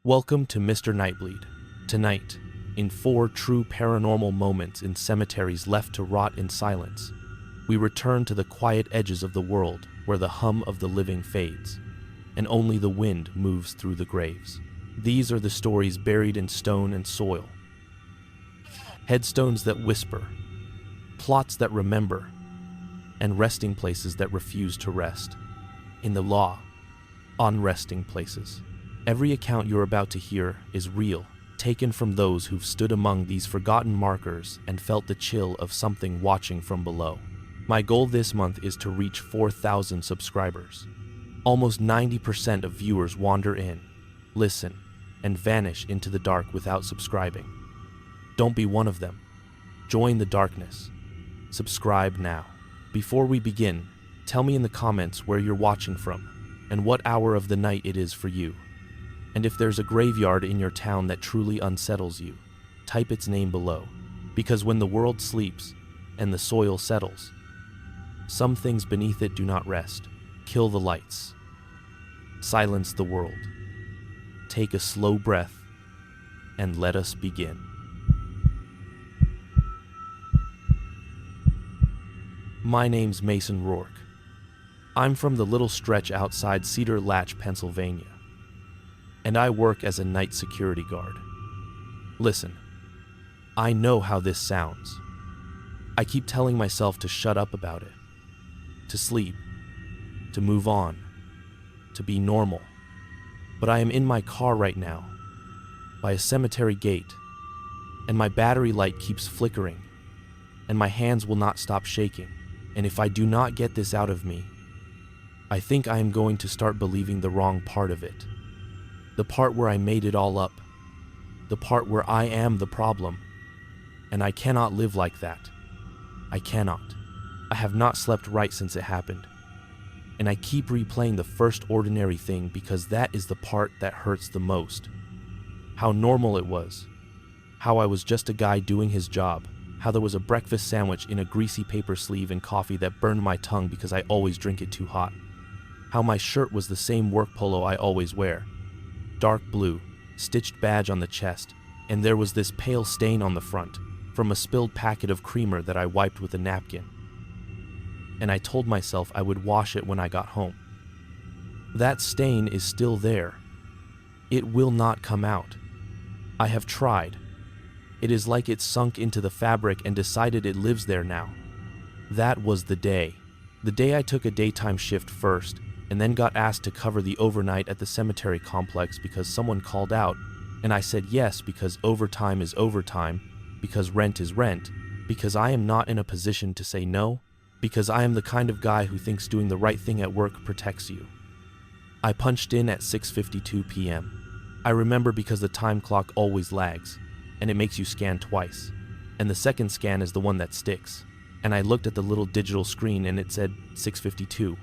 Welcome to Mr. Nightbleed. Tonight, in 4 true paranormal moments in cemeteries left to rot in silence, we return to the quiet edges of the world where the hum of the living fades, and only the wind moves through the graves. These are the stories buried in stone and soil. Headstones that whisper, plots that remember, and resting places that refuse to rest. In the law, on resting places. Every account you're about to hear is real, taken from those who've stood among these forgotten markers and felt the chill of something watching from below. My goal this month is to reach 4,000 subscribers. Almost 90% of viewers wander in, listen, and vanish into the dark without subscribing. Don't be one of them. Join the darkness. Subscribe now. Before we begin, tell me in the comments where you're watching from and what hour of the night it is for you. And if there's a graveyard in your town that truly unsettles you, type its name below. Because when the world sleeps and the soil settles, some things beneath it do not rest. Kill the lights. Silence the world. Take a slow breath and let us begin. My name's Mason Rourke. I'm from the little stretch outside Cedar Latch, Pennsylvania, and I work as a night security guard. Listen, I know how this sounds. I keep telling myself to shut up about it, to sleep, to move on, to be normal. But I am in my car right now, by a cemetery gate, and my battery light keeps flickering, and my hands will not stop shaking. And if I do not get this out of me, I think I am going to start believing the wrong part of it. The part where I made it all up. The part where I am the problem. And I cannot live like that. I cannot. I have not slept right since it happened. And I keep replaying the first ordinary thing because that is the part that hurts the most. How normal it was. How I was just a guy doing his job. How there was a breakfast sandwich in a greasy paper sleeve and coffee that burned my tongue because I always drink it too hot. How my shirt was the same work polo I always wear. Dark blue, stitched badge on the chest, and there was this pale stain on the front from a spilled packet of creamer that I wiped with a napkin. And I told myself I would wash it when I got home. That stain is still there. It will not come out. I have tried. It is like it sunk into the fabric and decided it lives there now. That was the day. The day I took a daytime shift first, and then got asked to cover the overnight at the cemetery complex because someone called out, and I said yes because overtime is overtime, because rent is rent, because I am not in a position to say no, because I am the kind of guy who thinks doing the right thing at work protects you. I punched in at 6:52 p.m. I remember because the time clock always lags, and it makes you scan twice, and the second scan is the one that sticks. And I looked at the little digital screen and it said 6:52.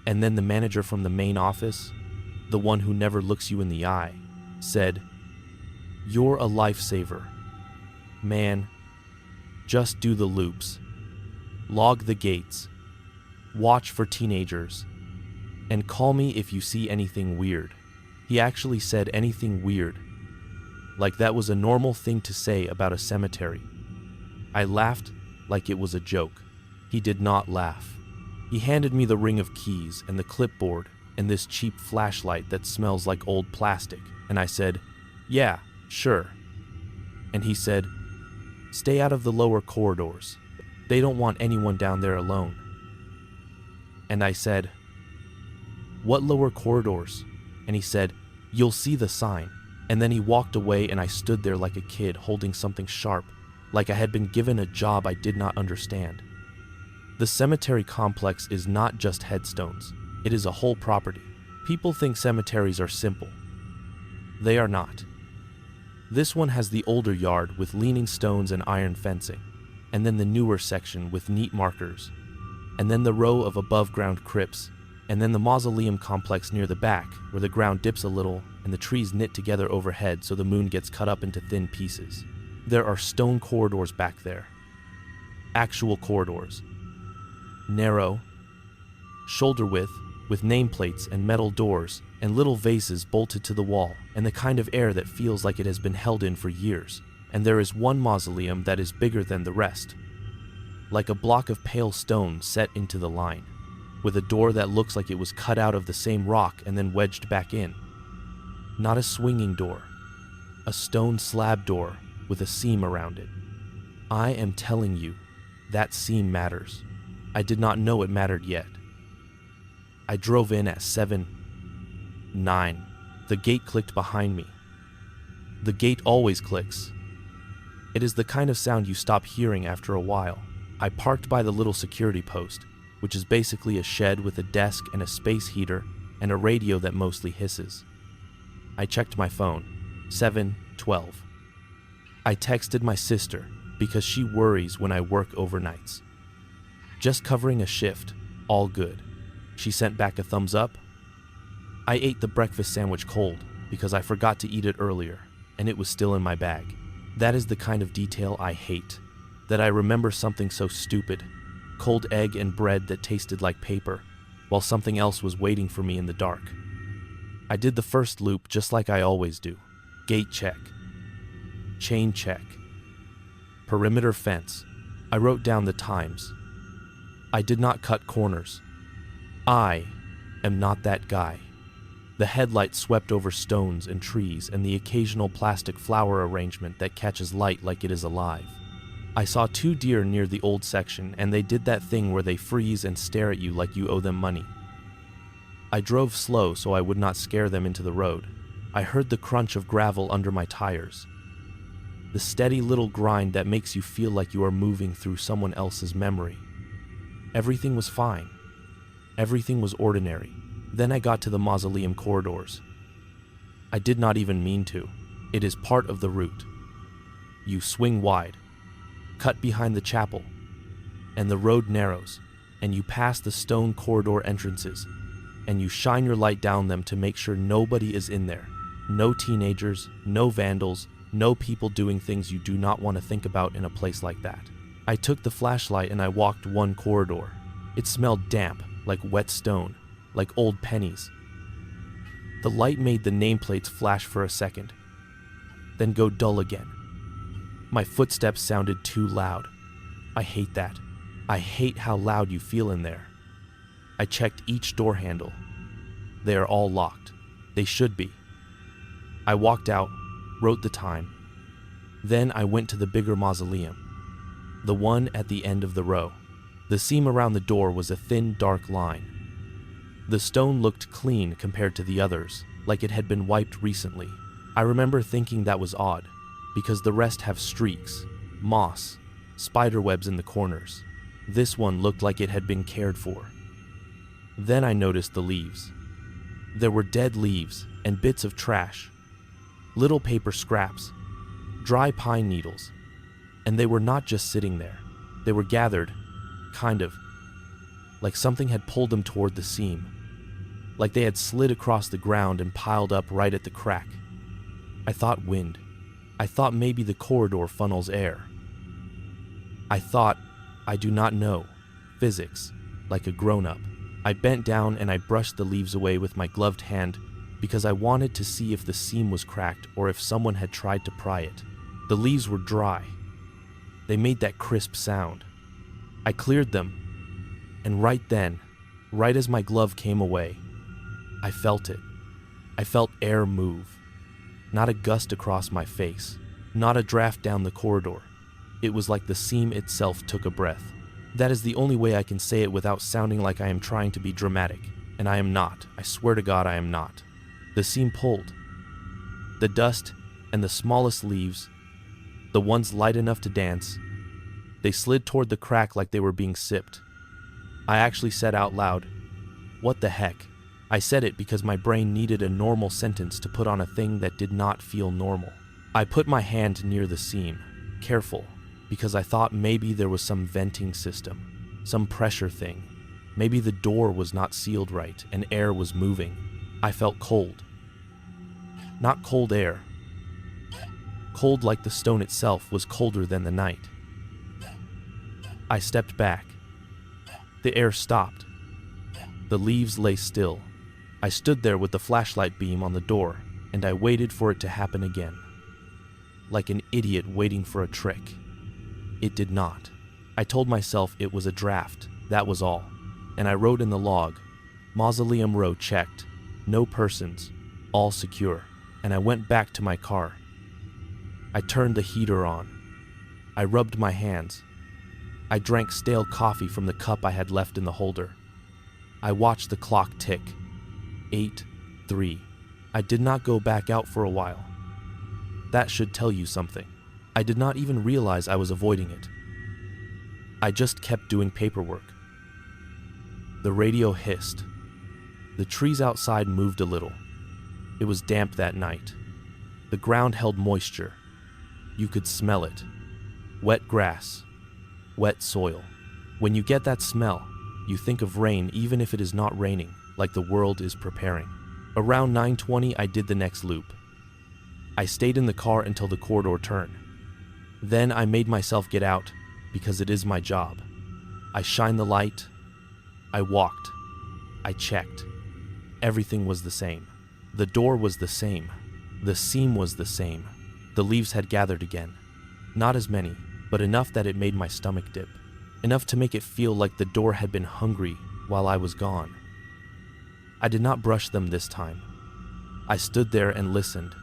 And then the manager from the main office, the one who never looks you in the eye, said, "You're a lifesaver. Man, just do the loops. Log the gates. Watch for teenagers. And call me if you see anything weird." He actually said anything weird. Like that was a normal thing to say about a cemetery. I laughed like it was a joke. He did not laugh. He handed me the ring of keys and the clipboard and this cheap flashlight that smells like old plastic, and I said, "Yeah, sure." And he said, "Stay out of the lower corridors. They don't want anyone down there alone." And I said, "What lower corridors?" And he said, "You'll see the sign." And then he walked away and I stood there like a kid holding something sharp, like I had been given a job I did not understand. The cemetery complex is not just headstones, it is a whole property. People think cemeteries are simple. They are not. This one has the older yard with leaning stones and iron fencing, and then the newer section with neat markers, and then the row of above-ground crypts, and then the mausoleum complex near the back where the ground dips a little and the trees knit together overhead so the moon gets cut up into thin pieces. There are stone corridors back there. Actual corridors. Narrow, shoulder width, with nameplates and metal doors, and little vases bolted to the wall, and the kind of air that feels like it has been held in for years. And there is one mausoleum that is bigger than the rest, like a block of pale stone set into the line, with a door that looks like it was cut out of the same rock and then wedged back in. Not a swinging door, a stone slab door with a seam around it. I am telling you, that seam matters. I did not know it mattered yet. I drove in at 7:09. The gate clicked behind me. The gate always clicks. It is the kind of sound you stop hearing after a while. I parked by the little security post, which is basically a shed with a desk and a space heater and a radio that mostly hisses. I checked my phone. 7:12. I texted my sister because she worries when I work overnights. Just covering a shift, all good. She sent back a thumbs up. I ate the breakfast sandwich cold because I forgot to eat it earlier, and it was still in my bag. That is the kind of detail I hate, that I remember something so stupid, cold egg and bread that tasted like paper, while something else was waiting for me in the dark. I did the first loop just like I always do. Gate check. Chain check. Perimeter fence. I wrote down the times. I did not cut corners. I am not that guy. The headlight swept over stones and trees and the occasional plastic flower arrangement that catches light like it is alive. I saw 2 deer near the old section, and they did that thing where they freeze and stare at you like you owe them money. I drove slow so I would not scare them into the road. I heard the crunch of gravel under my tires. The steady little grind that makes you feel like you are moving through someone else's memory. Everything was fine. Everything was ordinary. Then I got to the mausoleum corridors. I did not even mean to. It is part of the route. You swing wide, cut behind the chapel, and the road narrows, and you pass the stone corridor entrances, and you shine your light down them to make sure nobody is in there. No teenagers, no vandals, no people doing things you do not want to think about in a place like that. I took the flashlight and I walked one corridor. It smelled damp, like wet stone, like old pennies. The light made the nameplates flash for a second, then go dull again. My footsteps sounded too loud. I hate that. I hate how loud you feel in there. I checked each door handle. They are all locked. They should be. I walked out, wrote the time. Then I went to the bigger mausoleum, the one at the end of the row. The seam around the door was a thin, dark line. The stone looked clean compared to the others, like it had been wiped recently. I remember thinking that was odd, because the rest have streaks, moss, spider webs in the corners. This one looked like it had been cared for. Then I noticed the leaves. There were dead leaves and bits of trash, little paper scraps, dry pine needles, and they were not just sitting there. They were gathered, kind of, like something had pulled them toward the seam, like they had slid across the ground and piled up right at the crack. I thought wind. I thought maybe the corridor funnels air. I thought, I do not know, physics, like a grown-up. I bent down and I brushed the leaves away with my gloved hand because I wanted to see if the seam was cracked or if someone had tried to pry it. The leaves were dry. They made that crisp sound. I cleared them, and right then, right as my glove came away, I felt it. I felt air move. Not a gust across my face, not a draft down the corridor. It was like the seam itself took a breath. That is the only way I can say it without sounding like I am trying to be dramatic, and I am not. I swear to God I am not. The seam pulled. The dust and the smallest leaves, the ones light enough to dance, they slid toward the crack like they were being sipped. I actually said out loud, "What the heck?" I said it because my brain needed a normal sentence to put on a thing that did not feel normal. I put my hand near the seam, careful, because I thought maybe there was some venting system, some pressure thing. Maybe the door was not sealed right and air was moving. I felt cold. Not cold air. Cold like the stone itself was colder than the night. I stepped back. The air stopped. The leaves lay still. I stood there with the flashlight beam on the door, and I waited for it to happen again. Like an idiot waiting for a trick. It did not. I told myself it was a draft, that was all. And I wrote in the log, Mausoleum Row checked, no persons, all secure. And I went back to my car. I turned the heater on. I rubbed my hands. I drank stale coffee from the cup I had left in the holder. I watched the clock tick. 8:03. I did not go back out for a while. That should tell you something. I did not even realize I was avoiding it. I just kept doing paperwork. The radio hissed. The trees outside moved a little. It was damp that night. The ground held moisture. You could smell it. Wet grass. Wet soil. When you get that smell, you think of rain even if it is not raining, like the world is preparing. Around 9:20, I did the next loop. I stayed in the car until the corridor turned. Then I made myself get out, because it is my job. I shined the light. I walked. I checked. Everything was the same. The door was the same. The seam was the same. The leaves had gathered again. Not as many, but enough that it made my stomach dip. Enough to make it feel like the door had been hungry while I was gone. I did not brush them this time. I stood there and listened.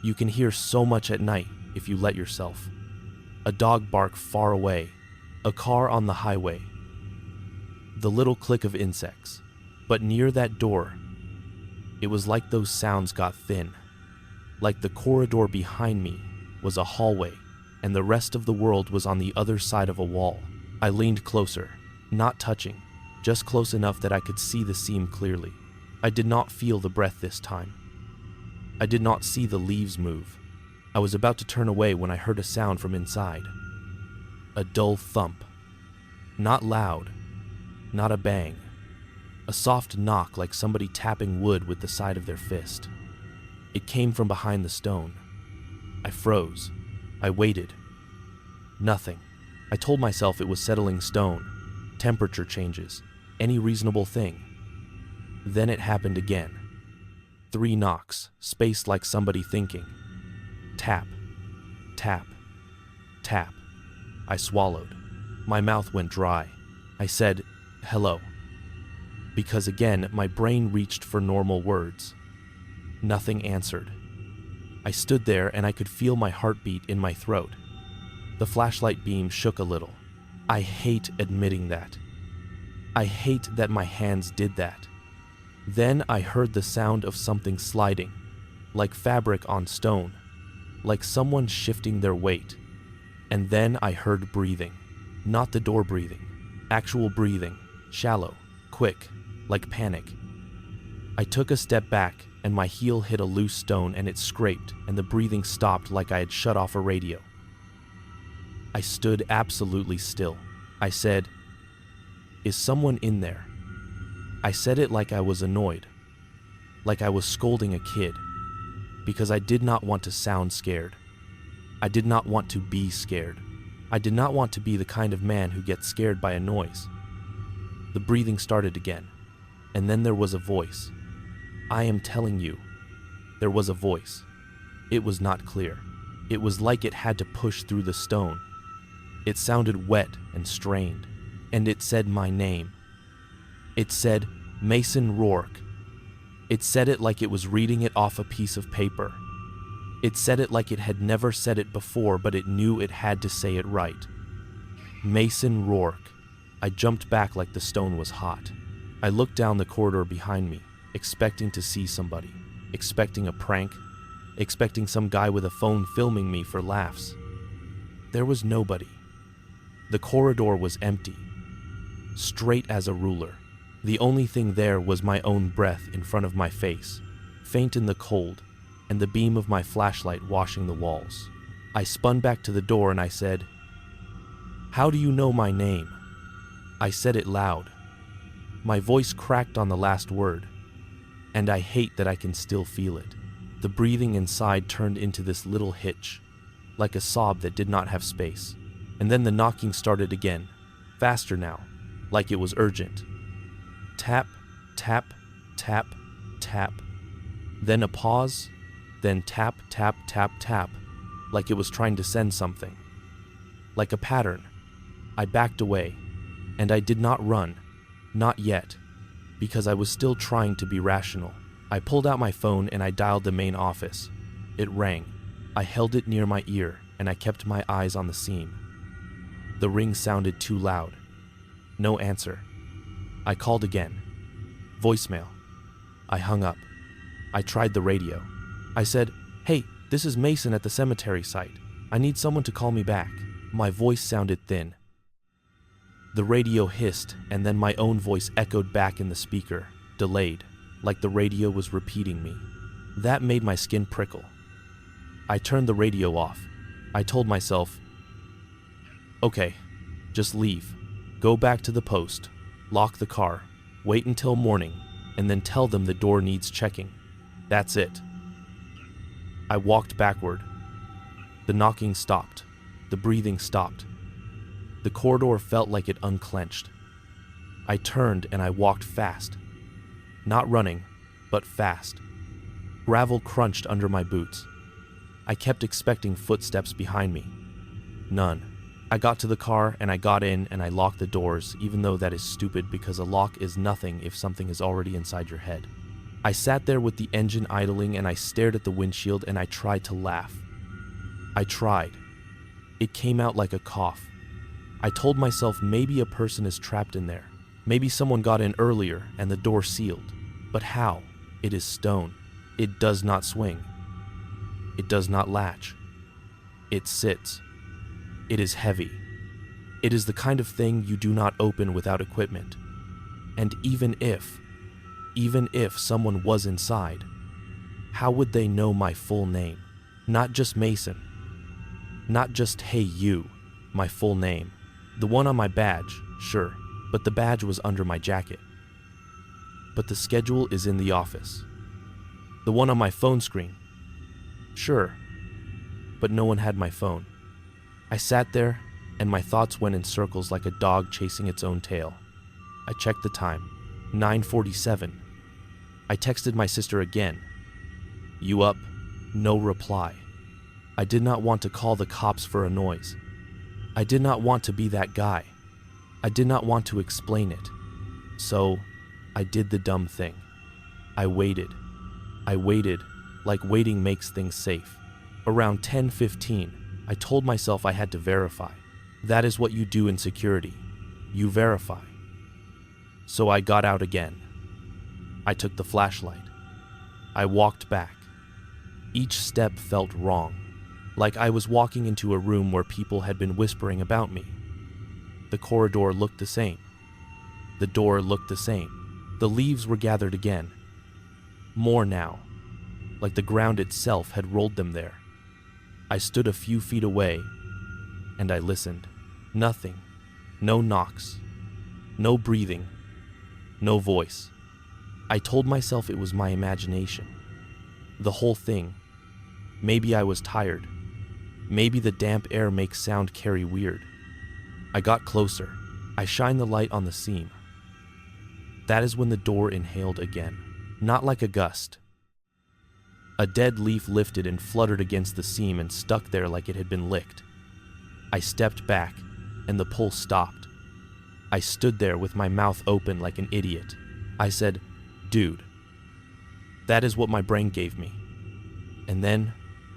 You can hear so much at night if you let yourself. A dog bark far away. A car on the highway. The little click of insects. But near that door, it was like those sounds got thin. Like the corridor behind me was a hallway, and the rest of the world was on the other side of a wall. I leaned closer, not touching, just close enough that I could see the seam clearly. I did not feel the breath this time. I did not see the leaves move. I was about to turn away when I heard a sound from inside. A dull thump. Not loud, not a bang. A soft knock like somebody tapping wood with the side of their fist. It came from behind the stone. I froze. I waited. Nothing. I told myself it was settling stone, temperature changes, any reasonable thing. Then it happened again. 3 knocks, spaced like somebody thinking. Tap, tap, tap. I swallowed. My mouth went dry. I said, hello. Because again, my brain reached for normal words. Nothing answered. I stood there and I could feel my heartbeat in my throat. The flashlight beam shook a little. I hate admitting that. I hate that my hands did that. Then I heard the sound of something sliding, like fabric on stone, like someone shifting their weight. And then I heard breathing. Not the door breathing, actual breathing, shallow, quick, like panic. I took a step back and my heel hit a loose stone and it scraped and the breathing stopped like I had shut off a radio. I stood absolutely still. I said, "Is someone in there?" I said it like I was annoyed, like I was scolding a kid, because I did not want to sound scared. I did not want to be scared. I did not want to be the kind of man who gets scared by a noise. The breathing started again, and then there was a voice. I am telling you, there was a voice. It was not clear. It was like it had to push through the stone. It sounded wet and strained, and it said my name. It said, Mason Rourke. It said it like it was reading it off a piece of paper. It said it like it had never said it before, but it knew it had to say it right. Mason Rourke. I jumped back like the stone was hot. I looked down the corridor behind me, expecting to see somebody, expecting a prank, expecting some guy with a phone filming me for laughs. There was nobody. The corridor was empty, straight as a ruler. The only thing there was my own breath in front of my face, faint in the cold, and the beam of my flashlight washing the walls. I spun back to the door and I said, "How do you know my name?" I said it loud. My voice cracked on the last word, and I hate that I can still feel it. The breathing inside turned into this little hitch, like a sob that did not have space. And then the knocking started again, faster now, like it was urgent. Tap, tap, tap, tap, then a pause, then tap, tap, tap, tap, like it was trying to send something. Like a pattern. I backed away, and I did not run, not yet, because I was still trying to be rational. I pulled out my phone and I dialed the main office. It rang. I held it near my ear, and I kept my eyes on the seam. The ring sounded too loud. No answer. I called again. Voicemail. I hung up. I tried the radio. I said, "Hey, this is Mason at the cemetery site. I need someone to call me back." My voice sounded thin. The radio hissed, and then my own voice echoed back in the speaker, delayed, like the radio was repeating me. That made my skin prickle. I turned the radio off. I told myself, "Okay, just leave. Go back to the post, lock the car, wait until morning, and then tell them the door needs checking. That's it." I walked backward. The knocking stopped. The breathing stopped. The corridor felt like it unclenched. I turned and I walked fast. Not running, but fast. Gravel crunched under my boots. I kept expecting footsteps behind me. None. I got to the car and I got in and I locked the doors, even though that is stupid because a lock is nothing if something is already inside your head. I sat there with the engine idling and I stared at the windshield and I tried to laugh. I tried. It came out like a cough. I told myself maybe a person is trapped in there. Maybe someone got in earlier and the door sealed. But how? It is stone. It does not swing. It does not latch. It sits. It is heavy. It is the kind of thing you do not open without equipment. And even if someone was inside, how would they know my full name? Not just Mason. Not just "Hey you," my full name. The one on my badge, sure, but the badge was under my jacket. But the schedule is in the office. The one on my phone screen, sure, but no one had my phone. I sat there, and my thoughts went in circles like a dog chasing its own tail. I checked the time, 9:47. I texted my sister again. "You up?" No reply. I did not want to call the cops for a noise. I did not want to be that guy. I did not want to explain it. So, I did the dumb thing. I waited. I waited, like waiting makes things safe. Around 10:15, I told myself I had to verify. That is what you do in security. You verify. So I got out again. I took the flashlight. I walked back. Each step felt wrong, like I was walking into a room where people had been whispering about me. The corridor looked the same. The door looked the same. The leaves were gathered again. More now, like the ground itself had rolled them there. I stood a few feet away, and I listened. Nothing. No knocks. No breathing. No voice. I told myself it was my imagination. The whole thing. Maybe I was tired. Maybe the damp air makes sound carry weird. I got closer. I shined the light on the seam. That is when the door inhaled again. Not like a gust. A dead leaf lifted and fluttered against the seam and stuck there like it had been licked. I stepped back, and the pull stopped. I stood there with my mouth open like an idiot. I said, "Dude." That is what my brain gave me. And then,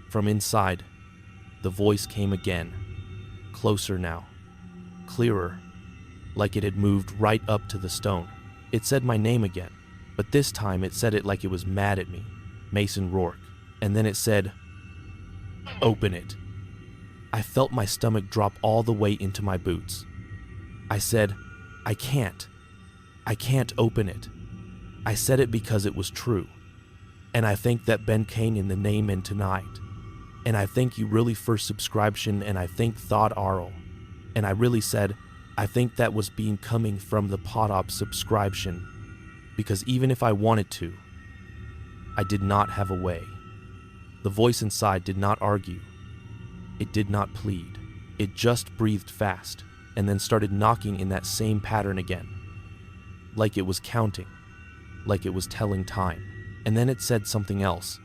from inside, the voice came again. Closer now. Clearer. Like it had moved right up to the stone. It said my name again, but this time it said it like it was mad at me. Mason Rourke. And then it said, "Open it." I felt my stomach drop all the way into my boots. I said, "I can't. I can't open it." I said it because it was true. And I thank that Ben Kane in the name and tonight. And I thank you really for subscription, and I thank Thought Arl. And I really said, I think that was being coming from the PodOp subscription, because even if I wanted to, I did not have a way. The voice inside did not argue. It did not plead. It just breathed fast, and then started knocking in that same pattern again. Like it was counting. Like it was telling time. And then it said something else.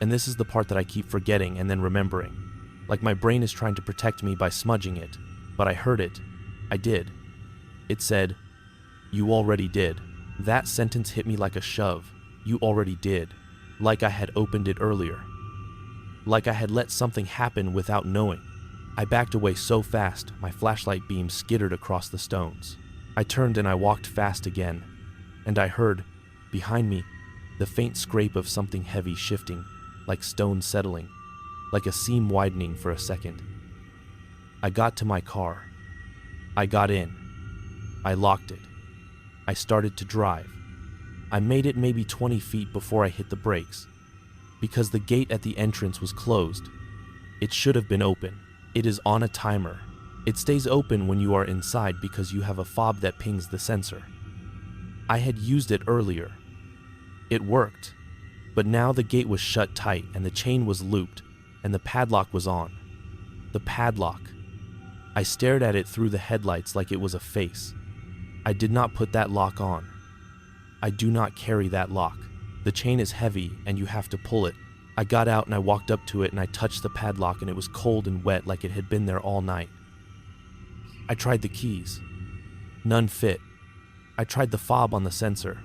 And this is the part that I keep forgetting and then remembering. Like my brain is trying to protect me by smudging it. But I heard it. I did. It said, "You already did." That sentence hit me like a shove. You already did. Like I had opened it earlier. Like I had let something happen without knowing. I backed away so fast, my flashlight beam skittered across the stones. I turned and I walked fast again. And I heard, behind me, the faint scrape of something heavy shifting, like stone settling, like a seam widening for a second. I got to my car. I got in. I locked it. I started to drive. I made it maybe 20 feet before I hit the brakes, because the gate at the entrance was closed. It should have been open. It is on a timer. It stays open when you are inside because you have a fob that pings the sensor. I had used it earlier. It worked, but now the gate was shut tight and the chain was looped and the padlock was on. The padlock. I stared at it through the headlights like it was a face. I did not put that lock on. I do not carry that lock. The chain is heavy and you have to pull it. I got out and I walked up to it and I touched the padlock and it was cold and wet like it had been there all night. I tried the keys. None fit. I tried the fob on the sensor.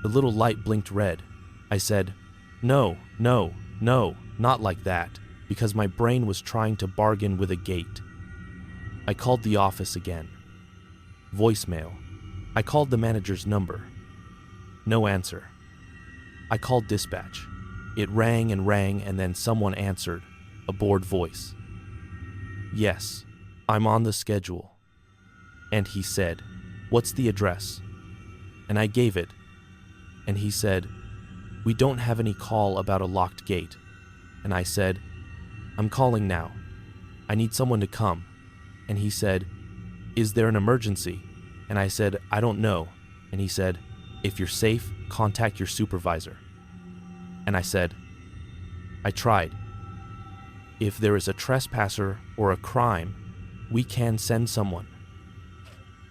The little light blinked red. I said, "No, no, no, not like that," because my brain was trying to bargain with a gate. I called the office again. Voicemail. I called the manager's number. No answer. I called dispatch. It rang and then someone answered, a bored voice. "Yes, I'm on the schedule." And he said, "What's the address?" And I gave it. And he said, "We don't have any call about a locked gate." And I said, "I'm calling now. I need someone to come." And he said, "Is there an emergency?" And I said, "I don't know." And he said, "If you're safe, contact your supervisor." And I said, "I tried. If there is a trespasser or a crime, we can send someone.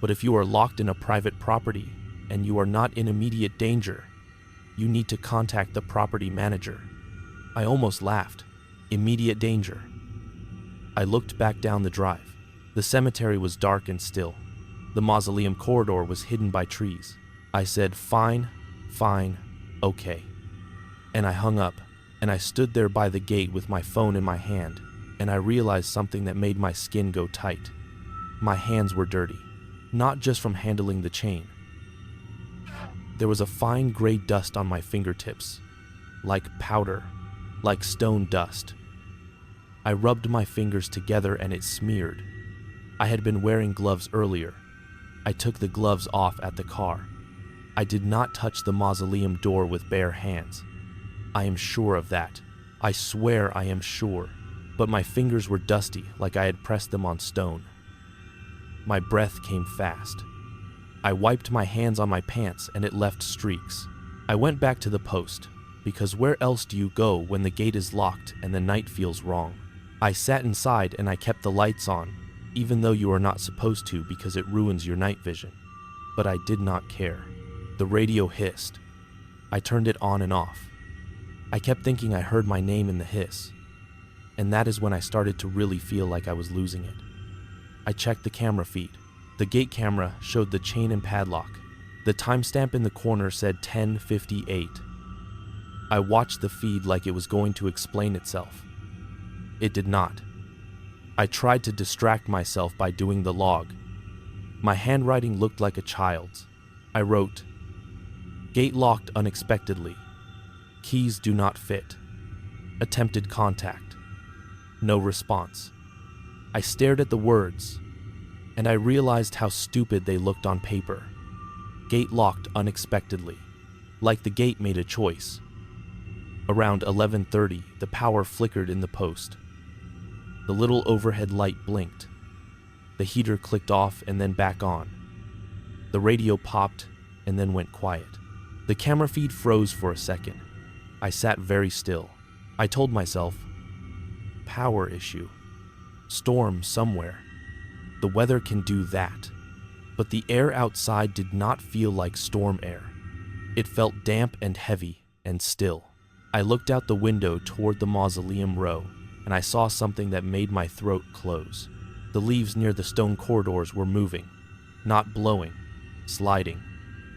But if you are locked in a private property and you are not in immediate danger, you need to contact the property manager." I almost laughed. Immediate danger. I looked back down the drive. The cemetery was dark and still. The mausoleum corridor was hidden by trees. I said, fine, okay. And I hung up, and I stood there by the gate with my phone in my hand, and I realized something that made my skin go tight. My hands were dirty, not just from handling the chain. There was a fine gray dust on my fingertips, like powder, like stone dust. I rubbed my fingers together and it smeared. I had been wearing gloves earlier. I took the gloves off at the car. I did not touch the mausoleum door with bare hands. I am sure of that. I swear I am sure. But my fingers were dusty like I had pressed them on stone. My breath came fast. I wiped my hands on my pants and it left streaks. I went back to the post, because where else do you go when the gate is locked and the night feels wrong? I sat inside and I kept the lights on, even though you are not supposed to because it ruins your night vision. But I did not care. The radio hissed. I turned it on and off. I kept thinking I heard my name in the hiss. And that is when I started to really feel like I was losing it. I checked the camera feed. The gate camera showed the chain and padlock. The timestamp in the corner said 10:58. I watched the feed like it was going to explain itself. It did not. I tried to distract myself by doing the log. My handwriting looked like a child's. I wrote, "Gate locked unexpectedly. Keys do not fit. Attempted contact. No response." I stared at the words, and I realized how stupid they looked on paper. Gate locked unexpectedly, like the gate made a choice. Around 11:30, the power flickered in the post. The little overhead light blinked. The heater clicked off and then back on. The radio popped and then went quiet. The camera feed froze for a second. I sat very still. I told myself, power issue. Storm somewhere. The weather can do that. But the air outside did not feel like storm air. It felt damp and heavy, and still. I looked out the window toward the mausoleum row, and I saw something that made my throat close. The leaves near the stone corridors were moving, not blowing, sliding.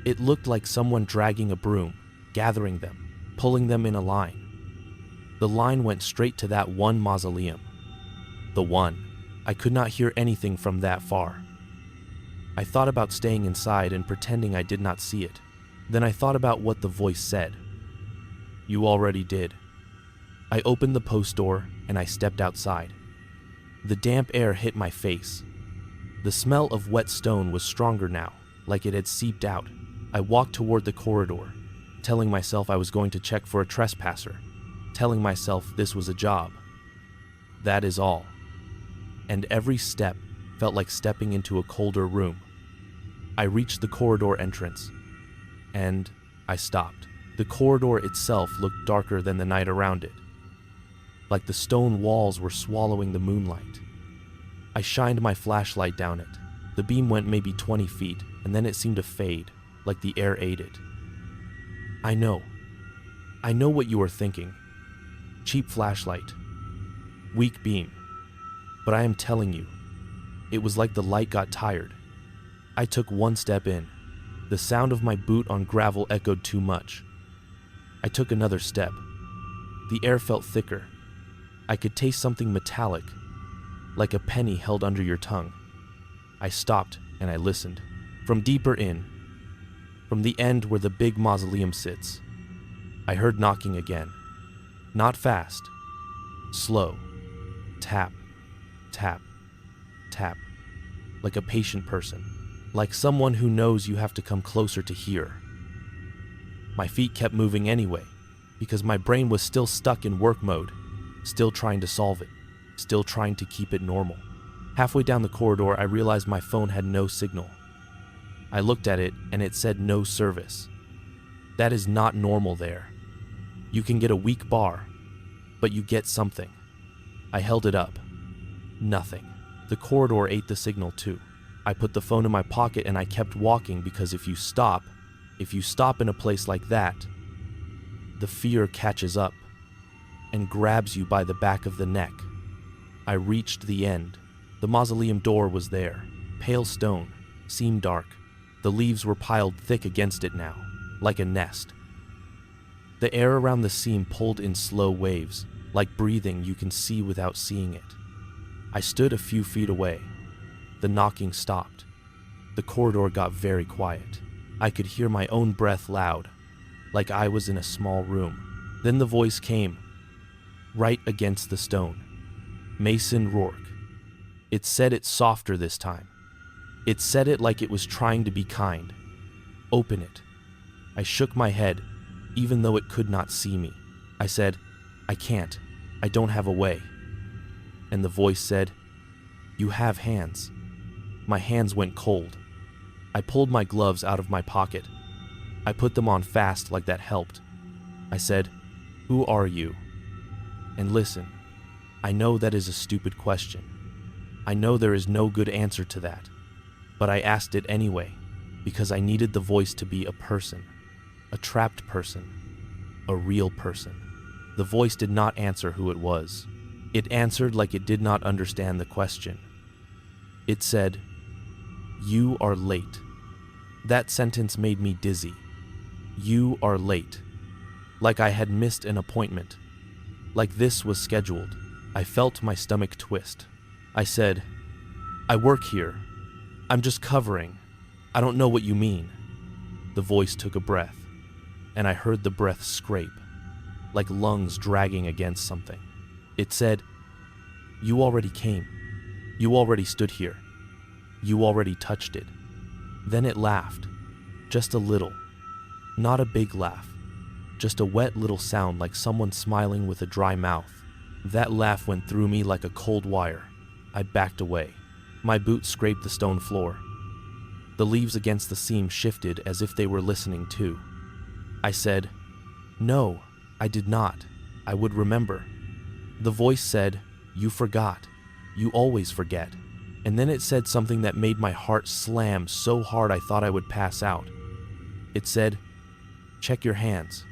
It looked like someone dragging a broom, gathering them, pulling them in a line. The line went straight to that one mausoleum. The one. I could not hear anything from that far. I thought about staying inside and pretending I did not see it. Then I thought about what the voice said. You already did. I opened the post door and I stepped outside. The damp air hit my face. The smell of wet stone was stronger now, like it had seeped out. I walked toward the corridor, telling myself I was going to check for a trespasser, telling myself this was a job. That is all. And every step felt like stepping into a colder room. I reached the corridor entrance, and I stopped. The corridor itself looked darker than the night around it, like the stone walls were swallowing the moonlight. I shined my flashlight down it. The beam went maybe 20 feet, and then it seemed to fade, like the air ate it. I know what you are thinking. Cheap flashlight. Weak beam. But I am telling you, it was like the light got tired. I took one step in. The sound of my boot on gravel echoed too much. I took another step. The air felt thicker. I could taste something metallic, like a penny held under your tongue. I stopped and I listened. From deeper in, from the end where the big mausoleum sits, I heard knocking again. Not fast. Slow. Tap. Tap. Tap. Like a patient person. Like someone who knows you have to come closer to hear. My feet kept moving anyway, because my brain was still stuck in work mode, still trying to solve it, still trying to keep it normal. Halfway down the corridor, I realized my phone had no signal. I looked at it and it said no service. That is not normal there. You can get a weak bar, but you get something. I held it up. Nothing. The corridor ate the signal too. I put the phone in my pocket and I kept walking because if you stop in a place like that, the fear catches up and grabs you by the back of the neck. I reached the end. The mausoleum door was there. Pale stone, seam dark. The leaves were piled thick against it now, like a nest. The air around the seam pulled in slow waves, like breathing you can see without seeing it. I stood a few feet away. The knocking stopped. The corridor got very quiet. I could hear my own breath loud, like I was in a small room. Then the voice came, right against the stone. Mason Rourke. It said it softer this time. It said it like it was trying to be kind. Open it. I shook my head, even though it could not see me. I said, I can't. I don't have a way. And the voice said, you have hands. My hands went cold. I pulled my gloves out of my pocket. I put them on fast like that helped. I said, who are you? And listen, I know that is a stupid question. I know there is no good answer to that. But I asked it anyway, because I needed the voice to be a person. A trapped person. A real person. The voice did not answer who it was. It answered like it did not understand the question. It said, you are late. That sentence made me dizzy. You are late. Like I had missed an appointment. Like this was scheduled. I felt my stomach twist. I said, I work here. I'm just covering. I don't know what you mean. The voice took a breath, and I heard the breath scrape, like lungs dragging against something. It said, you already came. You already stood here. You already touched it. Then it laughed, just a little. Not a big laugh, just a wet little sound like someone smiling with a dry mouth. That laugh went through me like a cold wire. I backed away. My boots scraped the stone floor. The leaves against the seam shifted as if they were listening too. I said, no, I did not. I would remember. The voice said, you forgot. You always forget. And then it said something that made my heart slam so hard I thought I would pass out. It said, check your hands.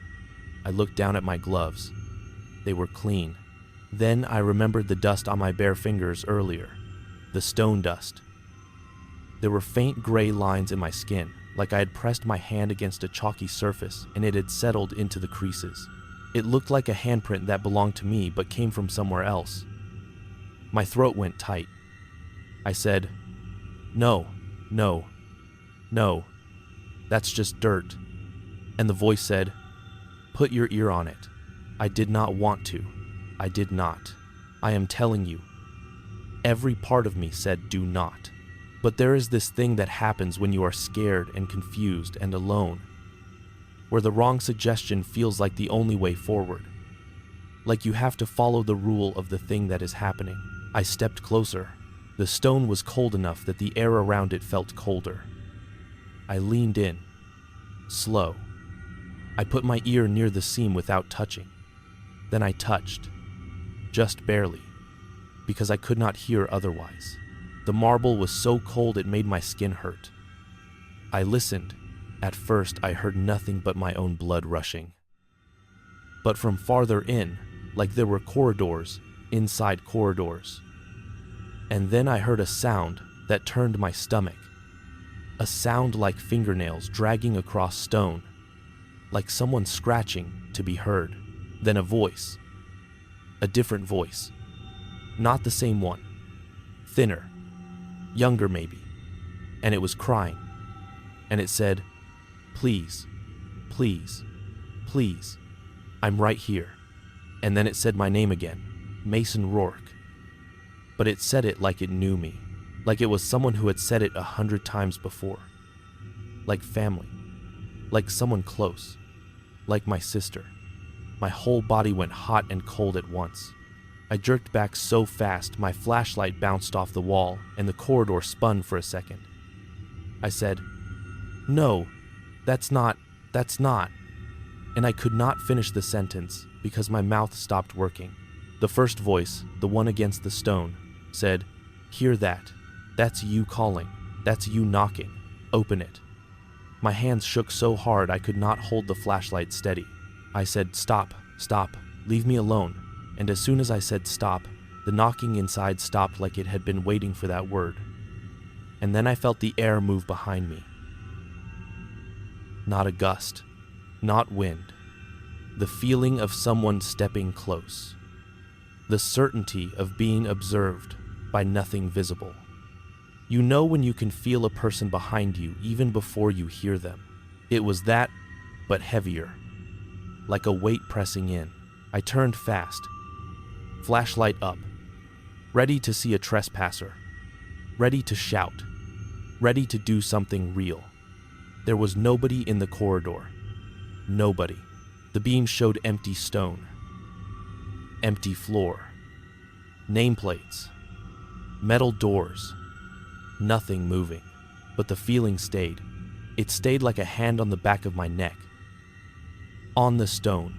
I looked down at my gloves. They were clean. Then I remembered the dust on my bare fingers earlier, the stone dust. There were faint gray lines in my skin, like I had pressed my hand against a chalky surface and it had settled into the creases. It looked like a handprint that belonged to me but came from somewhere else. My throat went tight. I said, "No, no, no, that's just dirt." And the voice said, "Put your ear on it." I did not want to. I did not. I am telling you. Every part of me said do not. But there is this thing that happens when you are scared and confused and alone, where the wrong suggestion feels like the only way forward. Like you have to follow the rule of the thing that is happening. I stepped closer. The stone was cold enough that the air around it felt colder. I leaned in, slow. I put my ear near the seam without touching. Then I touched, just barely, because I could not hear otherwise. The marble was so cold it made my skin hurt. I listened. At first, I heard nothing but my own blood rushing. But from farther in, like there were corridors, inside corridors. And then I heard a sound that turned my stomach. A sound like fingernails dragging across stone, like someone scratching to be heard. Then a voice. A different voice. Not the same one. Thinner. Younger maybe. And it was crying. And it said, "Please, please, please, I'm right here." And then it said my name again, Mason Rourke. But it said it like it knew me, like it was someone who had said it 100 times before. Like family, like someone close, like my sister. My whole body went hot and cold at once. I jerked back so fast my flashlight bounced off the wall and the corridor spun for a second. I said, "No, that's not. And I could not finish the sentence because my mouth stopped working. The first voice, the one against the stone, said, "Hear that? That's you calling. That's you knocking. Open it." My hands shook so hard I could not hold the flashlight steady. I said, "Stop, stop, leave me alone." And as soon as I said stop, the knocking inside stopped like it had been waiting for that word. And then I felt the air move behind me. Not a gust, not wind. The feeling of someone stepping close. The certainty of being observed by nothing visible. You know when you can feel a person behind you even before you hear them. It was that, but heavier. Like a weight pressing in. I turned fast. Flashlight up. Ready to see a trespasser. Ready to shout. Ready to do something real. There was nobody in the corridor. Nobody. The beam showed empty stone. Empty floor. Nameplates. Metal doors. Nothing moving. But the feeling stayed. It stayed like a hand on the back of my neck. On the stone.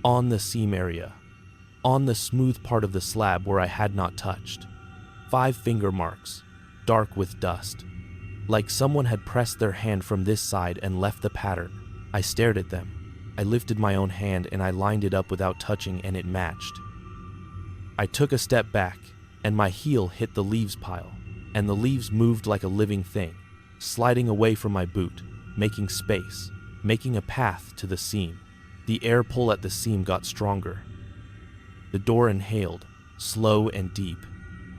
On the seam area. On the smooth part of the slab where I had not touched. 5 finger marks, dark with dust. Like someone had pressed their hand from this side and left the pattern. I stared at them. I lifted my own hand and I lined it up without touching and it matched. I took a step back and my heel hit the leaves pile, and the leaves moved like a living thing, sliding away from my boot, making space, making a path to the seam. The air pull at the seam got stronger. The door inhaled, slow and deep,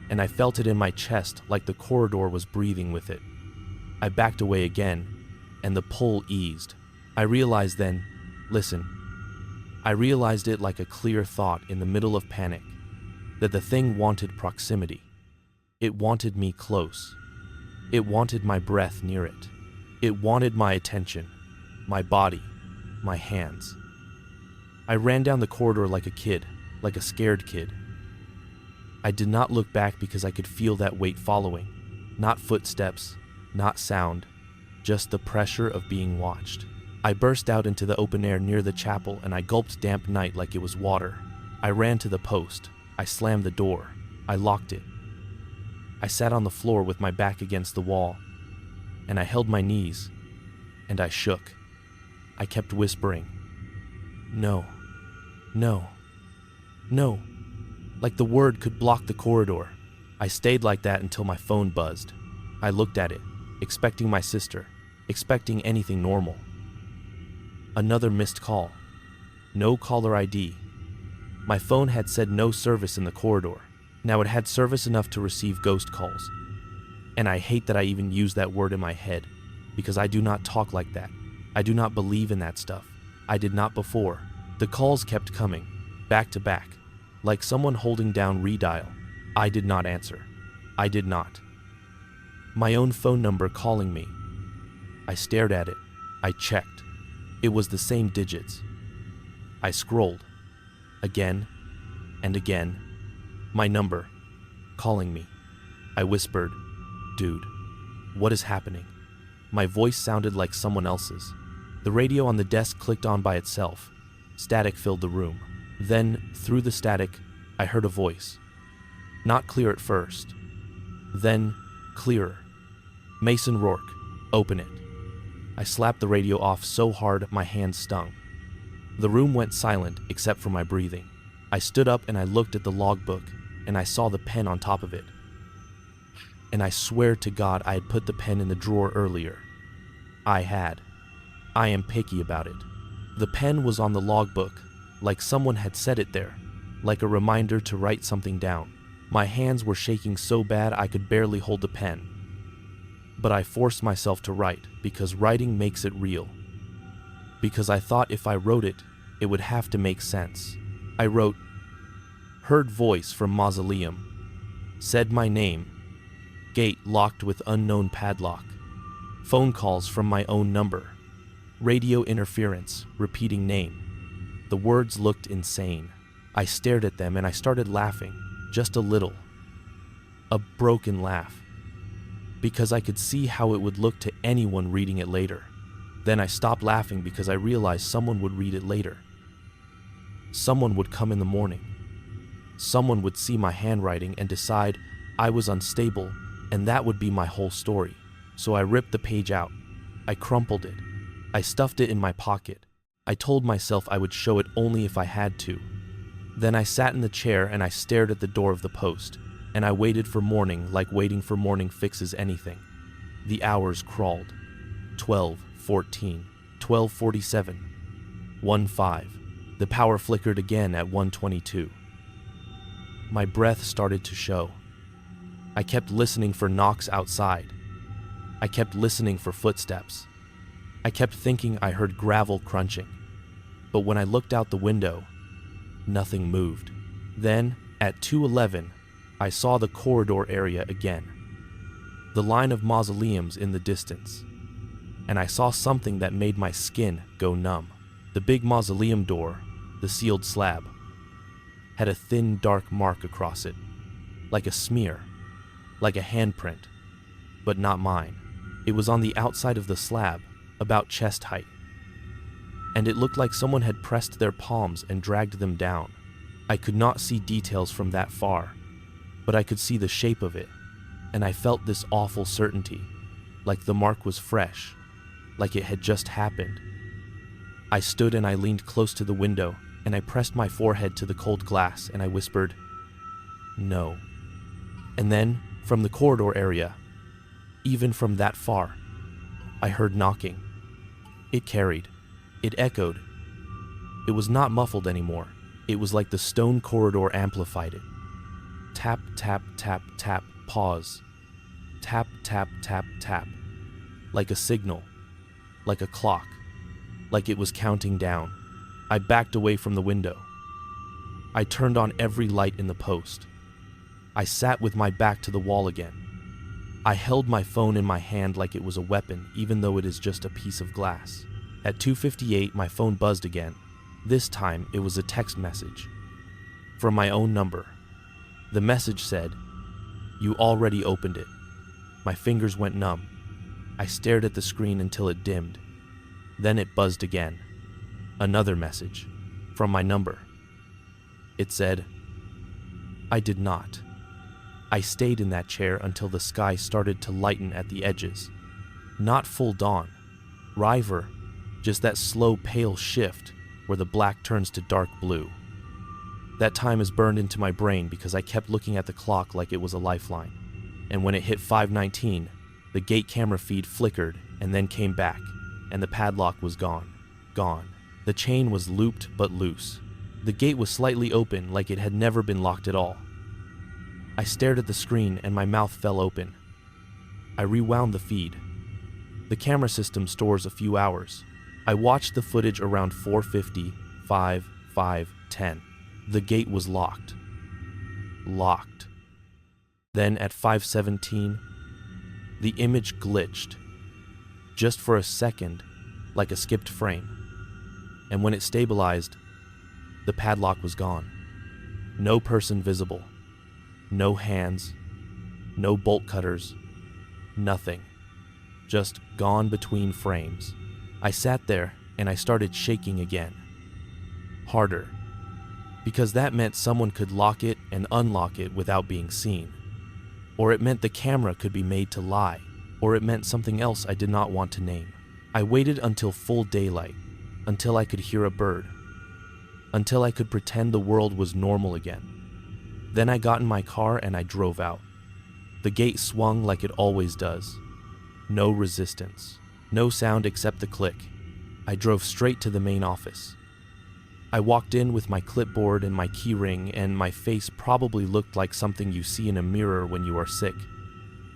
and I felt it in my chest like the corridor was breathing with it. I backed away again, and the pull eased. I realized then, listen, I realized it like a clear thought in the middle of panic, that the thing wanted proximity. It wanted me close. It wanted my breath near it. It wanted my attention, my body, my hands. I ran down the corridor like a kid, like a scared kid. I did not look back because I could feel that weight following. Not footsteps, not sound, just the pressure of being watched. I burst out into the open air near the chapel and I gulped damp night like it was water. I ran to the post. I slammed the door. I locked it. I sat on the floor with my back against the wall, and I held my knees, and I shook. I kept whispering, No, no, no. Like the word could block the corridor. I stayed like that until my phone buzzed. I looked at it, expecting my sister, expecting anything normal. Another missed call. No caller ID. My phone had said no service in the corridor. Now it had service enough to receive ghost calls. And I hate that I even used that word in my head, because I do not talk like that. I do not believe in that stuff. I did not before. The calls kept coming, back to back, like someone holding down redial. I did not answer. I did not. My own phone number calling me. I stared at it. I checked. It was the same digits. I scrolled. Again and again. My number. Calling me. I whispered, "Dude, what is happening?" My voice sounded like someone else's. The radio on the desk clicked on by itself. Static filled the room. Then, through the static, I heard a voice. Not clear at first. Then, clearer. "Mason Rourke, open it." I slapped the radio off so hard my hands stung. The room went silent except for my breathing. I stood up and I looked at the logbook, and I saw the pen on top of it. And I swear to God I had put the pen in the drawer earlier. I had. I am picky about it. The pen was on the logbook, like someone had set it there, like a reminder to write something down. My hands were shaking so bad I could barely hold the pen. But I forced myself to write, because writing makes it real. Because I thought if I wrote it, it would have to make sense. I wrote, "Heard voice from mausoleum. Said my name. Gate locked with unknown padlock. Phone calls from my own number. Radio interference, repeating name." The words looked insane. I stared at them and I started laughing, just a little. A broken laugh. Because I could see how it would look to anyone reading it later. Then I stopped laughing because I realized someone would read it later. Someone would come in the morning. Someone would see my handwriting and decide I was unstable, and that would be my whole story. So I ripped the page out. I crumpled it. I stuffed it in my pocket. I told myself I would show it only if I had to. Then I sat in the chair and I stared at the door of the post, and I waited for morning like waiting for morning fixes anything. The hours crawled. 12:14, 12:47, 1:05. The power flickered again at 1:22. My breath started to show. I kept listening for knocks outside. I kept listening for footsteps. I kept thinking I heard gravel crunching. But when I looked out the window, nothing moved. Then, at 2:11, I saw the corridor area again. The line of mausoleums in the distance. And I saw something that made my skin go numb. The big mausoleum door, the sealed slab, had a thin dark mark across it, like a smear, like a handprint, but not mine. It was on the outside of the slab, about chest height, and it looked like someone had pressed their palms and dragged them down. I could not see details from that far, but I could see the shape of it, and I felt this awful certainty, like the mark was fresh, like it had just happened. I stood and I leaned close to the window, and I pressed my forehead to the cold glass, and I whispered, "No." And then, from the corridor area, even from that far, I heard knocking. It carried. It echoed. It was not muffled anymore. It was like the stone corridor amplified it. Tap, tap, tap, tap, pause. Tap, tap, tap, tap. Like a signal. Like a clock. Like it was counting down. I backed away from the window. I turned on every light in the post. I sat with my back to the wall again. I held my phone in my hand like it was a weapon, even though it is just a piece of glass. At 2:58, my phone buzzed again. This time, it was a text message. From my own number. The message said, "You already opened it." My fingers went numb. I stared at the screen until it dimmed. Then it buzzed again. Another message. From my number. It said, "I did not." I stayed in that chair until the sky started to lighten at the edges. Not full dawn. River, just that slow pale shift, where the black turns to dark blue. That time is burned into my brain because I kept looking at the clock like it was a lifeline. And when it hit 5:19, the gate camera feed flickered and then came back, and the padlock was gone. Gone. The chain was looped but loose. The gate was slightly open, like it had never been locked at all. I stared at the screen and my mouth fell open. I rewound the feed. The camera system stores a few hours. I watched the footage around 4:50, 5, 5:10. The gate was locked. Locked. Then at 5:17, the image glitched. Just for a second, like a skipped frame. And when it stabilized, the padlock was gone. No person visible. No hands. No bolt cutters. Nothing. Just gone between frames. I sat there and I started shaking again. Harder. Because that meant someone could lock it and unlock it without being seen. Or it meant the camera could be made to lie. Or it meant something else I did not want to name. I waited until full daylight, until I could hear a bird, until I could pretend the world was normal again. Then I got in my car and I drove out. The gate swung like it always does. No resistance. No sound except the click. I drove straight to the main office. I walked in with my clipboard and my keyring, and my face probably looked like something you see in a mirror when you are sick.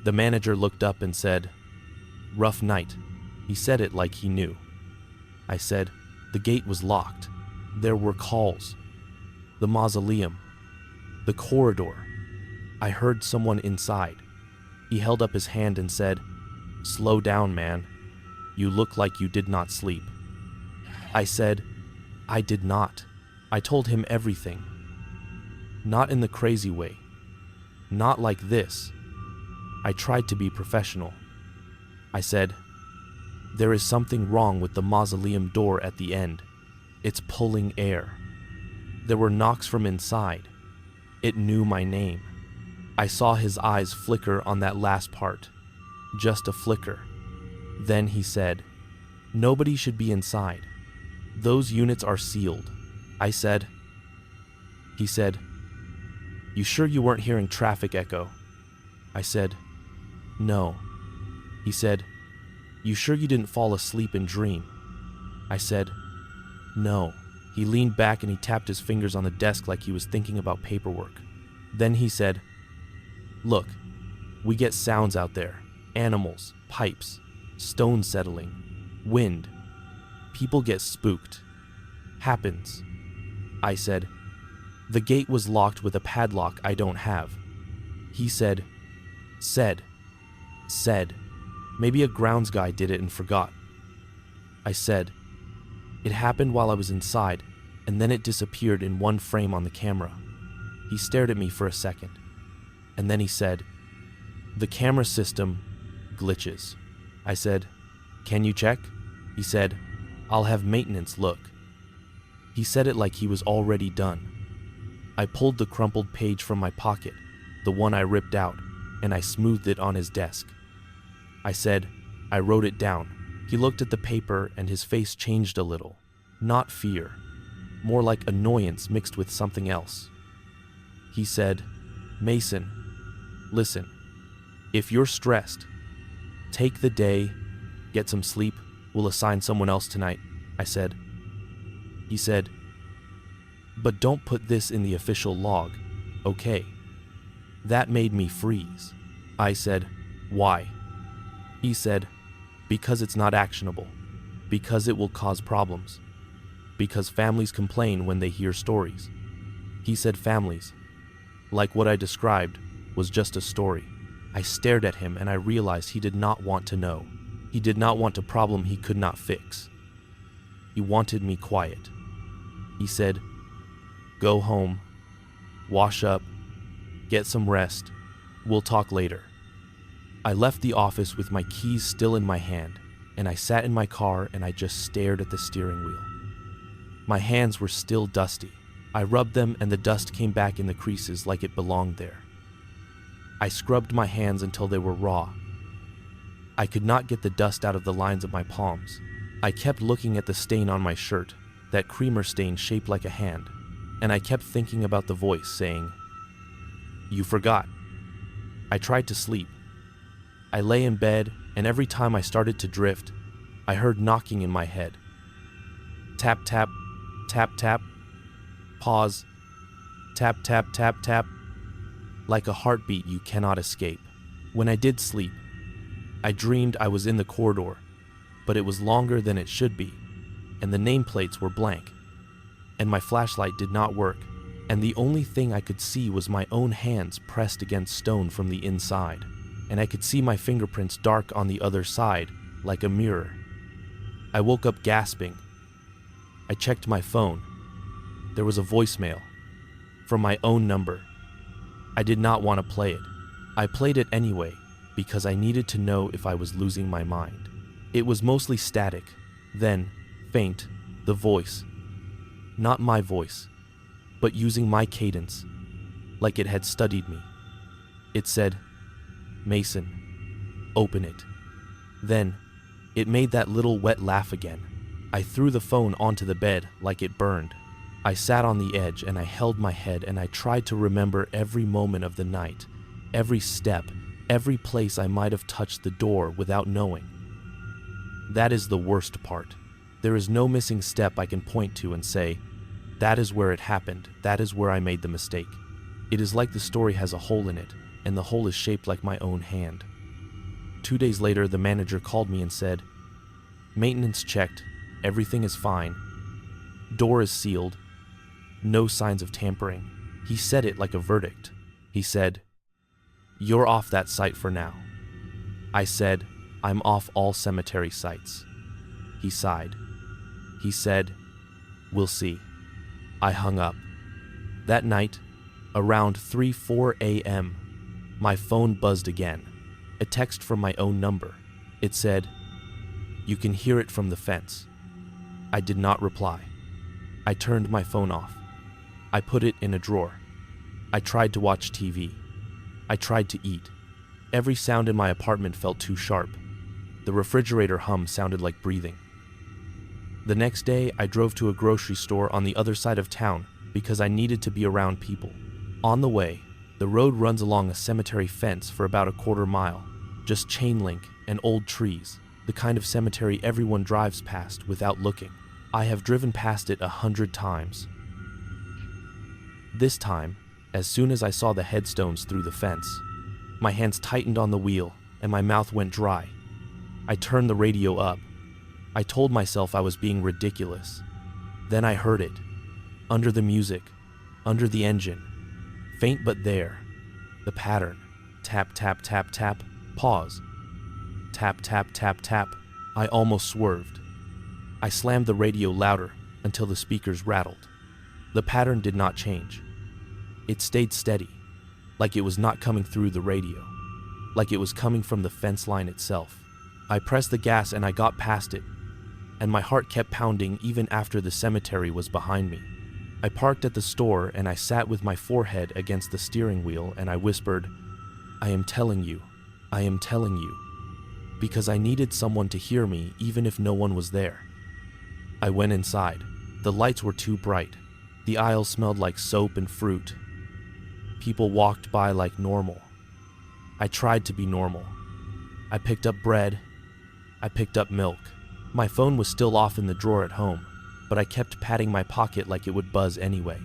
The manager looked up and said, "Rough night." He said it like he knew. I said, "The gate was locked. There were calls. The mausoleum. The corridor. I heard someone inside." He held up his hand and said, "Slow down, man. You look like you did not sleep." I said, "I did not." I told him everything. Not in the crazy way. Not like this. I tried to be professional. I said, "There is something wrong with the mausoleum door at the end. It's pulling air." There were knocks from inside. It knew my name. I saw his eyes flicker on that last part. Just a flicker. Then he said, "Nobody should be inside. Those units are sealed." I said. He said, "You sure you weren't hearing traffic echo?" I said, "No." He said, "You sure you didn't fall asleep and dream?" I said, "No." He leaned back and he tapped his fingers on the desk like he was thinking about paperwork. Then he said, "Look, we get sounds out there. Animals, pipes, stones settling, wind. People get spooked. Happens." I said, "The gate was locked with a padlock I don't have." He said, said, "Maybe a grounds guy did it and forgot." I said, "It happened while I was inside, and then it disappeared in one frame on the camera." He stared at me for a second, and then he said, "The camera system glitches." I said, "Can you check?" He said, "I'll have maintenance look." He said it like he was already done. I pulled the crumpled page from my pocket, the one I ripped out, and I smoothed it on his desk. I said, "I wrote it down." He looked at the paper and his face changed a little. Not fear, more like annoyance mixed with something else. He said, "Mason, listen, if you're stressed, take the day, get some sleep, we'll assign someone else tonight," I said. He said, "But don't put this in the official log, okay?" That made me freeze. I said, "Why?" He said, "Because it's not actionable. Because it will cause problems. Because families complain when they hear stories." He said families, like what I described, was just a story. I stared at him and I realized he did not want to know. He did not want a problem he could not fix. He wanted me quiet. He said, "Go home, wash up, get some rest, we'll talk later." I left the office with my keys still in my hand, and I sat in my car and I just stared at the steering wheel. My hands were still dusty. I rubbed them and the dust came back in the creases like it belonged there. I scrubbed my hands until they were raw. I could not get the dust out of the lines of my palms. I kept looking at the stain on my shirt. that creamer stain shaped like a hand, and I kept thinking about the voice saying, "You forgot." I tried to sleep. I lay in bed, and every time I started to drift, I heard knocking in my head. Tap, tap, tap, tap, pause, tap, tap, tap, tap, like a heartbeat you cannot escape. When I did sleep, I dreamed I was in the corridor, but it was longer than it should be, and the nameplates were blank, and my flashlight did not work, and the only thing I could see was my own hands pressed against stone from the inside, and I could see my fingerprints dark on the other side, like a mirror. I woke up gasping. I checked my phone. There was a voicemail from my own number. I did not want to play it. I played it anyway because I needed to know if I was losing my mind. It was mostly static, then faint, the voice. Not my voice, but using my cadence, like it had studied me. It said, "Mason, open it." Then, it made that little wet laugh again. I threw the phone onto the bed like it burned. I sat on the edge and I held my head and I tried to remember every moment of the night, every step, every place I might have touched the door without knowing. That is the worst part. There is no missing step I can point to and say, that is where it happened, that is where I made the mistake. It is like the story has a hole in it, and the hole is shaped like my own hand. 2 days later, the manager called me and said, "Maintenance checked, everything is fine. Door is sealed, no signs of tampering." He said it like a verdict. He said, "You're off that site for now." I said, "I'm off all cemetery sites." He sighed. He said, "We'll see." I hung up. That night, around 3-4 a.m., my phone buzzed again. A text from my own number. It said, "You can hear it from the fence." I did not reply. I turned my phone off. I put it in a drawer. I tried to watch TV. I tried to eat. Every sound in my apartment felt too sharp. The refrigerator hum sounded like breathing. The next day, I drove to a grocery store on the other side of town because I needed to be around people. On the way, the road runs along a cemetery fence for about a quarter mile, just chain link and old trees, the kind of cemetery everyone drives past without looking. I have driven past it 100 times. This time, as soon as I saw the headstones through the fence, my hands tightened on the wheel and my mouth went dry. I turned the radio up. I told myself I was being ridiculous. Then I heard it. Under the music, under the engine, faint but there. The pattern. Tap, tap, tap, tap, pause. Tap, tap, tap, tap. I almost swerved. I slammed the radio louder until the speakers rattled. The pattern did not change. It stayed steady, like it was not coming through the radio, like it was coming from the fence line itself. I pressed the gas and I got past it, and my heart kept pounding even after the cemetery was behind me. I parked at the store and I sat with my forehead against the steering wheel and I whispered, "I am telling you, I am telling you," because I needed someone to hear me even if no one was there. I went inside. The lights were too bright. The aisle smelled like soap and fruit. People walked by like normal. I tried to be normal. I picked up bread. I picked up milk. My phone was still off in the drawer at home, but I kept patting my pocket like it would buzz anyway.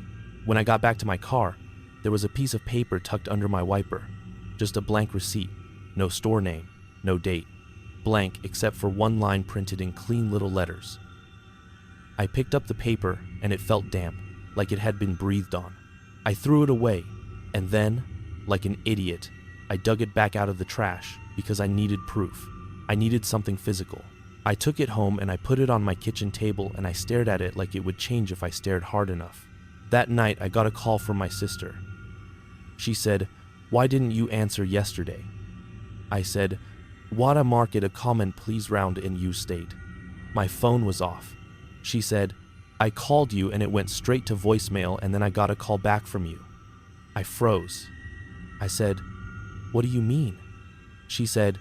When I got back to my car, there was a piece of paper tucked under my wiper. Just a blank receipt. No store name. No date. Blank except for one line printed in clean little letters. I picked up the paper and it felt damp, like it had been breathed on. I threw it away, and then, like an idiot, I dug it back out of the trash because I needed proof. I needed something physical. I took it home and I put it on my kitchen table and I stared at it like it would change if I stared hard enough. That night, I got a call from my sister. She said, "Why didn't you answer yesterday?" I said, "Wada market a comment please round in you state." My phone was off. She said, "I called you and it went straight to voicemail and then I got a call back from you." I froze. I said, "What do you mean?" She said,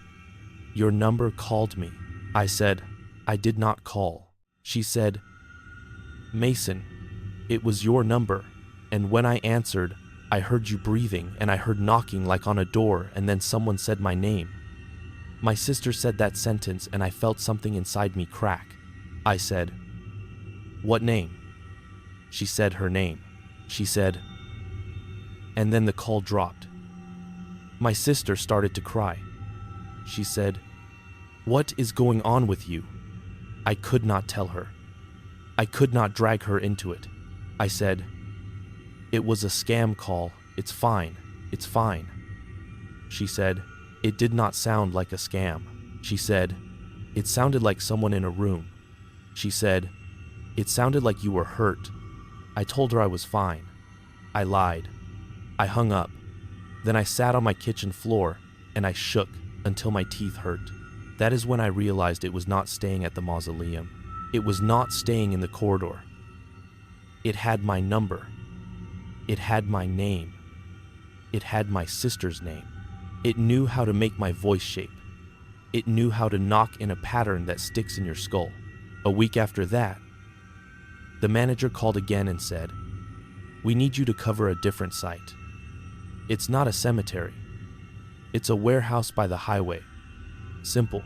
"Your number called me." I said, "I did not call." She said, Mason, it was your number, and when I answered, I heard you breathing and I heard knocking like on a door, and then someone said my name. My sister said that sentence and I felt something inside me crack. I said, "What name?" She said her name. She said, and then the call dropped. My sister started to cry. She said, "What is going on with you?" I could not tell her. I could not drag her into it. I said, "It was a scam call. It's fine. It's fine." She said, "It did not sound like a scam." She said, "It sounded like someone in a room." She said, "It sounded like you were hurt." I told her I was fine. I lied. I hung up. Then I sat on my kitchen floor and I shook until my teeth hurt. That is when I realized it was not staying at the mausoleum. It was not staying in the corridor. It had my number. It had my name. It had my sister's name. It knew how to make my voice shape. It knew how to knock in a pattern that sticks in your skull. A week after that, the manager called again and said, "We need you to cover a different site. It's not a cemetery. It's a warehouse by the highway. Simple."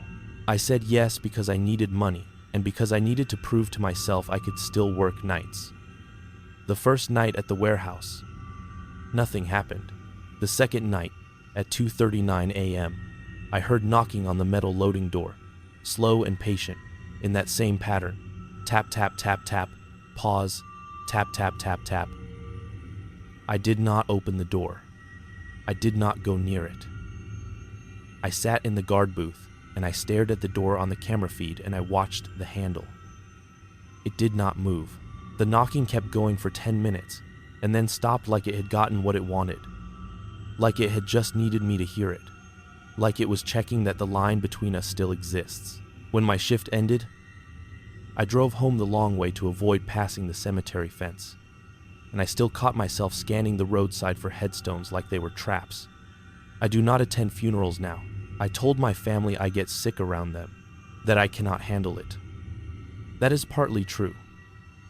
I said yes because I needed money and because I needed to prove to myself I could still work nights. The first night at the warehouse, nothing happened. The second night, at 2:39 a.m., I heard knocking on the metal loading door, slow and patient, in that same pattern. Tap, tap, tap, tap, pause, tap, tap, tap, tap. I did not open the door. I did not go near it. I sat in the guard booth and I stared at the door on the camera feed and I watched the handle. It did not move. The knocking kept going for 10 minutes and then stopped like it had gotten what it wanted. Like it had just needed me to hear it. Like it was checking that the line between us still exists. When my shift ended, I drove home the long way to avoid passing the cemetery fence. And I still caught myself scanning the roadside for headstones like they were traps. I do not attend funerals now. I told my family I get sick around them, that I cannot handle it. That is partly true.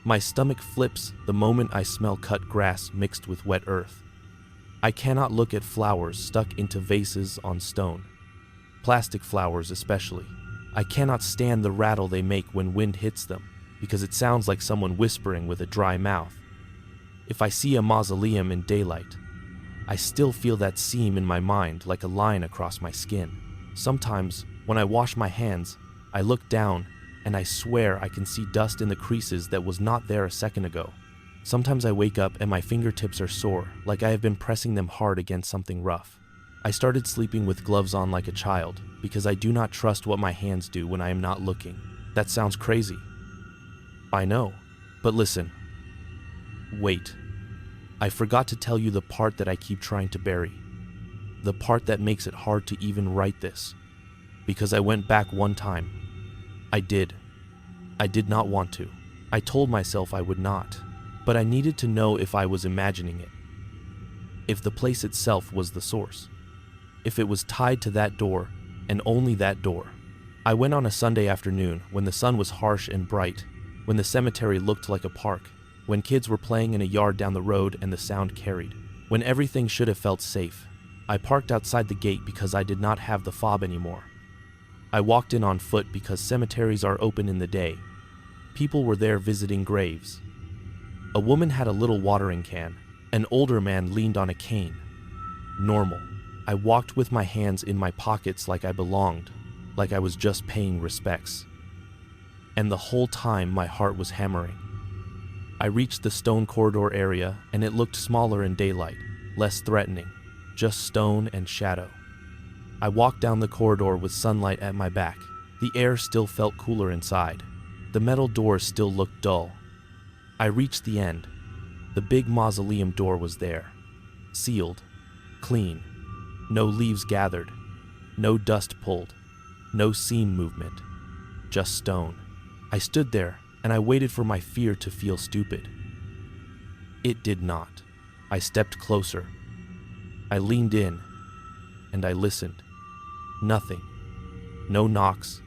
My stomach flips the moment I smell cut grass mixed with wet earth. I cannot look at flowers stuck into vases on stone, plastic flowers especially. I cannot stand the rattle they make when wind hits them, because it sounds like someone whispering with a dry mouth. If I see a mausoleum in daylight, I still feel that seam in my mind like a line across my skin. Sometimes, when I wash my hands, I look down and I swear I can see dust in the creases that was not there a second ago. Sometimes I wake up and my fingertips are sore, like I have been pressing them hard against something rough. I started sleeping with gloves on like a child, because I do not trust what my hands do when I am not looking. That sounds crazy. I know, but listen. Wait. I forgot to tell you the part that I keep trying to bury. The part that makes it hard to even write this. Because I went back one time. I did. I did not want to. I told myself I would not. But I needed to know if I was imagining it. If the place itself was the source. If it was tied to that door, and only that door. I went on a Sunday afternoon when the sun was harsh and bright, when the cemetery looked like a park, when kids were playing in a yard down the road and the sound carried, when everything should have felt safe. I parked outside the gate because I did not have the fob anymore. I walked in on foot because cemeteries are open in the day. People were there visiting graves. A woman had a little watering can. An older man leaned on a cane. Normal. I walked with my hands in my pockets like I belonged, like I was just paying respects. And the whole time my heart was hammering. I reached the stone corridor area and it looked smaller in daylight, less threatening, just stone and shadow. I walked down the corridor with sunlight at my back. The air still felt cooler inside. The metal doors still looked dull. I reached the end. The big mausoleum door was there, sealed, clean, no leaves gathered, no dust pulled, no seam movement, just stone. I stood there and I waited for my fear to feel stupid. It did not. I stepped closer. I leaned in and I listened. Nothing. No knocks,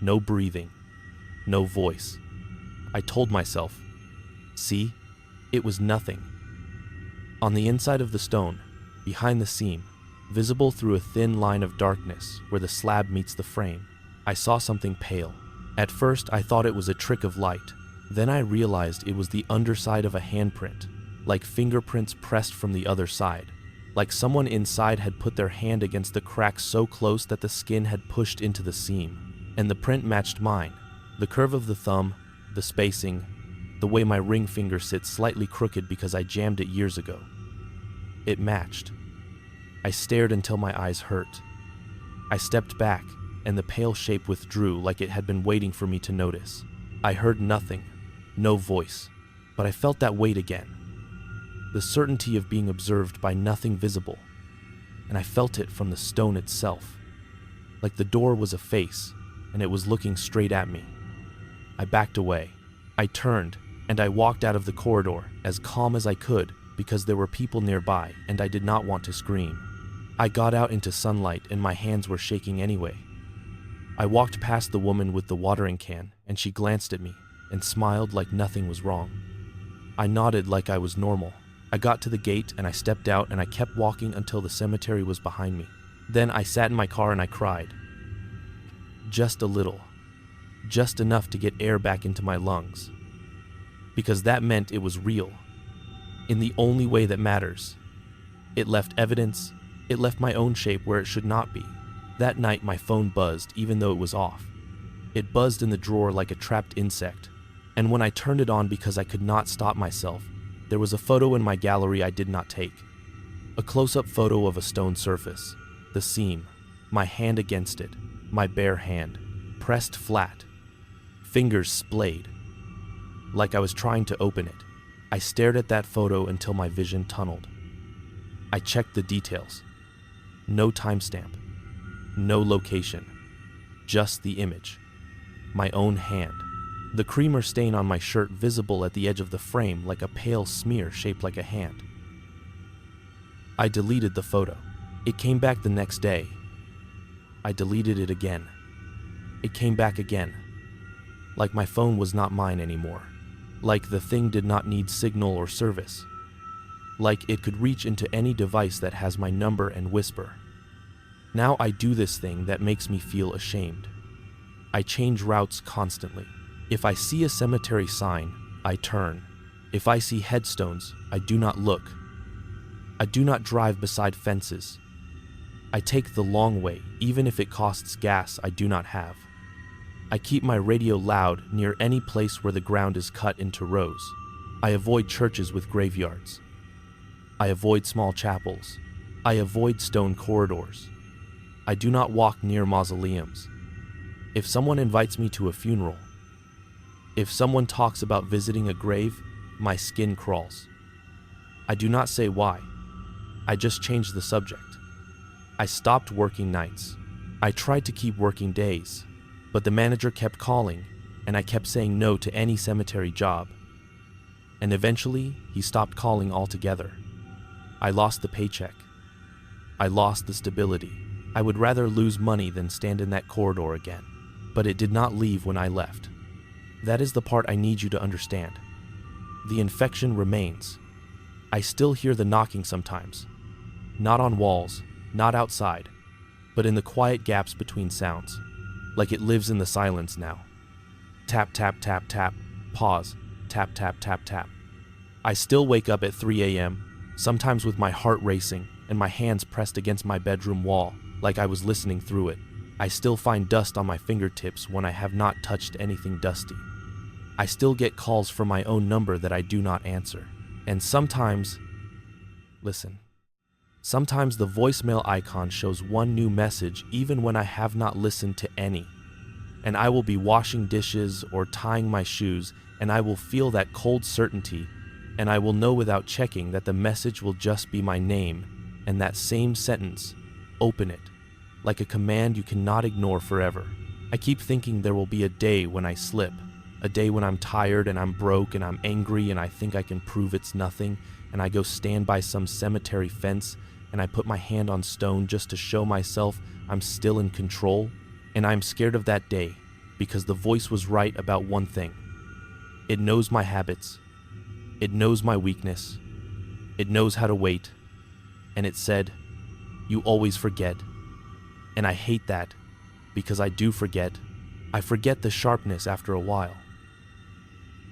no breathing, no voice. I told myself, See? It was nothing. On the inside of the stone, behind the seam, visible through a thin line of darkness where the slab meets the frame, I saw something pale. At first, I thought it was a trick of light. Then I realized it was the underside of a handprint, like fingerprints pressed from the other side, like someone inside had put their hand against the crack so close that the skin had pushed into the seam. And the print matched mine. The curve of the thumb, the spacing, the way my ring finger sits slightly crooked because I jammed it years ago. It matched. I stared until my eyes hurt. I stepped back, and the pale shape withdrew like it had been waiting for me to notice. I heard nothing, no voice, but I felt that weight again. The certainty of being observed by nothing visible, and I felt it from the stone itself. Like the door was a face, and it was looking straight at me. I backed away. I turned, and I walked out of the corridor, as calm as I could, because there were people nearby, and I did not want to scream. I got out into sunlight, and my hands were shaking anyway. I walked past the woman with the watering can, and she glanced at me, and smiled like nothing was wrong. I nodded like I was normal. I got to the gate, and I stepped out, and I kept walking until the cemetery was behind me. Then I sat in my car and I cried. Just a little. Just enough to get air back into my lungs. Because that meant it was real. In the only way that matters. It left evidence. It left my own shape where it should not be. That night my phone buzzed even though it was off. It buzzed in the drawer like a trapped insect. And when I turned it on because I could not stop myself, there was a photo in my gallery I did not take. A close-up photo of a stone surface. The seam. My hand against it. My bare hand. Pressed flat. Fingers splayed. Like I was trying to open it. I stared at that photo until my vision tunneled. I checked the details. No timestamp. No location. Just the image. My own hand. The creamer stain on my shirt visible at the edge of the frame like a pale smear shaped like a hand. I deleted the photo. It came back the next day. I deleted it again. It came back again. Like my phone was not mine anymore. Like the thing did not need signal or service. Like it could reach into any device that has my number and whisper. Now I do this thing that makes me feel ashamed. I change routes constantly. If I see a cemetery sign, I turn. If I see headstones, I do not look. I do not drive beside fences. I take the long way, even if it costs gas I do not have. I keep my radio loud near any place where the ground is cut into rows. I avoid churches with graveyards. I avoid small chapels. I avoid stone corridors. I do not walk near mausoleums. If someone invites me to a funeral, if someone talks about visiting a grave, my skin crawls. I do not say why. I just change the subject. I stopped working nights. I tried to keep working days, but the manager kept calling, and I kept saying no to any cemetery job. And eventually, he stopped calling altogether. I lost the paycheck. I lost the stability. I would rather lose money than stand in that corridor again. But it did not leave when I left. That is the part I need you to understand. The infection remains. I still hear the knocking sometimes. Not on walls, not outside, but in the quiet gaps between sounds. Like it lives in the silence now. Tap, tap, tap, tap. Pause. Tap, tap, tap, tap. I still wake up at 3 a.m., sometimes with my heart racing and my hands pressed against my bedroom wall, like I was listening through it. I still find dust on my fingertips when I have not touched anything dusty. I still get calls from my own number that I do not answer. And sometimes, listen, sometimes the voicemail icon shows one new message even when I have not listened to any. And I will be washing dishes or tying my shoes, and I will feel that cold certainty, and I will know without checking that the message will just be my name, and that same sentence, open it, like a command you cannot ignore forever. I keep thinking there will be a day when I slip, a day when I'm tired and I'm broke and I'm angry and I think I can prove it's nothing, and I go stand by some cemetery fence and I put my hand on stone just to show myself I'm still in control. And I'm scared of that day because the voice was right about one thing. It knows my habits. It knows my weakness. It knows how to wait. And it said, "You always forget." And I hate that, because I do forget. I forget the sharpness after a while.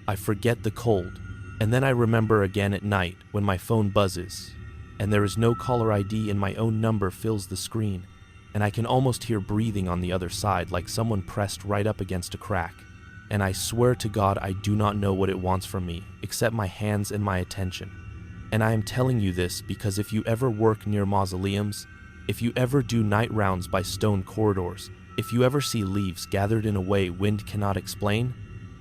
I forget the cold, and then I remember again at night when my phone buzzes, and there is no caller ID and my own number fills the screen, and I can almost hear breathing on the other side like someone pressed right up against a crack. And I swear to God I do not know what it wants from me, except my hands and my attention. And I am telling you this because if you ever work near mausoleums, if you ever do night rounds by stone corridors, if you ever see leaves gathered in a way wind cannot explain,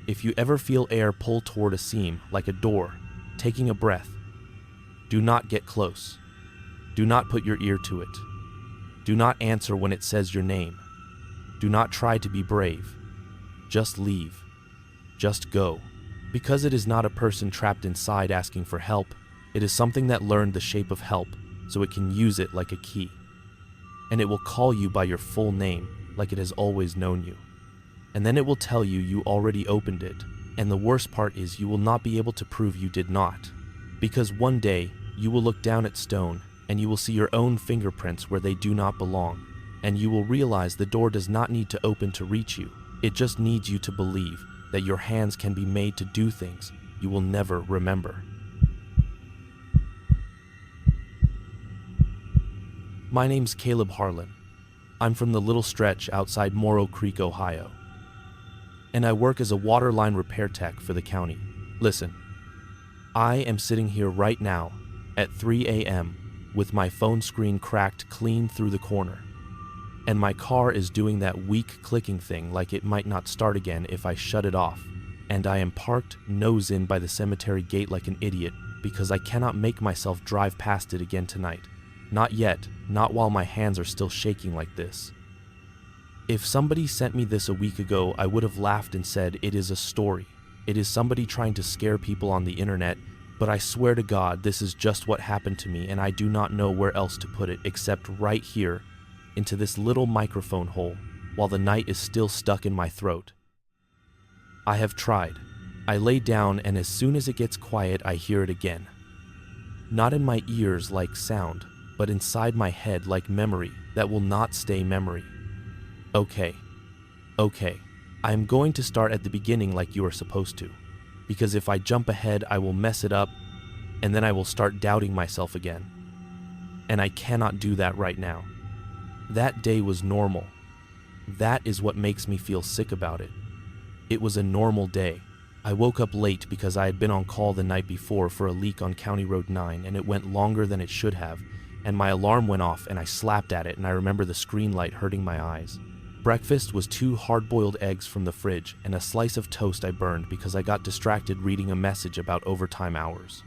if you ever feel air pull toward a seam like a door, taking a breath, do not get close. Do not put your ear to it. Do not answer when it says your name. Do not try to be brave. Just leave. Just go. Because it is not a person trapped inside asking for help, it is something that learned the shape of help so it can use it like a key. And it will call you by your full name like it has always known you. And then it will tell you you already opened it. And the worst part is you will not be able to prove you did not. Because one day you will look down at stone and you will see your own fingerprints where they do not belong. And you will realize the door does not need to open to reach you. It just needs you to believe that your hands can be made to do things you will never remember. My name's Caleb Harlan. I'm from the little stretch outside Morrow Creek, Ohio. And I work as a water line repair tech for the county. Listen, I am sitting here right now at 3 a.m. with my phone screen cracked clean through the corner. And my car is doing that weak clicking thing like it might not start again if I shut it off. And I am parked nose in by the cemetery gate like an idiot because I cannot make myself drive past it again tonight. Not yet, not while my hands are still shaking like this. If somebody sent me this a week ago, I would have laughed and said it is a story. It is somebody trying to scare people on the internet, but I swear to God this is just what happened to me and I do not know where else to put it except right here into this little microphone hole while the night is still stuck in my throat. I have tried. I lay down and as soon as it gets quiet I hear it again. Not in my ears like sound, but inside my head like memory that will not stay memory. Okay, I am going to start at the beginning like you are supposed to, because if I jump ahead I will mess it up and then I will start doubting myself again. And I cannot do that right now. That day was normal. That is what makes me feel sick about it. It was a normal day. I woke up late because I had been on call the night before for a leak on County Road 9 and it went longer than it should have, and my alarm went off and I slapped at it and I remember the screen light hurting my eyes. Breakfast was 2 hard-boiled eggs from the fridge and a slice of toast I burned because I got distracted reading a message about overtime hours.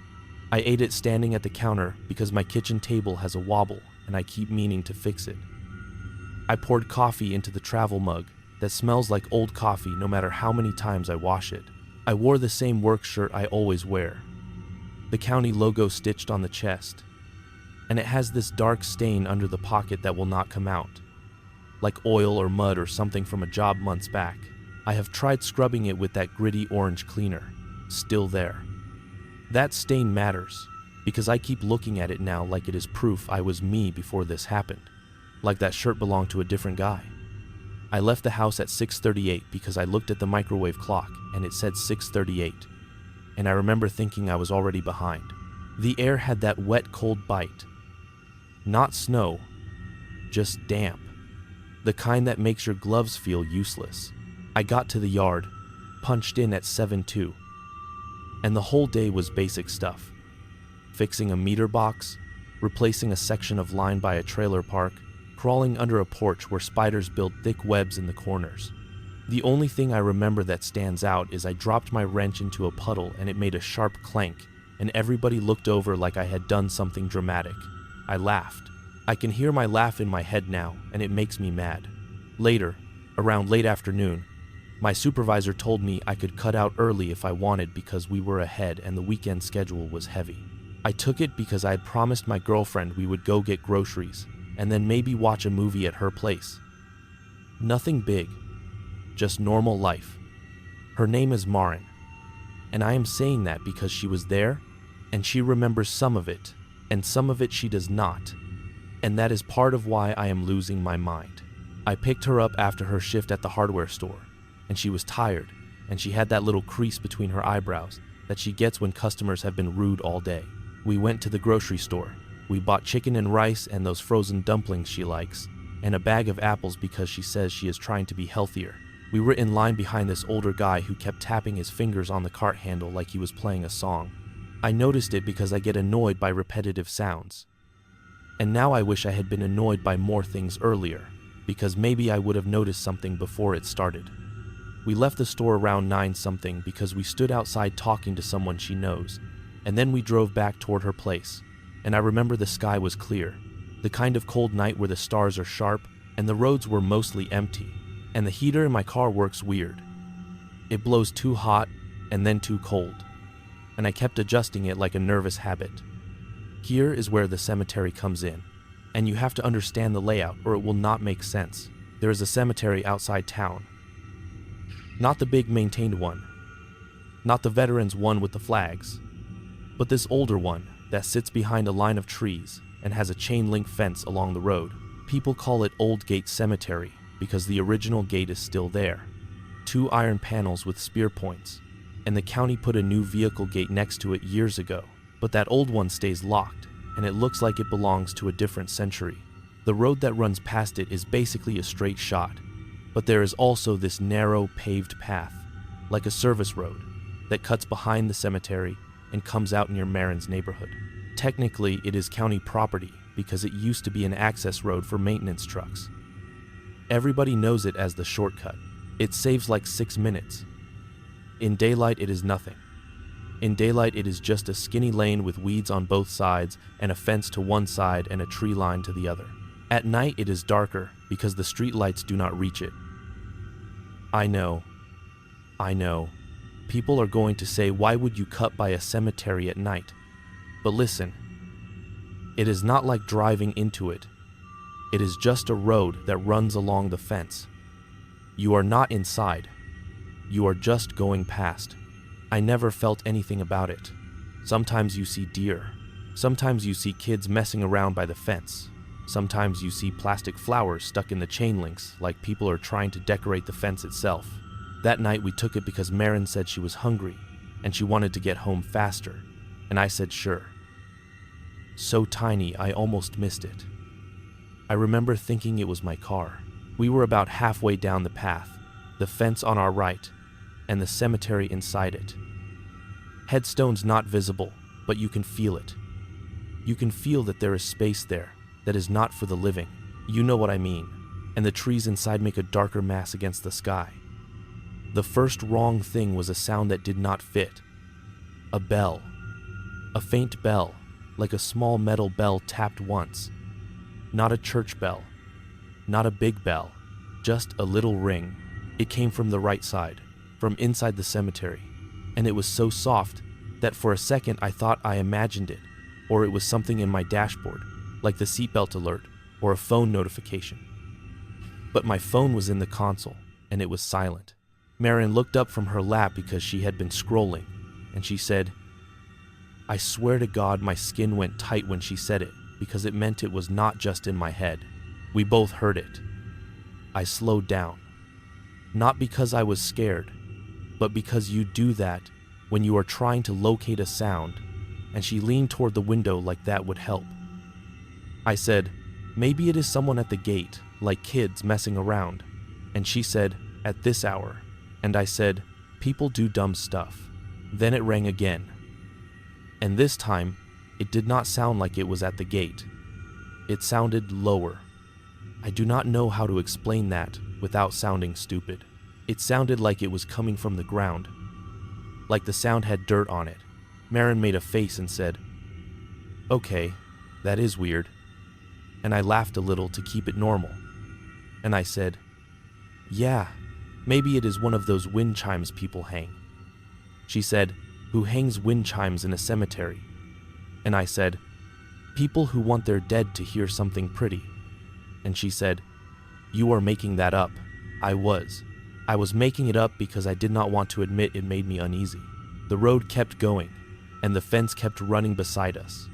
I ate it standing at the counter because my kitchen table has a wobble and I keep meaning to fix it. I poured coffee into the travel mug that smells like old coffee no matter how many times I wash it. I wore the same work shirt I always wear, the county logo stitched on the chest, and it has this dark stain under the pocket that will not come out, like oil or mud or something from a job months back. I have tried scrubbing it with that gritty orange cleaner, still there. That stain matters, because I keep looking at it now like it is proof I was me before this happened, like that shirt belonged to a different guy. I left the house at 6:38 because I looked at the microwave clock and it said 6:38, and I remember thinking I was already behind. The air had that wet, cold bite. Not snow, just damp. The kind that makes your gloves feel useless. I got to the yard, punched in at 7:02, and the whole day was basic stuff. Fixing a meter box, replacing a section of line by a trailer park, crawling under a porch where spiders build thick webs in the corners. The only thing I remember that stands out is I dropped my wrench into a puddle and it made a sharp clank, and everybody looked over like I had done something dramatic. I laughed. I can hear my laugh in my head now, and it makes me mad. Later, around late afternoon, my supervisor told me I could cut out early if I wanted because we were ahead and the weekend schedule was heavy. I took it because I had promised my girlfriend we would go get groceries and then maybe watch a movie at her place. Nothing big, just normal life. Her name is Marin, And I am saying that because she was there, and she remembers some of it, and some of it she does not. And that is part of why I am losing my mind. I picked her up after her shift at the hardware store, and she was tired, and she had that little crease between her eyebrows that she gets when customers have been rude all day. We went to the grocery store. We bought chicken and rice and those frozen dumplings she likes, and a bag of apples because she says she is trying to be healthier. We were in line behind this older guy who kept tapping his fingers on the cart handle like he was playing a song. I noticed it because I get annoyed by repetitive sounds. And now I wish I had been annoyed by more things earlier, because maybe I would have noticed something before it started. We left the store around 9-something because we stood outside talking to someone she knows, and then we drove back toward her place. And I remember the sky was clear, the kind of cold night where the stars are sharp, and the roads were mostly empty, and the heater in my car works weird. It blows too hot and then too cold, and I kept adjusting it like a nervous habit. Here is where the cemetery comes in, and you have to understand the layout or it will not make sense. There is a cemetery outside town. Not the big maintained one, not the veterans one with the flags, but this older one that sits behind a line of trees and has a chain link fence along the road. People call it Old Gate Cemetery because the original gate is still there. 2 iron panels with spear points, and the county put a new vehicle gate next to it years ago, but that old one stays locked, and it looks like it belongs to a different century. The road that runs past it is basically a straight shot, but there is also this narrow paved path, like a service road, that cuts behind the cemetery and comes out near Marin's neighborhood. Technically, it is county property because it used to be an access road for maintenance trucks. Everybody knows it as the shortcut. It saves like 6 minutes. In daylight, it is nothing. In daylight, it is just a skinny lane with weeds on both sides and a fence to one side and a tree line to the other. At night, it is darker because the street lights do not reach it. I know. People are going to say, why would you cut by a cemetery at night? But listen, it is not like driving into it. It is just a road that runs along the fence. You are not inside. You are just going past. I never felt anything about it. Sometimes you see deer. Sometimes you see kids messing around by the fence. Sometimes you see plastic flowers stuck in the chain links like people are trying to decorate the fence itself. That night we took it because Marin said she was hungry and she wanted to get home faster, and I said sure. So tiny I almost missed it. I remember thinking it was my car. We were about halfway down the path, the fence on our right, and the cemetery inside it. Headstones not visible, but you can feel it. You can feel that there is space there that is not for the living. You know what I mean. And the trees inside make a darker mass against the sky. The first wrong thing was a sound that did not fit. A bell. A faint bell, like a small metal bell tapped once. Not a church bell. Not a big bell. Just a little ring. It came from the right side, from inside the cemetery. And it was so soft that for a second I thought I imagined it, or it was something in my dashboard, like the seatbelt alert or a phone notification. But my phone was in the console, and it was silent. Marin looked up from her lap because she had been scrolling, and she said, I swear to God my skin went tight when she said it, because it meant it was not just in my head. We both heard it. I slowed down. Not because I was scared, but because you do that when you are trying to locate a sound, and she leaned toward the window like that would help. I said, maybe it is someone at the gate, like kids messing around. And she said, at this hour. And I said, people do dumb stuff. Then it rang again. And this time, it did not sound like it was at the gate. It sounded lower. I do not know how to explain that without sounding stupid. It sounded like it was coming from the ground, like the sound had dirt on it. Marin made a face and said, okay, that is weird. And I laughed a little to keep it normal. And I said, yeah, maybe it is one of those wind chimes people hang. She said, who hangs wind chimes in a cemetery? And I said, people who want their dead to hear something pretty. And she said, you are making that up. I was making it up because I did not want to admit it made me uneasy. The road kept going, and the fence kept running beside us,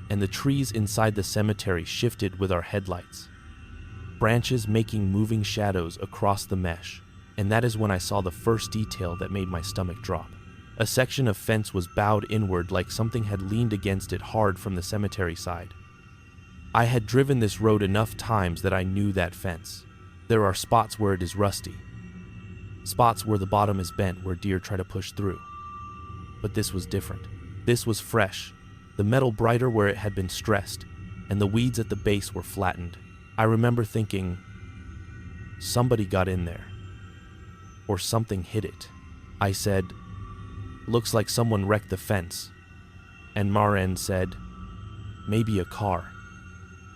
and the trees inside the cemetery shifted with our headlights, branches making moving shadows across the mesh, and that is when I saw the first detail that made my stomach drop. A section of fence was bowed inward like something had leaned against it hard from the cemetery side. I had driven this road enough times that I knew that fence. There are spots where it is rusty, spots where the bottom is bent where deer try to push through. But this was different. This was fresh, the metal brighter where it had been stressed, and the weeds at the base were flattened. I remember thinking, somebody got in there, or something hit it. I said, looks like someone wrecked the fence. And Maren said, maybe a car.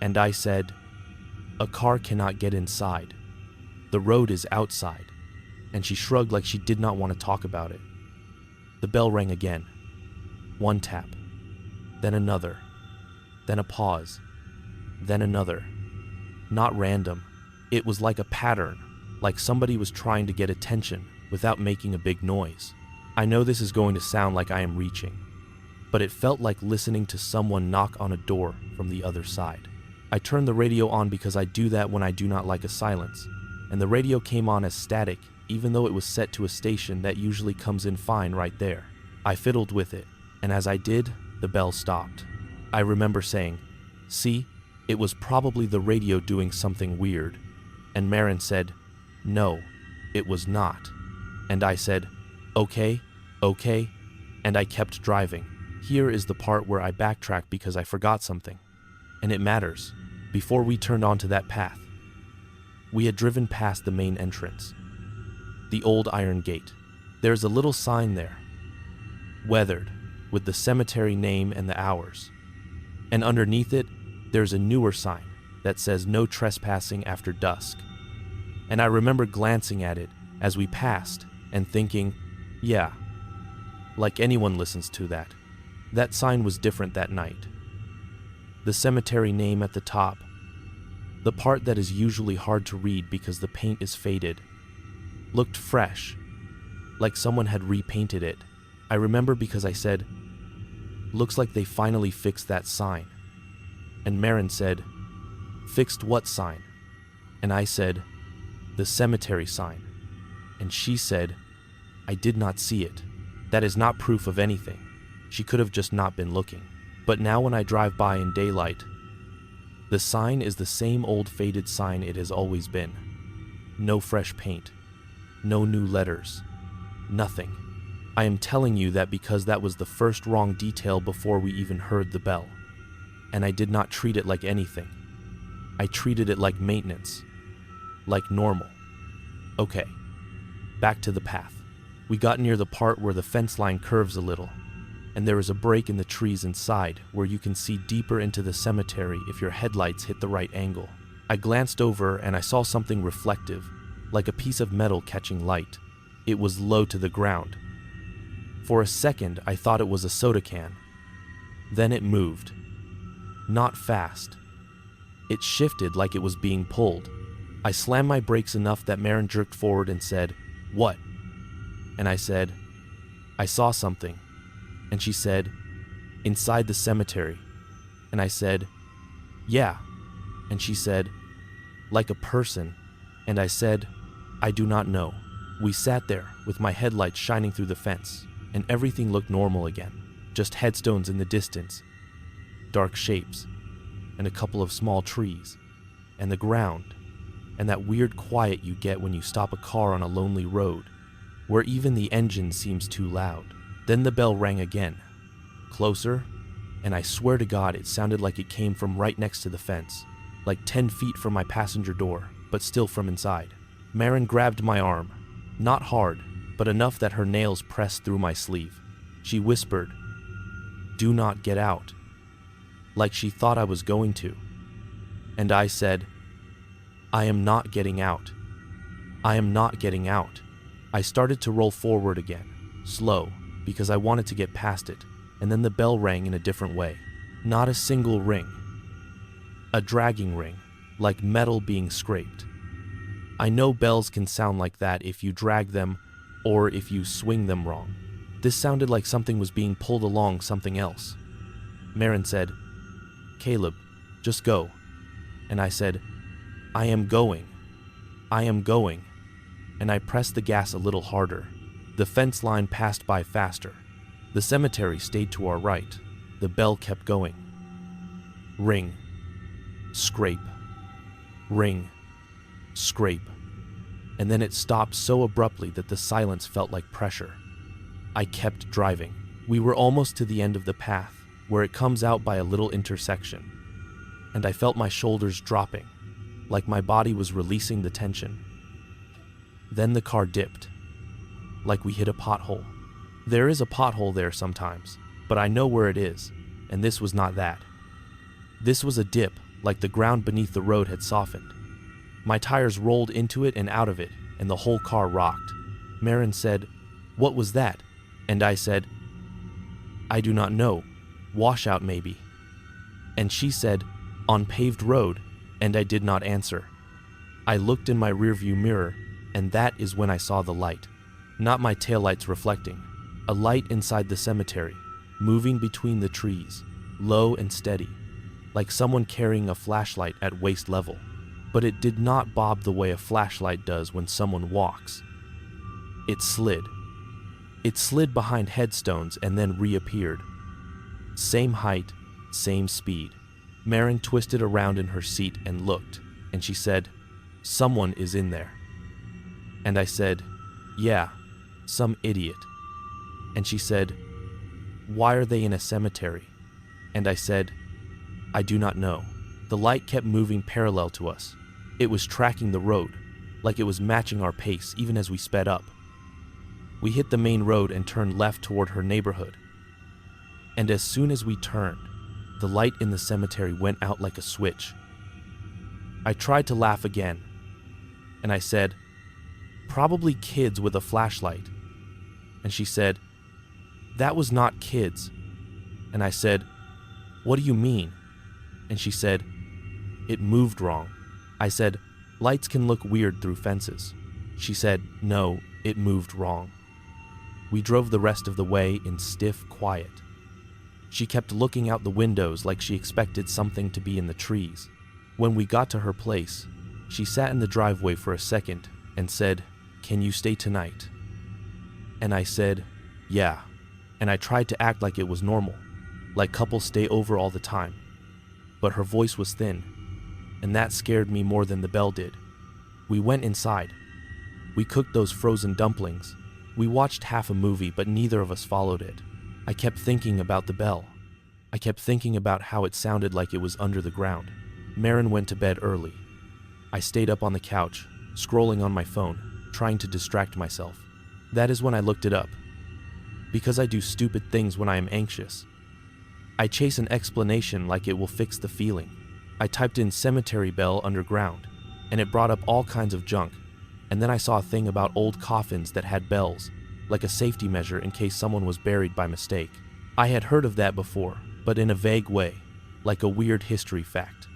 And I said, a car cannot get inside. The road is outside. And she shrugged like she did not want to talk about it. The bell rang again. One tap, then another, then a pause, then another. Not random. It was like a pattern, like somebody was trying to get attention without making a big noise. I know this is going to sound like I am reaching, but it felt like listening to someone knock on a door from the other side. I turned the radio on because I do that when I do not like a silence, and the radio came on as static, even though it was set to a station that usually comes in fine right there. I fiddled with it, and as I did, the bell stopped. I remember saying, see, it was probably the radio doing something weird. And Maren said, no, it was not. And I said, okay, and I kept driving. Here is the part where I backtracked because I forgot something. And it matters. Before we turned onto that path, we had driven past the main entrance, the old iron gate. There's a little sign there, weathered, with the cemetery name and the hours. And underneath it, there's a newer sign that says no trespassing after dusk. And I remember glancing at it as we passed and thinking, yeah, like anyone listens to that. That sign was different that night. The cemetery name at the top, the part that is usually hard to read because the paint is faded, looked fresh, like someone had repainted it. I remember because I said, looks like they finally fixed that sign. And Maren said, fixed what sign? And I said, the cemetery sign. And she said, I did not see it. That is not proof of anything. She could have just not been looking. But now when I drive by in daylight, the sign is the same old faded sign it has always been. No fresh paint. No new letters. Nothing. I am telling you that because that was the first wrong detail before we even heard the bell. And I did not treat it like anything. I treated it like maintenance. Like normal. Okay. Back to the path. We got near the part where the fence line curves a little, and there is a break in the trees inside where you can see deeper into the cemetery if your headlights hit the right angle. I glanced over and I saw something reflective, like a piece of metal catching light. It was low to the ground. For a second, I thought it was a soda can. Then it moved. Not fast. It shifted like it was being pulled. I slammed my brakes enough that Maren jerked forward and said, what? And I said, I saw something. And she said, inside the cemetery. And I said, yeah. And she said, like a person. And I said, I do not know. We sat there with my headlights shining through the fence, and everything looked normal again. Just headstones in the distance, dark shapes, and a couple of small trees, and the ground, and that weird quiet you get when you stop a car on a lonely road, where even the engine seems too loud. Then the bell rang again, closer, and I swear to God it sounded like it came from right next to the fence, like 10 feet from my passenger door, but still from inside. Maren grabbed my arm, not hard, but enough that her nails pressed through my sleeve. She whispered, do not get out, like she thought I was going to. And I said, I am not getting out. I am not getting out. I started to roll forward again, slow, because I wanted to get past it, and then the bell rang in a different way. Not a single ring. A dragging ring, like metal being scraped. I know bells can sound like that if you drag them or if you swing them wrong. This sounded like something was being pulled along something else. Marin said, "Caleb, just go." And I said, "I am going. I am going." And I pressed the gas a little harder. The fence line passed by faster. The cemetery stayed to our right. The bell kept going. Ring. Scrape. Ring. Scrape. And then it stopped so abruptly that the silence felt like pressure. I kept driving. We were almost to the end of the path, where it comes out by a little intersection. And I felt my shoulders dropping, like my body was releasing the tension. Then the car dipped, like we hit a pothole. There is a pothole there sometimes, but I know where it is, and this was not that. This was a dip, like the ground beneath the road had softened. My tires rolled into it and out of it, and the whole car rocked. Marin said, "What was that?" And I said, "I do not know. Washout maybe." And she said, "On paved road," and I did not answer. I looked in my rearview mirror, and that is when I saw the light. Not my taillights reflecting. A light inside the cemetery, moving between the trees, low and steady, like someone carrying a flashlight at waist level. But it did not bob the way a flashlight does when someone walks. It slid. It slid behind headstones and then reappeared. Same height, same speed. Marin twisted around in her seat and looked, and she said, "Someone is in there." And I said, "Yeah, some idiot." And she said, "Why are they in a cemetery?" And I said, "I do not know." The light kept moving parallel to us. It was tracking the road, like it was matching our pace even as we sped up. We hit the main road and turned left toward her neighborhood. And as soon as we turned, the light in the cemetery went out like a switch. I tried to laugh again, and I said, "Probably kids with a flashlight." And she said, "That was not kids." And I said, "What do you mean?" And she said, "It moved wrong." I said, "Lights can look weird through fences." She said, "No, it moved wrong." We drove the rest of the way in stiff quiet. She kept looking out the windows like she expected something to be in the trees. When we got to her place, she sat in the driveway for a second and said, "Can you stay tonight?" And I said, "Yeah." And I tried to act like it was normal, like couples stay over all the time. But her voice was thin, and that scared me more than the bell did. We went inside. We cooked those frozen dumplings. We watched half a movie, but neither of us followed it. I kept thinking about the bell. I kept thinking about how it sounded like it was under the ground. Marin went to bed early. I stayed up on the couch, scrolling on my phone, trying to distract myself. That is when I looked it up. Because I do stupid things when I am anxious. I chase an explanation like it will fix the feeling. I typed in cemetery bell underground, and it brought up all kinds of junk. And then I saw a thing about old coffins that had bells, like a safety measure in case someone was buried by mistake. I had heard of that before, but in a vague way, like a weird history fact.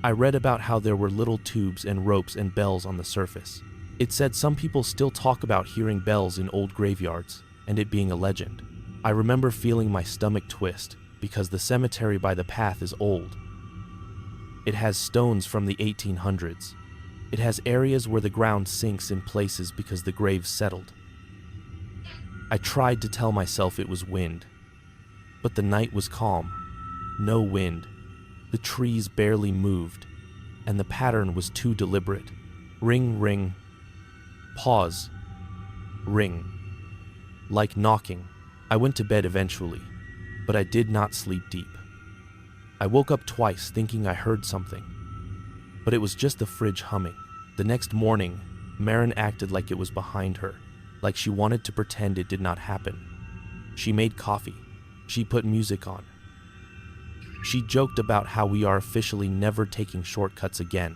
I read about how there were little tubes and ropes and bells on the surface. It said some people still talk about hearing bells in old graveyards, and it being a legend. I remember feeling my stomach twist, because the cemetery by the path is old. It has stones from the 1800s. It has areas where the ground sinks in places because the graves settled. I tried to tell myself it was wind, but the night was calm. No wind. The trees barely moved, and the pattern was too deliberate. Ring, ring. Pause. Ring. Like knocking. I went to bed eventually, but I did not sleep deep. I woke up twice thinking I heard something, but it was just the fridge humming. The next morning, Marin acted like it was behind her, like she wanted to pretend it did not happen. She made coffee. She put music on. She joked about how we are officially never taking shortcuts again.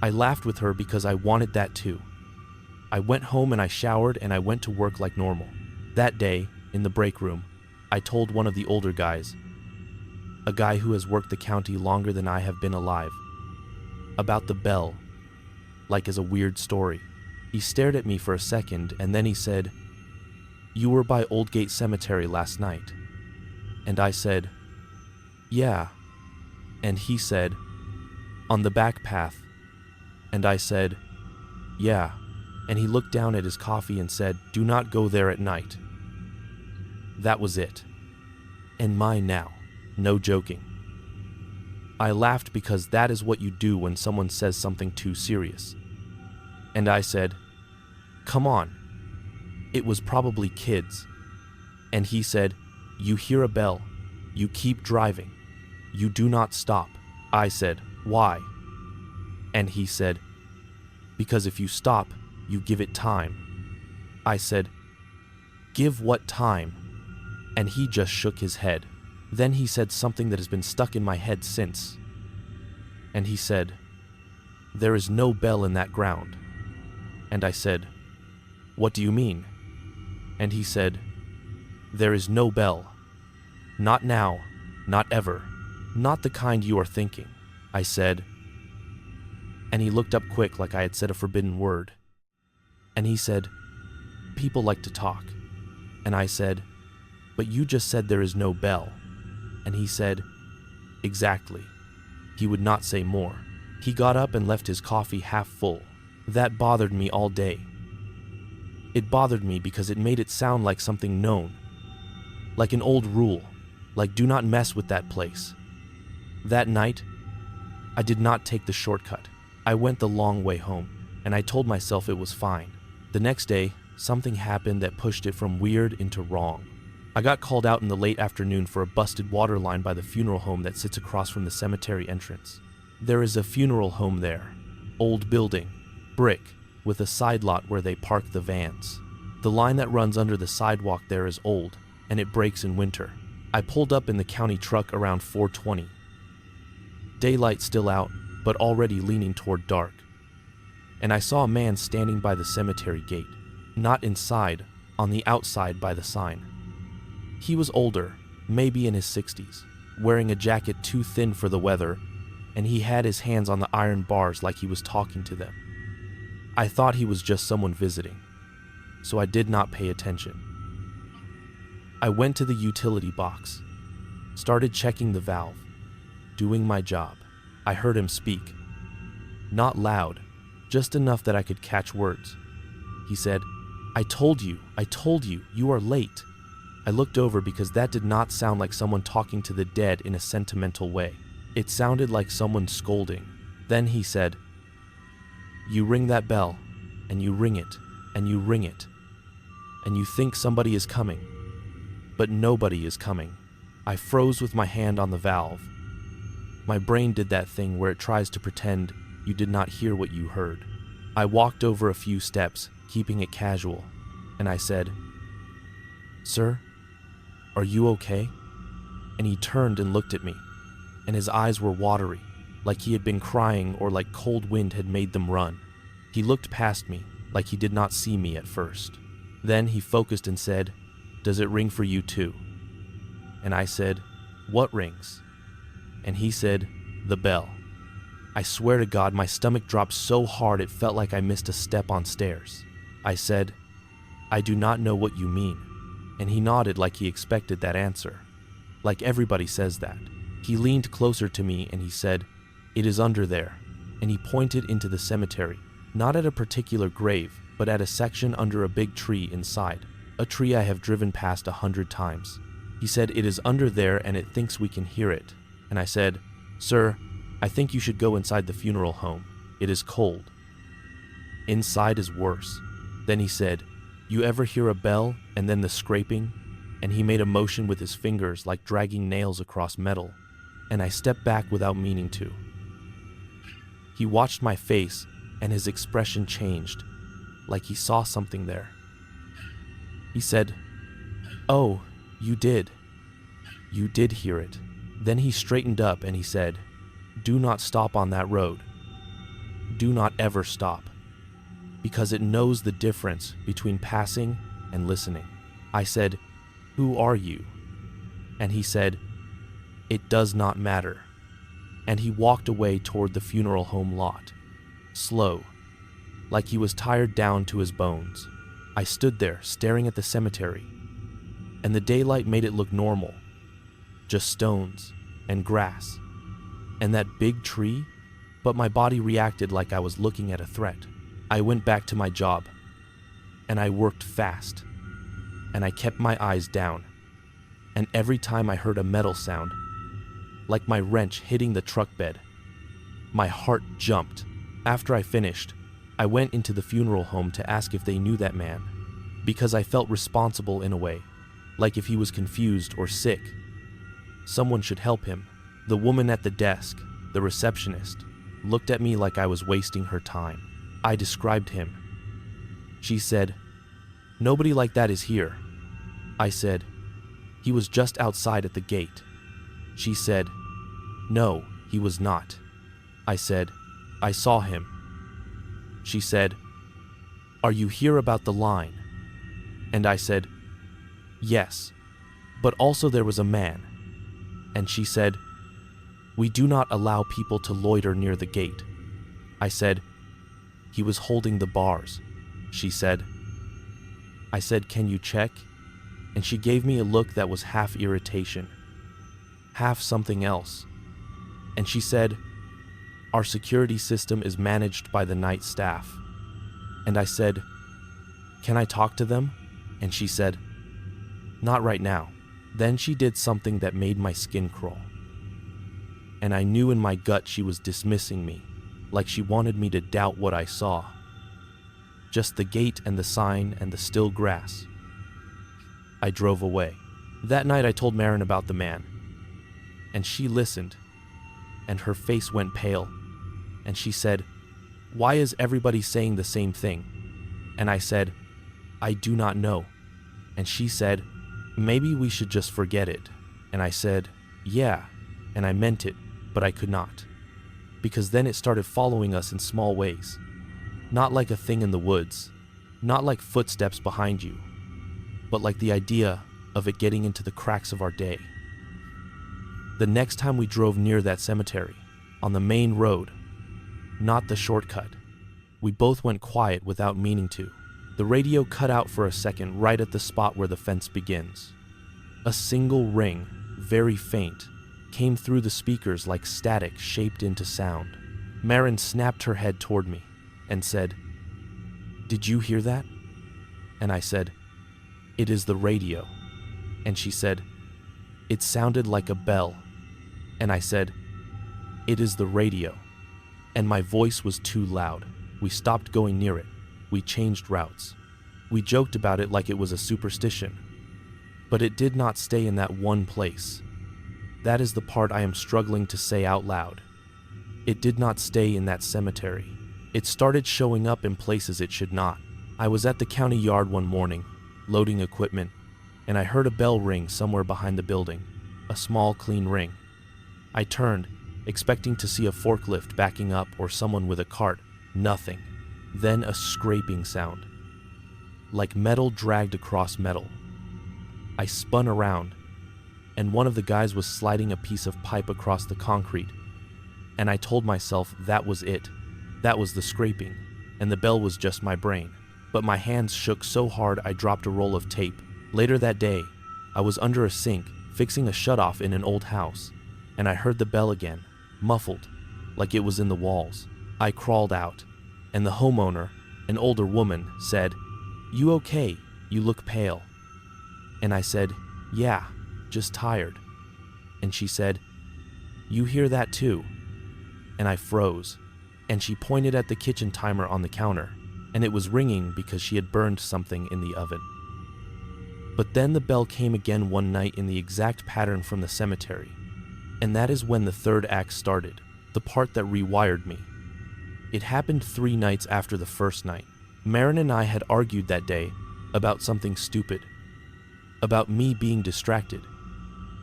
I laughed with her because I wanted that too. I went home and I showered and I went to work like normal. That day, in the break room, I told one of the older guys, a guy who has worked the county longer than I have been alive, about the bell, like as a weird story. He stared at me for a second and then he said, "You were by Oldgate Cemetery last night." And I said, "Yeah." And he said, "On the back path." And I said, "Yeah." And he looked down at his coffee and said, "Do not go there at night." That was it. And mine now, no joking. I laughed because that is what you do when someone says something too serious. And I said, "Come on. It was probably kids." And he said, "You hear a bell. You keep driving. You do not stop." I said, "Why?" And he said, "Because if you stop, you give it time." I said, "Give what time?" And he just shook his head. Then he said something that has been stuck in my head since. And he said, "There is no bell in that ground." And I said, "What do you mean?" And he said, "There is no bell. Not now, not ever, not the kind you are thinking." I said, and he looked up quick like I had said a forbidden word. And he said, "People like to talk." And I said, "But you just said there is no bell." And he said, "Exactly." He would not say more. He got up and left his coffee half full. That bothered me all day. It bothered me because it made it sound like something known, like an old rule, like do not mess with that place. That night, I did not take the shortcut. I went the long way home, and I told myself it was fine. The next day, something happened that pushed it from weird into wrong. I got called out in the late afternoon for a busted water line by the funeral home that sits across from the cemetery entrance. There is a funeral home there. Old building, brick, with a side lot where they park the vans. The line that runs under the sidewalk there is old, and it breaks in winter. I pulled up in the county truck around 4:20. Daylight still out, but already leaning toward dark. And I saw a man standing by the cemetery gate, not inside, on the outside by the sign. He was older, maybe in his 60s, wearing a jacket too thin for the weather, and he had his hands on the iron bars like he was talking to them. I thought he was just someone visiting, so I did not pay attention. I went to the utility box, started checking the valve, doing my job. I heard him speak. Not loud, just enough that I could catch words. He said, I told you, you are late." I looked over because that did not sound like someone talking to the dead in a sentimental way. It sounded like someone scolding. Then he said, "You ring that bell, and you ring it, and you ring it, and you think somebody is coming, but nobody is coming." I froze with my hand on the valve. My brain did that thing where it tries to pretend you did not hear what you heard. I walked over a few steps, keeping it casual, and I said, "Sir, are you okay?" And he turned and looked at me, and his eyes were watery, like he had been crying or like cold wind had made them run. He looked past me, like he did not see me at first. Then he focused and said, "Does it ring for you too?" And I said, "What rings?" And he said, "The bell." I swear to God, my stomach dropped so hard it felt like I missed a step on stairs. I said, "I do not know what you mean." And he nodded like he expected that answer. Like everybody says that. He leaned closer to me and he said, "It is under there." And he pointed into the cemetery, not at a particular grave, but at a section under a big tree inside, a tree I have driven past 100 times. He said, "It is under there and it thinks we can hear it." And I said, "Sir, I think you should go inside the funeral home. It is cold. Inside is worse." Then he said, "You ever hear a bell and then the scraping?" And he made a motion with his fingers like dragging nails across metal, and I stepped back without meaning to. He watched my face and his expression changed, like he saw something there. He said, "Oh, you did. You did hear it." Then he straightened up and he said, "Do not stop on that road. Do not ever stop. Because it knows the difference between passing and listening." I said, "Who are you?" And he said, "It does not matter." And he walked away toward the funeral home lot, slow, like he was tired down to his bones. I stood there, staring at the cemetery, and the daylight made it look normal. Just stones and grass and that big tree, but my body reacted like I was looking at a threat. I went back to my job, and I worked fast, and I kept my eyes down, and every time I heard a metal sound, like my wrench hitting the truck bed, my heart jumped. After I finished, I went into the funeral home to ask if they knew that man, because I felt responsible in a way, like if he was confused or sick. Someone should help him. The woman at the desk, the receptionist, looked at me like I was wasting her time. I described him. She said, "Nobody like that is here." I said, "He was just outside at the gate." She said, "No, he was not." I said, "I saw him." She said, "Are you here about the line?" And I said, "Yes, but also there was a man." And she said, "We do not allow people to loiter near the gate." I said, "He was holding the bars." She said, I said, "Can you check?" And she gave me a look that was half irritation, half something else. And she said, "Our security system is managed by the night staff." And I said, "Can I talk to them?" And she said, "Not right now." Then she did something that made my skin crawl. And I knew in my gut she was dismissing me, like she wanted me to doubt what I saw. Just the gate and the sign and the still grass. I drove away. That night I told Marin about the man, and she listened, and her face went pale, and she said, "Why is everybody saying the same thing?" And I said, "I do not know." And she said, "Maybe we should just forget it." And I said, "Yeah," and I meant it, but I could not. Because then it started following us in small ways. Not like a thing in the woods, not like footsteps behind you, but like the idea of it getting into the cracks of our day. The next time we drove near that cemetery, on the main road, not the shortcut, we both went quiet without meaning to. The radio cut out for a second right at the spot where the fence begins. A single ring, very faint, came through the speakers like static shaped into sound. Marin snapped her head toward me and said, "Did you hear that?" And I said, "It is the radio." And she said, "It sounded like a bell." And I said, "It is the radio." And my voice was too loud. We stopped going near it. We changed routes. We joked about it like it was a superstition. But it did not stay in that one place. That is the part I am struggling to say out loud. It did not stay in that cemetery. It started showing up in places it should not. I was at the county yard one morning, loading equipment, and I heard a bell ring somewhere behind the building, a small, clean ring. I turned, expecting to see a forklift backing up or someone with a cart. Nothing. Then a scraping sound, like metal dragged across metal. I spun around, and one of the guys was sliding a piece of pipe across the concrete, and I told myself that was it. That was the scraping, and the bell was just my brain. But my hands shook so hard I dropped a roll of tape. Later that day, I was under a sink, fixing a shutoff in an old house, and I heard the bell again, muffled, like it was in the walls. I crawled out, and the homeowner, an older woman, said, "You okay? You look pale." And I said, "Yeah, just tired." And she said, "You hear that too?" And I froze, and she pointed at the kitchen timer on the counter, and it was ringing because she had burned something in the oven. But then the bell came again one night in the exact pattern from the cemetery, and that is when the third act started, the part that rewired me. It happened 3 nights after the first night. Marin and I had argued that day about something stupid, about me being distracted,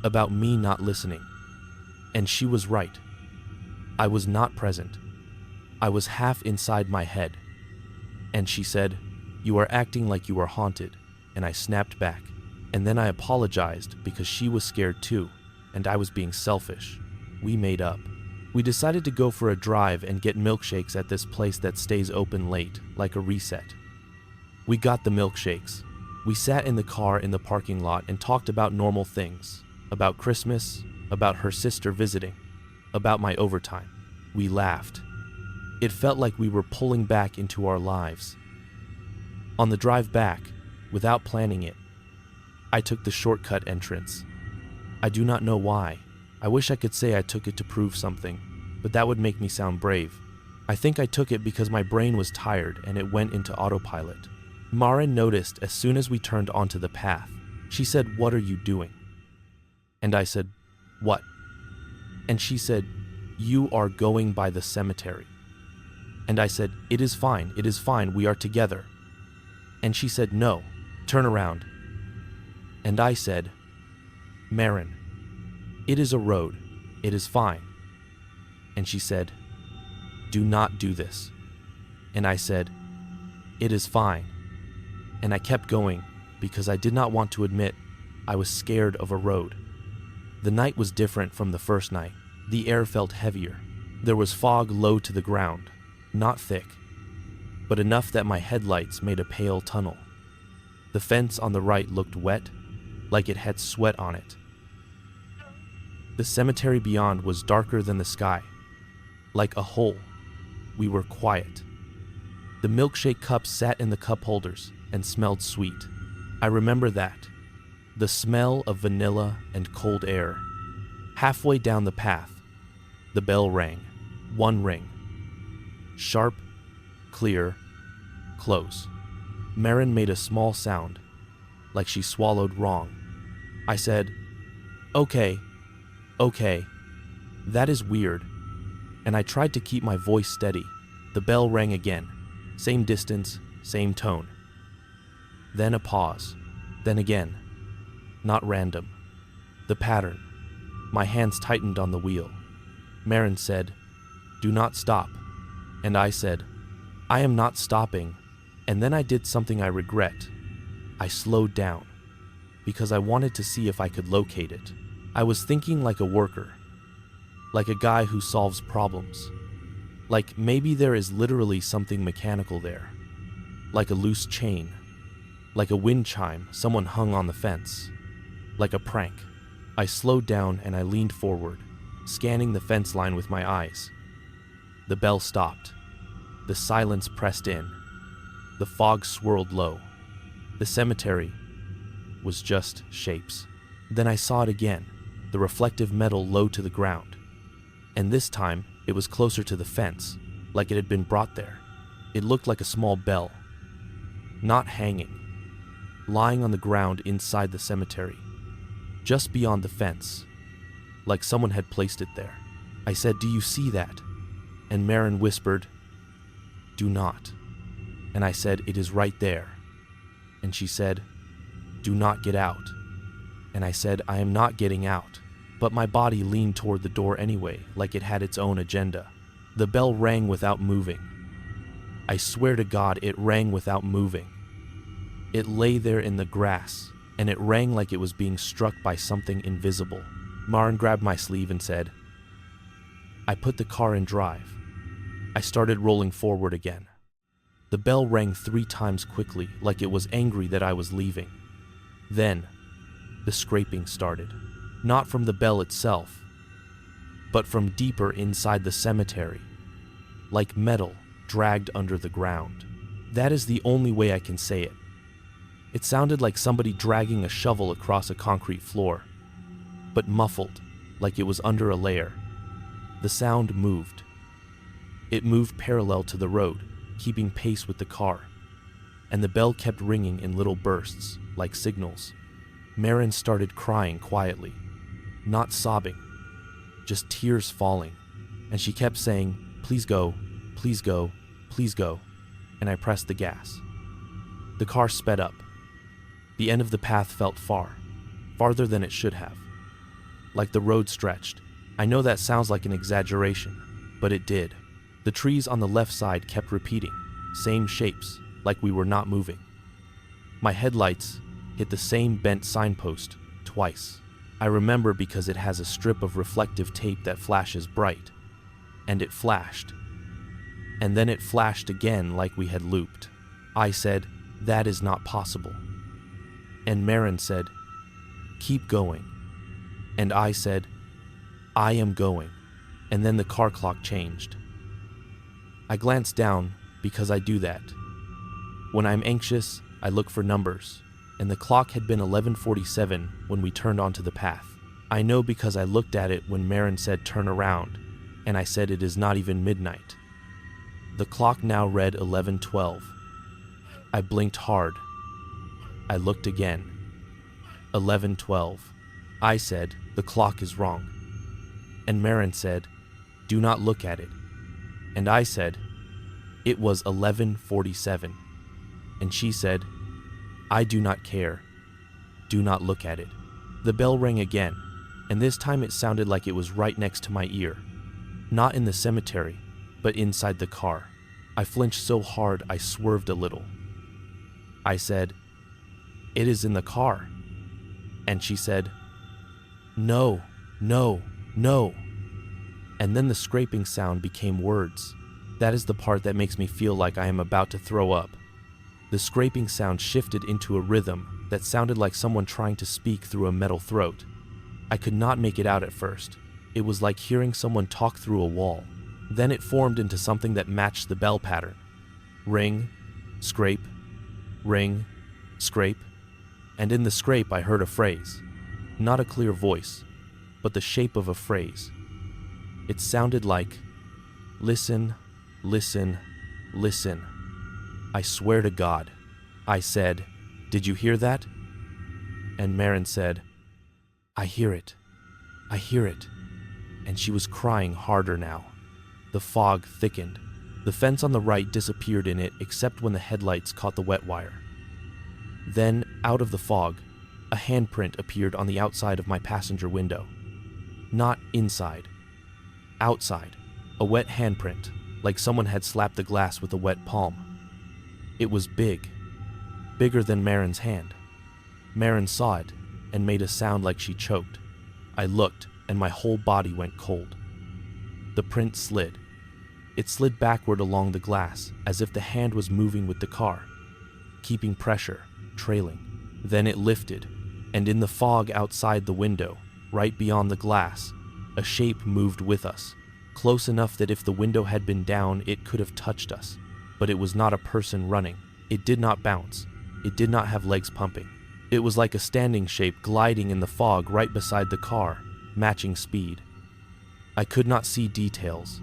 about me not listening. And she was right. I was not present. I was half inside my head. And she said, "You are acting like you are haunted." And I snapped back. And then I apologized because she was scared too, and I was being selfish. We made up. We decided to go for a drive and get milkshakes at this place that stays open late, like a reset. We got the milkshakes. We sat in the car in the parking lot and talked about normal things, about Christmas, about her sister visiting, about my overtime. We laughed. It felt like we were pulling back into our lives. On the drive back, without planning it, I took the shortcut entrance. I do not know why. I wish I could say I took it to prove something, but that would make me sound brave. I think I took it because my brain was tired and it went into autopilot. Maren noticed as soon as we turned onto the path. She said, "What are you doing?" And I said, "What?" And she said, "You are going by the cemetery." And I said, it is fine, we are together." And she said, "No, turn around." And I said, "Maren, it is a road, it is fine." And she said, "Do not do this." And I said, "It is fine." And I kept going because I did not want to admit I was scared of a road. The night was different from the first night. The air felt heavier. There was fog low to the ground, not thick, but enough that my headlights made a pale tunnel. The fence on the right looked wet, like it had sweat on it. The cemetery beyond was darker than the sky, like a hole. We were quiet. The milkshake cups sat in the cup holders and smelled sweet. I remember that. The smell of vanilla and cold air. Halfway down the path, the bell rang. One ring. Sharp, clear, close. Maren made a small sound, like she swallowed wrong. I said, okay, that is weird." And I tried to keep my voice steady. The bell rang again. Same distance, same tone. Then a pause. Then again. Not random. The pattern. My hands tightened on the wheel. Maren said, "Do not stop." And I said, "I am not stopping." And then I did something I regret. I slowed down because I wanted to see if I could locate it. I was thinking like a worker, like a guy who solves problems. Like maybe there is literally something mechanical there, like a loose chain, like a wind chime someone hung on the fence, like a prank. I slowed down and I leaned forward, scanning the fence line with my eyes. The bell stopped. The silence pressed in. The fog swirled low. The cemetery was just shapes. Then I saw it again, the reflective metal low to the ground. And this time, it was closer to the fence, like it had been brought there. It looked like a small bell, not hanging, lying on the ground inside the cemetery, just beyond the fence, like someone had placed it there. I said, "Do you see that?" And Maren whispered, "Do not." And I said, "It is right there." And she said, "Do not get out." And I said, "I am not getting out." But my body leaned toward the door anyway, like it had its own agenda. The bell rang without moving. I swear to God, it rang without moving. It lay there in the grass, and it rang like it was being struck by something invisible. Maren grabbed my sleeve and said, I put the car in drive. I started rolling forward again. The bell rang 3 times quickly, like it was angry that I was leaving. Then, the scraping started. Not from the bell itself, but from deeper inside the cemetery, like metal dragged under the ground. That is the only way I can say it. It sounded like somebody dragging a shovel across a concrete floor, but muffled, like it was under a layer. The sound moved. It moved parallel to the road, keeping pace with the car, and the bell kept ringing in little bursts, like signals. Maren started crying quietly, not sobbing, just tears falling, and she kept saying, please go, please go, please go, and I pressed the gas. The car sped up. The end of the path felt far, farther than it should have, like the road stretched. I know that sounds like an exaggeration, but it did. The trees on the left side kept repeating, same shapes, like we were not moving. My headlights hit the same bent signpost twice. I remember because it has a strip of reflective tape that flashes bright, and it flashed. And then it flashed again like we had looped. I said, "That is not possible." And Marin said, "Keep going." And I said, "I am going." And then the car clock changed. I glanced down because I do that. When I'm anxious, I look for numbers, and the clock had been 11:47 when we turned onto the path. I know because I looked at it when Marin said turn around, and I said it is not even midnight. The clock now read 11:12. I blinked hard. I looked again. 11:12. I said, "The clock is wrong." And Marin said, "Do not look at it." And I said, "It was 11:47. And she said, "I do not care. Do not look at it." The bell rang again, and this time it sounded like it was right next to my ear. Not in the cemetery, but inside the car. I flinched so hard I swerved a little. I said, "It is in the car." And she said, "No, no, no." And then the scraping sound became words. That is the part that makes me feel like I am about to throw up. The scraping sound shifted into a rhythm that sounded like someone trying to speak through a metal throat. I could not make it out at first. It was like hearing someone talk through a wall. Then it formed into something that matched the bell pattern. Ring, scrape, ring, scrape. And in the scrape I heard a phrase. Not a clear voice, but the shape of a phrase. It sounded like, "Listen, listen, listen." I swear to God. I said, "Did you hear that?" And Marin said, "I hear it. I hear it." And she was crying harder now. The fog thickened. The fence on the right disappeared in it except when the headlights caught the wet wire. Then, out of the fog, a handprint appeared on the outside of my passenger window. Not inside. Outside. A wet handprint, like someone had slapped the glass with a wet palm. It was big. Bigger than Marin's hand. Marin saw it and made a sound like she choked. I looked and my whole body went cold. The print slid. It slid backward along the glass as if the hand was moving with the car, keeping pressure, trailing. Then it lifted, and in the fog outside the window, right beyond the glass, a shape moved with us, close enough that if the window had been down, it could have touched us. But it was not a person running. It did not bounce. It did not have legs pumping. It was like a standing shape gliding in the fog right beside the car, matching speed. I could not see details.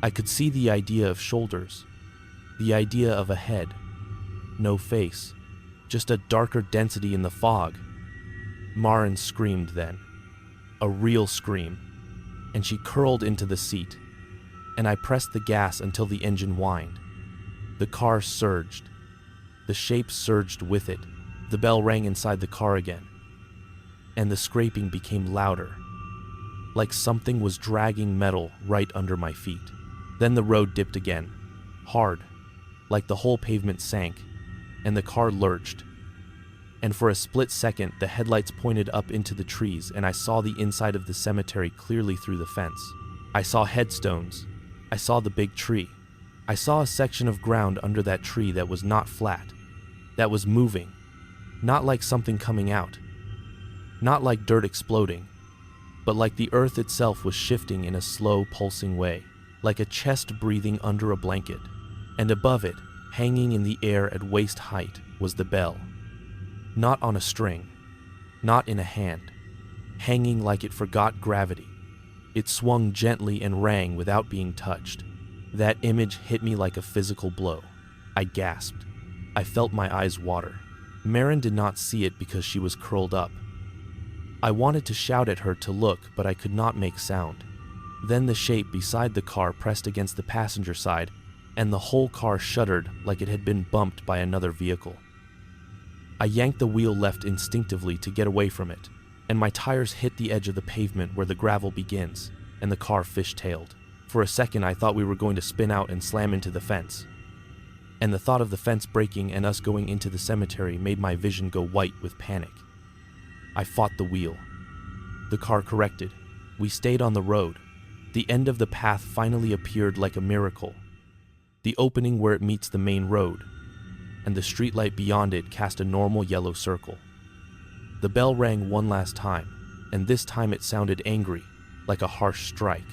I could see the idea of shoulders, the idea of a head, no face, just a darker density in the fog. Marin screamed then, a real scream, and she curled into the seat, and I pressed the gas until the engine whined. The car surged. The shape surged with it. The bell rang inside the car again, and the scraping became louder, like something was dragging metal right under my feet. Then the road dipped again, hard, like the whole pavement sank, and the car lurched. And for a split second, the headlights pointed up into the trees, and I saw the inside of the cemetery clearly through the fence. I saw headstones. I saw the big tree. I saw a section of ground under that tree that was not flat, that was moving, not like something coming out, not like dirt exploding, but like the earth itself was shifting in a slow, pulsing way, like a chest breathing under a blanket. And above it, hanging in the air at waist height, was the bell. Not on a string, not in a hand, hanging like it forgot gravity. It swung gently and rang without being touched. That image hit me like a physical blow. I gasped. I felt my eyes water. Marin did not see it because she was curled up. I wanted to shout at her to look, but I could not make sound. Then the shape beside the car pressed against the passenger side, and the whole car shuddered like it had been bumped by another vehicle. I yanked the wheel left instinctively to get away from it, and my tires hit the edge of the pavement where the gravel begins, and the car fishtailed. For a second I thought we were going to spin out and slam into the fence. And the thought of the fence breaking and us going into the cemetery made my vision go white with panic. I fought the wheel. The car corrected. We stayed on the road. The end of the path finally appeared like a miracle. The opening where it meets the main road. and the streetlight beyond it cast a normal yellow circle. The bell rang one last time, and this time it sounded angry, like a harsh strike,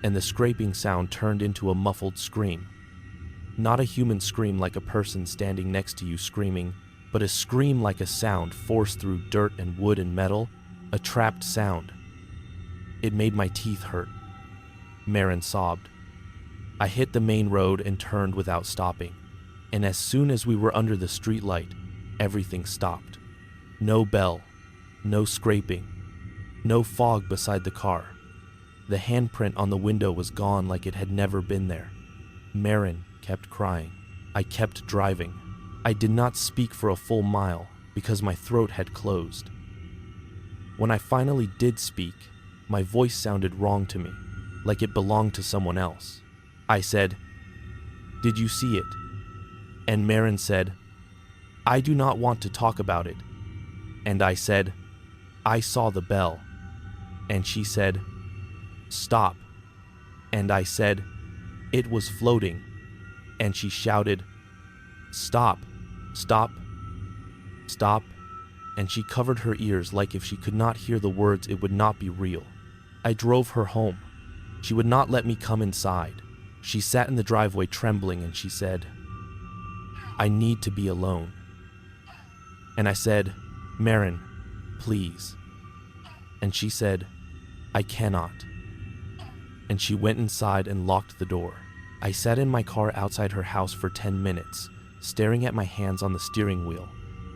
and the scraping sound turned into a muffled scream. Not a human scream like a person standing next to you screaming, but a scream like a sound forced through dirt and wood and metal, a trapped sound. It made my teeth hurt. Marin sobbed. I hit the main road and turned without stopping, and as soon as we were under the streetlight, everything stopped. No bell, no scraping, no fog beside the car. The handprint on the window was gone like it had never been there. Marin kept crying. I kept driving. I did not speak for a full mile because my throat had closed. When I finally did speak, my voice sounded wrong to me, like it belonged to someone else. I said, "Did you see it?" And Marin said, "I do not want to talk about it." And I said, "I saw the bell." And she said, "Stop." And I said, "It was floating." And she shouted, "Stop, stop, stop." And she covered her ears like if she could not hear the words, it would not be real. I drove her home. She would not let me come inside. She sat in the driveway trembling and she said, "I need to be alone." And I said, "Marin, please." And she said, "I cannot." And she went inside and locked the door. I sat in my car outside her house for 10 minutes, staring at my hands on the steering wheel,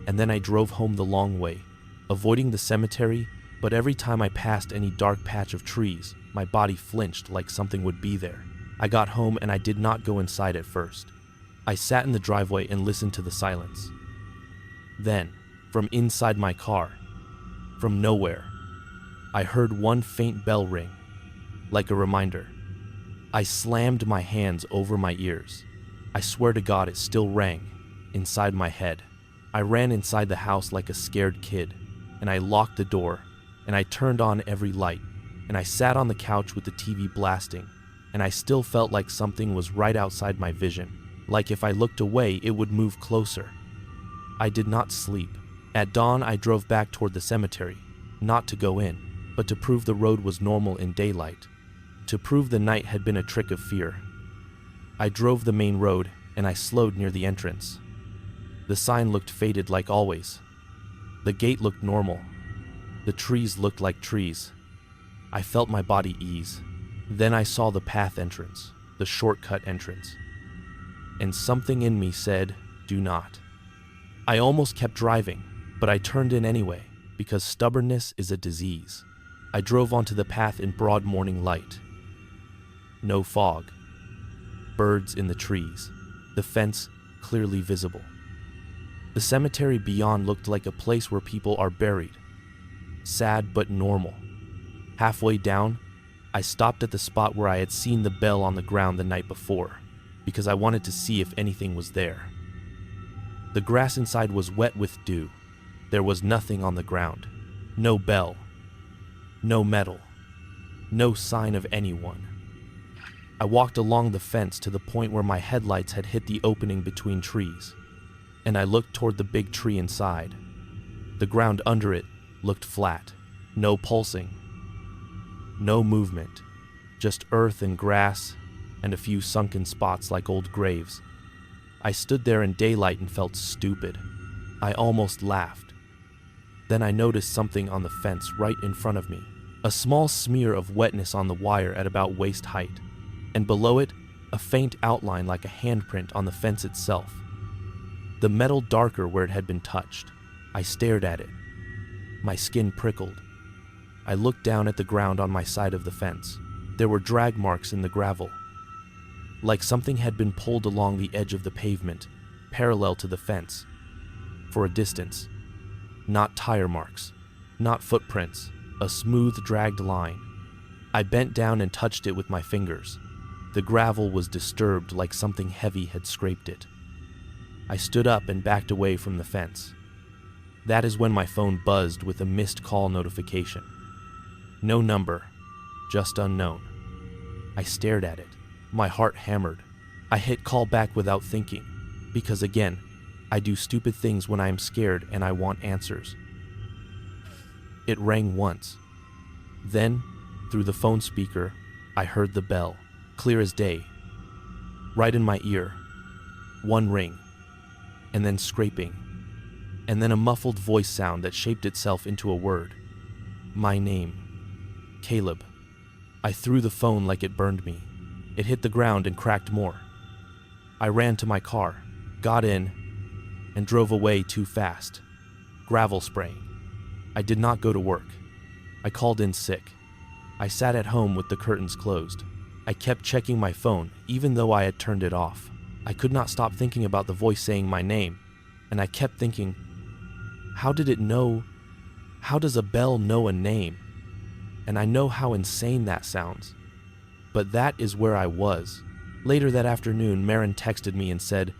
and then I drove home the long way, avoiding the cemetery, but every time I passed any dark patch of trees, my body flinched like something would be there. I got home and I did not go inside at first. I sat in the driveway and listened to the silence. Then, from inside my car, from nowhere, I heard one faint bell ring, like a reminder. I slammed my hands over my ears. I swear to God it still rang inside my head. I ran inside the house like a scared kid, and I locked the door, and I turned on every light, and I sat on the couch with the TV blasting, and I still felt like something was right outside my vision, like if I looked away it would move closer. I did not sleep. At dawn I drove back toward the cemetery, not to go in, but to prove the road was normal in daylight, to prove the night had been a trick of fear. I drove the main road, and I slowed near the entrance. The sign looked faded like always. The gate looked normal. The trees looked like trees. I felt my body ease. Then I saw the path entrance, the shortcut entrance. And something in me said, "Do not." I almost kept driving, but I turned in anyway, because stubbornness is a disease. I drove onto the path in broad morning light. No fog. Birds in the trees. The fence clearly visible. The cemetery beyond looked like a place where people are buried. Sad but normal. Halfway down, I stopped at the spot where I had seen the bell on the ground the night before, because I wanted to see if anything was there. The grass inside was wet with dew. There was nothing on the ground. No bell. No metal. No sign of anyone. I walked along the fence to the point where my headlights had hit the opening between trees, and I looked toward the big tree inside. The ground under it looked flat. No pulsing. No movement. Just earth and grass and a few sunken spots like old graves. I stood there in daylight and felt stupid. I almost laughed. Then I noticed something on the fence right in front of me. A small smear of wetness on the wire at about waist height, and below it, a faint outline like a handprint on the fence itself. The metal darker where it had been touched. I stared at it. My skin prickled. I looked down at the ground on my side of the fence. There were drag marks in the gravel, like something had been pulled along the edge of the pavement, parallel to the fence, for a distance. Not tire marks, not footprints, a smooth, dragged line. I bent down and touched it with my fingers. The gravel was disturbed like something heavy had scraped it. I stood up and backed away from the fence. That is when my phone buzzed with a missed call notification. No number, just unknown. I stared at it. My heart hammered. I hit call back without thinking, because again, I do stupid things when I am scared and I want answers. It rang once. Then, through the phone speaker, I heard the bell, clear as day, right in my ear. One ring, and then scraping, and then a muffled voice sound that shaped itself into a word. My name. Caleb. I threw the phone like it burned me. It hit the ground and cracked more. I ran to my car, got in, and drove away too fast. Gravel spraying. I did not go to work. I called in sick. I sat at home with the curtains closed. I kept checking my phone, even though I had turned it off. I could not stop thinking about the voice saying my name, and I kept thinking, how did it know? How does a bell know a name? And I know how insane that sounds. But that is where I was. Later that afternoon, Marin texted me and said,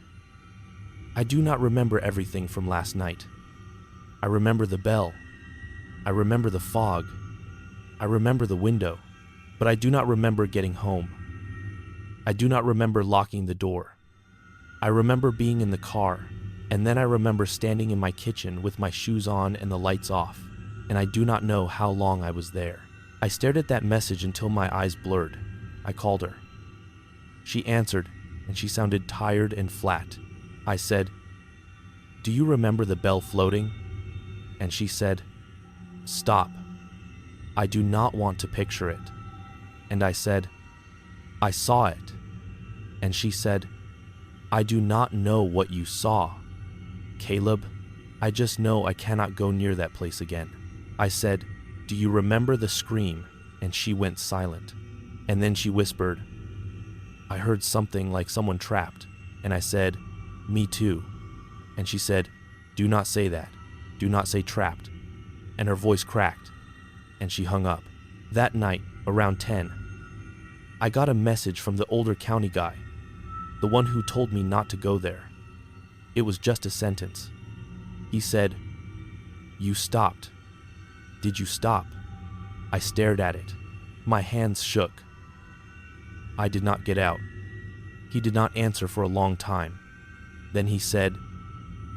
I do not remember everything from last night. I remember the bell. I remember the fog. I remember the window. But I do not remember getting home. I do not remember locking the door. I remember being in the car, and then I remember standing in my kitchen with my shoes on and the lights off, and I do not know how long I was there. I stared at that message until my eyes blurred. I called her. She answered, and she sounded tired and flat. I said, do you remember the bell floating? And she said, stop. I do not want to picture it. And I said, I saw it. And she said, I do not know what you saw. Caleb, I just know I cannot go near that place again. I said, do you remember the scream? And she went silent. And then she whispered, I heard something like someone trapped. And I said, me too. And she said, do not say that. Do not say trapped. And her voice cracked, and she hung up. That night, around 10, I got a message from the older county guy, the one who told me not to go there. It was just a sentence. He said, you stopped. Did you stop? I stared at it. My hands shook. I did not get out. He did not answer for a long time. Then he said,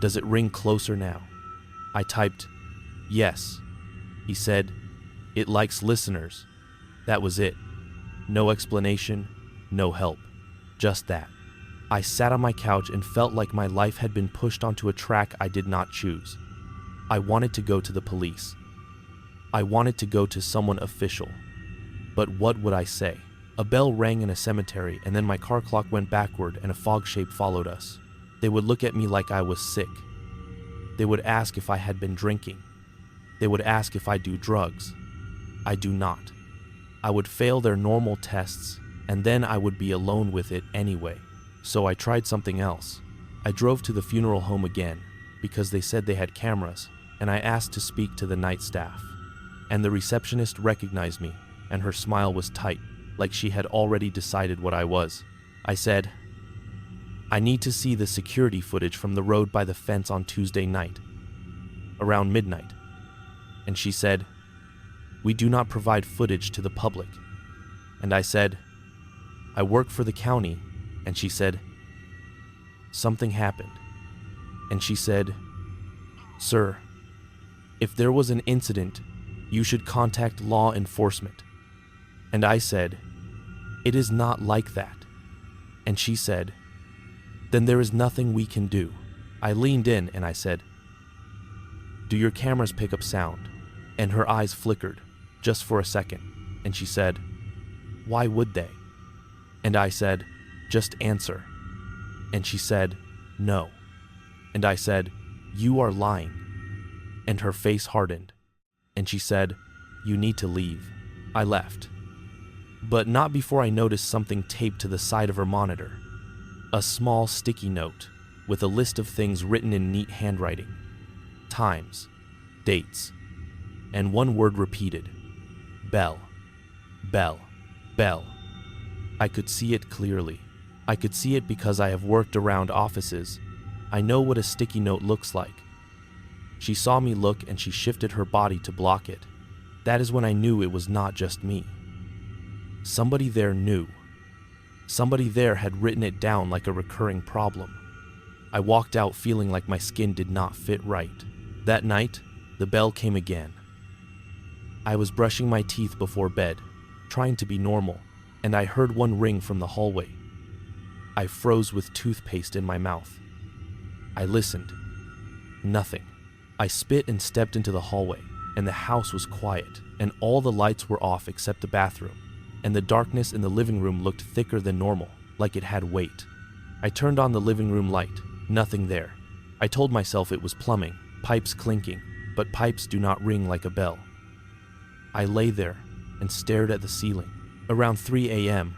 does it ring closer now? I typed, yes. He said, it likes listeners. That was it. No explanation, no help. Just that. I sat on my couch and felt like my life had been pushed onto a track I did not choose. I wanted to go to the police. I wanted to go to someone official. But what would I say? A bell rang in a cemetery, and then my car clock went backward and a fog shape followed us. They would look at me like I was sick. They would ask if I had been drinking. They would ask if I do drugs. I do not. I would fail their normal tests, and then I would be alone with it anyway. So I tried something else. I drove to the funeral home again, because they said they had cameras, and I asked to speak to the night staff. And the receptionist recognized me, and her smile was tight, like she had already decided what I was. I said, I need to see the security footage from the road by the fence on Tuesday night, around midnight. And she said, we do not provide footage to the public. And I said, I work for the county. And she said, something happened. And she said, sir, if there was an incident, you should contact law enforcement. And I said, it is not like that. And she said, then there is nothing we can do. I leaned in and I said, do your cameras pick up sound? And her eyes flickered, just for a second. And she said, why would they? And I said, just answer. And she said, no. And I said, you are lying. And her face hardened. And she said, you need to leave. I left. But not before I noticed something taped to the side of her monitor. A small sticky note with a list of things written in neat handwriting. Times, dates, and one word repeated. Bell, bell, bell. I could see it clearly. I could see it because I have worked around offices. I know what a sticky note looks like. She saw me look and she shifted her body to block it. That is when I knew it was not just me. Somebody there knew. Somebody there had written it down like a recurring problem. I walked out feeling like my skin did not fit right. That night, the bell came again. I was brushing my teeth before bed, trying to be normal, and I heard one ring from the hallway. I froze with toothpaste in my mouth. I listened. Nothing. I spit and stepped into the hallway, and the house was quiet, and all the lights were off except the bathroom, and the darkness in the living room looked thicker than normal, like it had weight. I turned on the living room light. Nothing there. I told myself it was plumbing, pipes clinking, but pipes do not ring like a bell. I lay there and stared at the ceiling. Around 3 a.m.,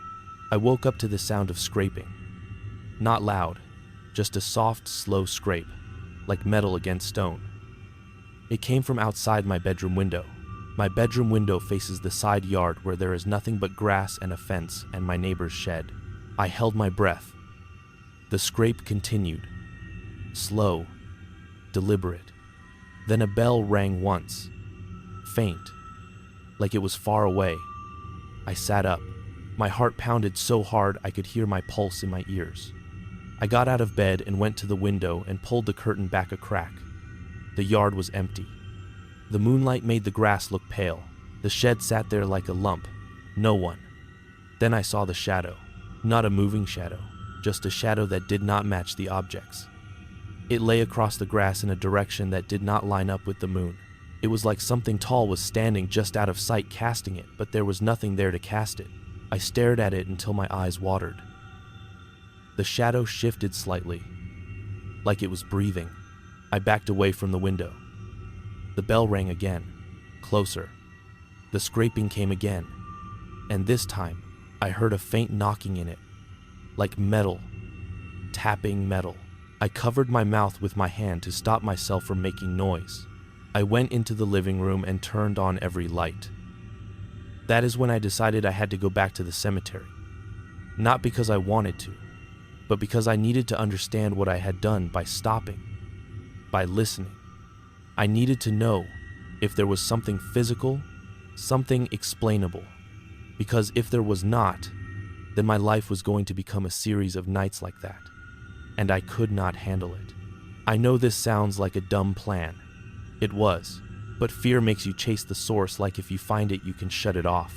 I woke up to the sound of scraping. Not loud, just a soft, slow scrape, like metal against stone. It came from outside my bedroom window. My bedroom window faces the side yard where there is nothing but grass and a fence and my neighbor's shed. I held my breath. The scrape continued. Slow, deliberate. Then a bell rang once, faint, like it was far away. I sat up. My heart pounded so hard I could hear my pulse in my ears. I got out of bed and went to the window and pulled the curtain back a crack. The yard was empty. The moonlight made the grass look pale. The shed sat there like a lump. No one. Then I saw the shadow. Not a moving shadow, just a shadow that did not match the objects. It lay across the grass in a direction that did not line up with the moon. It was like something tall was standing just out of sight casting it, but there was nothing there to cast it. I stared at it until my eyes watered. The shadow shifted slightly, like it was breathing. I backed away from the window. The bell rang again, closer. The scraping came again, and this time I heard a faint knocking in it, like metal, tapping metal. I covered my mouth with my hand to stop myself from making noise. I went into the living room and turned on every light. That is when I decided I had to go back to the cemetery. Not because I wanted to, but because I needed to understand what I had done by stopping, by listening. I needed to know if there was something physical, something explainable. Because if there was not, then my life was going to become a series of nights like that. And I could not handle it. I know this sounds like a dumb plan. It was, but fear makes you chase the source like if you find it, you can shut it off.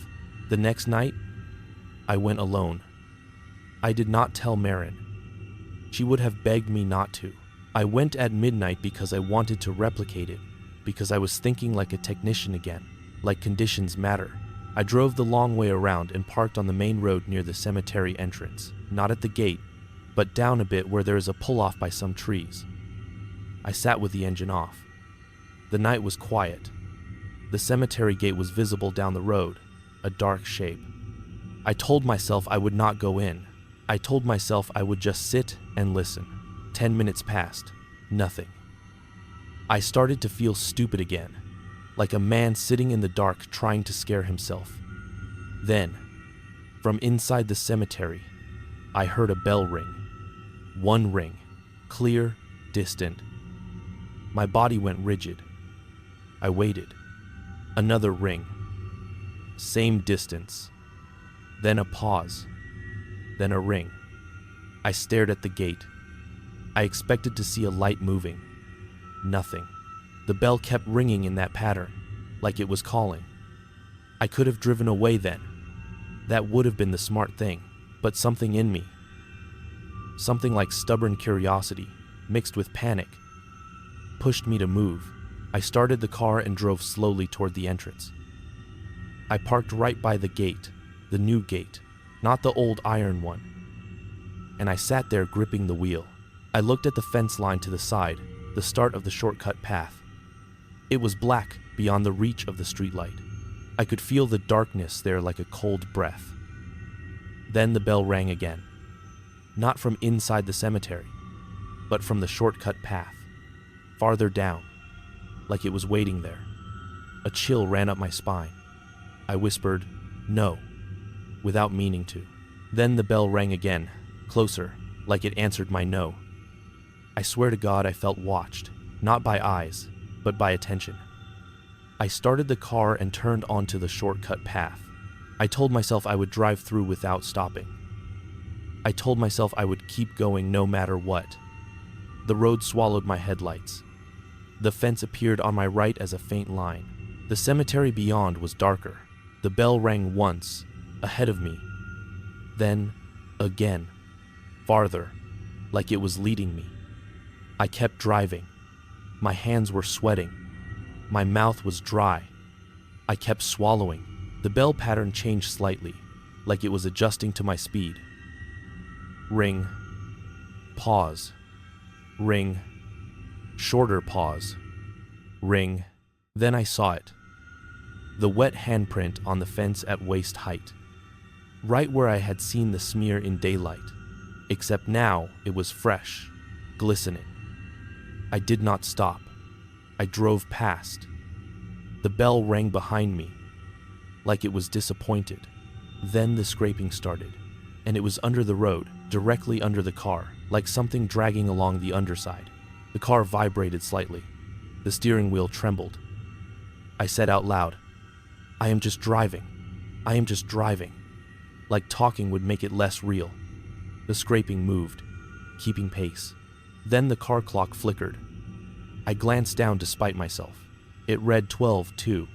The next night, I went alone. I did not tell Marin. She would have begged me not to. I went at midnight because I wanted to replicate it, because I was thinking like a technician again, like conditions matter. I drove the long way around and parked on the main road near the cemetery entrance, not at the gate, but down a bit where there is a pull-off by some trees. I sat with the engine off. The night was quiet. The cemetery gate was visible down the road, a dark shape. I told myself I would not go in. I told myself I would just sit and listen. 10 minutes passed. Nothing. I started to feel stupid again, like a man sitting in the dark trying to scare himself. Then, from inside the cemetery, I heard a bell ring. One ring, clear, distant. My body went rigid. I waited. Another ring. Same distance. Then a pause. Then a ring. I stared at the gate. I expected to see a light moving. Nothing. The bell kept ringing in that pattern, like it was calling. I could have driven away then. That would have been the smart thing, but something in me, something like stubborn curiosity, mixed with panic, pushed me to move. I started the car and drove slowly toward the entrance. I parked right by the gate, the new gate, not the old iron one, and I sat there gripping the wheel. I looked at the fence line to the side, the start of the shortcut path. It was black beyond the reach of the streetlight. I could feel the darkness there like a cold breath. Then the bell rang again. Not from inside the cemetery, but from the shortcut path, farther down, like it was waiting there. A chill ran up my spine. I whispered, "No," without meaning to. Then the bell rang again, closer, like it answered my no. I swear to God I felt watched, not by eyes, but by attention. I started the car and turned onto the shortcut path. I told myself I would drive through without stopping. I told myself I would keep going no matter what. The road swallowed my headlights. The fence appeared on my right as a faint line. The cemetery beyond was darker. The bell rang once, ahead of me. Then, again, farther, like it was leading me. I kept driving. My hands were sweating. My mouth was dry. I kept swallowing. The bell pattern changed slightly, like it was adjusting to my speed. Ring. Pause. Ring. Shorter pause. Ring. Then I saw it. The wet handprint on the fence at waist height. Right where I had seen the smear in daylight, except now it was fresh, glistening. I did not stop. I drove past. The bell rang behind me, like it was disappointed. Then the scraping started, and it was under the road, directly under the car, like something dragging along the underside. The car vibrated slightly. The steering wheel trembled. I said out loud, "I am just driving. I am just driving." Like talking would make it less real. The scraping moved, keeping pace. Then the car clock flickered. I glanced down despite myself. It read 12:02.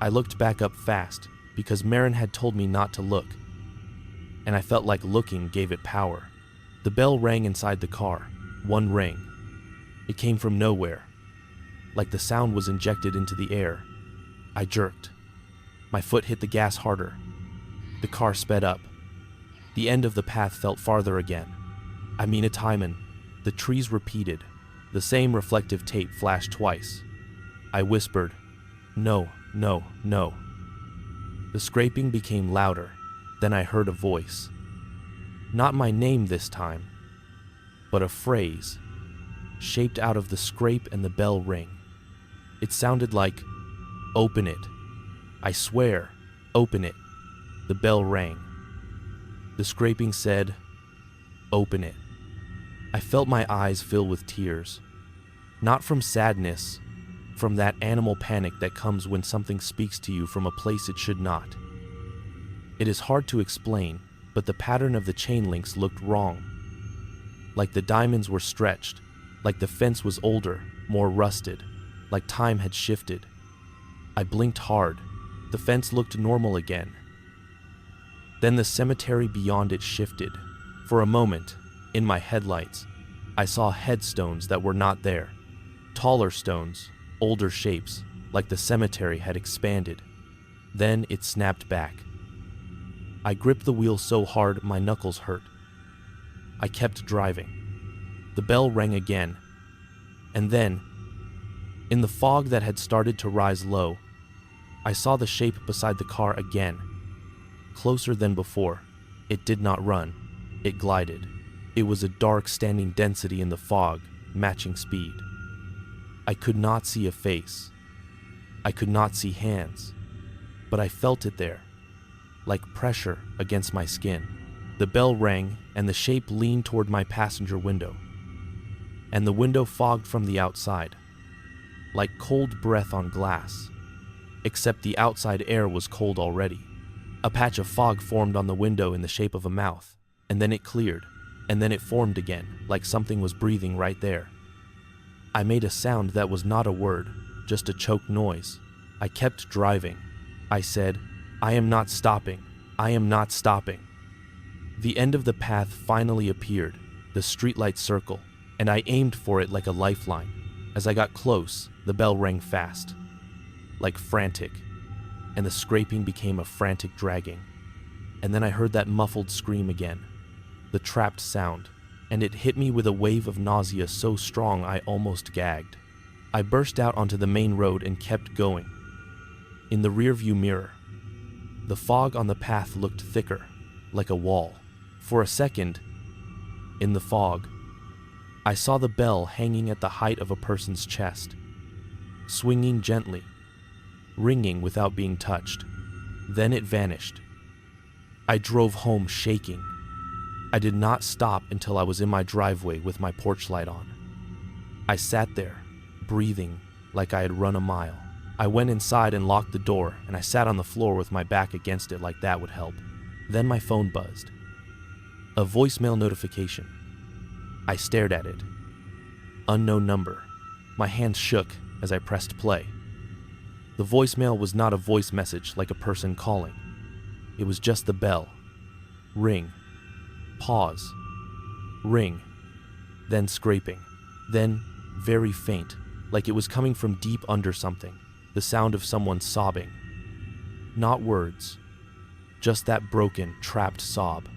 I looked back up fast because Marin had told me not to look, and I felt like looking gave it power. The bell rang inside the car, one ring. It came from nowhere, like the sound was injected into the air. I jerked. My foot hit the gas harder. The car sped up. The end of the path felt farther again. I mean, it's Hyman. The trees repeated. The same reflective tape flashed twice. I whispered, "No, no, no." The scraping became louder. Then I heard a voice. Not my name this time, but a phrase, shaped out of the scrape and the bell ring. It sounded like, "Open it. I swear, open it." The bell rang. The scraping said, "Open it." I felt my eyes fill with tears. Not from sadness, from that animal panic that comes when something speaks to you from a place it should not. It is hard to explain, but the pattern of the chain links looked wrong. Like the diamonds were stretched, like the fence was older, more rusted, like time had shifted. I blinked hard. The fence looked normal again. Then the cemetery beyond it shifted. For a moment, in my headlights, I saw headstones that were not there. Taller stones, older shapes, like the cemetery had expanded. Then it snapped back. I gripped the wheel so hard my knuckles hurt. I kept driving. The bell rang again. And then, in the fog that had started to rise low, I saw the shape beside the car again. Closer than before. It did not run. It glided. It was a dark standing density in the fog, matching speed. I could not see a face. I could not see hands. But I felt it there, like pressure against my skin. The bell rang, and the shape leaned toward my passenger window. And the window fogged from the outside, like cold breath on glass. Except the outside air was cold already. A patch of fog formed on the window in the shape of a mouth, and then it cleared, and then it formed again, like something was breathing right there. I made a sound that was not a word, just a choked noise. I kept driving. I said, "I am not stopping. I am not stopping." The end of the path finally appeared, the streetlight circle, and I aimed for it like a lifeline. As I got close, the bell rang fast, like frantic, and the scraping became a frantic dragging. And then I heard that muffled scream again, the trapped sound, and it hit me with a wave of nausea so strong I almost gagged. I burst out onto the main road and kept going. In the rearview mirror, the fog on the path looked thicker, like a wall. For a second, in the fog, I saw the bell hanging at the height of a person's chest, swinging gently, ringing without being touched. Then it vanished. I drove home shaking. I did not stop until I was in my driveway with my porch light on. I sat there, breathing like I had run a mile. I went inside and locked the door, and I sat on the floor with my back against it like that would help. Then my phone buzzed. A voicemail notification. I stared at it. unknown number. My hands shook as I pressed play. The voicemail was not a voice message like a person calling. It was just the bell. Ring. Pause. Ring. Then scraping. Then very faint, like it was coming from deep under something. The sound of someone sobbing. Not words. Just that broken, trapped sob.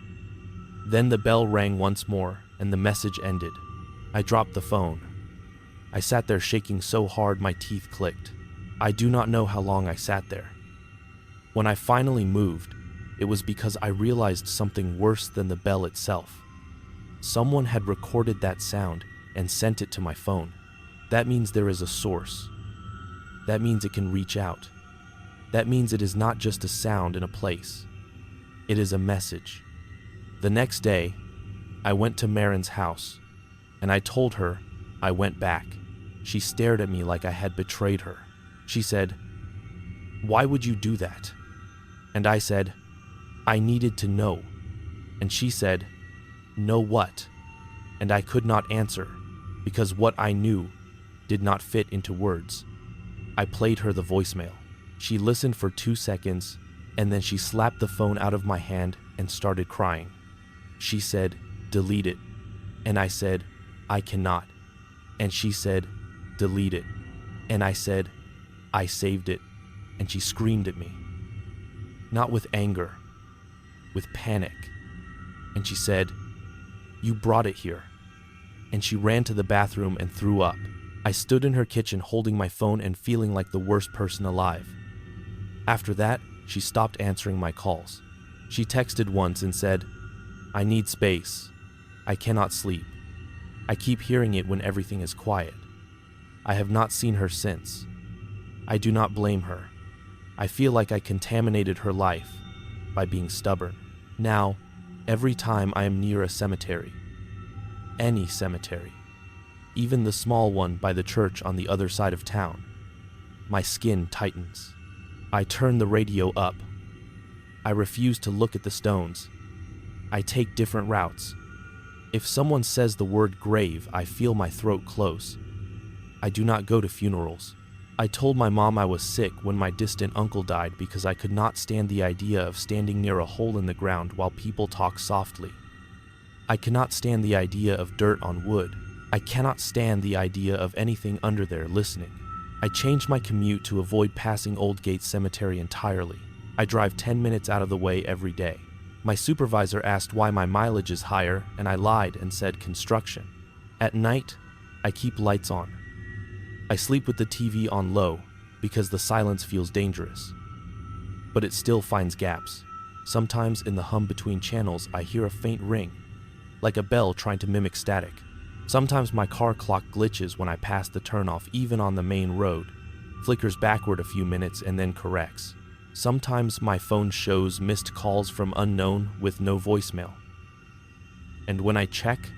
Then the bell rang once more, and the message ended. I dropped the phone. I sat there shaking so hard my teeth clicked. I do not know how long I sat there. When I finally moved, it was because I realized something worse than the bell itself. Someone had recorded that sound and sent it to my phone. That means there is a source. That means it can reach out. That means it is not just a sound in a place. It is a message. The next day, I went to Marin's house, and I told her I went back. She stared at me like I had betrayed her. She said, "Why would you do that?" And I said, "I needed to know." And she said, "Know what?" And I could not answer, because what I knew did not fit into words. I played her the voicemail. She listened for 2 seconds, and then she slapped the phone out of my hand and started crying. She said, "Delete it." And I said, "I cannot." And she said, "Delete it." And I said, "I saved it." And she screamed at me. Not with anger, with panic. And she said, "You brought it here." And she ran to the bathroom and threw up. I stood in her kitchen holding my phone and feeling like the worst person alive. After that, she stopped answering my calls. She texted once and said, "I need space. I cannot sleep. I keep hearing it when everything is quiet." I have not seen her since. I do not blame her. I feel like I contaminated her life by being stubborn. Now, every time I am near a cemetery, any cemetery, even the small one by the church on the other side of town, my skin tightens. I turn the radio up. I refuse to look at the stones. I take different routes. If someone says the word grave, I feel my throat close. I do not go to funerals. I told my mom I was sick when my distant uncle died because I could not stand the idea of standing near a hole in the ground while people talk softly. I cannot stand the idea of dirt on wood. I cannot stand the idea of anything under there listening. I changed my commute to avoid passing Old Gate Cemetery entirely. I drive 10 minutes out of the way every day. My supervisor asked why my mileage is higher, and I lied and said construction. At night, I keep lights on. I sleep with the TV on low because the silence feels dangerous. But it still finds gaps. Sometimes in the hum between channels, I hear a faint ring, like a bell trying to mimic static. Sometimes my car clock glitches when I pass the turnoff even on the main road, flickers backward a few minutes and then corrects. Sometimes my phone shows missed calls from unknown with no voicemail. And when I check,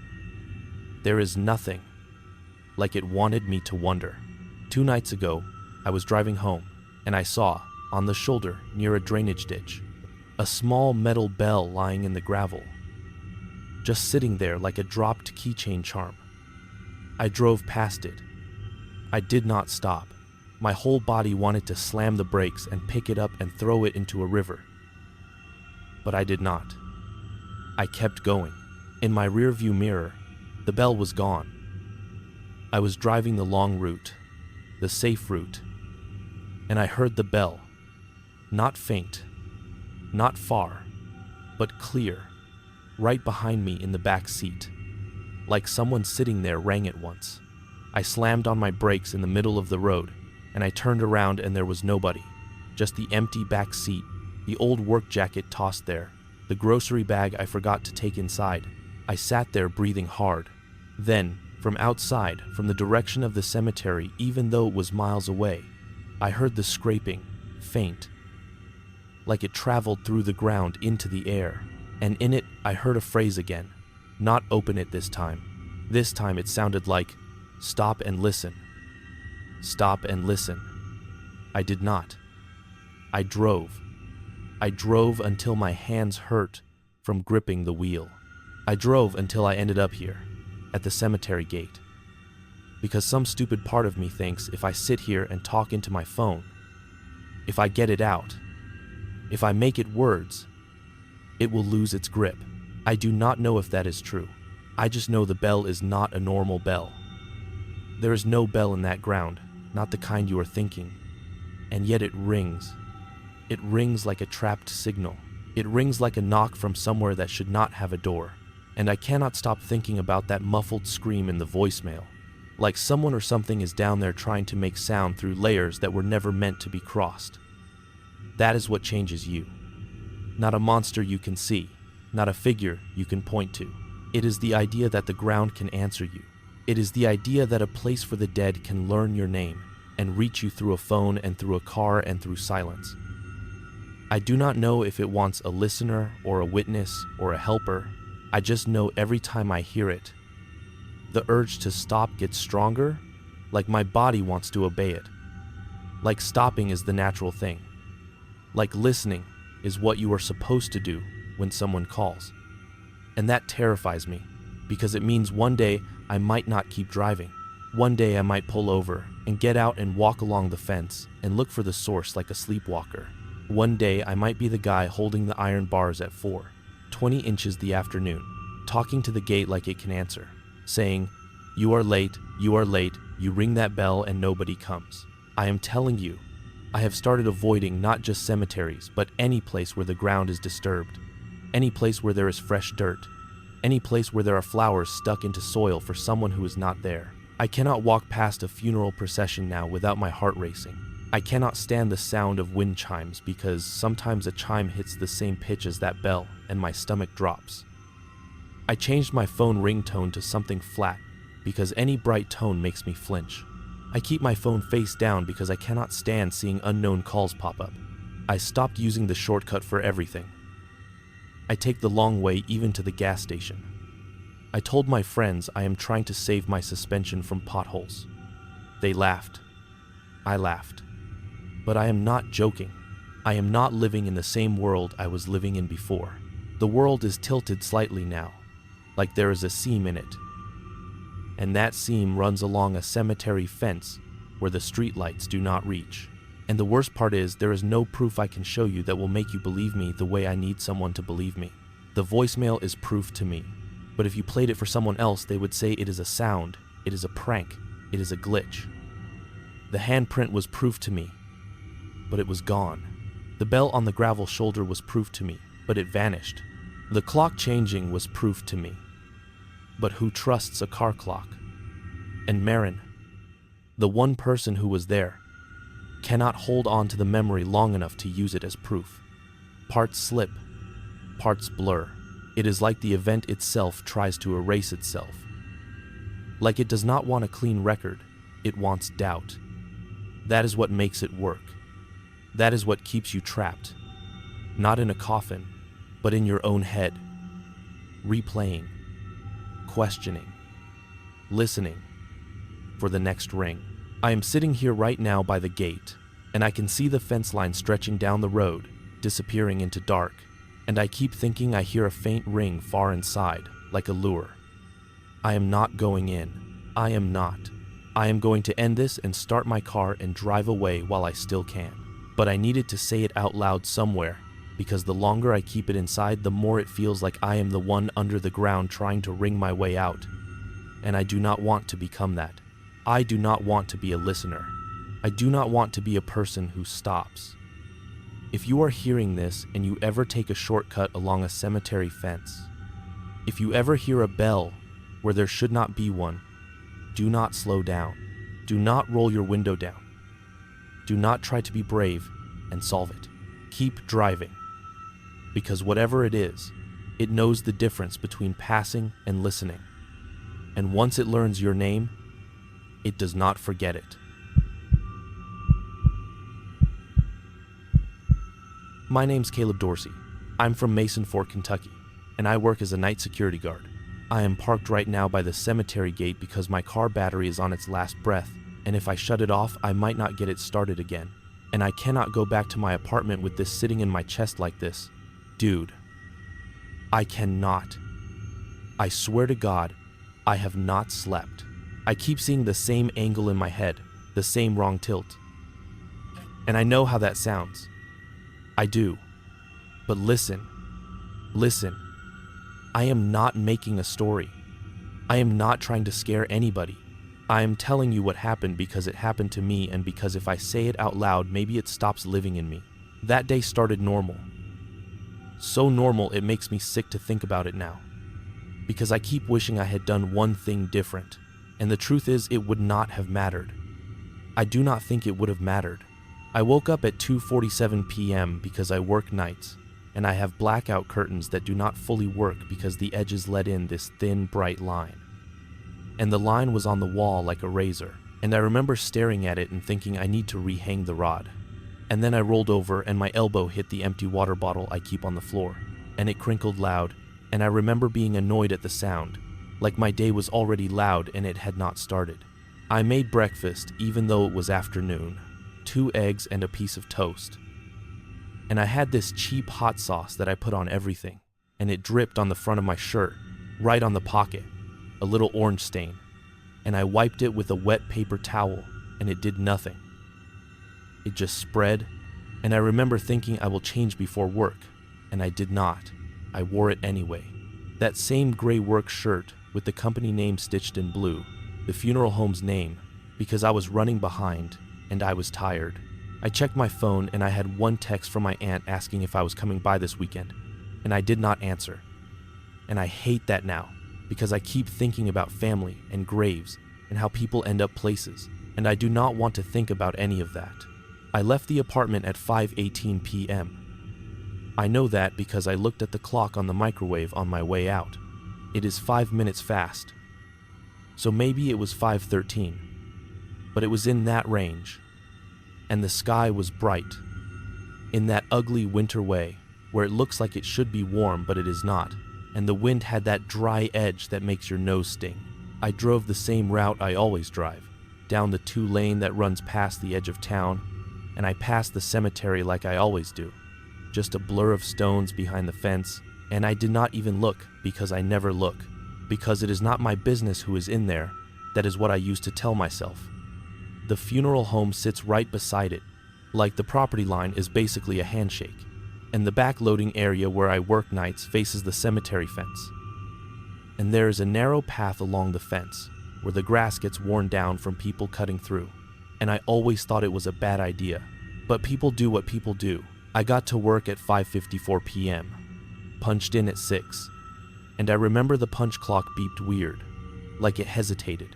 there is nothing, like it wanted me to wonder. 2 nights ago, I was driving home, and I saw, on the shoulder near a drainage ditch, a small metal bell lying in the gravel, just sitting there like a dropped keychain charm. I drove past it. I did not stop. My whole body wanted to slam the brakes and pick it up and throw it into a river. But I did not. I kept going. In my rearview mirror, the bell was gone. I was driving the long route, the safe route, and I heard the bell, not faint, not far, but clear, right behind me in the back seat, like someone sitting there rang it once. I slammed on my brakes in the middle of the road, and I turned around and there was nobody, just the empty back seat, the old work jacket tossed there, the grocery bag I forgot to take inside. I sat there breathing hard. Then, from outside, from the direction of the cemetery, even though it was miles away, I heard the scraping, faint, like it traveled through the ground into the air. And in it, I heard a phrase again. Not open it this time. This time it sounded like, stop and listen. Stop and listen. I did not. I drove. I drove until my hands hurt from gripping the wheel. I drove until I ended up here, at the cemetery gate. because some stupid part of me thinks if I sit here and talk into my phone, if I get it out, if I make it words, it will lose its grip. I do not know if that is true. I just know the bell is not a normal bell. There is no bell in that ground, not the kind you are thinking. And yet it rings. It rings like a trapped signal. It rings like a knock from somewhere that should not have a door. And I cannot stop thinking about that muffled scream in the voicemail. Like someone or something is down there trying to make sound through layers that were never meant to be crossed. That is what changes you. Not a monster you can see, not a figure you can point to. It is the idea that the ground can answer you. It is the idea that a place for the dead can learn your name and reach you through a phone and through a car and through silence. I do not know if it wants a listener or a witness or a helper. I just know every time I hear it, the urge to stop gets stronger, like my body wants to obey it. Like stopping is the natural thing. Like listening is what you are supposed to do when someone calls. And that terrifies me, because it means one day I might not keep driving. One day I might pull over and get out and walk along the fence and look for the source like a sleepwalker. One day I might be the guy holding the iron bars at 4:20 inches the afternoon, talking to the gate like it can answer, saying, you are late, you ring that bell and nobody comes. I am telling you, I have started avoiding not just cemeteries, but any place where the ground is disturbed, any place where there is fresh dirt, any place where there are flowers stuck into soil for someone who is not there. I cannot walk past a funeral procession now without my heart racing. I cannot stand the sound of wind chimes because sometimes a chime hits the same pitch as that bell and my stomach drops. I changed my phone ringtone to something flat because any bright tone makes me flinch. I keep my phone face down because I cannot stand seeing unknown calls pop up. I stopped using the shortcut for everything. I take the long way even to the gas station. I told my friends I am trying to save my suspension from potholes. They laughed. I laughed. But I am not joking. I am not living in the same world I was living in before. The world is tilted slightly now, like there is a seam in it. And that seam runs along a cemetery fence where the streetlights do not reach. And the worst part is there is no proof I can show you that will make you believe me the way I need someone to believe me. The voicemail is proof to me. But if you played it for someone else, they would say it is a sound, it is a prank, it is a glitch. The handprint was proof to me, but it was gone. The bell on the gravel shoulder was proof to me, but it vanished. The clock changing was proof to me. But who trusts a car clock? And Marin, the one person who was there, cannot hold on to the memory long enough to use it as proof. Parts slip, parts blur. It is like the event itself tries to erase itself. Like it does not want a clean record, it wants doubt. That is what makes it work. That is what keeps you trapped. Not in a coffin, but in your own head. Replaying, questioning, listening for the next ring. I am sitting here right now by the gate, and I can see the fence line stretching down the road, disappearing into dark, and I keep thinking I hear a faint ring far inside, like a lure. I am not going in. I am not. I am going to end this and start my car and drive away while I still can. But I needed to say it out loud somewhere, because the longer I keep it inside, the more it feels like I am the one under the ground trying to wring my way out. And I do not want to become that. I do not want to be a listener. I do not want to be a person who stops. If you are hearing this and you ever take a shortcut along a cemetery fence, if you ever hear a bell where there should not be one, do not slow down. Do not roll your window down. Do not try to be brave and solve it. Keep driving. Because whatever it is, it knows the difference between passing and listening. And once it learns your name, it does not forget it. My name's Caleb Dorsey. I'm from Mason Fort, Kentucky, and I work as a night security guard. I am parked right now by the cemetery gate because my car battery is on its last breath, and if I shut it off, I might not get it started again. And I cannot go back to my apartment with this sitting in my chest like this. Dude, I cannot. I swear to God, I have not slept. I keep seeing the same angle in my head, the same wrong tilt. And I know how that sounds. I do. But listen. Listen. I am not making a story. I am not trying to scare anybody. I am telling you what happened because it happened to me, and because if I say it out loud, maybe it stops living in me. That day started normal. So normal it makes me sick to think about it now. Because I keep wishing I had done one thing different. And the truth is, it would not have mattered. I do not think it would have mattered. I woke up at 2:47 p.m. because I work nights, and I have blackout curtains that do not fully work because the edges let in this thin, bright line. And the line was on the wall like a razor, and I remember staring at it and thinking I need to rehang the rod. And then I rolled over and my elbow hit the empty water bottle I keep on the floor, and it crinkled loud, and I remember being annoyed at the sound, like my day was already loud and it had not started. I made breakfast even though it was afternoon, 2 eggs and a piece of toast. And I had this cheap hot sauce that I put on everything, and it dripped on the front of my shirt, right on the pocket, a little orange stain, and I wiped it with a wet paper towel, and it did nothing. It just spread, and I remember thinking I will change before work, and I did not. I wore it anyway. That same gray work shirt with the company name stitched in blue, the funeral home's name, because I was running behind, and I was tired. I checked my phone and I had one text from my aunt asking if I was coming by this weekend, and I did not answer. And I hate that now, because I keep thinking about family and graves and how people end up places, and I do not want to think about any of that. I left the apartment at 5:18 p.m. I know that because I looked at the clock on the microwave on my way out. It is 5 minutes fast. So maybe it was 5:13, but it was in that range. And the sky was bright, in that ugly winter way, where it looks like it should be warm but it is not, and the wind had that dry edge that makes your nose sting. I drove the same route I always drive, down the 2-lane that runs past the edge of town, and I passed the cemetery like I always do, just a blur of stones behind the fence, and I did not even look because I never look, because it is not my business who is in there. That is what I used to tell myself. The funeral home sits right beside it, like the property line is basically a handshake, and the back loading area where I work nights faces the cemetery fence. And there is a narrow path along the fence, where the grass gets worn down from people cutting through, and I always thought it was a bad idea, but people do what people do. I got to work at 5:54 p.m., punched in at 6, and I remember the punch clock beeped weird, like it hesitated.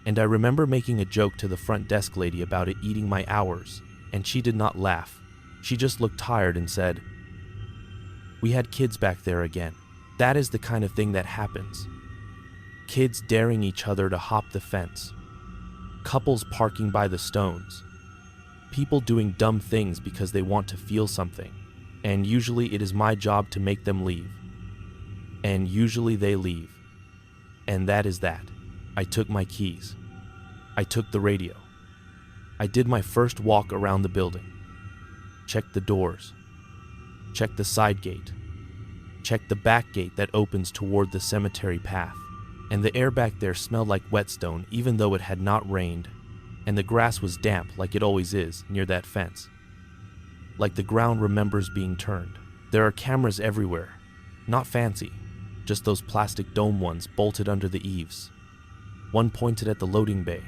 And I remember making a joke to the front desk lady about it eating my hours, and she did not laugh. She just looked tired and said, "We had kids back there again." That is the kind of thing that happens. Kids daring each other to hop the fence. Couples parking by the stones. People doing dumb things because they want to feel something. And usually it is my job to make them leave. And usually they leave. And that is that. I took my keys. I took the radio. I did my first walk around the building. Checked the doors. Checked the side gate. Checked the back gate that opens toward the cemetery path. And the air back there smelled like whetstone even though it had not rained. And the grass was damp like it always is near that fence. Like the ground remembers being turned. There are cameras everywhere. Not fancy, just those plastic dome ones bolted under the eaves. One pointed at the loading bay,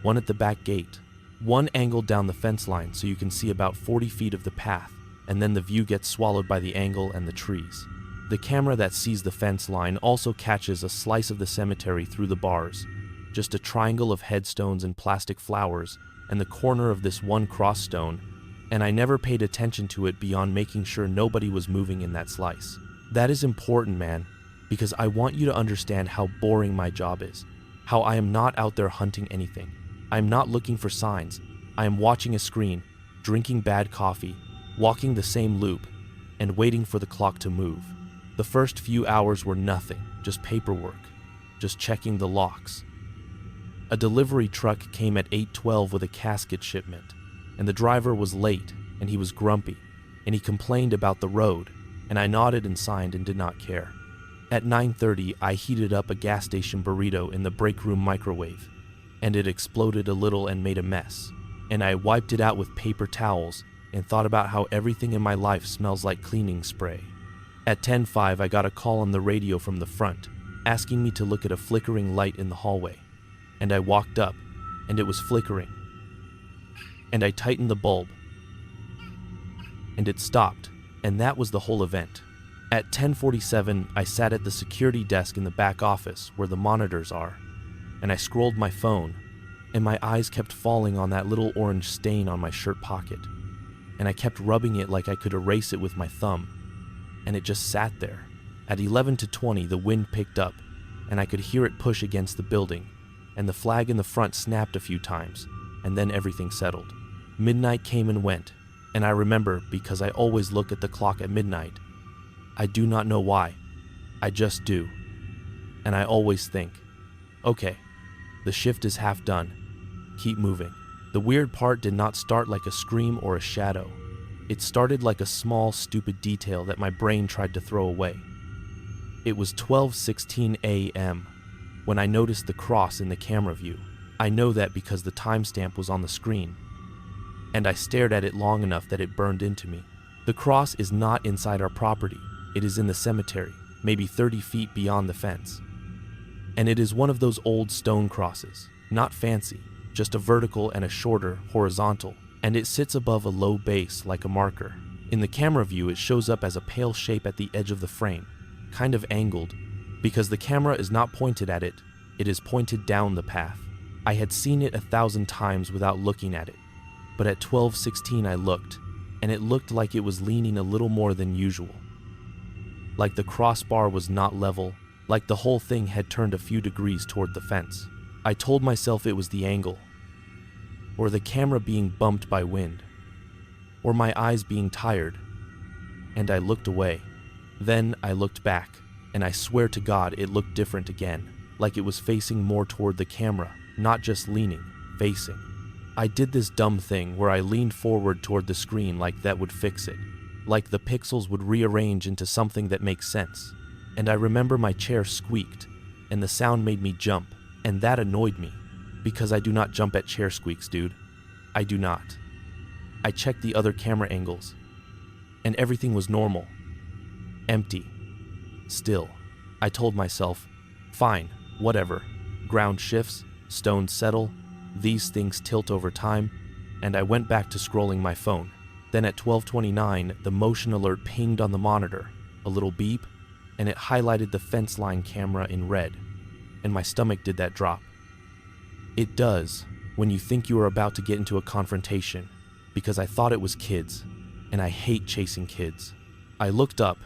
one at the back gate, one angled down the fence line so you can see about 40 feet of the path, and then the view gets swallowed by the angle and the trees. The camera that sees the fence line also catches a slice of the cemetery through the bars, just a triangle of headstones and plastic flowers, and the corner of this one cross stone, and I never paid attention to it beyond making sure nobody was moving in that slice. That is important, man, because I want you to understand how boring my job is. How I am not out there hunting anything. I am not looking for signs. I am watching a screen, drinking bad coffee, walking the same loop, and waiting for the clock to move. The first few hours were nothing, just paperwork, just checking the locks. A delivery truck came at 8:12 with a casket shipment, and the driver was late, and he was grumpy, and he complained about the road, and I nodded and signed and did not care. At 9:30, I heated up a gas station burrito in the break room microwave, and it exploded a little and made a mess. And I wiped it out with paper towels and thought about how everything in my life smells like cleaning spray. At 10:05, I got a call on the radio from the front, asking me to look at a flickering light in the hallway. And I walked up, and it was flickering. And I tightened the bulb, and it stopped, and that was the whole event. At 10:47, I sat at the security desk in the back office where the monitors are, and I scrolled my phone, and my eyes kept falling on that little orange stain on my shirt pocket, and I kept rubbing it like I could erase it with my thumb, and it just sat there. At 11:20, the wind picked up, and I could hear it push against the building, and the flag in the front snapped a few times, and then everything settled. Midnight came and went, and I remember because I always look at the clock at midnight. I do not know why, I just do. And I always think, okay, the shift is half done, keep moving. The weird part did not start like a scream or a shadow. It started like a small, stupid detail that my brain tried to throw away. It was 12:16 a.m. when I noticed the cross in the camera view. I know that because the timestamp was on the screen, and I stared at it long enough that it burned into me. The cross is not inside our property. It is in the cemetery, maybe 30 feet beyond the fence. And it is one of those old stone crosses, not fancy, just a vertical and a shorter horizontal, and it sits above a low base like a marker. In the camera view, it shows up as a pale shape at the edge of the frame, kind of angled. Because the camera is not pointed at it, it is pointed down the path. I had seen it 1,000 times without looking at it, but at 12:16 I looked, and it looked like it was leaning a little more than usual. Like the crossbar was not level, like the whole thing had turned a few degrees toward the fence. I told myself it was the angle, or the camera being bumped by wind, or my eyes being tired, and I looked away. Then I looked back, and I swear to God it looked different again, like it was facing more toward the camera, not just leaning, facing. I did this dumb thing where I leaned forward toward the screen like that would fix it, like the pixels would rearrange into something that makes sense. And I remember my chair squeaked, and the sound made me jump, and that annoyed me, because I do not jump at chair squeaks, dude. I do not. I checked the other camera angles, and everything was normal. Empty. Still. I told myself, fine, whatever. Ground shifts, stones settle, these things tilt over time, and I went back to scrolling my phone. Then at 12:29, the motion alert pinged on the monitor, a little beep, and it highlighted the fence line camera in red, and my stomach did that drop. It does when you think you are about to get into a confrontation, because I thought it was kids, and I hate chasing kids. I looked up,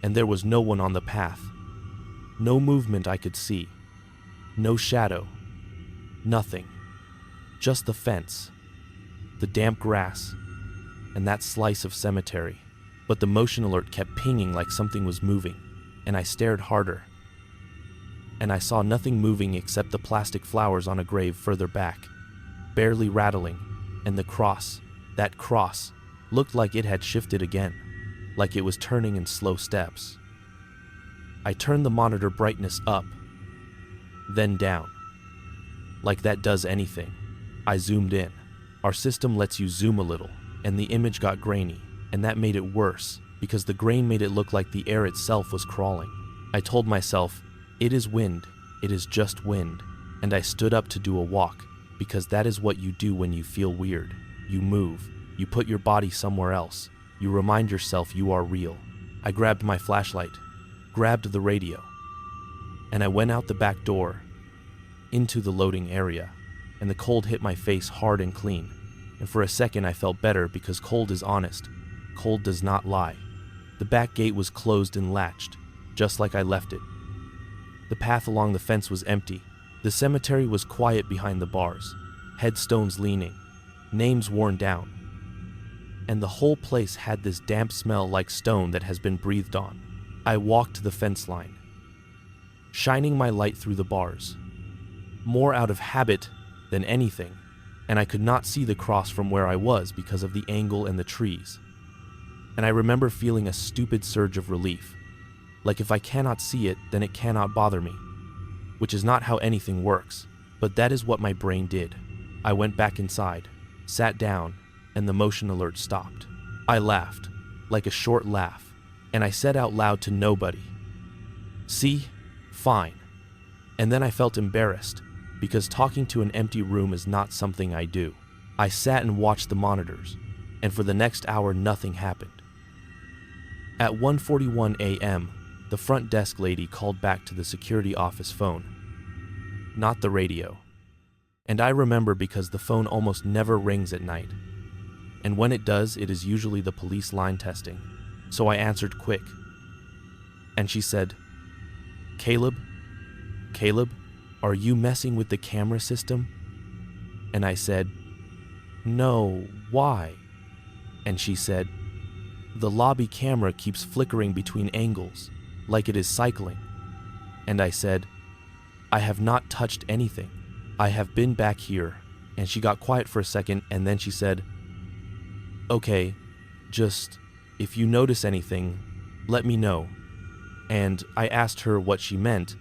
and there was no one on the path. No movement I could see. No shadow. Nothing. Just the fence, the damp grass, and that slice of cemetery. But the motion alert kept pinging like something was moving, and I stared harder. And I saw nothing moving except the plastic flowers on a grave further back, barely rattling, and the cross, that cross, looked like it had shifted again, like it was turning in slow steps. I turned the monitor brightness up, then down, like that does anything. I zoomed in. Our system lets you zoom a little, and the image got grainy, and that made it worse, because the grain made it look like the air itself was crawling. I told myself, it is wind, it is just wind, and I stood up to do a walk, because that is what you do when you feel weird. You move, you put your body somewhere else, you remind yourself you are real. I grabbed my flashlight, grabbed the radio, and I went out the back door, into the loading area, and the cold hit my face hard and clean, and for a second I felt better because cold is honest, cold does not lie. The back gate was closed and latched, just like I left it. The path along the fence was empty. The cemetery was quiet behind the bars, headstones leaning, names worn down, and the whole place had this damp smell like stone that has been breathed on. I walked the fence line, shining my light through the bars, more out of habit than anything, and I could not see the cross from where I was because of the angle and the trees. And I remember feeling a stupid surge of relief, Like if I cannot see it, then it cannot bother me. Which is not how anything works, but that is what my brain did. I went back inside, sat down, and the motion alert stopped. I laughed, like a short laugh, and I said out loud to nobody, "See? Fine." And then I felt embarrassed, because talking to an empty room is not something I do. I sat and watched the monitors, and for the next hour nothing happened. At 1:41 a.m., the front desk lady called back to the security office phone, not the radio. And I remember because the phone almost never rings at night. And when it does, it is usually the police line testing. So I answered quick. And she said, Caleb, are you messing with the camera system?" And I said, "No, why?" And she said, "The lobby camera keeps flickering between angles, like it is cycling." And I said, "I have not touched anything. I have been back here." And she got quiet for a second, and then she said, "Okay, just, if you notice anything, let me know." And I asked her what she meant,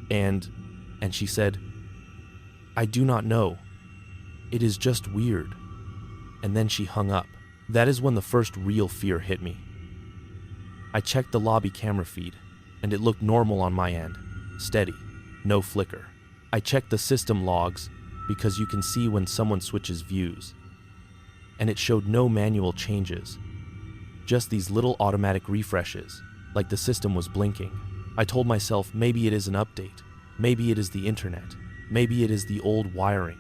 and she said, "I do not know. It is just weird." And then she hung up. That is when the first real fear hit me. I checked the lobby camera feed, and it looked normal on my end, steady, no flicker. I checked the system logs, because you can see when someone switches views, and it showed no manual changes, just these little automatic refreshes, like the system was blinking. I told myself maybe it is an update, maybe it is the internet, maybe it is the old wiring.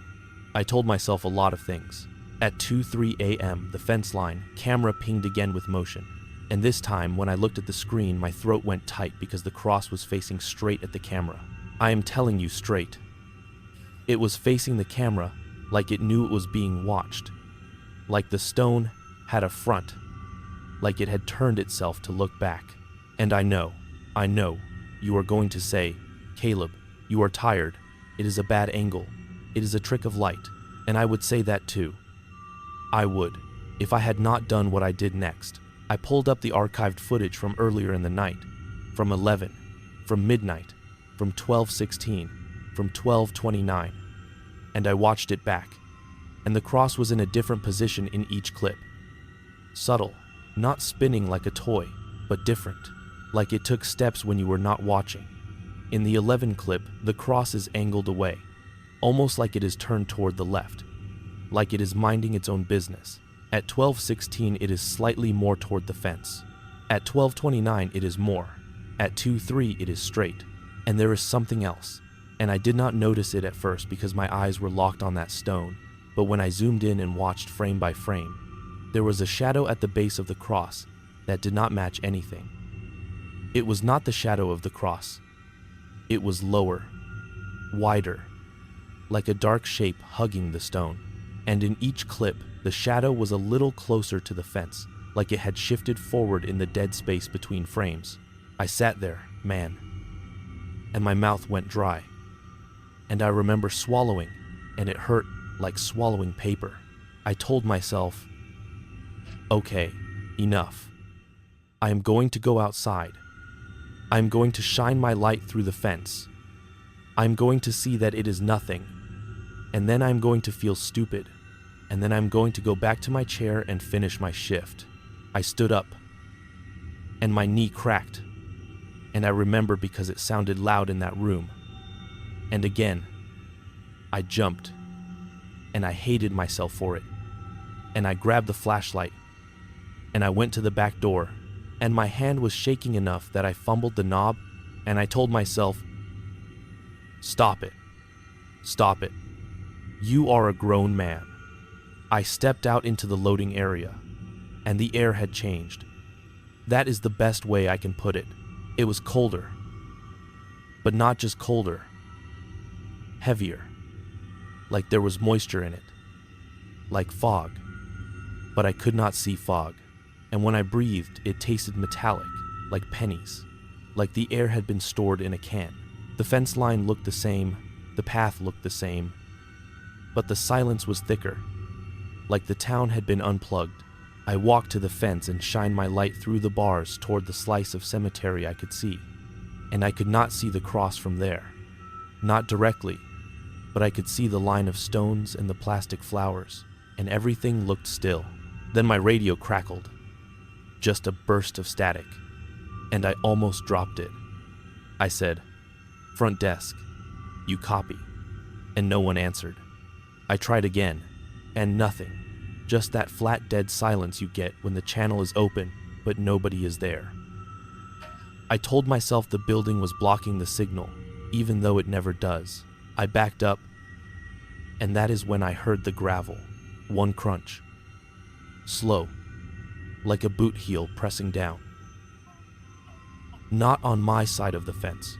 I told myself a lot of things. At 2:03 a.m., the fence line camera pinged again with motion, and this time when I looked at the screen, my throat went tight because the cross was facing straight at the camera. I am telling you straight. It was facing the camera like it knew it was being watched, like the stone had a front, like it had turned itself to look back. And I know, you are going to say, "Caleb, you are tired. It is a bad angle. It is a trick of light." And I would say that too. I would, if I had not done what I did next. I pulled up the archived footage from earlier in the night, from 11, from midnight, from 12:16, from 12:29, and I watched it back, and the cross was in a different position in each clip. Subtle, not spinning like a toy, but different, like it took steps when you were not watching. In the 11 clip, the cross is angled away, almost like it is turned toward the left, like it is minding its own business. At 12:16, it is slightly more toward the fence. At 12:29, it is more. At 2:03, it is straight. And there is something else, and I did not notice it at first because my eyes were locked on that stone, but when I zoomed in and watched frame by frame, there was a shadow at the base of the cross that did not match anything. It was not the shadow of the cross. It was lower, wider, like a dark shape hugging the stone. And in each clip, the shadow was a little closer to the fence, like it had shifted forward in the dead space between frames. I sat there, man, and my mouth went dry. And I remember swallowing, and it hurt like swallowing paper. I told myself, "Okay, enough. I am going to go outside. I am going to shine my light through the fence. I am going to see that it is nothing. And then I am going to feel stupid. And then I'm going to go back to my chair and finish my shift." I stood up, and my knee cracked. And I remember because it sounded loud in that room. And again, I jumped, and I hated myself for it. And I grabbed the flashlight, and I went to the back door, and my hand was shaking enough that I fumbled the knob, and I told myself, "Stop it. Stop it. You are a grown man." I stepped out into the loading area, and the air had changed. That is the best way I can put it. It was colder, but not just colder, heavier, like there was moisture in it, like fog, but I could not see fog. And when I breathed, it tasted metallic, like pennies, like the air had been stored in a can. The fence line looked the same, the path looked the same, but the silence was thicker, like the town had been unplugged. I walked to the fence and shined my light through the bars toward the slice of cemetery I could see. and I could not see the cross from there. Not directly, but I could see the line of stones and the plastic flowers, and everything looked still. Then my radio crackled. Just a burst of static, and I almost dropped it. I said, "Front desk, you copy?" And no one answered. I tried again, and nothing. Just that flat dead silence you get when the channel is open, but nobody is there. I told myself the building was blocking the signal, even though it never does. I backed up, and that is when I heard the gravel. One crunch. Slow, like a boot heel pressing down. Not on my side of the fence,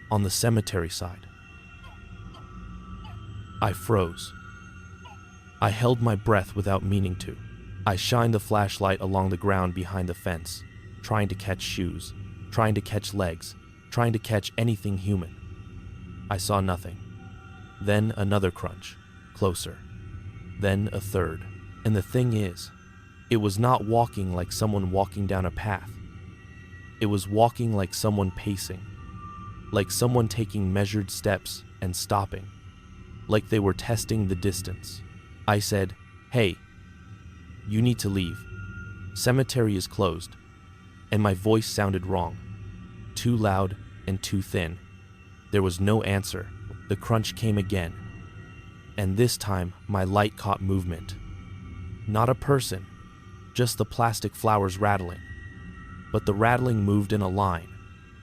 on the cemetery side. I froze. I held my breath without meaning to. I shined the flashlight along the ground behind the fence, trying to catch shoes, trying to catch legs, trying to catch anything human. I saw nothing. Then another crunch, closer. Then a third. And the thing is, it was not walking like someone walking down a path. It was walking like someone pacing, like someone taking measured steps and stopping, like they were testing the distance. I said, "Hey, you need to leave. Cemetery is closed." And my voice sounded wrong, too loud and too thin. There was no answer. The crunch came again, and this time my light caught movement. Not a person, just the plastic flowers rattling. But the rattling moved in a line,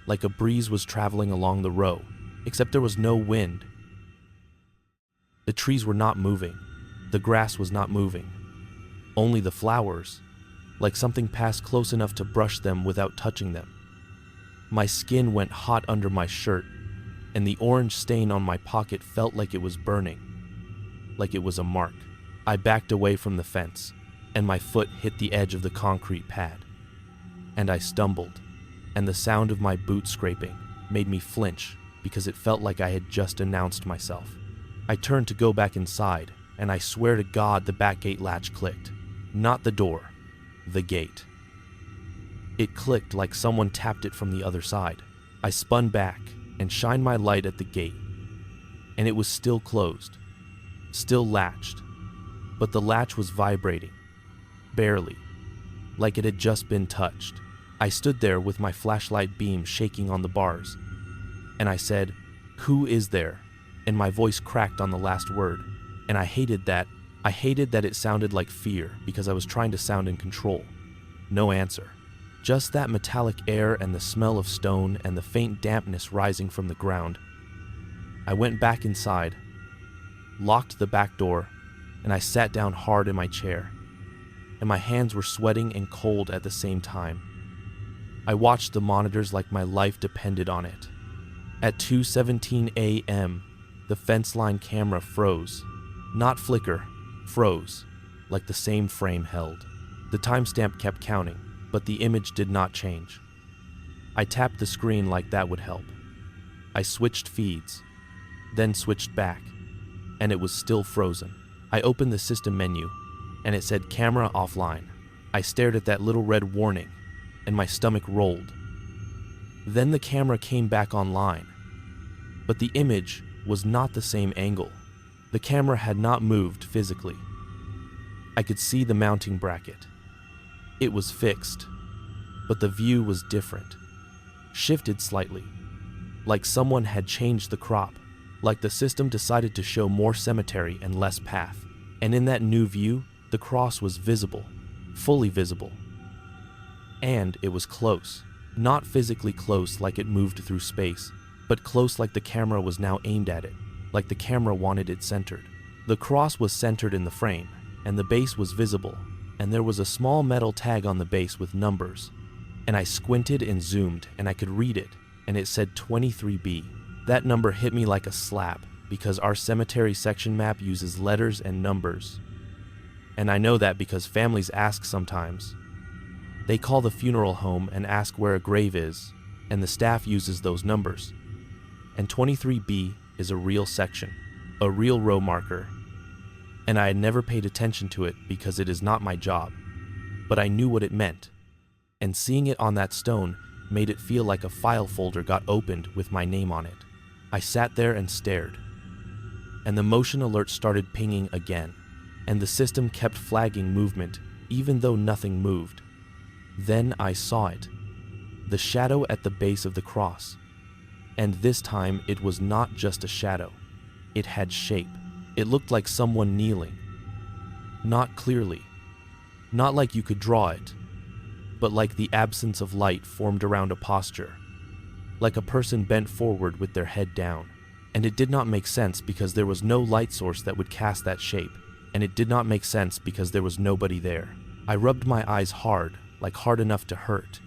like a breeze was traveling along the row, except there was no wind. The trees were not moving. The grass was not moving. Only the flowers, like something passed close enough to brush them without touching them. My skin went hot under my shirt, and the orange stain on my pocket felt like it was burning, like it was a mark. I backed away from the fence, and my foot hit the edge of the concrete pad. And I stumbled, and the sound of my boot scraping made me flinch because it felt like I had just announced myself. I turned to go back inside, and I swear to God the back gate latch clicked. Not the door, the gate. It clicked like someone tapped it from the other side. I spun back and shined my light at the gate, and it was still closed, still latched, but the latch was vibrating, barely, like it had just been touched. I stood there with my flashlight beam shaking on the bars, and I said, "Who is there?" And my voice cracked on the last word, and I hated that. I hated that it sounded like fear because I was trying to sound in control. No answer. Just that metallic air and the smell of stone and the faint dampness rising from the ground. I went back inside, locked the back door, and I sat down hard in my chair, and my hands were sweating and cold at the same time. I watched the monitors like my life depended on it. At 2:17 a.m., the fence line camera froze. Not flicker, froze, like the same frame held. The timestamp kept counting, but the image did not change. I tapped the screen like that would help. I switched feeds, then switched back, and it was still frozen. I opened the system menu, and it said camera offline. I stared at that little red warning, and my stomach rolled. Then the camera came back online, but the image was not the same angle. The camera had not moved physically. I could see the mounting bracket. It was fixed, but the view was different, shifted slightly, like someone had changed the crop, like the system decided to show more cemetery and less path. And in that new view, the cross was visible, fully visible. And it was close, not physically close like it moved through space, but close like the camera was now aimed at it, like the camera wanted it centered. The cross was centered in the frame, and the base was visible, and there was a small metal tag on the base with numbers. And I squinted and zoomed, and I could read it, and it said 23B. That number hit me like a slap, because our cemetery section map uses letters and numbers. And I know that because families ask sometimes. They call the funeral home and ask where a grave is, and the staff uses those numbers. And 23B is a real section, a real row marker. And I had never paid attention to it because it is not my job, but I knew what it meant. And seeing it on that stone made it feel like a file folder got opened with my name on it. I sat there and stared, and the motion alert started pinging again, and the system kept flagging movement even though nothing moved. Then I saw it, the shadow at the base of the cross. And this time it was not just a shadow. It had shape. It looked like someone kneeling. Not clearly. Not like you could draw it, but like the absence of light formed around a posture. Like a person bent forward with their head down. And it did not make sense because there was no light source that would cast that shape. And it did not make sense because there was nobody there. I rubbed my eyes hard, like hard enough to hurt.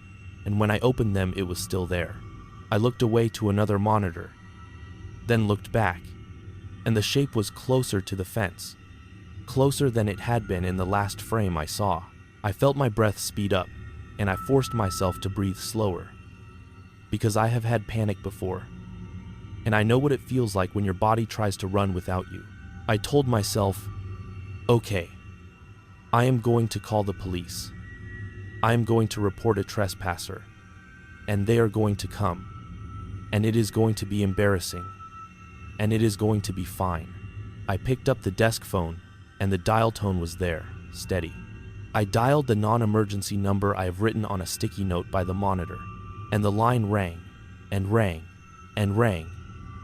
And when I opened them, it was still there. I looked away to another monitor, then looked back, and the shape was closer to the fence, closer than it had been in the last frame I saw. I felt my breath speed up, and I forced myself to breathe slower, because I have had panic before, and I know what it feels like when your body tries to run without you. I told myself, okay, I am going to call the police. I am going to report a trespasser, and they are going to come. And it is going to be embarrassing, and it is going to be fine. I picked up the desk phone, and the dial tone was there, steady. I dialed the non-emergency number I have written on a sticky note by the monitor, and the line rang, and rang, and rang,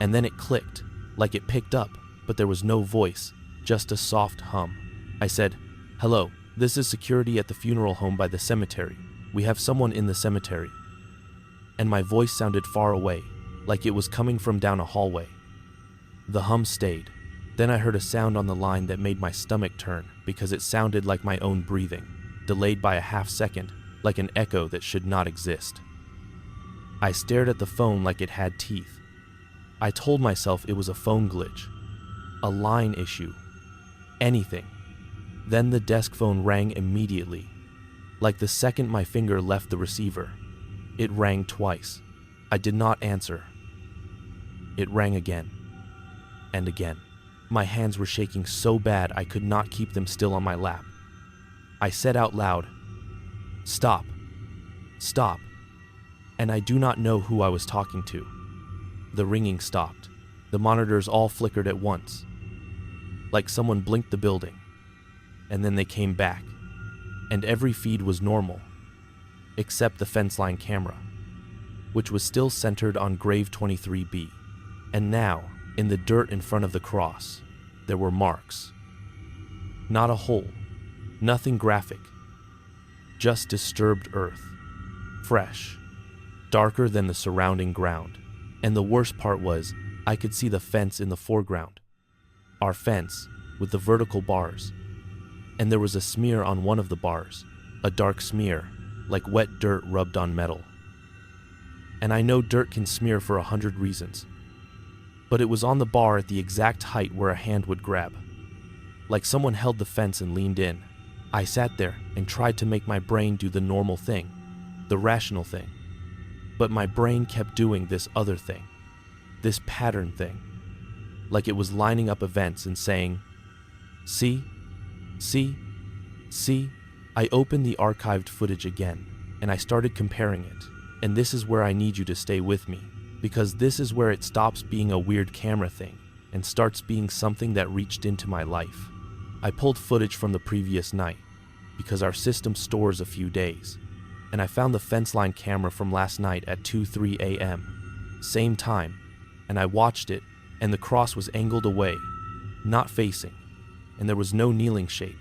and then it clicked, like it picked up, but there was no voice, just a soft hum. I said, "Hello, this is security at the funeral home by the cemetery. We have someone in the cemetery." And my voice sounded far away, like it was coming from down a hallway. The hum stayed. Then I heard a sound on the line that made my stomach turn because it sounded like my own breathing, delayed by a half second, like an echo that should not exist. I stared at the phone like it had teeth. I told myself it was a phone glitch, a line issue, anything. Then the desk phone rang immediately, like the second my finger left the receiver. It rang twice. I did not answer. It rang again, and again. My hands were shaking so bad I could not keep them still on my lap. I said out loud, "Stop, stop," and I do not know who I was talking to. The ringing stopped. The monitors all flickered at once, like someone blinked the building, and then they came back, and every feed was normal, except the fence line camera, which was still centered on grave 23B. And now, in the dirt in front of the cross, there were marks. Not a hole, nothing graphic, just disturbed earth, fresh, darker than the surrounding ground. And the worst part was, I could see the fence in the foreground, our fence with the vertical bars, and there was a smear on one of the bars, a dark smear, like wet dirt rubbed on metal. And I know dirt can smear for 100 reasons, but it was on the bar at the exact height where a hand would grab, like someone held the fence and leaned in. I sat there and tried to make my brain do the normal thing, the rational thing, but my brain kept doing this other thing, this pattern thing, like it was lining up events and saying, "See, see, see." I opened the archived footage again, and I started comparing it, and this is where I need you to stay with me, because this is where it stops being a weird camera thing and starts being something that reached into my life. I pulled footage from the previous night, because our system stores a few days, and I found the fence line camera from last night at 2:03 a.m., same time, and I watched it, and the cross was angled away, not facing, and there was no kneeling shape,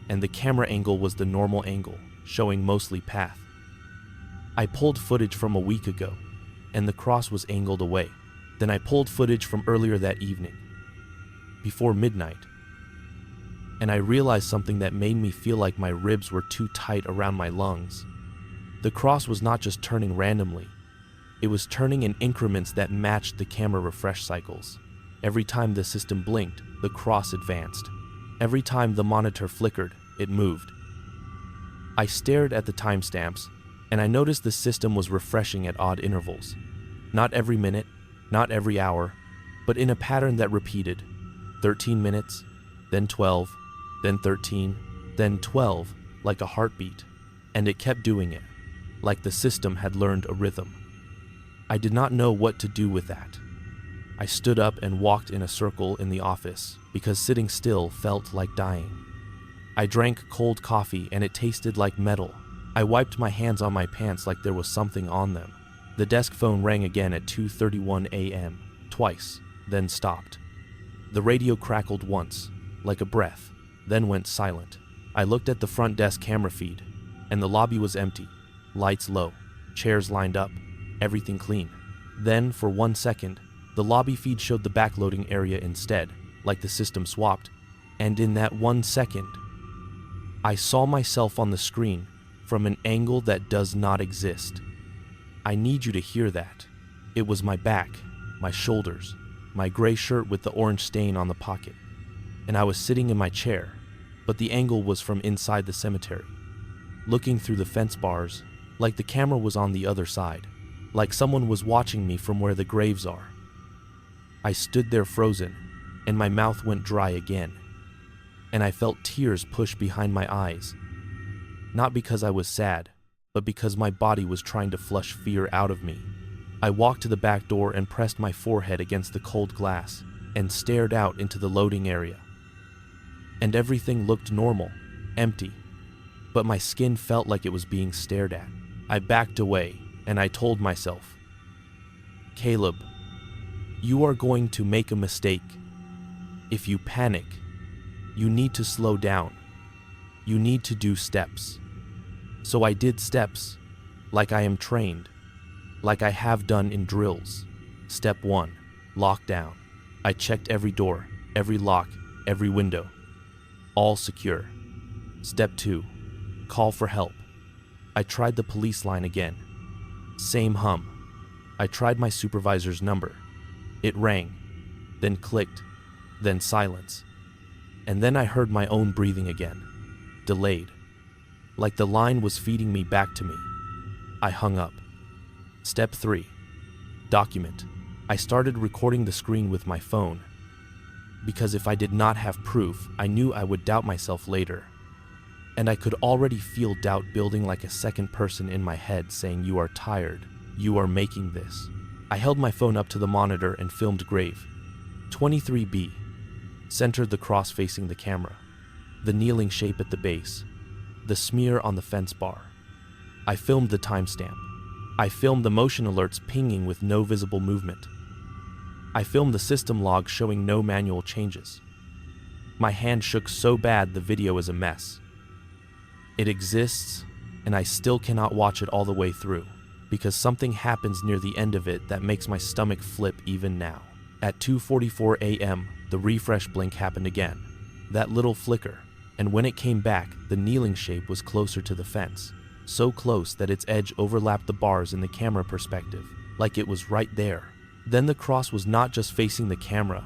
and the camera angle was the normal angle, showing mostly path. I pulled footage from a week ago, and the cross was angled away. Then I pulled footage from earlier that evening, before midnight, and I realized something that made me feel like my ribs were too tight around my lungs. The cross was not just turning randomly, it was turning in increments that matched the camera refresh cycles. Every time the system blinked, the cross advanced. Every time the monitor flickered, it moved. I stared at the timestamps, and I noticed the system was refreshing at odd intervals. Not every minute, not every hour, but in a pattern that repeated. 13 minutes, then 12, then 13, then 12, like a heartbeat. And it kept doing it. like the system had learned a rhythm. I did not know what to do with that. I stood up and walked in a circle in the office because sitting still felt like dying. I drank cold coffee and it tasted like metal. I wiped my hands on my pants like there was something on them. The desk phone rang again at 2:31 a.m., twice, then stopped. The radio crackled once, like a breath, then went silent. I looked at the front desk camera feed, and the lobby was empty. Lights low, chairs lined up, everything clean. Then, for 1 second, the lobby feed showed the backloading area instead, like the system swapped, and in that 1 second, I saw myself on the screen from an angle that does not exist. I need you to hear that. It was my back, my shoulders, my gray shirt with the orange stain on the pocket, and I was sitting in my chair, but the angle was from inside the cemetery, looking through the fence bars, like the camera was on the other side, like someone was watching me from where the graves are. I stood there frozen, and my mouth went dry again, and I felt tears push behind my eyes, not because I was sad, but because my body was trying to flush fear out of me. I walked to the back door and pressed my forehead against the cold glass and stared out into the loading area. And everything looked normal, empty, but my skin felt like it was being stared at. I backed away and I told myself, Caleb, you are going to make a mistake. If you panic, you need to slow down. You need to do steps. So I did steps, like I am trained, like I have done in drills. Step 1, lockdown. I checked every door, every lock, every window. All secure. Step 2, call for help. I tried the police line again. Same hum. I tried my supervisor's number. It rang, then clicked, then silence. And then I heard my own breathing again, delayed, like the line was feeding me back to me. I hung up. Step 3, document. I started recording the screen with my phone, because if I did not have proof, I knew I would doubt myself later. And I could already feel doubt building like a second person in my head saying, you are tired, you are making this. I held my phone up to the monitor and filmed grave. 23B, centered the cross facing the camera, the kneeling shape at the base, the smear on the fence bar. I filmed the timestamp. I filmed the motion alerts pinging with no visible movement. I filmed the system log showing no manual changes. My hand shook so bad the video is a mess. It exists, and I still cannot watch it all the way through, because something happens near the end of it that makes my stomach flip even now. At 2:44 a.m., the refresh blink happened again. That little flicker, and when it came back, the kneeling shape was closer to the fence, so close that its edge overlapped the bars in the camera perspective, like it was right there. Then the cross was not just facing the camera,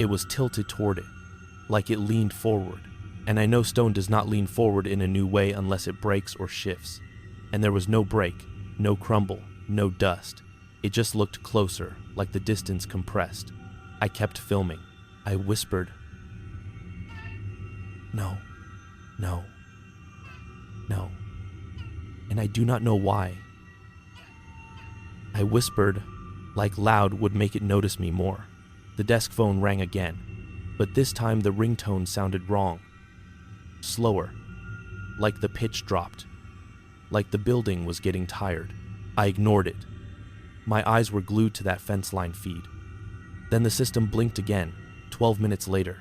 it was tilted toward it, like it leaned forward. And I know stone does not lean forward in a new way unless it breaks or shifts. And there was no break, no crumble, no dust. It just looked closer, like the distance compressed. I kept filming. I whispered, no, no, no. And I do not know why. I whispered, like loud would make it notice me more. The desk phone rang again, but this time the ringtone sounded wrong. Slower, like the pitch dropped, like the building was getting tired. I ignored it. My eyes were glued to that fence line feed. Then the system blinked again, 12 minutes later,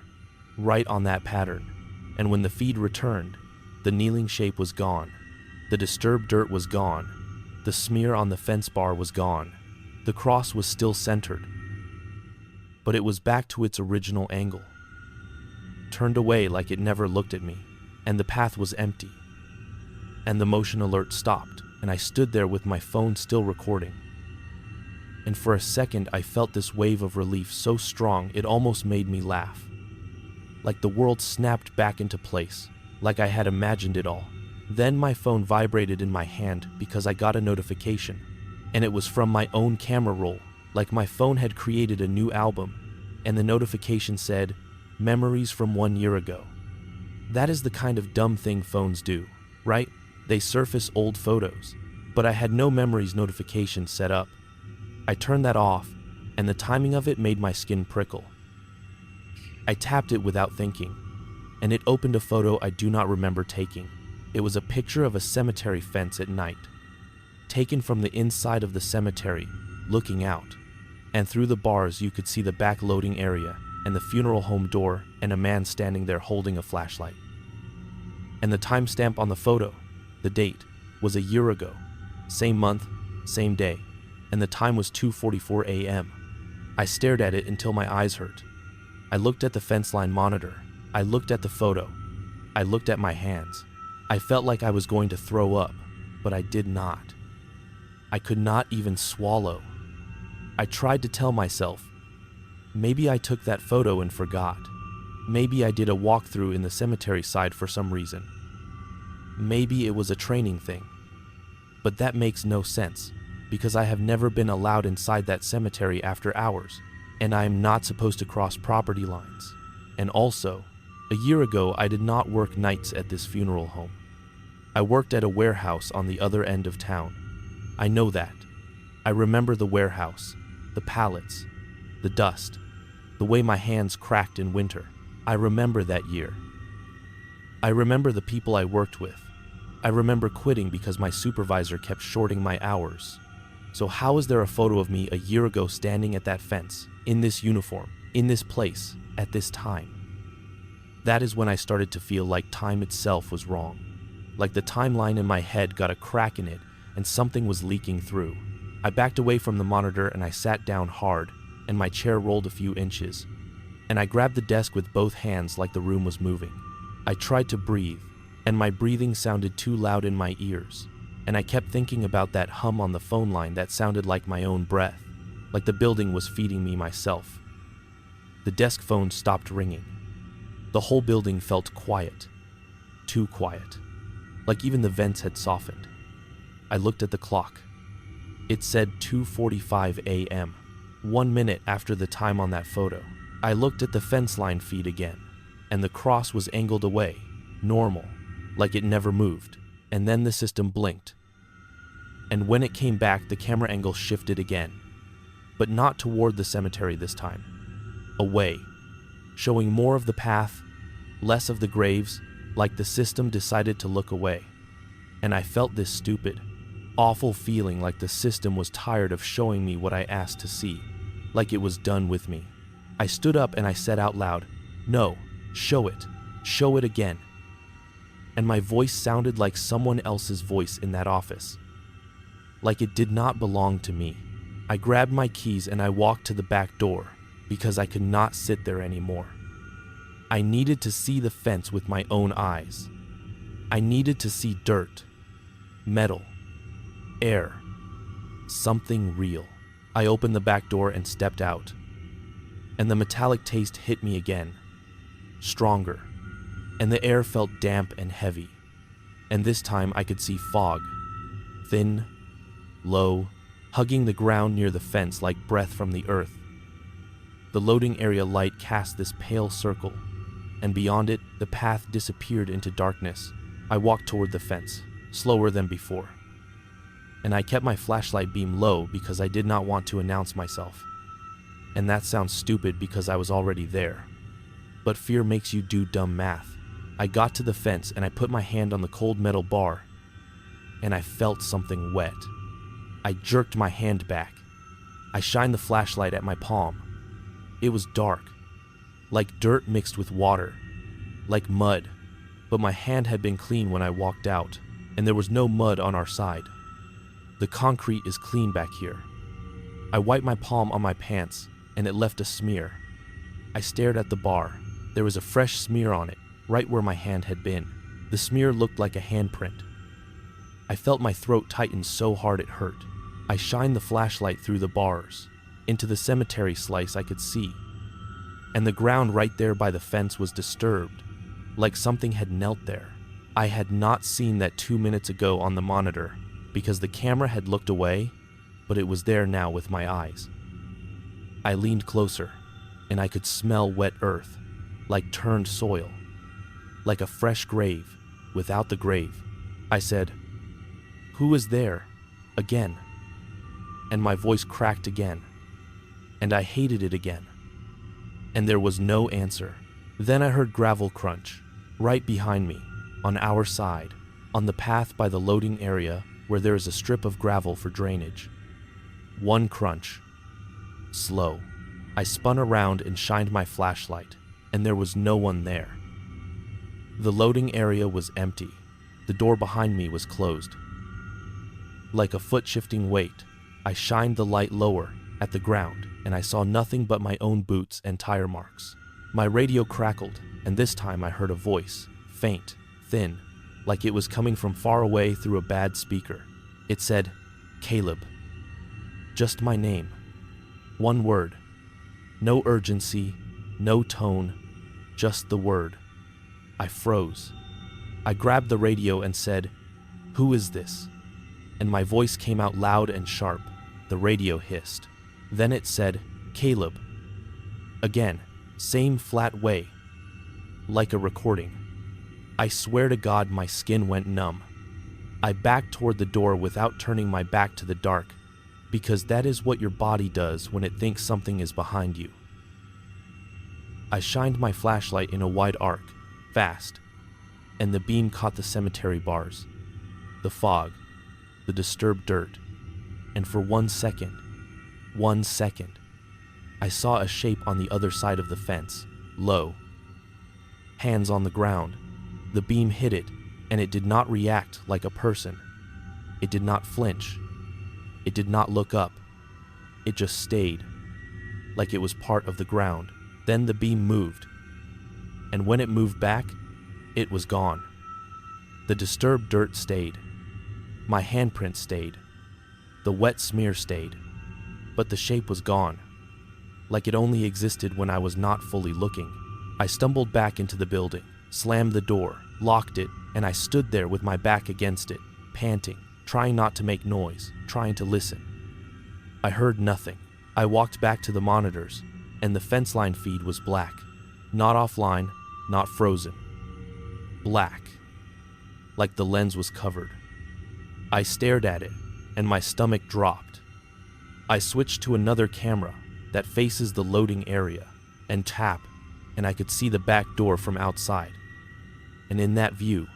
right on that pattern. And when the feed returned, the kneeling shape was gone. The disturbed dirt was gone. The smear on the fence bar was gone. The cross was still centered, but it was back to its original angle, turned away like it never looked at me, and the path was empty. And the motion alert stopped, and I stood there with my phone still recording. And for a second I felt this wave of relief so strong it almost made me laugh. Like the world snapped back into place, like I had imagined it all. Then my phone vibrated in my hand because I got a notification, and it was from my own camera roll, like my phone had created a new album, and the notification said, "Memories from 1 year ago." That is the kind of dumb thing phones do, right? They surface old photos. but I had no memories notification set up. I turned that off, and the timing of it made my skin prickle. I tapped it without thinking, and it opened a photo I do not remember taking. It was a picture of a cemetery fence at night, taken from the inside of the cemetery, looking out, and through the bars you could see the back loading area and the funeral home door and a man standing there holding a flashlight. And the timestamp on the photo, the date, was a year ago, same month, same day, and the time was 2:44 a.m. I stared at it until my eyes hurt. I looked at the fence line monitor. I looked at the photo. I looked at my hands. I felt like I was going to throw up, but I did not. I could not even swallow. I tried to tell myself, maybe I took that photo and forgot. Maybe I did a walkthrough in the cemetery side for some reason. Maybe it was a training thing. But that makes no sense, because I have never been allowed inside that cemetery after hours, and I am not supposed to cross property lines. And also, a year ago I did not work nights at this funeral home. I worked at a warehouse on the other end of town. I know that. I remember the warehouse, the pallets, the dust, the way my hands cracked in winter. I remember that year. I remember the people I worked with. I remember quitting because my supervisor kept shorting my hours. So how is there a photo of me a year ago standing at that fence, in this uniform, in this place, at this time? That is when I started to feel like time itself was wrong. Like the timeline in my head got a crack in it and something was leaking through. I backed away from the monitor and I sat down hard, and my chair rolled a few inches. And I grabbed the desk with both hands like the room was moving. I tried to breathe, and my breathing sounded too loud in my ears. And I kept thinking about that hum on the phone line that sounded like my own breath, like the building was feeding me myself. The desk phone stopped ringing. The whole building felt quiet. Too quiet. Like even the vents had softened. I looked at the clock. It said 2:45 a.m., 1 minute after the time on that photo. I looked at the fence line feed again, and the cross was angled away, normal, like it never moved. And then the system blinked. And when it came back, the camera angle shifted again, but not toward the cemetery this time. Away, showing more of the path, less of the graves, like the system decided to look away. And I felt this stupid, awful feeling like the system was tired of showing me what I asked to see, like it was done with me. I stood up and I said out loud, "No, show it again." And my voice sounded like someone else's voice in that office, like it did not belong to me. I grabbed my keys and I walked to the back door because I could not sit there anymore. I needed to see the fence with my own eyes. I needed to see dirt, metal, air, something real. I opened the back door and stepped out, and the metallic taste hit me again, stronger, and the air felt damp and heavy. And this time I could see fog, thin, low, hugging the ground near the fence like breath from the earth. The loading area light cast this pale circle, and beyond it, the path disappeared into darkness. I walked toward the fence, slower than before. And I kept my flashlight beam low because I did not want to announce myself. And that sounds stupid because I was already there. But fear makes you do dumb math. I got to the fence and I put my hand on the cold metal bar, and I felt something wet. I jerked my hand back. I shined the flashlight at my palm. It was dark, like dirt mixed with water, like mud, but my hand had been clean when I walked out, and there was no mud on our side. The concrete is clean back here. I wiped my palm on my pants, and it left a smear. I stared at the bar. There was a fresh smear on it, right where my hand had been. The smear looked like a handprint. I felt my throat tighten so hard it hurt. I shined the flashlight through the bars. Into the cemetery slice I could see. And the ground right there by the fence was disturbed, like something had knelt there. I had not seen that 2 minutes ago on the monitor, because the camera had looked away, but it was there now with my eyes. I leaned closer, and I could smell wet earth, like turned soil, like a fresh grave, without the grave. I said, "Who is there?" Again. And my voice cracked again. And I hated it again. And there was no answer. Then I heard gravel crunch, right behind me, on our side, on the path by the loading area where there is a strip of gravel for drainage. One crunch. Slow. I spun around and shined my flashlight, and there was no one there. The loading area was empty. The door behind me was closed. Like a foot-shifting weight, I shined the light lower, at the ground, and I saw nothing but my own boots and tire marks. My radio crackled, and this time I heard a voice, faint, thin, like it was coming from far away through a bad speaker. It said, "Caleb." Just my name. One word. No urgency, no tone, just the word. I froze. I grabbed the radio and said, "Who is this?" And my voice came out loud and sharp. The radio hissed. Then it said, "Caleb." Again, same flat way, like a recording. I swear to God my skin went numb. I backed toward the door without turning my back to the dark, because that is what your body does when it thinks something is behind you. I shined my flashlight in a wide arc, fast, and the beam caught the cemetery bars, the fog, the disturbed dirt, and for 1 second, I saw a shape on the other side of the fence, low. Hands on the ground. The beam hit it, and it did not react like a person. It did not flinch. It did not look up. It just stayed, like it was part of the ground. Then the beam moved, and when it moved back, it was gone. The disturbed dirt stayed. My handprint stayed. The wet smear stayed. But the shape was gone, like it only existed when I was not fully looking. I stumbled back into the building, slammed the door, locked it, and I stood there with my back against it, panting, trying not to make noise, trying to listen. I heard nothing. I walked back to the monitors, and the fence line feed was black. Not offline, not frozen. Black. Like the lens was covered. I stared at it, and my stomach dropped. I switched to another camera that faces the loading area, and tap, and I could see the back door from outside. And in that view,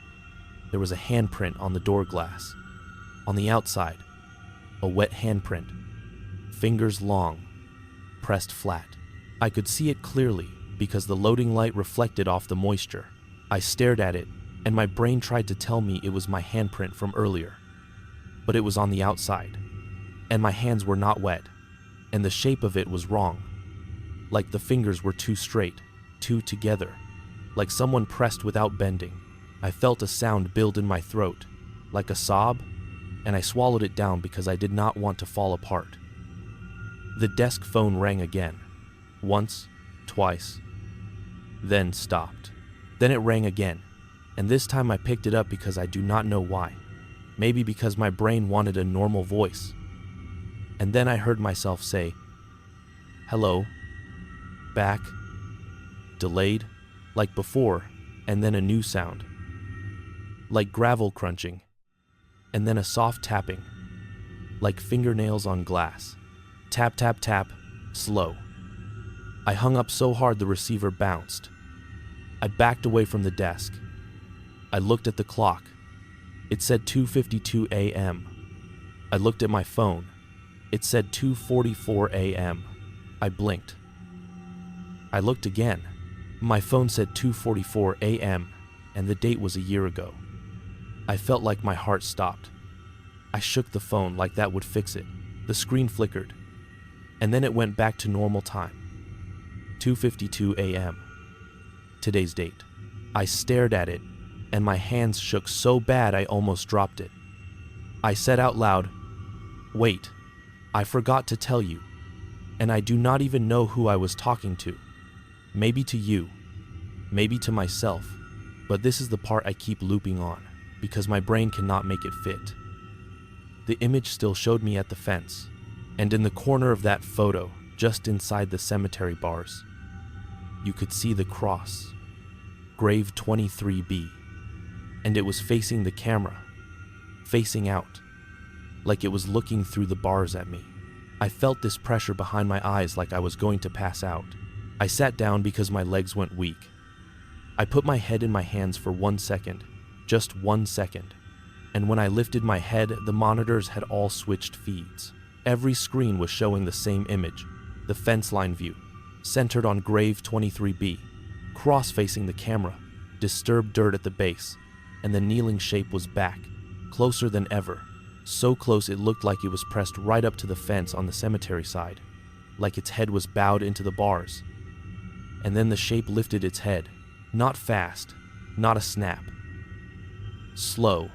there was a handprint on the door glass. On the outside, a wet handprint, fingers long, pressed flat. I could see it clearly because the loading light reflected off the moisture. I stared at it, and my brain tried to tell me it was my handprint from earlier. But it was on the outside, and my hands were not wet, and the shape of it was wrong. Like the fingers were too straight, too together, like someone pressed without bending. I felt a sound build in my throat, like a sob, and I swallowed it down because I did not want to fall apart. The desk phone rang again. Once, twice, then stopped. Then it rang again, and this time I picked it up because I do not know why. Maybe because my brain wanted a normal voice. And then I heard myself say, "Hello, back," delayed, like before, and then a new sound, like gravel crunching, and then a soft tapping, like fingernails on glass. Tap, tap, tap, slow. I hung up so hard the receiver bounced. I backed away from the desk. I looked at the clock. It said 2:52 a.m. I looked at my phone. It said 2:44 a.m. I blinked. I looked again. My phone said 2:44 a.m., and the date was a year ago. I felt like my heart stopped. I shook the phone like that would fix it. The screen flickered, and then it went back to normal time. 2:52 a.m. Today's date. I stared at it, and my hands shook so bad I almost dropped it. I said out loud, "Wait, I forgot to tell you, and I do not even know who I was talking to. Maybe to you, maybe to myself, but this is the part I keep looping on, because my brain cannot make it fit." The image still showed me at the fence, and in the corner of that photo, just inside the cemetery bars, you could see the cross, grave 23B, and it was facing the camera, facing out, like it was looking through the bars at me. I felt this pressure behind my eyes like I was going to pass out. I sat down because my legs went weak. I put my head in my hands for 1 second, just 1 second, and when I lifted my head, the monitors had all switched feeds. Every screen was showing the same image, the fence line view, centered on grave 23B, cross-facing the camera, disturbed dirt at the base, and the kneeling shape was back, closer than ever, so close it looked like it was pressed right up to the fence on the cemetery side, like its head was bowed into the bars. And then the shape lifted its head, not fast, not a snap. Slow,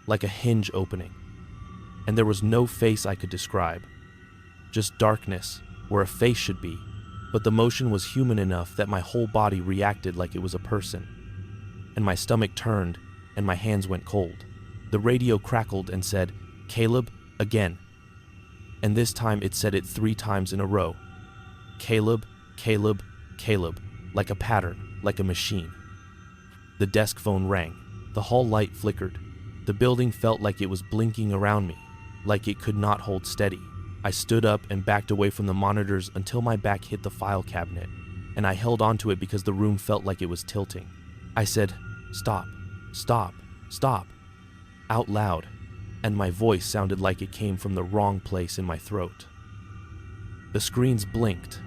like a hinge opening. And there was no face I could describe, just darkness where a face should be, but the motion was human enough that my whole body reacted like it was a person. And my stomach turned, and my hands went cold. The radio crackled and said, "Caleb, again." And this time it said it 3 times in a row. Caleb, Caleb, Caleb, like a pattern, like a machine. The desk phone rang. The hall light flickered. The building felt like it was blinking around me, like it could not hold steady. I stood up and backed away from the monitors until my back hit the file cabinet, and I held onto it because the room felt like it was tilting. I said, "Stop, stop, stop," out loud, and my voice sounded like it came from the wrong place in my throat. The screens blinked,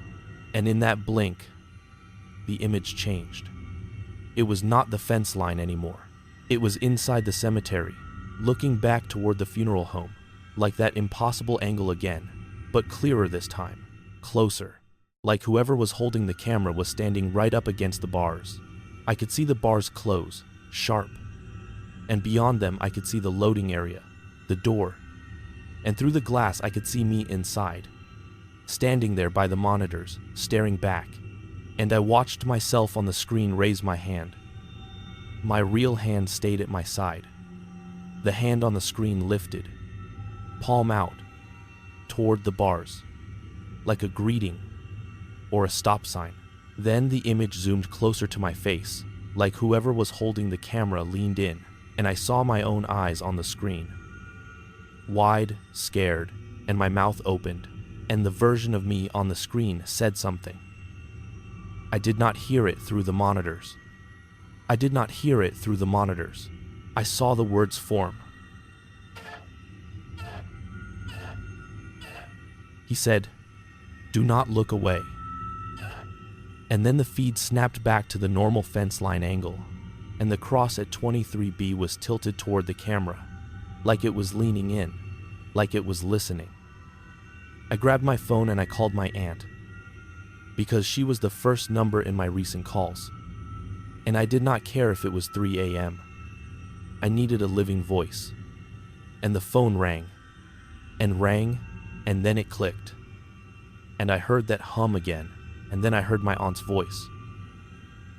and in that blink, the image changed. It was not the fence line anymore. It was inside the cemetery, looking back toward the funeral home, like that impossible angle again, but clearer this time, closer, like whoever was holding the camera was standing right up against the bars. I could see the bars close, sharp, and beyond them I could see the loading area, the door, and through the glass I could see me inside, standing there by the monitors, staring back, and I watched myself on the screen raise my hand. My real hand stayed at my side. The hand on the screen lifted, palm out, toward the bars, like a greeting or a stop sign. Then the image zoomed closer to my face, like whoever was holding the camera leaned in, and I saw my own eyes on the screen. Wide, scared, and my mouth opened, and the version of me on the screen said something. I did not hear it through the monitors. I did not hear it through the monitors. I saw the words form. He said, "Do not look away." And then the feed snapped back to the normal fence line angle, and the cross at 23B was tilted toward the camera, like it was leaning in, like it was listening. I grabbed my phone and I called my aunt, because she was the first number in my recent calls, and I did not care if it was 3 a.m. I needed a living voice, and the phone rang, and then it clicked, and I heard that hum again, and then I heard my aunt's voice,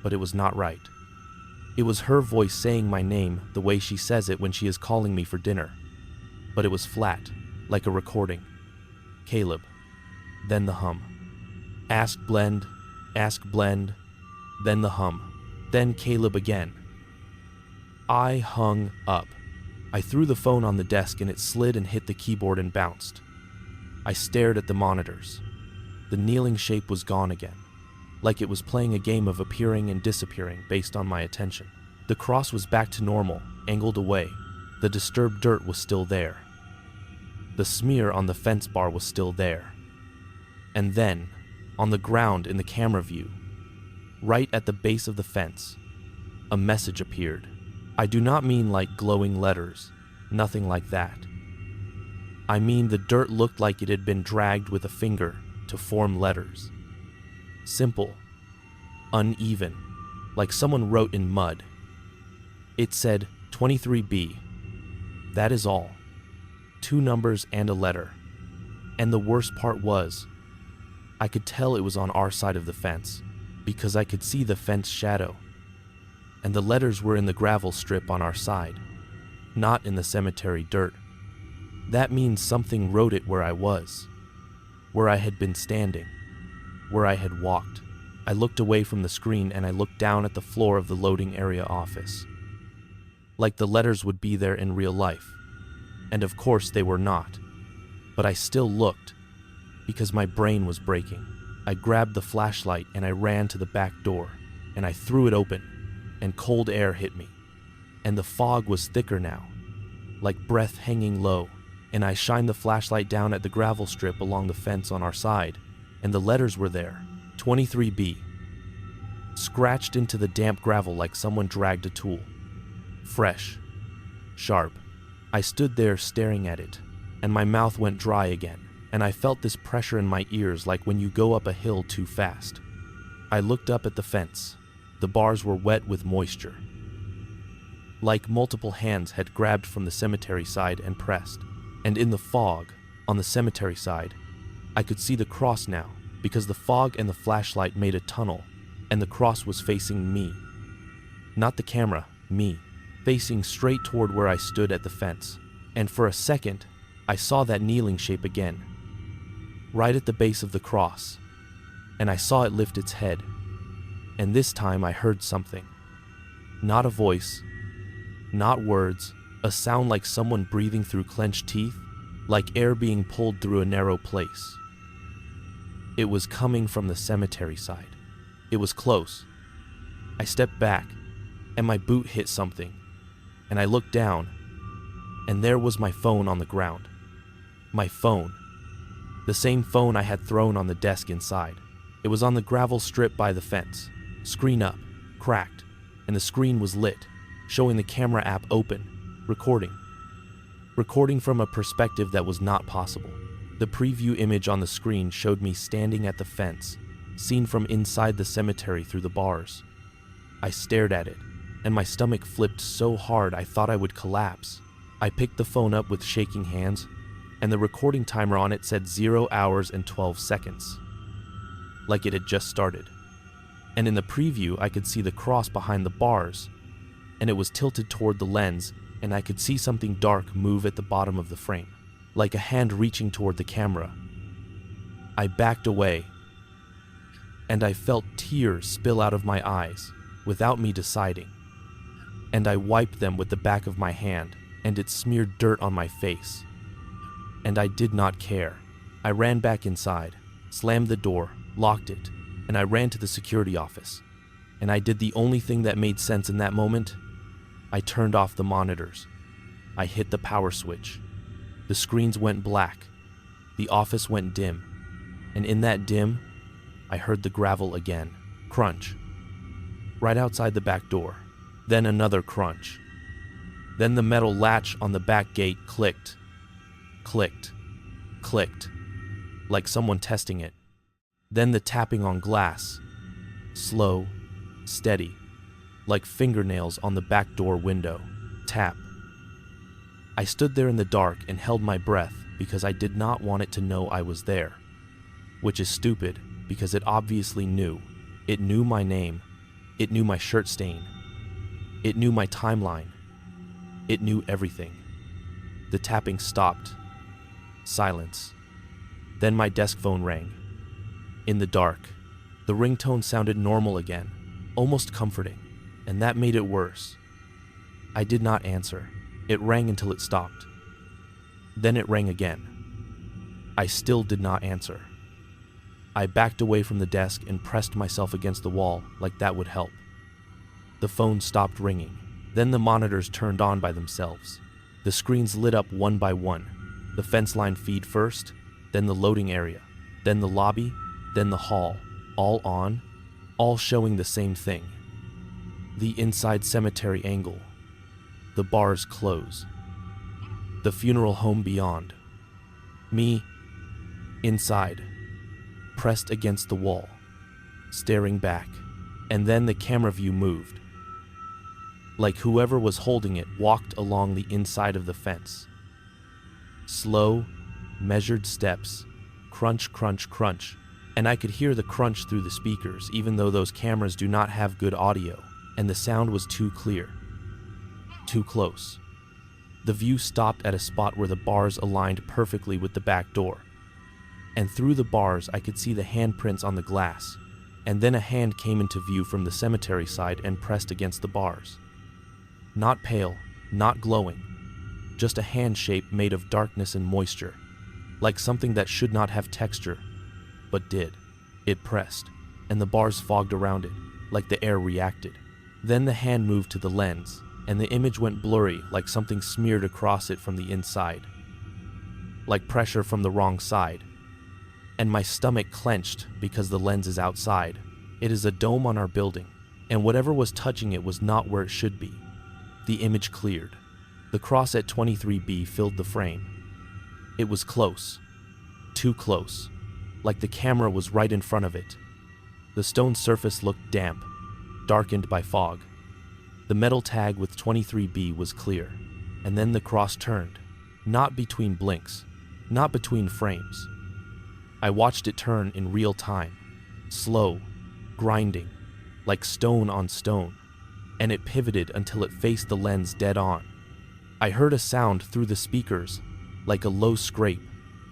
but it was not right. It was her voice saying my name the way she says it when she is calling me for dinner, but it was flat, like a recording. Caleb, then the hum. Ask blend, then the hum, then Caleb again. I hung up. I threw the phone on the desk and it slid and hit the keyboard and bounced. I stared at the monitors. The kneeling shape was gone again, like it was playing a game of appearing and disappearing based on my attention. The cross was back to normal, angled away. The disturbed dirt was still there. The smear on the fence bar was still there. And then, on the ground in the camera view, right at the base of the fence, a message appeared. I do not mean like glowing letters, nothing like that. I mean the dirt looked like it had been dragged with a finger to form letters. Simple, uneven, like someone wrote in mud. It said 23B. That is all. 2 numbers and a letter. And the worst part was, I could tell it was on our side of the fence, because I could see the fence shadow. And the letters were in the gravel strip on our side, not in the cemetery dirt. That means something wrote it where I was, where I had been standing, where I had walked. I looked away from the screen and I looked down at the floor of the loading area office, like the letters would be there in real life. and of course they were not. But I still looked, because my brain was breaking. I grabbed the flashlight and I ran to the back door, and I threw it open, and cold air hit me. And the fog was thicker now, like breath hanging low, and I shined the flashlight down at the gravel strip along the fence on our side, and the letters were there, 23B, scratched into the damp gravel like someone dragged a tool. Fresh, sharp. I stood there staring at it, and my mouth went dry again, and I felt this pressure in my ears like when you go up a hill too fast. I looked up at the fence. The bars were wet with moisture, like multiple hands had grabbed from the cemetery side and pressed. And in the fog, on the cemetery side, I could see the cross now, because the fog and the flashlight made a tunnel, and the cross was facing me. Not the camera, me, facing straight toward where I stood at the fence. And for a second, I saw that kneeling shape again, right at the base of the cross, and I saw it lift its head. And this time I heard something. Not a voice, not words, a sound like someone breathing through clenched teeth, like air being pulled through a narrow place. It was coming from the cemetery side. It was close. I stepped back, and my boot hit something, and I looked down, and there was my phone on the ground. My phone. The same phone I had thrown on the desk inside. It was on the gravel strip by the fence. Screen up, cracked, and the screen was lit, showing the camera app open, recording. Recording from a perspective that was not possible. The preview image on the screen showed me standing at the fence, seen from inside the cemetery through the bars. I stared at it, and my stomach flipped so hard I thought I would collapse. I picked the phone up with shaking hands, and the recording timer on it said 0 hours and 12 seconds, like it had just started. And in the preview, I could see the cross behind the bars, and it was tilted toward the lens, and I could see something dark move at the bottom of the frame, like a hand reaching toward the camera. I backed away, and I felt tears spill out of my eyes without me deciding. And I wiped them with the back of my hand, and it smeared dirt on my face. And I did not care. I ran back inside, slammed the door, locked it, and I ran to the security office. And I did the only thing that made sense in that moment. I turned off the monitors. I hit the power switch. The screens went black. The office went dim. And in that dim, I heard the gravel again. Crunch. Right outside the back door. Then another crunch. Then the metal latch on the back gate clicked. Clicked. Clicked. Like someone testing it. Then the tapping on glass. Slow. Steady. Like fingernails on the back door window. Tap. I stood there in the dark and held my breath because I did not want it to know I was there. Which is stupid, because it obviously knew. It knew my name. It knew my shirt stain. It knew my timeline. It knew everything. The tapping stopped. Silence. Then my desk phone rang. In the dark, the ringtone sounded normal again, almost comforting, and that made it worse. I did not answer. It rang until it stopped. Then it rang again. I still did not answer. I backed away from the desk and pressed myself against the wall like that would help. The phone stopped ringing. Then the monitors turned on by themselves. The screens lit up one by one. The fence line feed first, then the loading area, then the lobby, then the hall, all on, all showing the same thing. The inside cemetery angle. The bars close. The funeral home beyond. Me, inside, pressed against the wall, staring back, and then the camera view moved. Like whoever was holding it walked along the inside of the fence. Slow, measured steps, crunch, crunch, crunch, and I could hear the crunch through the speakers even though those cameras do not have good audio, and the sound was too clear. Too close. The view stopped at a spot where the bars aligned perfectly with the back door, and through the bars I could see the handprints on the glass, and then a hand came into view from the cemetery side and pressed against the bars. Not pale, not glowing, just a hand shape made of darkness and moisture, like something that should not have texture, but did. It pressed, and the bars fogged around it, like the air reacted. Then the hand moved to the lens, and the image went blurry like something smeared across it from the inside, like pressure from the wrong side. And my stomach clenched because the lens is outside. It is a dome on our building, and whatever was touching it was not where it should be. The image cleared. The cross at 23B filled the frame. It was close. Too close. Like the camera was right in front of it. The stone surface looked damp, darkened by fog. The metal tag with 23B was clear, and then the cross turned, not between blinks, not between frames. I watched it turn in real time, slow, grinding, like stone on stone, and it pivoted until it faced the lens dead on. I heard a sound through the speakers, like a low scrape.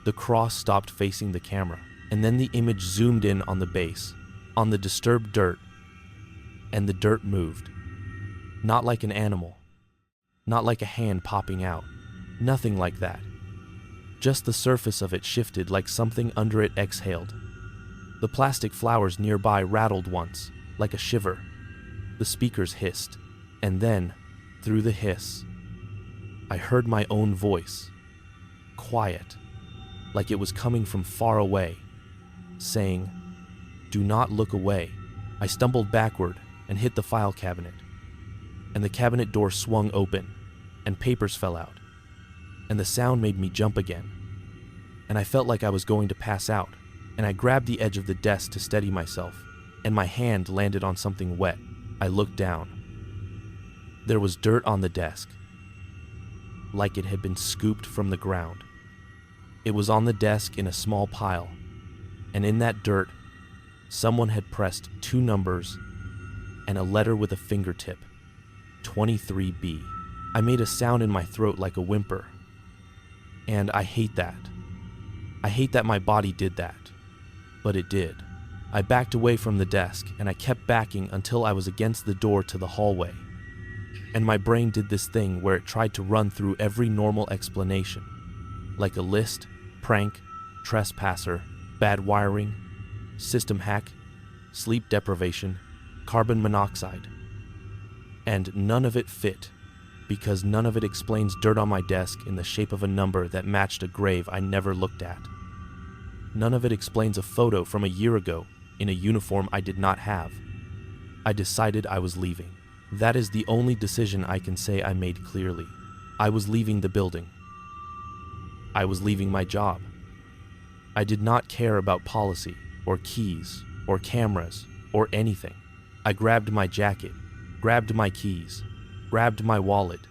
The cross stopped facing the camera, and then the image zoomed in on the base, on the disturbed dirt, and the dirt moved. Not like an animal, not like a hand popping out, nothing like that. Just the surface of it shifted like something under it exhaled. The plastic flowers nearby rattled once, like a shiver. The speakers hissed, and then, through the hiss, I heard my own voice, quiet, like it was coming from far away, saying, "Do not look away." I stumbled backward and hit the file cabinet, and the cabinet door swung open, and papers fell out, and the sound made me jump again, and I felt like I was going to pass out, and I grabbed the edge of the desk to steady myself, and my hand landed on something wet. I looked down. There was dirt on the desk, like it had been scooped from the ground. It was on the desk in a small pile, and in that dirt, someone had pressed 2 numbers and a letter with a fingertip, 23B. I made a sound in my throat like a whimper, and I hate that. I hate that my body did that, but it did. I backed away from the desk, and I kept backing until I was against the door to the hallway. And my brain did this thing where it tried to run through every normal explanation, like a list, prank, trespasser, bad wiring, system hack, sleep deprivation, carbon monoxide. And none of it fit, because none of it explains dirt on my desk in the shape of a number that matched a grave I never looked at. None of it explains a photo from a year ago in a uniform I did not have. I decided I was leaving. That is the only decision I can say I made clearly. I was leaving the building. I was leaving my job. I did not care about policy, or keys, or cameras, or anything. I grabbed my jacket, grabbed my keys, grabbed my wallet,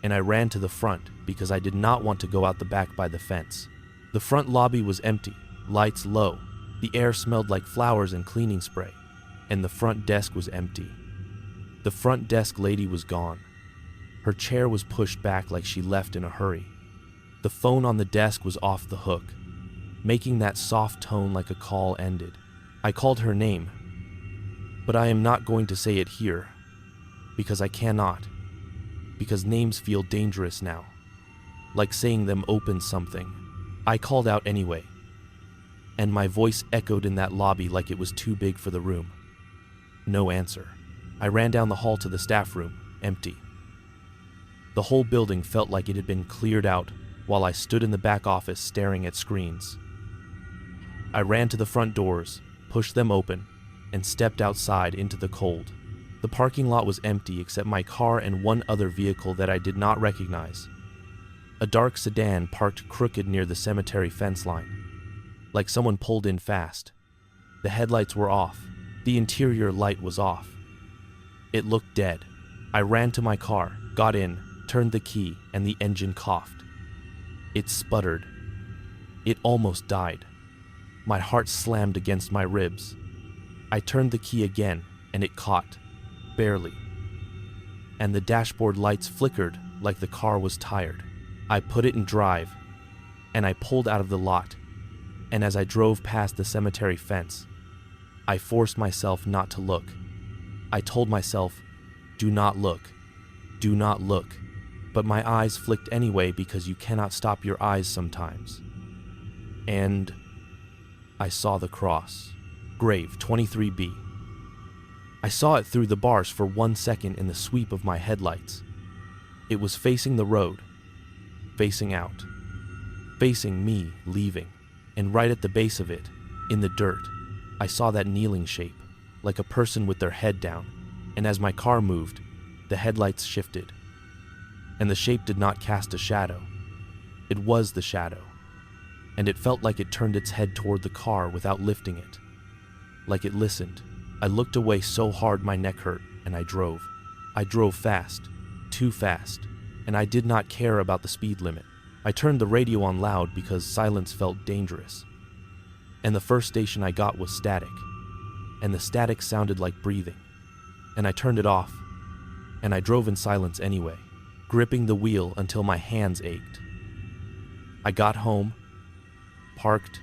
and I ran to the front because I did not want to go out the back by the fence. The front lobby was empty, lights low, the air smelled like flowers and cleaning spray, and the front desk was empty. The front desk lady was gone. Her chair was pushed back like she left in a hurry. The phone on the desk was off the hook, making that soft tone like a call ended. I called her name, but I am not going to say it here, because I cannot, because names feel dangerous now, like saying them opens something. I called out anyway, and my voice echoed in that lobby like it was too big for the room. No answer. I ran down the hall to the staff room, empty. The whole building felt like it had been cleared out while I stood in the back office staring at screens. I ran to the front doors, pushed them open, and stepped outside into the cold. The parking lot was empty except my car and one other vehicle that I did not recognize. A dark sedan parked crooked near the cemetery fence line, like someone pulled in fast. The headlights were off. The interior light was off. It looked dead. I ran to my car, got in, turned the key, and the engine coughed. It sputtered. It almost died. My heart slammed against my ribs. I turned the key again, and it caught. Barely. And the dashboard lights flickered like the car was tired. I put it in drive, and I pulled out of the lot, and as I drove past the cemetery fence, I forced myself not to look. I told myself, do not look, do not look, but my eyes flicked anyway because you cannot stop your eyes sometimes. And I saw the cross. Grave 23B. I saw it through the bars for 1 second in the sweep of my headlights. It was facing the road, facing out, facing me leaving, and right at the base of it, in the dirt, I saw that kneeling shape, like a person with their head down, and as my car moved, the headlights shifted, and the shape did not cast a shadow. It was the shadow, and it felt like it turned its head toward the car without lifting it, like it listened. I looked away so hard my neck hurt, and I drove. I drove fast, too fast, and I did not care about the speed limit. I turned the radio on loud because silence felt dangerous. And the first station I got was static, and the static sounded like breathing. And I turned it off, and I drove in silence anyway, gripping the wheel until my hands ached. I got home, parked,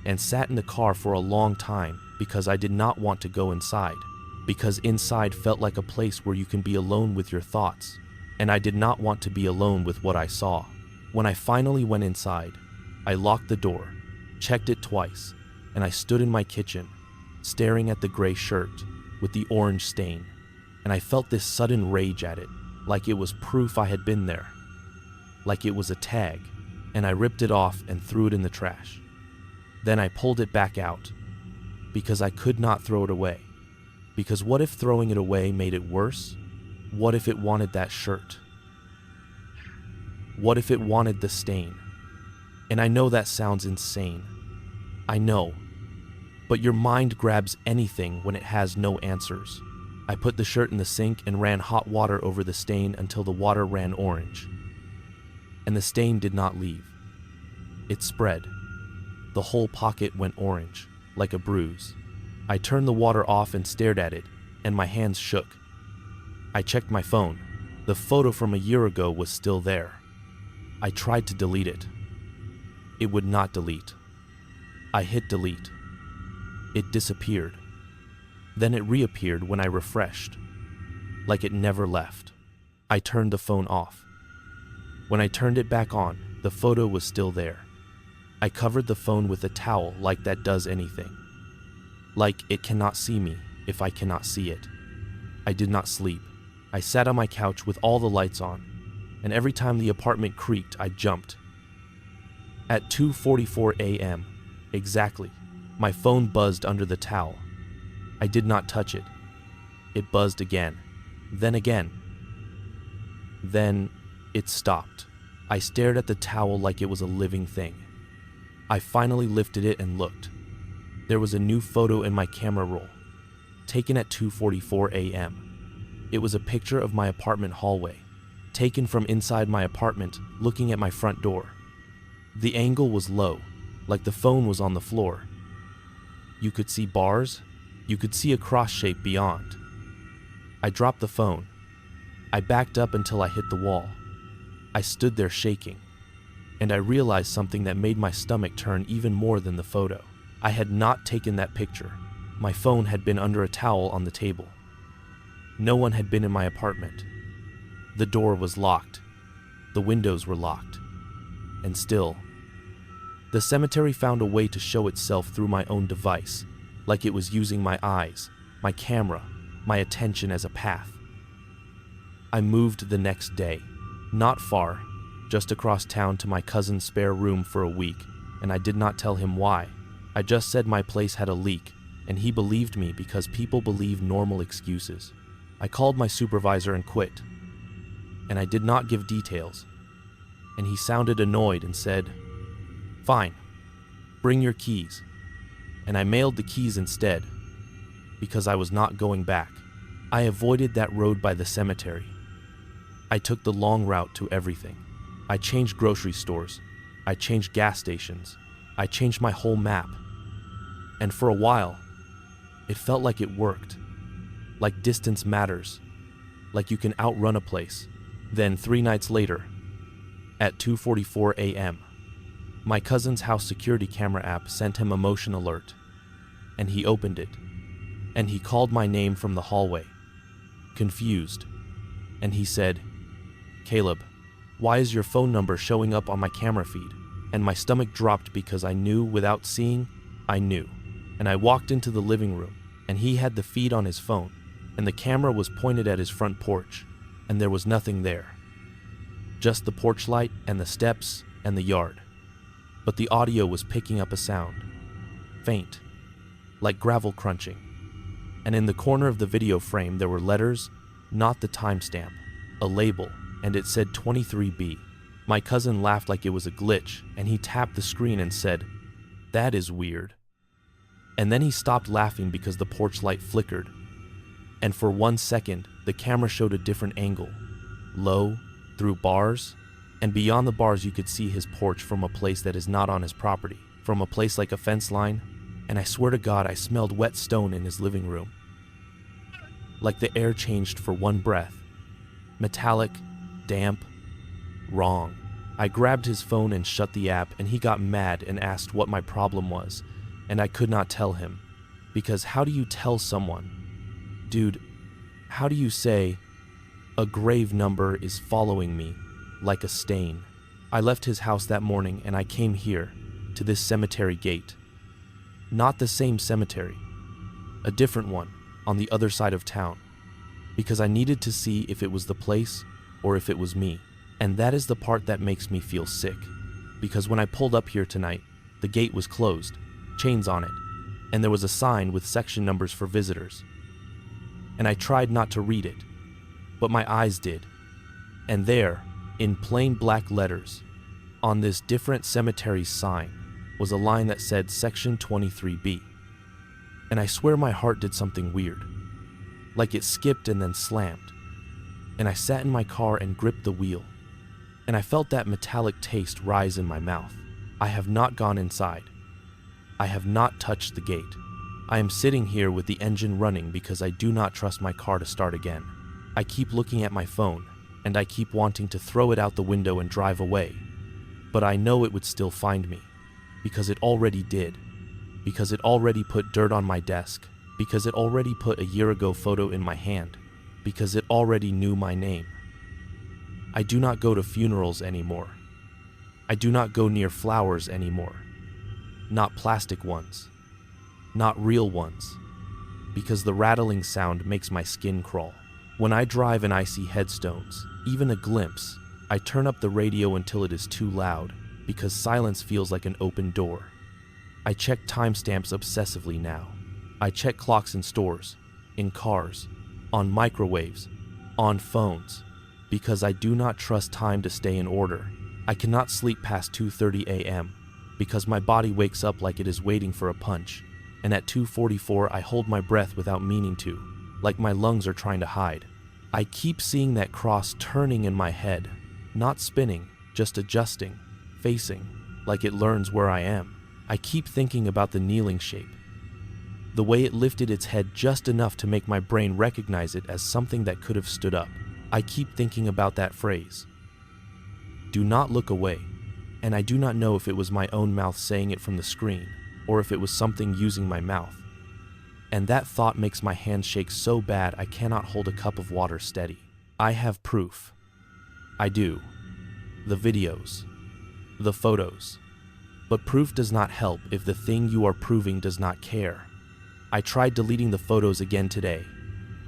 and sat in the car for a long time because I did not want to go inside, because inside felt like a place where you can be alone with your thoughts, and I did not want to be alone with what I saw. When I finally went inside, I locked the door, checked it twice, and I stood in my kitchen, staring at the gray shirt with the orange stain, and I felt this sudden rage at it, like it was proof I had been there, like it was a tag, and I ripped it off and threw it in the trash. Then I pulled it back out, because I could not throw it away, because what if throwing it away made it worse? What if it wanted that shirt? What if it wanted the stain? And I know that sounds insane. I know. But your mind grabs anything when it has no answers. I put the shirt in the sink and ran hot water over the stain until the water ran orange. And the stain did not leave. It spread. The whole pocket went orange, like a bruise. I turned the water off and stared at it, and my hands shook. I checked my phone. The photo from a year ago was still there. I tried to delete it. It would not delete. I hit delete. It disappeared. Then it reappeared when I refreshed, like it never left. I turned the phone off. When I turned it back on, the photo was still there. I covered the phone with a towel like that does anything. Like it cannot see me if I cannot see it. I did not sleep. I sat on my couch with all the lights on, and every time the apartment creaked, I jumped. At 2:44 a.m., exactly, my phone buzzed under the towel. I did not touch it. It buzzed again, then again. Then it stopped. I stared at the towel like it was a living thing. I finally lifted it and looked. There was a new photo in my camera roll, taken at 2:44 a.m. It was a picture of my apartment hallway, taken from inside my apartment, looking at my front door. The angle was low, like the phone was on the floor. You could see bars, you could see a cross shape beyond. I dropped the phone. I backed up until I hit the wall. I stood there shaking, and I realized something that made my stomach turn even more than the photo. I had not taken that picture. My phone had been under a towel on the table. No one had been in my apartment. The door was locked. The windows were locked. And still, the cemetery found a way to show itself through my own device, like it was using my eyes, my camera, my attention as a path. I moved the next day, not far, just across town to my cousin's spare room for a week, and I did not tell him why. I just said my place had a leak, and he believed me because people believe normal excuses. I called my supervisor and quit, and I did not give details, and he sounded annoyed and said, "Fine, bring your keys," and I mailed the keys instead, because I was not going back. I avoided that road by the cemetery. I took the long route to everything. I changed grocery stores, I changed gas stations, I changed my whole map, and for a while, it felt like it worked. Like distance matters, like you can outrun a place. Then 3 nights later, at 2:44 a.m., my cousin's house security camera app sent him a motion alert, and he opened it, and he called my name from the hallway, confused, and he said, "Caleb." Why is your phone number showing up on my camera feed? And my stomach dropped because I knew without seeing, I knew. And I walked into the living room, and he had the feed on his phone, and the camera was pointed at his front porch, and there was nothing there. Just the porch light and the steps and the yard. But the audio was picking up a sound. Faint, like gravel crunching. And in the corner of the video frame there were letters, not the timestamp, a label, and it said 23B. My cousin laughed like it was a glitch, and he tapped the screen and said, "That is weird." And then he stopped laughing because the porch light flickered. And for 1 second, the camera showed a different angle. Low, through bars, and beyond the bars you could see his porch from a place that is not on his property, from a place like a fence line, and I swear to God I smelled wet stone in his living room. Like the air changed for one breath. Metallic, damp, wrong. I grabbed his phone and shut the app, and he got mad and asked what my problem was, and I could not tell him. Because how do you tell someone? Dude, how do you say, "A grave number is following me like a stain"? I left his house that morning and I came here, to this cemetery gate. Not the same cemetery, a different one, on the other side of town. Because I needed to see if it was the place or if it was me. And that is the part that makes me feel sick. Because when I pulled up here tonight, the gate was closed, chains on it, and there was a sign with section numbers for visitors. And I tried not to read it, but my eyes did. And there, in plain black letters, on this different cemetery sign, was a line that said Section 23B. And I swear my heart did something weird, like it skipped and then slammed. And I sat in my car and gripped the wheel, and I felt that metallic taste rise in my mouth. I have not gone inside. I have not touched the gate. I am sitting here with the engine running because I do not trust my car to start again. I keep looking at my phone, and I keep wanting to throw it out the window and drive away. But I know it would still find me, because it already did, because it already put dirt on my desk, because it already put a year ago photo in my hand, because it already knew my name. I do not go to funerals anymore. I do not go near flowers anymore. Not plastic ones. Not real ones. Because the rattling sound makes my skin crawl. When I drive and I see headstones, even a glimpse, I turn up the radio until it is too loud, because silence feels like an open door. I check timestamps obsessively now. I check clocks in stores, in cars, on microwaves, on phones, because I do not trust time to stay in order. I cannot sleep past 2:30 a.m. because my body wakes up like it is waiting for a punch, and at 2:44 I hold my breath without meaning to, like my lungs are trying to hide. I keep seeing that cross turning in my head, not spinning, just adjusting, facing, like it learns where I am. I keep thinking about the kneeling shape, the way it lifted its head just enough to make my brain recognize it as something that could have stood up. I keep thinking about that phrase, "Do not look away," and I do not know if it was my own mouth saying it from the screen, or if it was something using my mouth. And that thought makes my hand shake so bad I cannot hold a cup of water steady. I have proof. I do. The videos. The photos. But proof does not help if the thing you are proving does not care. I tried deleting the photos again today.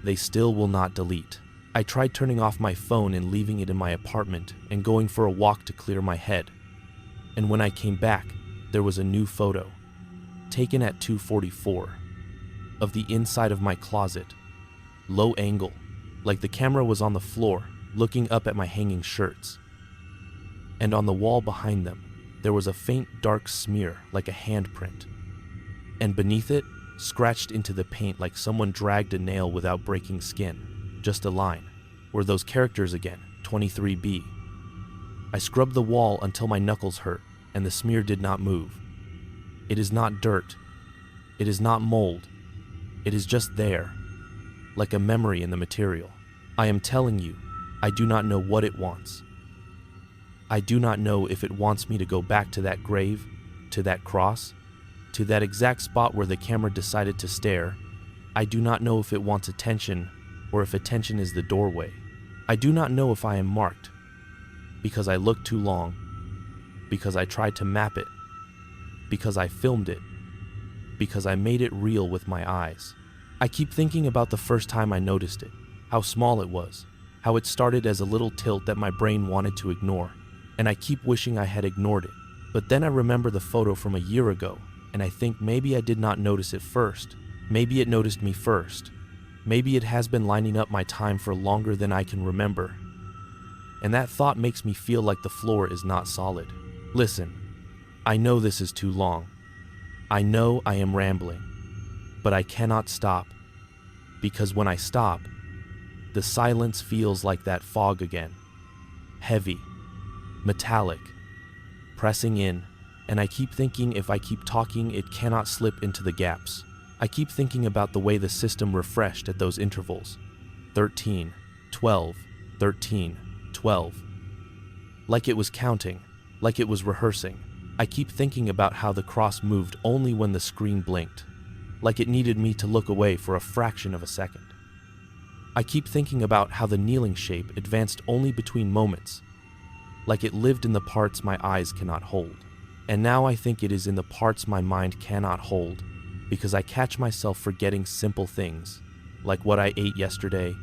They still will not delete. I tried turning off my phone and leaving it in my apartment and going for a walk to clear my head. And when I came back, there was a new photo, taken at 2:44, of the inside of my closet, low angle, like the camera was on the floor, looking up at my hanging shirts. And on the wall behind them, there was a faint dark smear like a handprint. And beneath it, scratched into the paint like someone dragged a nail without breaking skin, just a line, were those characters again, 23B. I scrubbed the wall until my knuckles hurt, and the smear did not move. It is not dirt. It is not mold. It is just there, like a memory in the material. I am telling you, I do not know what it wants. I do not know if it wants me to go back to that grave, to that cross, to that exact spot where the camera decided to stare. I do not know if it wants attention, or if attention is the doorway. I do not know if I am marked. because I looked too long, because I tried to map it, because I filmed it, because I made it real with my eyes. I keep thinking about the first time I noticed it, how small it was, how it started as a little tilt that my brain wanted to ignore, and I keep wishing I had ignored it. But then I remember the photo from a year ago, and I think maybe I did not notice it first. Maybe it noticed me first. Maybe it has been lining up my time for longer than I can remember. And that thought makes me feel like the floor is not solid. Listen, I know this is too long. I know I am rambling, but I cannot stop, because when I stop, the silence feels like that fog again. Heavy, metallic, pressing in, and I keep thinking if I keep talking, it cannot slip into the gaps. I keep thinking about the way the system refreshed at those intervals. 13, 12, 13, 12. Like it was counting, like it was rehearsing. I keep thinking about how the cross moved only when the screen blinked, like it needed me to look away for a fraction of a second. I keep thinking about how the kneeling shape advanced only between moments, like it lived in the parts my eyes cannot hold. And now I think it is in the parts my mind cannot hold, because I catch myself forgetting simple things, like what I ate yesterday,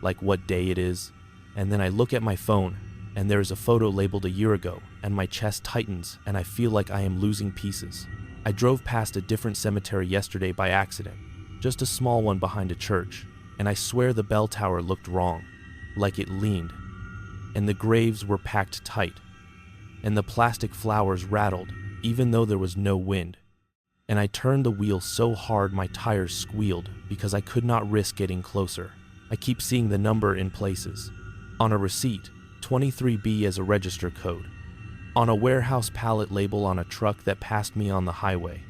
like what day it is, and then I look at my phone, and there is a photo labeled a year ago, and my chest tightens, and I feel like I am losing pieces. I drove past a different cemetery yesterday by accident, just a small one behind a church, and I swear the bell tower looked wrong, like it leaned, and the graves were packed tight, and the plastic flowers rattled, even though there was no wind. And I turned the wheel so hard my tires squealed because I could not risk getting closer. I keep seeing the number in places. On a receipt, 23B as a register code. On a warehouse pallet label on a truck that passed me on the highway.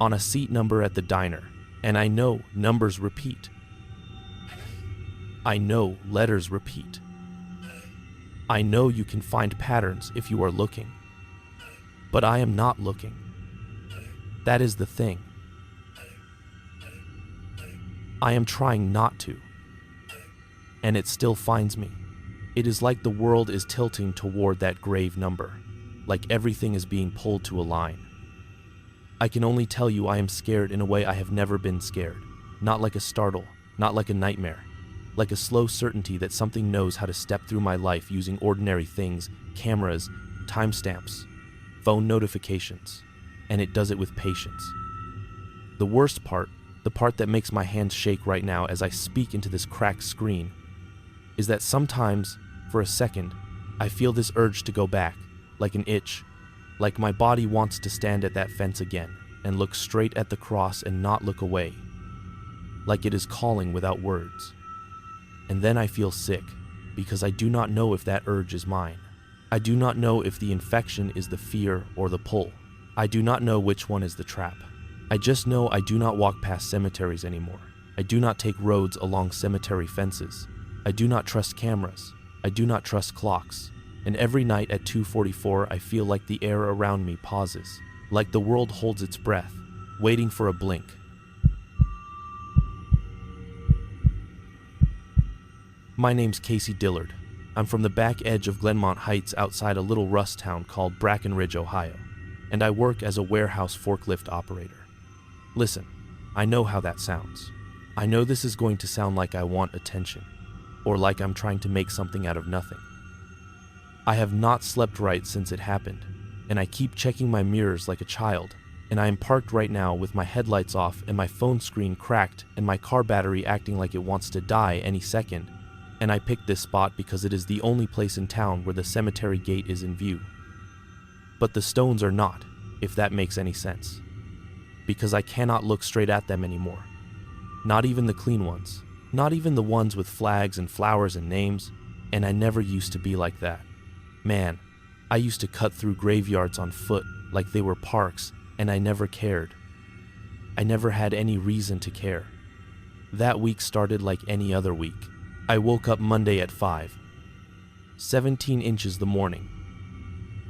On a seat number at the diner. And I know numbers repeat. I know letters repeat. I know you can find patterns if you are looking. But I am not looking. That is the thing. I am trying not to. And it still finds me. It is like the world is tilting toward that grave number, like everything is being pulled to a line. I can only tell you I am scared in a way I have never been scared. Not like a startle, not like a nightmare. Like a slow certainty that something knows how to step through my life using ordinary things, cameras, timestamps, phone notifications, and it does it with patience. The worst part, the part that makes my hands shake right now as I speak into this cracked screen, is that sometimes, for a second, I feel this urge to go back, like an itch, like my body wants to stand at that fence again and look straight at the cross and not look away, like it is calling without words. And then I feel sick, because I do not know if that urge is mine. I do not know if the infection is the fear or the pull. I do not know which one is the trap. I just know I do not walk past cemeteries anymore. I do not take roads along cemetery fences. I do not trust cameras. I do not trust clocks. And every night at 2:44 I feel like the air around me pauses, like the world holds its breath, waiting for a blink. My name's Casey Dillard. I'm from the back edge of Glenmont Heights outside a little rust town called Brackenridge, Ohio, and I work as a warehouse forklift operator. Listen, I know how that sounds. I know this is going to sound like I want attention, or like I'm trying to make something out of nothing. I have not slept right since it happened, and I keep checking my mirrors like a child, and I am parked right now with my headlights off and my phone screen cracked and my car battery acting like it wants to die any second. And I picked this spot because it is the only place in town where the cemetery gate is in view. But the stones are not, if that makes any sense. Because I cannot look straight at them anymore. Not even the clean ones. Not even the ones with flags and flowers and names. And I never used to be like that. Man, I used to cut through graveyards on foot like they were parks, and I never cared. I never had any reason to care. That week started like any other week. I woke up Monday at 17 inches the morning,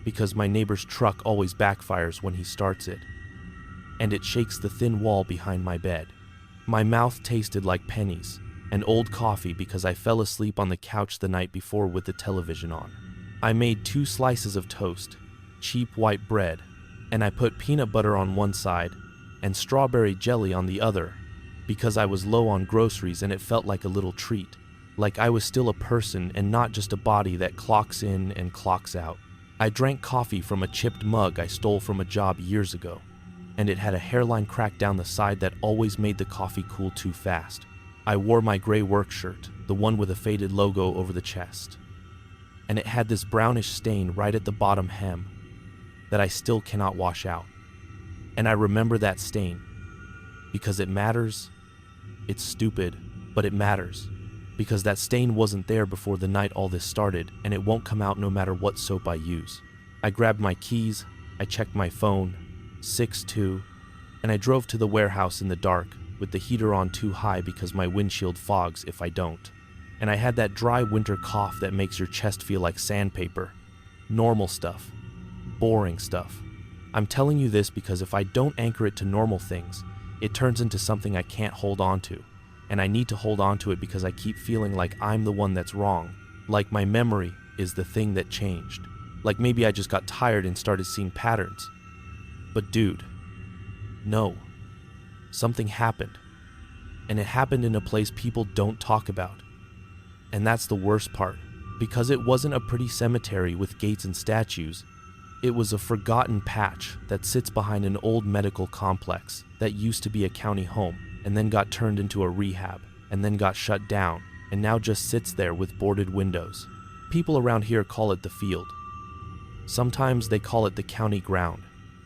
because my neighbor's truck always backfires when he starts it, and it shakes the thin wall behind my bed. My mouth tasted like pennies and old coffee because I fell asleep on the couch the night before with the television on. I made 2 slices of toast, cheap white bread, and I put peanut butter on one side and strawberry jelly on the other because I was low on groceries and it felt like a little treat, like I was still a person and not just a body that clocks in and clocks out. I drank coffee from a chipped mug I stole from a job years ago, and it had a hairline crack down the side that always made the coffee cool too fast. I wore my gray work shirt, the one with a faded logo over the chest, and it had this brownish stain right at the bottom hem that I still cannot wash out. And I remember that stain because it matters. It's stupid, but it matters because that stain wasn't there before the night all this started, and it won't come out no matter what soap I use. I grabbed my keys, I checked my phone, 6:2, and I drove to the warehouse in the dark with the heater on too high because my windshield fogs if I don't. And I had that dry winter cough that makes your chest feel like sandpaper. Normal stuff. Boring stuff. I'm telling you this because if I don't anchor it to normal things, it turns into something I can't hold on to. And I need to hold on to it because I keep feeling like I'm the one that's wrong. Like my memory is the thing that changed. Like maybe I just got tired and started seeing patterns. But dude, no. Something happened. And it happened in a place people don't talk about. And that's the worst part. Because it wasn't a pretty cemetery with gates and statues. It was a forgotten patch that sits behind an old medical complex that used to be a county home and then got turned into a rehab and then got shut down and now just sits there with boarded windows. People around here call it the field. Sometimes they call it the county ground.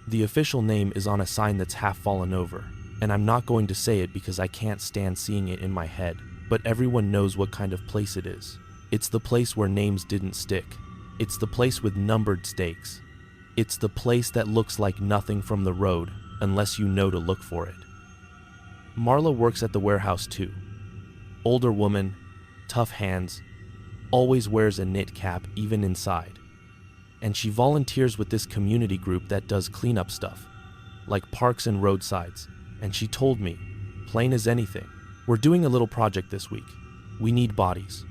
The official name is on a sign that's half fallen over, and I'm not going to say it because I can't stand seeing it in my head, but everyone knows what kind of place it is. It's the place where names didn't stick. It's the place with numbered stakes. It's the place that looks like nothing from the road unless you know to look for it. Marla works at the warehouse too. Older woman, tough hands, always wears a knit cap even inside. And she volunteers with this community group that does cleanup stuff, like parks and roadsides. And she told me, plain as anything, we're doing a little project this week. We need bodies.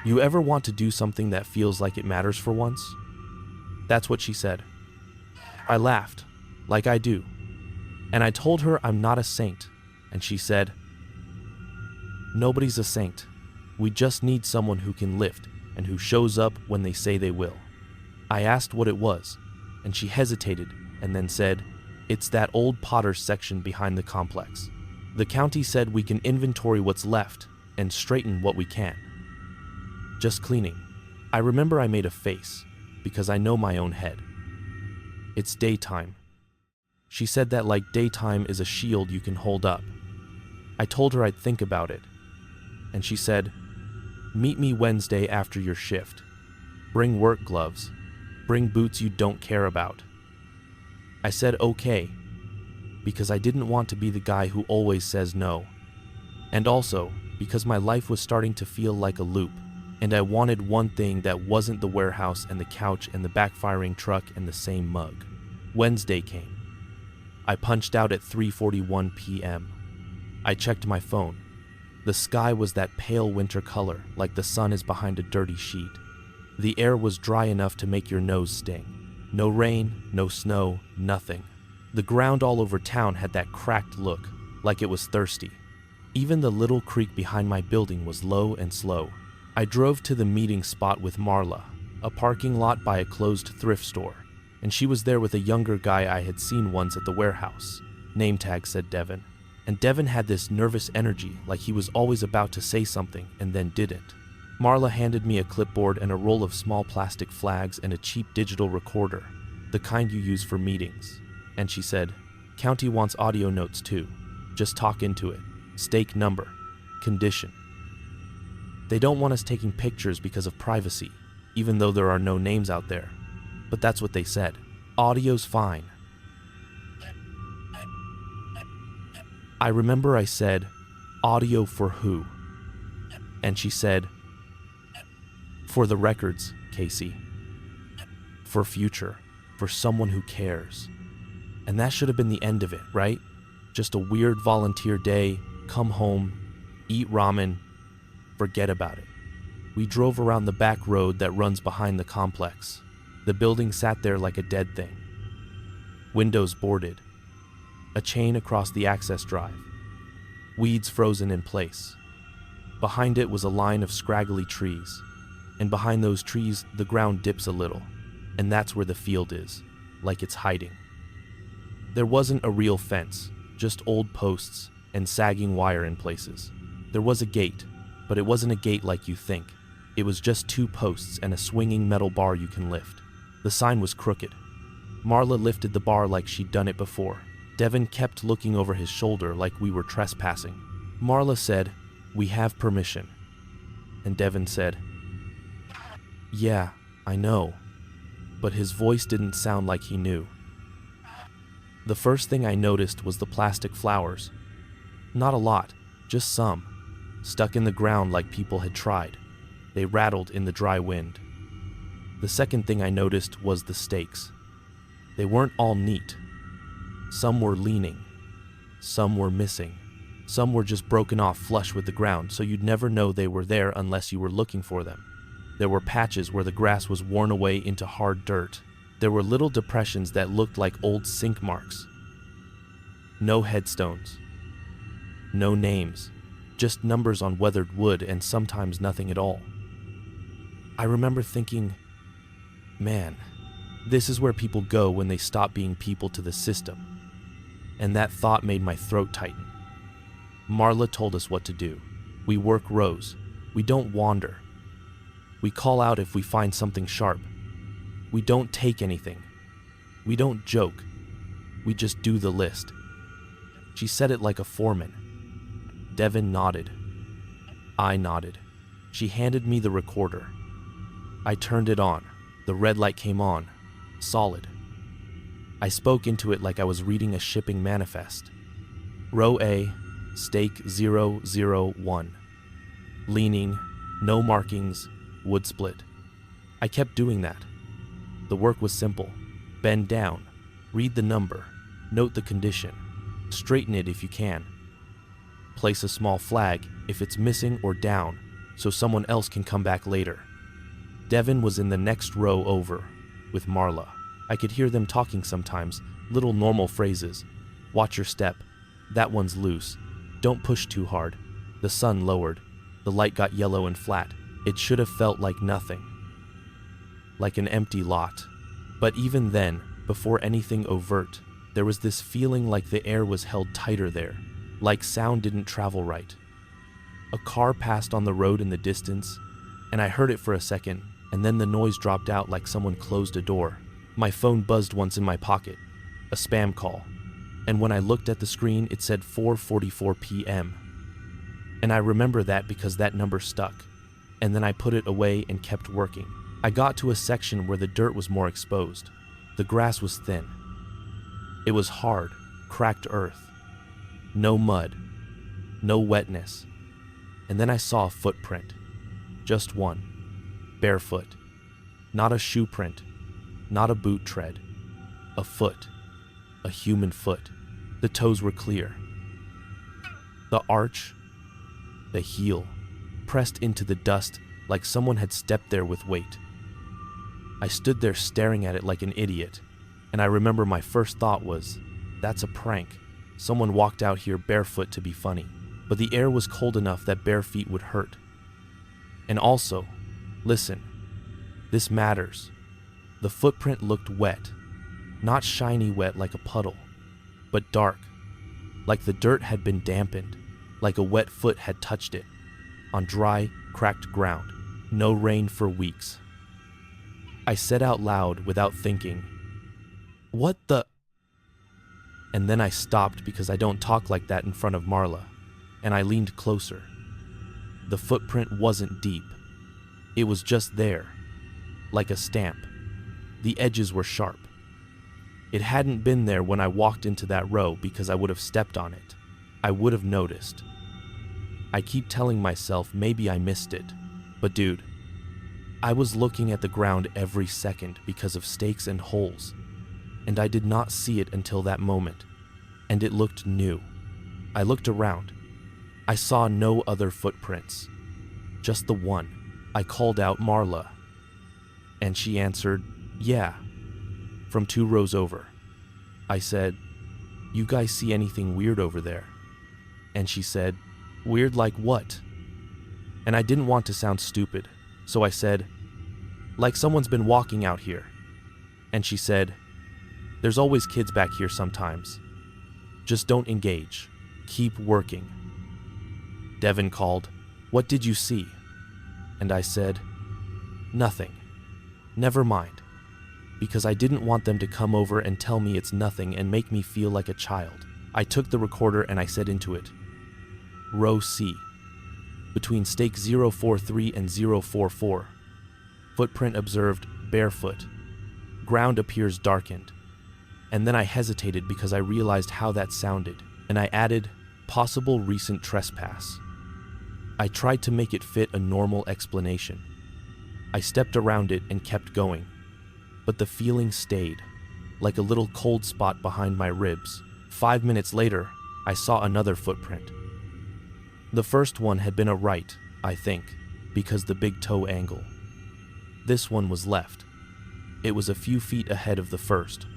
You ever want to do something that feels like it matters for once? That's what she said. I laughed, like I do. And I told her I'm not a saint. And she said, nobody's a saint. We just need someone who can lift and who shows up when they say they will. I asked what it was, and she hesitated and then said, it's that old Potter's section behind the complex. The county said we can inventory what's left and straighten what we can. Just cleaning. I remember I made a face, because I know my own head. It's daytime. She said that like daytime is a shield you can hold up. I told her I'd think about it, and she said, meet me Wednesday after your shift. Bring work gloves. Bring boots you don't care about. I said okay, because I didn't want to be the guy who always says no. And also, because my life was starting to feel like a loop, and I wanted one thing that wasn't the warehouse and the couch and the backfiring truck and the same mug. Wednesday came. I punched out at 3:41 p.m. I checked my phone. The sky was that pale winter color, like the sun is behind a dirty sheet. The air was dry enough to make your nose sting. No rain, no snow, nothing. The ground all over town had that cracked look, like it was thirsty. Even the little creek behind my building was low and slow. I drove to the meeting spot with Marla, a parking lot by a closed thrift store, and she was there with a younger guy I had seen once at the warehouse. Name tag said Devin. And Devin had this nervous energy, like he was always about to say something and then didn't. Marla handed me a clipboard and a roll of small plastic flags and a cheap digital recorder, the kind you use for meetings. And she said, county wants audio notes too. Just talk into it. Stake number. Condition. They don't want us taking pictures because of privacy, even though there are no names out there. But that's what they said. Audio's fine. I remember I said, audio for who? And she said, for the records, Casey. For future. For someone who cares. And that should have been the end of it, right? Just a weird volunteer day, come home, eat ramen, forget about it. We drove around the back road that runs behind the complex. The building sat there like a dead thing. Windows boarded. A chain across the access drive. Weeds frozen in place. Behind it was a line of scraggly trees. And behind those trees, the ground dips a little. And that's where the field is, like it's hiding. There wasn't a real fence, just old posts and sagging wire in places. There was a gate, but it wasn't a gate like you think. It was just two posts and a swinging metal bar you can lift. The sign was crooked. Marla lifted the bar like she'd done it before. Devin kept looking over his shoulder like we were trespassing. Marla said, "We have permission." And Devin said, "Yeah, I know." But his voice didn't sound like he knew. The first thing I noticed was the plastic flowers. Not a lot, just some, stuck in the ground like people had tried. They rattled in the dry wind. The second thing I noticed was the stakes. They weren't all neat. Some were leaning. Some were missing. Some were just broken off flush with the ground, so you'd never know they were there unless you were looking for them. There were patches where the grass was worn away into hard dirt. There were little depressions that looked like old sink marks. No headstones. No names. Just numbers on weathered wood and sometimes nothing at all. I remember thinking, man, this is where people go when they stop being people to the system. And that thought made my throat tighten. Marla told us what to do. We work rows. We don't wander. We call out if we find something sharp. We don't take anything. We don't joke. We just do the list. She said it like a foreman. Devin nodded. I nodded. She handed me the recorder. I turned it on. The red light came on. Solid. I spoke into it like I was reading a shipping manifest. Row A, stake 001. Leaning, no markings, wood split. I kept doing that. The work was simple. Bend down, read the number, note the condition, straighten it if you can. Place a small flag if it's missing or down, so someone else can come back later. Devin was in the next row over, with Marla. I could hear them talking sometimes, little normal phrases. Watch your step. That one's loose. Don't push too hard. The sun lowered. The light got yellow and flat. It should have felt like nothing. Like an empty lot. But even then, before anything overt, there was this feeling like the air was held tighter there, like sound didn't travel right. A car passed on the road in the distance, and I heard it for a second, and then the noise dropped out like someone closed a door. My phone buzzed once in my pocket, a spam call, and when I looked at the screen, it said 4:44 p.m. And I remember that because that number stuck, and then I put it away and kept working. I got to a section where the dirt was more exposed. The grass was thin. It was hard, cracked earth. No mud. No wetness. And then I saw a footprint. Just one. Barefoot. Not a shoe print. Not a boot tread. A foot. A human foot. The toes were clear. The arch, the heel, pressed into the dust like someone had stepped there with weight. I stood there staring at it like an idiot, and I remember my first thought was, that's a prank. Someone walked out here barefoot to be funny. But the air was cold enough that bare feet would hurt. And also, listen, this matters. The footprint looked wet, not shiny wet like a puddle, but dark, like the dirt had been dampened, like a wet foot had touched it, on dry, cracked ground. No rain for weeks. I said out loud without thinking, "What the?" And then I stopped because I don't talk like that in front of Marla, and I leaned closer. The footprint wasn't deep. It was just there, like a stamp. The edges were sharp. It hadn't been there when I walked into that row because I would have stepped on it. I would have noticed. I keep telling myself maybe I missed it, but dude, I was looking at the ground every second because of stakes and holes, and I did not see it until that moment, and it looked new. I looked around. I saw no other footprints, just the one. I called out Marla, and she answered, "Yeah," from 2 rows over. I said, "You guys see anything weird over there?" And she said, "Weird like what?" And I didn't want to sound stupid, so I said, "Like someone's been walking out here." And she said, "There's always kids back here sometimes. Just don't engage. Keep working." Devin called, "What did you see?" And I said, "Nothing. Never mind." Because I didn't want them to come over and tell me it's nothing and make me feel like a child. I took the recorder and I said into it, "Row C, between stake 043 and 044. Footprint observed, barefoot. Ground appears darkened." And then I hesitated because I realized how that sounded, and I added, "Possible recent trespass." I tried to make it fit a normal explanation. I stepped around it and kept going, but the feeling stayed, like a little cold spot behind my ribs. 5 minutes later, I saw another footprint. The first one had been a right, I think, because the big toe angle. This one was left. It was a few feet ahead of the first.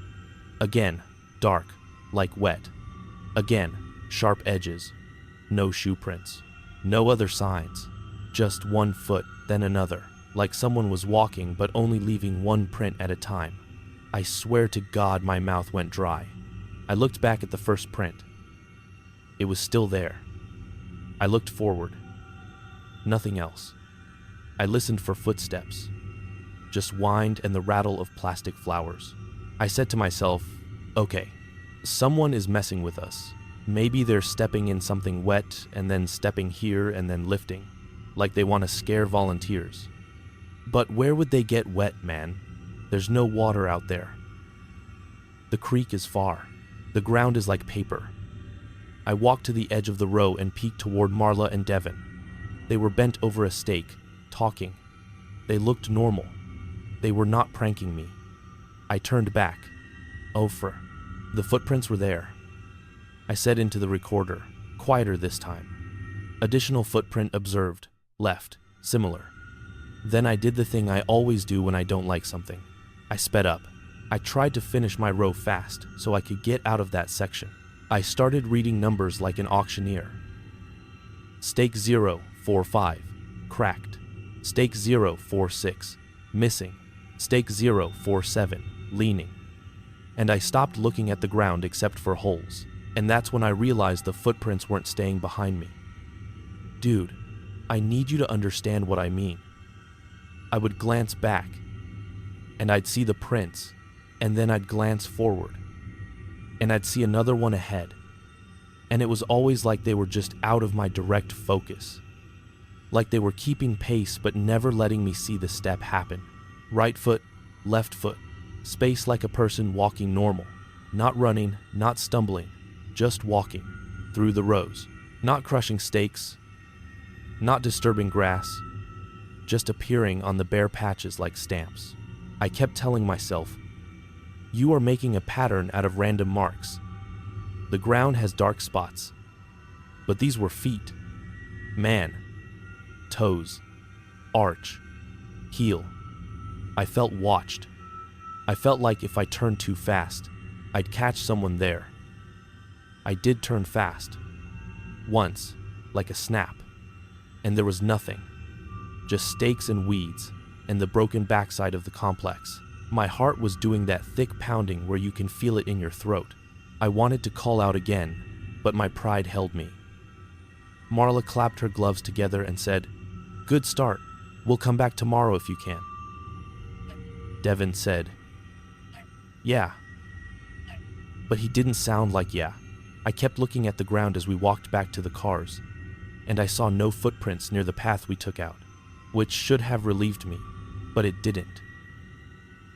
Again, dark, like wet. Again, sharp edges. No shoe prints. No other signs. Just 1 foot, then another, like someone was walking but only leaving 1 print at a time. I swear to God my mouth went dry. I looked back at the first print. It was still there. I looked forward. Nothing else. I listened for footsteps. Just wind and the rattle of plastic flowers. I said to myself, okay, someone is messing with us. Maybe they're stepping in something wet and then stepping here and then lifting, like they want to scare volunteers. But where would they get wet, man? There's no water out there. The creek is far. The ground is like paper. I walked to the edge of the row and peeked toward Marla and Devin. They were bent over a stake, talking. They looked normal. They were not pranking me. I turned back. The footprints were there. I said into the recorder, quieter this time. Additional footprint observed, left, similar. Then I did the thing I always do when I don't like something. I sped up. I tried to finish my row fast so I could get out of that section. I started reading numbers like an auctioneer. Stake 045, cracked. Stake 046, missing. Stake 047, leaning. And I stopped looking at the ground except for holes. And that's when I realized the footprints weren't staying behind me. Dude, I need you to understand what I mean. I would glance back, and I'd see the prints, and then I'd glance forward, and I'd see another one ahead. And it was always like they were just out of my direct focus. Like they were keeping pace but never letting me see the step happen. Right foot, left foot, spaced like a person walking normal. Not running, not stumbling, just walking through the rows. Not crushing stakes, not disturbing grass, just appearing on the bare patches like stamps. I kept telling myself, you are making a pattern out of random marks. The ground has dark spots, but these were feet. Man, toes, arch, heel. I felt watched. I felt like if I turned too fast, I'd catch someone there. I did turn fast. Once, like a snap. And there was nothing. Just stakes and weeds, and the broken backside of the complex. My heart was doing that thick pounding where you can feel it in your throat. I wanted to call out again, but my pride held me. Marla clapped her gloves together and said, "Good start. We'll come back tomorrow if you can." Devin said, "Yeah." But he didn't sound like yeah. I kept looking at the ground as we walked back to the cars, and I saw no footprints near the path we took out, which should have relieved me, but it didn't.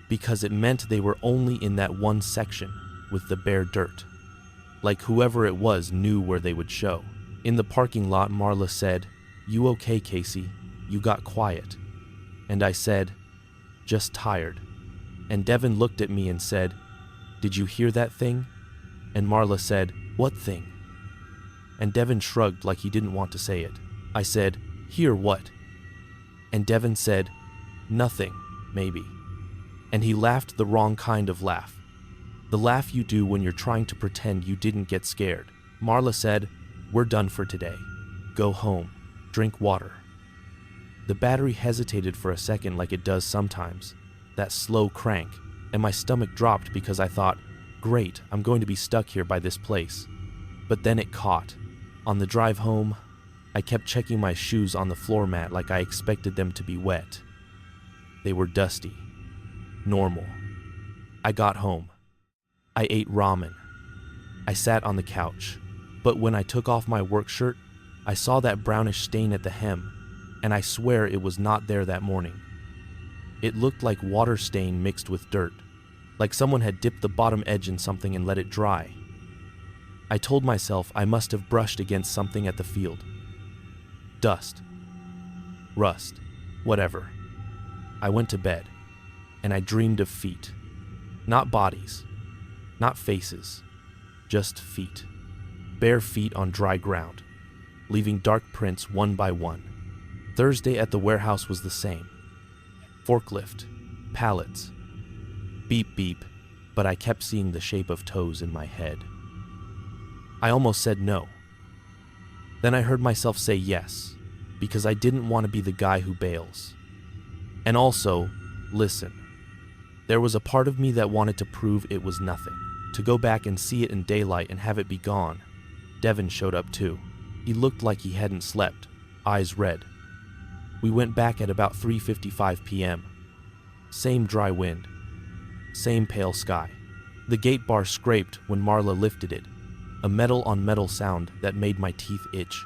Because it meant they were only in that one section with the bare dirt. Like whoever it was knew where they would show. In the parking lot, Marla said, "You okay, Casey? You got quiet." And I said, "Just tired." And Devin looked at me and said, "Did you hear that thing?" And Marla said, "What thing?" And Devin shrugged like he didn't want to say it. I said, "Hear what?" And Devin said, "Nothing, maybe." And he laughed the wrong kind of laugh. The laugh you do when you're trying to pretend you didn't get scared. Marla said, "We're done for today. Go home. Drink water." The battery hesitated for a second like it does sometimes, that slow crank, and my stomach dropped because I thought, great, I'm going to be stuck here by this place. But then it caught. On the drive home, I kept checking my shoes on the floor mat like I expected them to be wet. They were dusty. Normal. I got home. I ate ramen. I sat on the couch. But when I took off my work shirt, I saw that brownish stain at the hem, and I swear it was not there that morning. It looked like water stain mixed with dirt, like someone had dipped the bottom edge in something and let it dry. I told myself I must have brushed against something at the field. Dust. Rust. Whatever. I went to bed, and I dreamed of feet. Not bodies. Not faces. Just feet. Bare feet on dry ground, leaving dark prints one by one. Thursday at the warehouse was the same. Forklift. Pallets. Beep beep, but I kept seeing the shape of toes in my head. I almost said no. Then I heard myself say yes, because I didn't want to be the guy who bails. And also, listen, there was a part of me that wanted to prove it was nothing, to go back and see it in daylight and have it be gone. Devin showed up too. He looked like he hadn't slept, eyes red. We went back at about 3:55 p.m. Same dry wind. Same pale sky. The gate bar scraped when Marla lifted it, a metal-on-metal sound that made my teeth itch.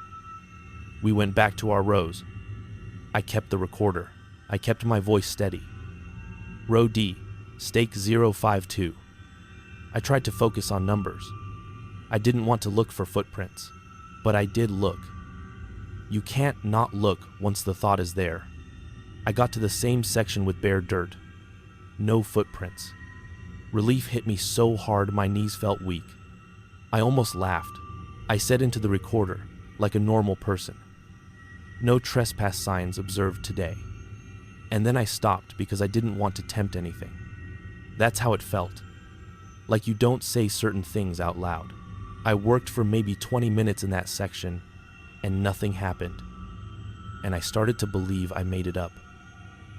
We went back to our rows. I kept the recorder. I kept my voice steady. Row D, stake 052. I tried to focus on numbers. I didn't want to look for footprints, but I did look. You can't not look once the thought is there. I got to the same section with bare dirt. No footprints. Relief hit me so hard my knees felt weak. I almost laughed. I said into the recorder, like a normal person, "No trespass signs observed today." And then I stopped because I didn't want to tempt anything. That's how it felt. Like you don't say certain things out loud. I worked for maybe 20 minutes in that section, and nothing happened. And I started to believe I made it up.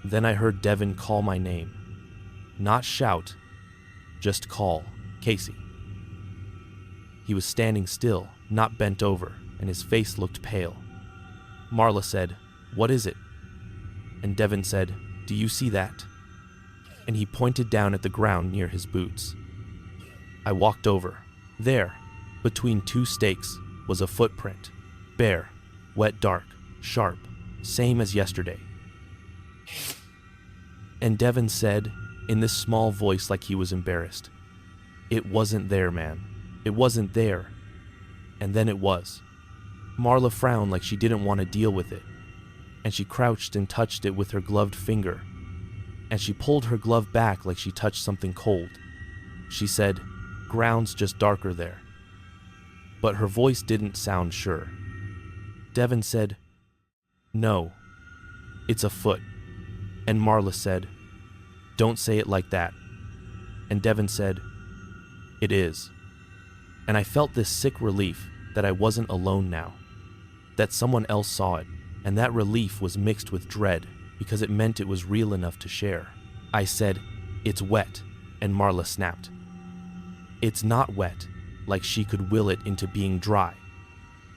Then I heard Devin call my name. Not shout, just call, "Casey." He was standing still, not bent over, and his face looked pale. Marla said, "What is it?" And Devin said, "Do you see that?" And he pointed down at the ground near his boots. I walked over. There, between two stakes, was a footprint. Bare, wet dark, sharp, same as yesterday. And Devin said, in this small voice like he was embarrassed, "It wasn't there, man. It wasn't there." And then it was. Marla frowned like she didn't want to deal with it, and she crouched and touched it with her gloved finger, and she pulled her glove back like she touched something cold. She said, "Ground's just darker there." But her voice didn't sound sure. Devin said, "No, it's a foot." And Marla said, "Don't say it like that." And Devin said, "It is." And I felt this sick relief that I wasn't alone now, that someone else saw it, and that relief was mixed with dread because it meant it was real enough to share. I said, "It's wet," and Marla snapped. "It's not wet," like she could will it into being dry.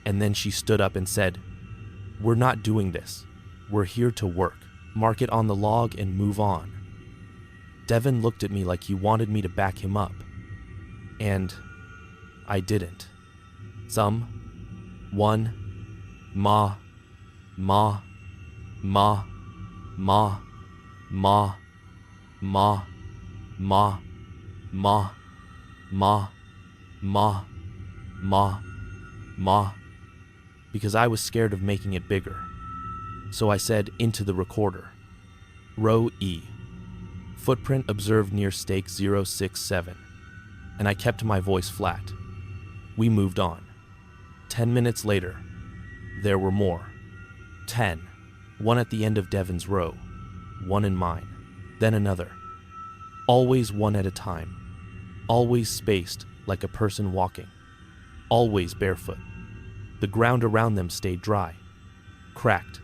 And then she stood up and said, "We're not doing this. We're here to work. Mark it on the log and move on." Devin looked at me like he wanted me to back him up. And I didn't. One, ma, ma, ma, ma, ma, ma, ma, ma, ma, ma, ma, ma, because I was scared of making it bigger. So I said into the recorder, "Row E, footprint observed near stake 067, and I kept my voice flat. We moved on. 10 minutes later, there were more. 10. One at the end of Devin's row, one in mine, then another. Always one at a time. Always spaced like a person walking. Always barefoot. The ground around them stayed dry, cracked,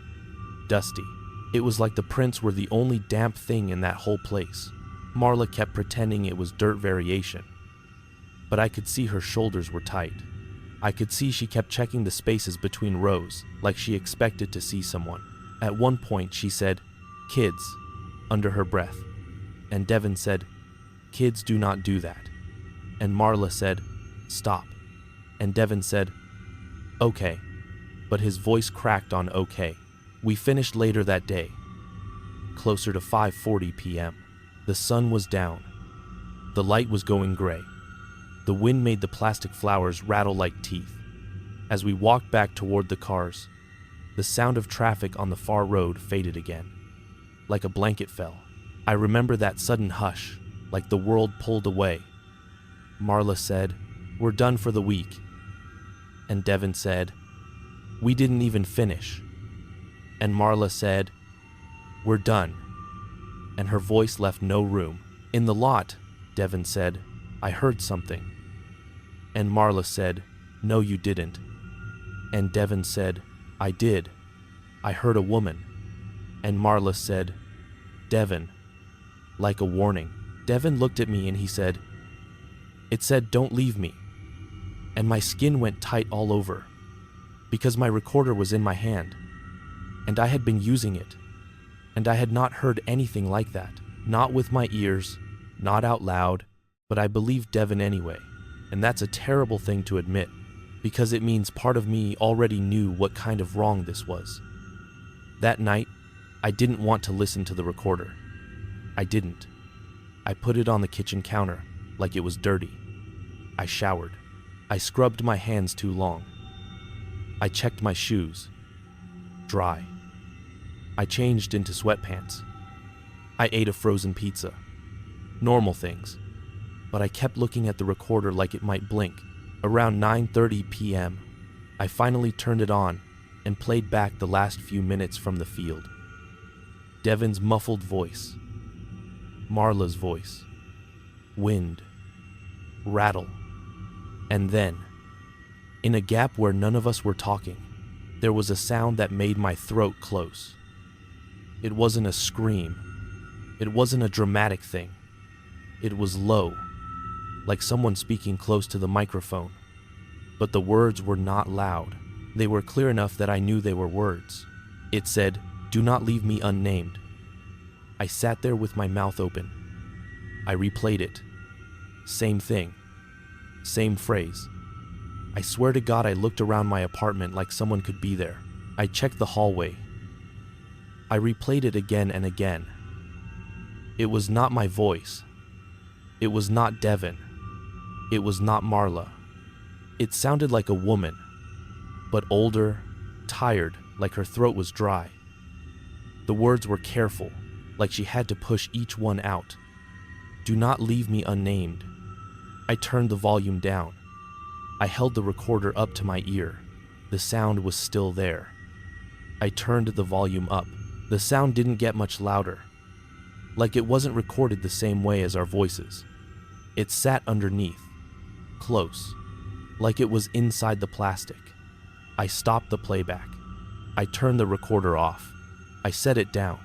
dusty. It was like the prints were the only damp thing in that whole place. Marla kept pretending it was dirt variation, but I could see her shoulders were tight. I could see she kept checking the spaces between rows, like she expected to see someone. At one point she said, "Kids," under her breath, and Devin said, "Kids do not do that." And Marla said, "Stop." And Devin said, "Okay," but his voice cracked on okay. We finished later that day, closer to 5:40 p.m. The sun was down. The light was going gray. The wind made the plastic flowers rattle like teeth. As we walked back toward the cars, the sound of traffic on the far road faded again. Like a blanket fell. I remember that sudden hush, like the world pulled away. Marla said, "We're done for the week." And Devin said, "We didn't even finish." And Marla said, "We're done." And her voice left no room. "In the lot," Devin said, "I heard something." And Marla said, "No, you didn't." And Devin said, "I did. I heard a woman." And Marla said, "Devin," like a warning. Devin looked at me and he said, "It said, 'Don't leave me.'" And my skin went tight all over, because my recorder was in my hand, and I had been using it, and I had not heard anything like that. Not with my ears, not out loud, but I believed Devin anyway, and that's a terrible thing to admit, because it means part of me already knew what kind of wrong this was. That night, I didn't want to listen to the recorder. I didn't. I put it on the kitchen counter, like it was dirty. I showered. I scrubbed my hands too long. I checked my shoes. Dry. I changed into sweatpants. I ate a frozen pizza. Normal things. But I kept looking at the recorder like it might blink. Around 9:30 p.m., I finally turned it on and played back the last few minutes from the field. Devin's muffled voice. Marla's voice. Wind. Rattle. And then, in a gap where none of us were talking, there was a sound that made my throat close. It wasn't a scream. It wasn't a dramatic thing. It was low, like someone speaking close to the microphone. But the words were not loud. They were clear enough that I knew they were words. It said, "Do not leave me unnamed." I sat there with my mouth open. I replayed it. Same thing. Same phrase. I swear to God I looked around my apartment like someone could be there. I checked the hallway. I replayed it again and again. It was not my voice. It was not Devin. It was not Marla. It sounded like a woman, but older, tired, like her throat was dry. The words were careful, like she had to push each one out. "Do not leave me unnamed." I turned the volume down. I held the recorder up to my ear. The sound was still there. I turned the volume up. The sound didn't get much louder, like it wasn't recorded the same way as our voices. It sat underneath, close, like it was inside the plastic. I stopped the playback. I turned the recorder off. I set it down.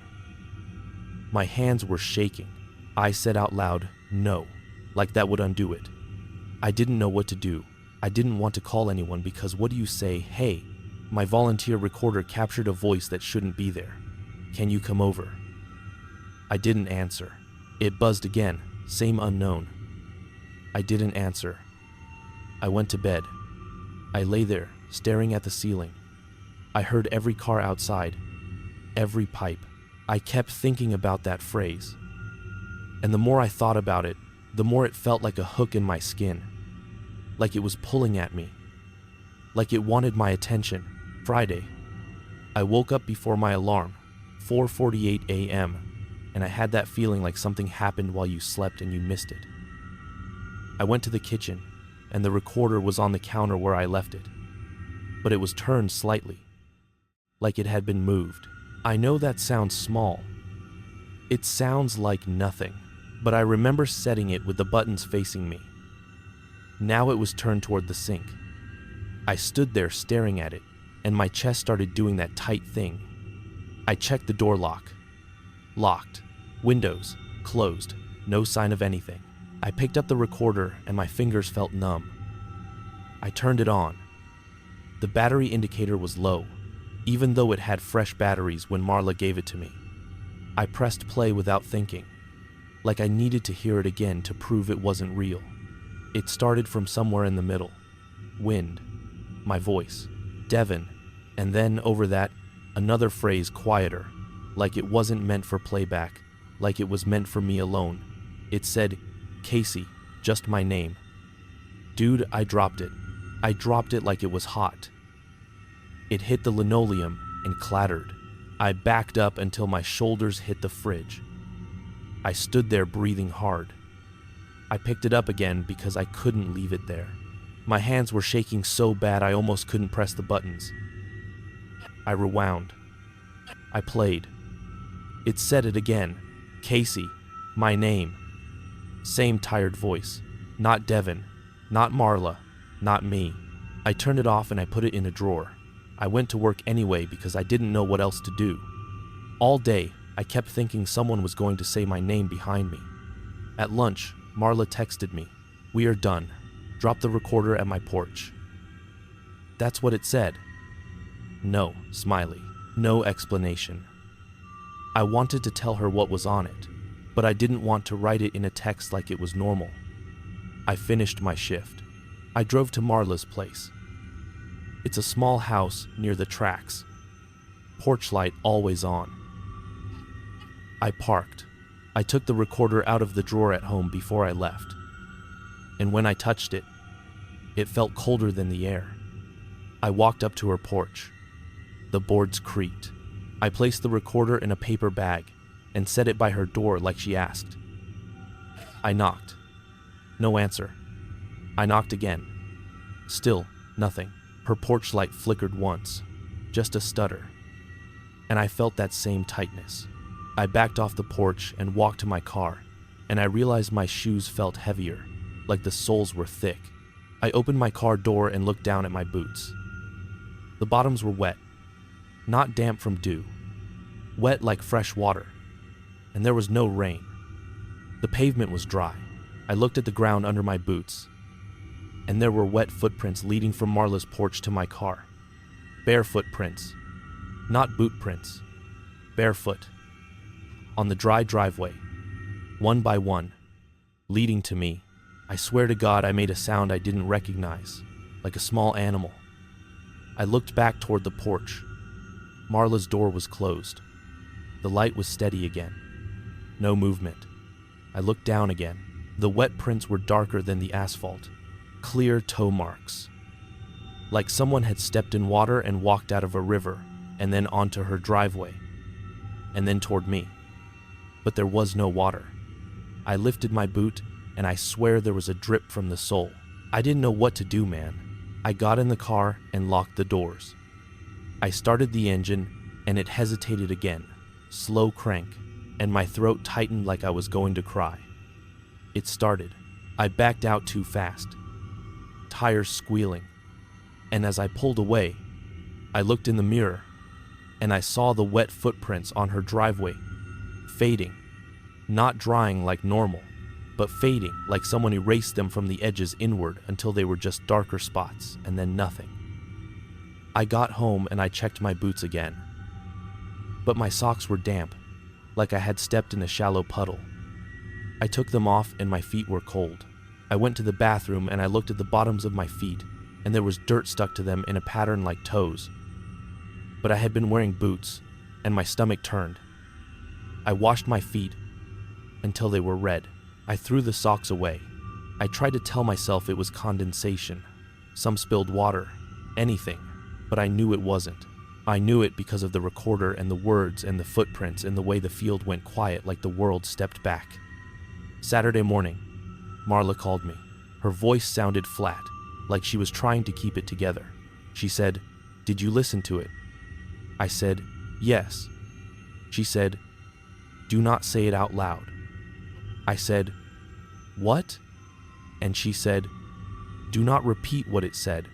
My hands were shaking. I said out loud, "No," like that would undo it. I didn't know what to do. I didn't want to call anyone because what do you say? "Hey, my volunteer recorder captured a voice that shouldn't be there. Can you come over?" I didn't answer. It buzzed again, same unknown. I didn't answer. I went to bed. I lay there, staring at the ceiling. I heard every car outside, every pipe. I kept thinking about that phrase. And the more I thought about it, the more it felt like a hook in my skin. Like it was pulling at me. Like it wanted my attention. Friday. I woke up before my alarm, 4:48 a.m., and I had that feeling like something happened while you slept and you missed it. I went to the kitchen, and the recorder was on the counter where I left it. But it was turned slightly, like it had been moved. I know that sounds small. It sounds like nothing, but I remember setting it with the buttons facing me. Now it was turned toward the sink. I stood there staring at it, and my chest started doing that tight thing. I checked the door lock. Locked. Windows closed. No sign of anything. I picked up the recorder and my fingers felt numb. I turned it on. The battery indicator was low, even though it had fresh batteries when Marla gave it to me. I pressed play without thinking, like I needed to hear it again to prove it wasn't real. It started from somewhere in the middle. Wind. My voice. Devin. And then, over that, another phrase quieter, like it wasn't meant for playback, like it was meant for me alone. It said, Casey, just my name. Dude, I dropped it. I dropped it like it was hot. It hit the linoleum and clattered. I backed up until my shoulders hit the fridge. I stood there breathing hard. I picked it up again because I couldn't leave it there. My hands were shaking so bad I almost couldn't press the buttons. I rewound. I played. It said it again. Casey, my name. Same tired voice. Not Devin. Not Marla. Not me. I turned it off and I put it in a drawer. I went to work anyway because I didn't know what else to do. All day, I kept thinking someone was going to say my name behind me. At lunch, Marla texted me. We are done. Drop the recorder at my porch. That's what it said. No, smiley. No explanation. I wanted to tell her what was on it, but I didn't want to write it in a text like it was normal. I finished my shift. I drove to Marla's place. It's a small house near the tracks. Porch light always on. I parked. I took the recorder out of the drawer at home before I left. And when I touched it, it felt colder than the air. I walked up to her porch. The boards creaked. I placed the recorder in a paper bag and set it by her door like she asked. I knocked. No answer. I knocked again. Still, nothing. Her porch light flickered once, just a stutter. And I felt that same tightness. I backed off the porch and walked to my car, and I realized my shoes felt heavier, like the soles were thick. I opened my car door and looked down at my boots. The bottoms were wet, not damp from dew, wet like fresh water, and there was no rain. The pavement was dry. I looked at the ground under my boots, and there were wet footprints leading from Marla's porch to my car. Bare footprints, not boot prints, barefoot, on the dry driveway, one by one, leading to me. I swear to God I made a sound I didn't recognize, like a small animal. I looked back toward the porch. Marla's door was closed. The light was steady again. No movement. I looked down again. The wet prints were darker than the asphalt. Clear toe marks. Like someone had stepped in water and walked out of a river, and then onto her driveway, and then toward me. But there was no water. I lifted my boot, and I swear there was a drip from the sole. I didn't know what to do, man. I got in the car and locked the doors. I started the engine, and it hesitated again, slow crank, and my throat tightened like I was going to cry. It started. I backed out too fast, tires squealing, and as I pulled away, I looked in the mirror, and I saw the wet footprints on her driveway, fading, not drying like normal, but fading like someone erased them from the edges inward until they were just darker spots, and then nothing. I got home and I checked my boots again, but my socks were damp, like I had stepped in a shallow puddle. I took them off and my feet were cold. I went to the bathroom and I looked at the bottoms of my feet, and there was dirt stuck to them in a pattern like toes. But I had been wearing boots, and my stomach turned. I washed my feet until they were red. I threw the socks away. I tried to tell myself it was condensation, some spilled water, anything, but I knew it wasn't. I knew it because of the recorder and the words and the footprints and the way the field went quiet like the world stepped back. Saturday morning, Marla called me. Her voice sounded flat, like she was trying to keep it together. She said, "Did you listen to it?" I said, "Yes, She said, "Do not say it out loud." I said, "What?" And she said, "Do not repeat what it said.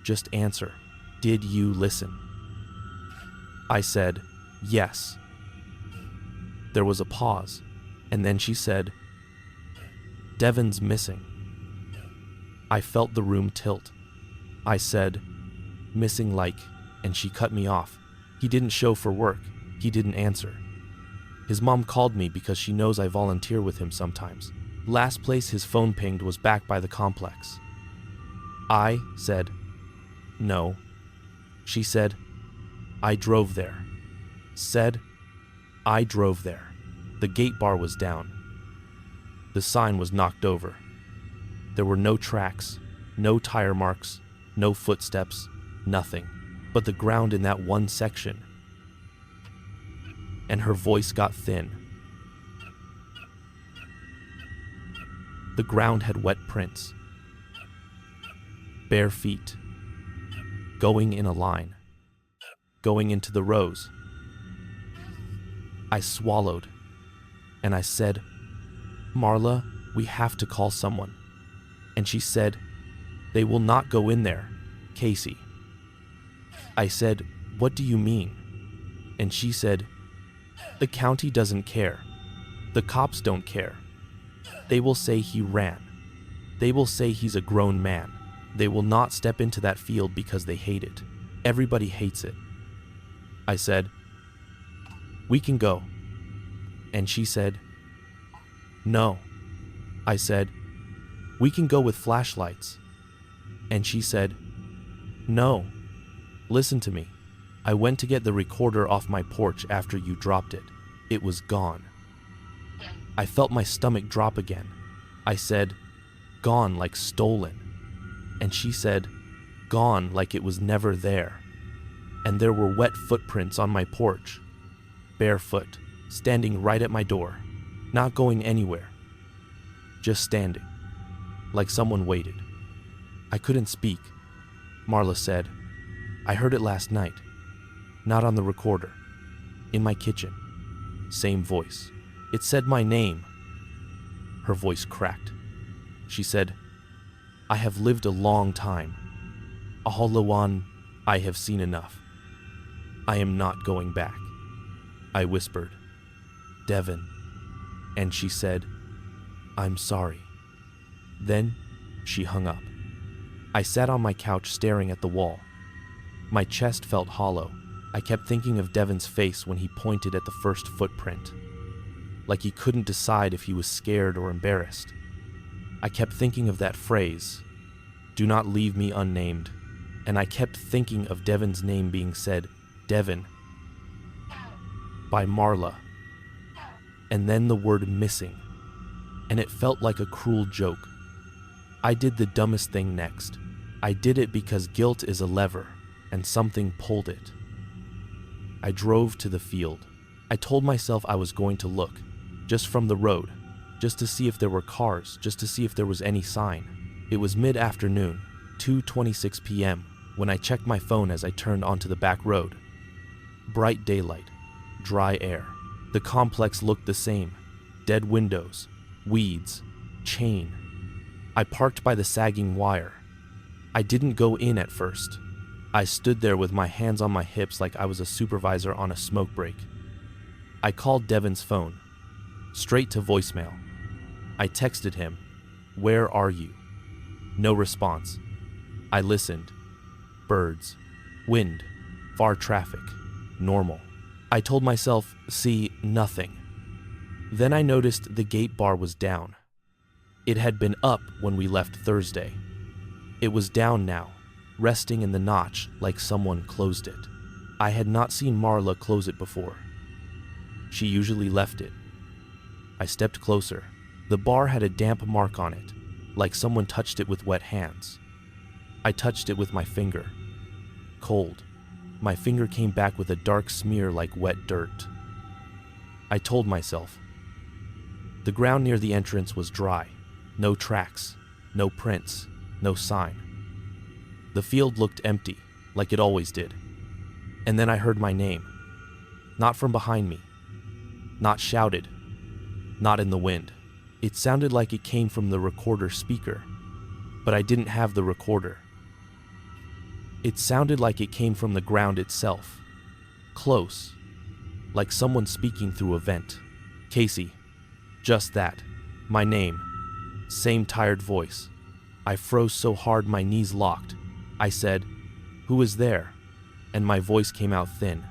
Just answer. Did you listen?" I said, "Yes." There was a pause, and then she said, "Devon's missing." I felt the room tilt. I said, "Missing like," and she cut me off. "He didn't show for work. He didn't answer. His mom called me because she knows I volunteer with him sometimes. Last place his phone pinged was back by the complex." I said, "No." She said, "I drove there." Said, "I drove there. The gate bar was down. The sign was knocked over. There were no tracks, no tire marks, no footsteps, nothing but the ground in that one section." And her voice got thin. The ground had wet prints. Bare feet. Going in a line. Going into the rows. I swallowed, and I said, "Marla, we have to call someone." And she said, "They will not go in there, Casey." I said, "What do you mean?" And she said, "The county doesn't care. The cops don't care. They will say he ran. They will say he's a grown man. They will not step into that field because they hate it. Everybody hates it." I said, "We can go." And she said, "No." I said, "We can go with flashlights." And she said, "No. Listen to me. I went to get the recorder off my porch after you dropped it. It was gone." I felt my stomach drop again. I said, "Gone like stolen." And she said, "Gone like it was never there." And there were wet footprints on my porch. Barefoot, standing right at my door, not going anywhere. Just standing, like someone waited. I couldn't speak. Marla said, "I heard it last night. Not on the recorder. In my kitchen. Same voice. It said my name." Her voice cracked. She said, "I have lived a long time. Ahalawan, I have seen enough. I am not going back." I whispered, "Devon." And she said, "I'm sorry." Then she hung up. I sat on my couch staring at the wall. My chest felt hollow. I kept thinking of Devon's face when he pointed at the first footprint, like he couldn't decide if he was scared or embarrassed. I kept thinking of that phrase, "Do not leave me unnamed," and I kept thinking of Devon's name being said, "Devon," by Marla, and then the word "missing," and it felt like a cruel joke. I did the dumbest thing next. I did it because guilt is a lever, and something pulled it. I drove to the field. I told myself I was going to look, just from the road, just to see if there were cars, just to see if there was any sign. It was mid-afternoon, 2:26 p.m., when I checked my phone as I turned onto the back road. Bright daylight, dry air. The complex looked the same. Dead windows, weeds, chain. I parked by the sagging wire. I didn't go in at first. I stood there with my hands on my hips like I was a supervisor on a smoke break. I called Devon's phone, straight to voicemail. I texted him, "Where are you?" No response. I listened. Birds, wind, far traffic, normal. I told myself, see, nothing. Then I noticed the gate bar was down. It had been up when we left Thursday. It was down now, resting in the notch like someone closed it. I had not seen Marla close it before. She usually left it. I stepped closer. The bar had a damp mark on it, like someone touched it with wet hands. I touched it with my finger. Cold. My finger came back with a dark smear like wet dirt. I told myself. The ground near the entrance was dry. No tracks, no prints, no sign. The field looked empty, like it always did. And then I heard my name. Not from behind me, not shouted, not in the wind. It sounded like it came from the recorder speaker, but I didn't have the recorder. It sounded like it came from the ground itself, close, like someone speaking through a vent. Casey, just that, my name, same tired voice. I froze so hard my knees locked. I said, "Who is there?" And my voice came out thin.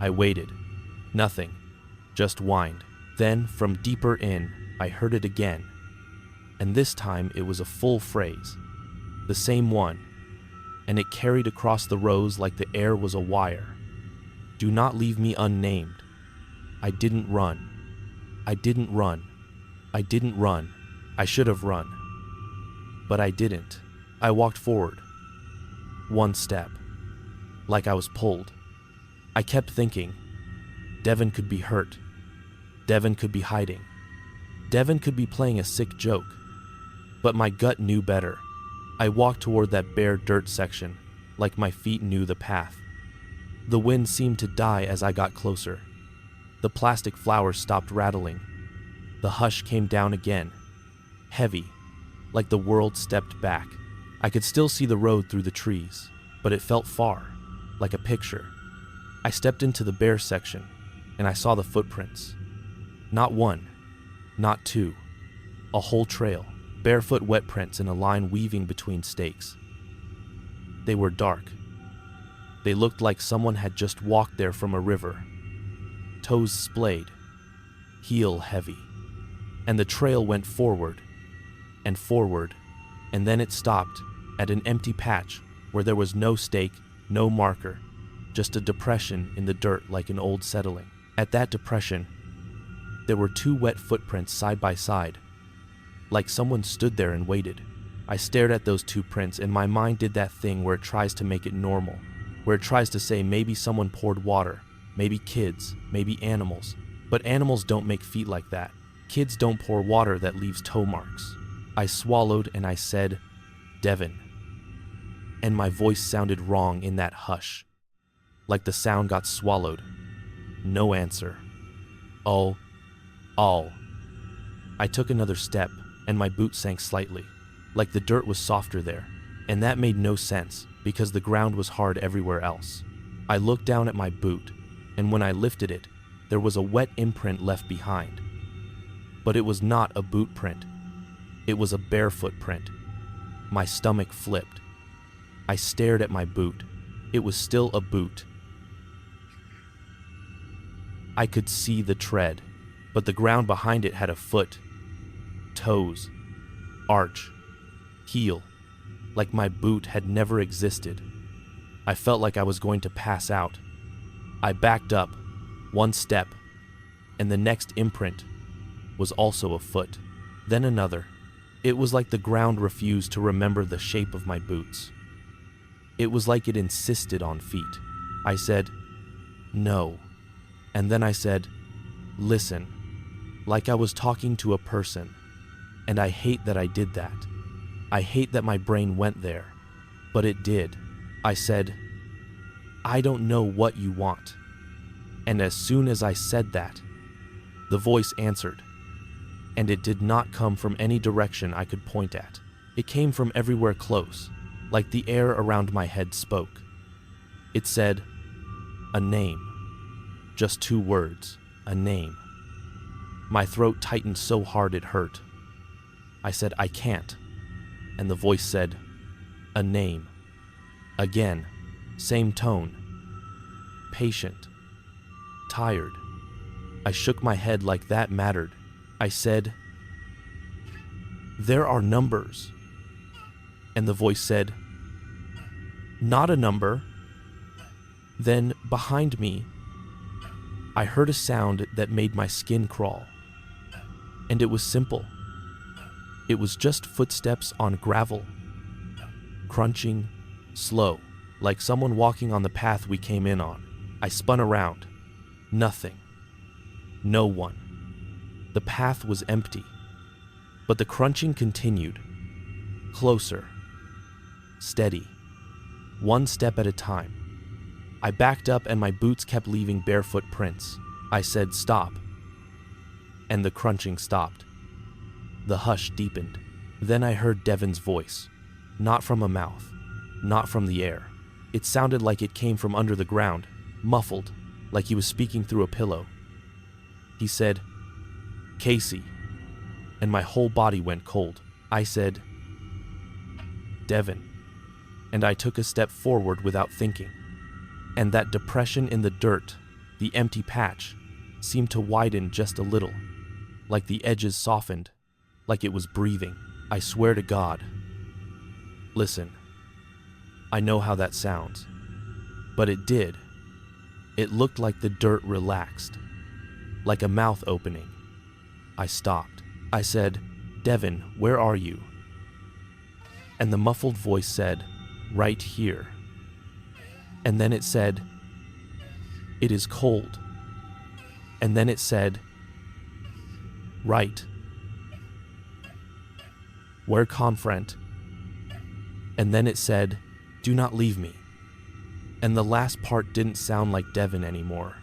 I waited. Nothing, just whined. Then, from deeper in, I heard it again. And this time it was a full phrase, the same one, and it carried across the rows like the air was a wire. Do not leave me unnamed. I didn't run. I didn't run. I didn't run. I should have run. But I didn't. I walked forward. One step. Like I was pulled. I kept thinking, Devin could be hurt. Devin could be hiding. Devin could be playing a sick joke. But my gut knew better. I walked toward that bare dirt section, like my feet knew the path. The wind seemed to die as I got closer. The plastic flowers stopped rattling. The hush came down again, heavy, like the world stepped back. I could still see the road through the trees, but it felt far, like a picture. I stepped into the bare section, and I saw the footprints. Not one, not two, a whole trail, barefoot wet prints in a line weaving between stakes. They were dark. They looked like someone had just walked there from a river. Toes splayed, heel heavy. And the trail went forward, and then it stopped at an empty patch where there was no stake, no marker, just a depression in the dirt like an old settling. At that depression, there were two wet footprints side by side, like someone stood there and waited. I stared at those two prints, and my mind did that thing where it tries to make it normal, where it tries to say maybe someone poured water, maybe kids, maybe animals. But animals don't make feet like that. Kids don't pour water that leaves toe marks. I swallowed and I said, Devin. And my voice sounded wrong in that hush, like the sound got swallowed. No answer. Oh. I took another step, and my boot sank slightly, like the dirt was softer there, and that made no sense because the ground was hard everywhere else. I looked down at my boot, and when I lifted it, there was a wet imprint left behind. But it was not a boot print. It was a barefoot print. My stomach flipped. I stared at my boot. It was still a boot. I could see the tread, but the ground behind it had a foot, toes, arch, heel, like my boot had never existed. I felt like I was going to pass out. I backed up, one step, and the next imprint was also a foot, then another. It was like the ground refused to remember the shape of my boots. It was like it insisted on feet. I said, no. And then I said, listen, like I was talking to a person. And I hate that I did that. I hate that my brain went there. But it did. I said, I don't know what you want. And as soon as I said that, the voice answered. And it did not come from any direction I could point at. It came from everywhere close, like the air around my head spoke. It said, a name. Just two words, a name. My throat tightened so hard it hurt. I said, I can't. And the voice said, a name. Again, same tone. Patient. Tired. I shook my head like that mattered. I said, there are numbers. And the voice said, not a number. Then, behind me, I heard a sound that made my skin crawl. And it was simple. It was just footsteps on gravel. Crunching, slow, like someone walking on the path we came in on. I spun around. Nothing. No one. The path was empty. But the crunching continued. Closer. Steady. One step at a time. I backed up and my boots kept leaving barefoot prints. I said, stop. and the crunching stopped. The hush deepened. Then I heard Devin's voice, not from a mouth, not from the air. It sounded like it came from under the ground, muffled, like he was speaking through a pillow. He said, "Casey," and my whole body went cold. I said, "Devin," and I took a step forward without thinking. And that depression in the dirt, the empty patch, seemed to widen just a little, like the edges softened, like it was breathing. I swear to God. Listen, I know how that sounds, but it did. It looked like the dirt relaxed, like a mouth opening. I stopped. I said, "Devin, where are you?" And the muffled voice said, "Right here." And then it said, "It is cold." And then it said, "Right. Where confront?" And then it said, "Do not leave me." And the last part didn't sound like Devin anymore.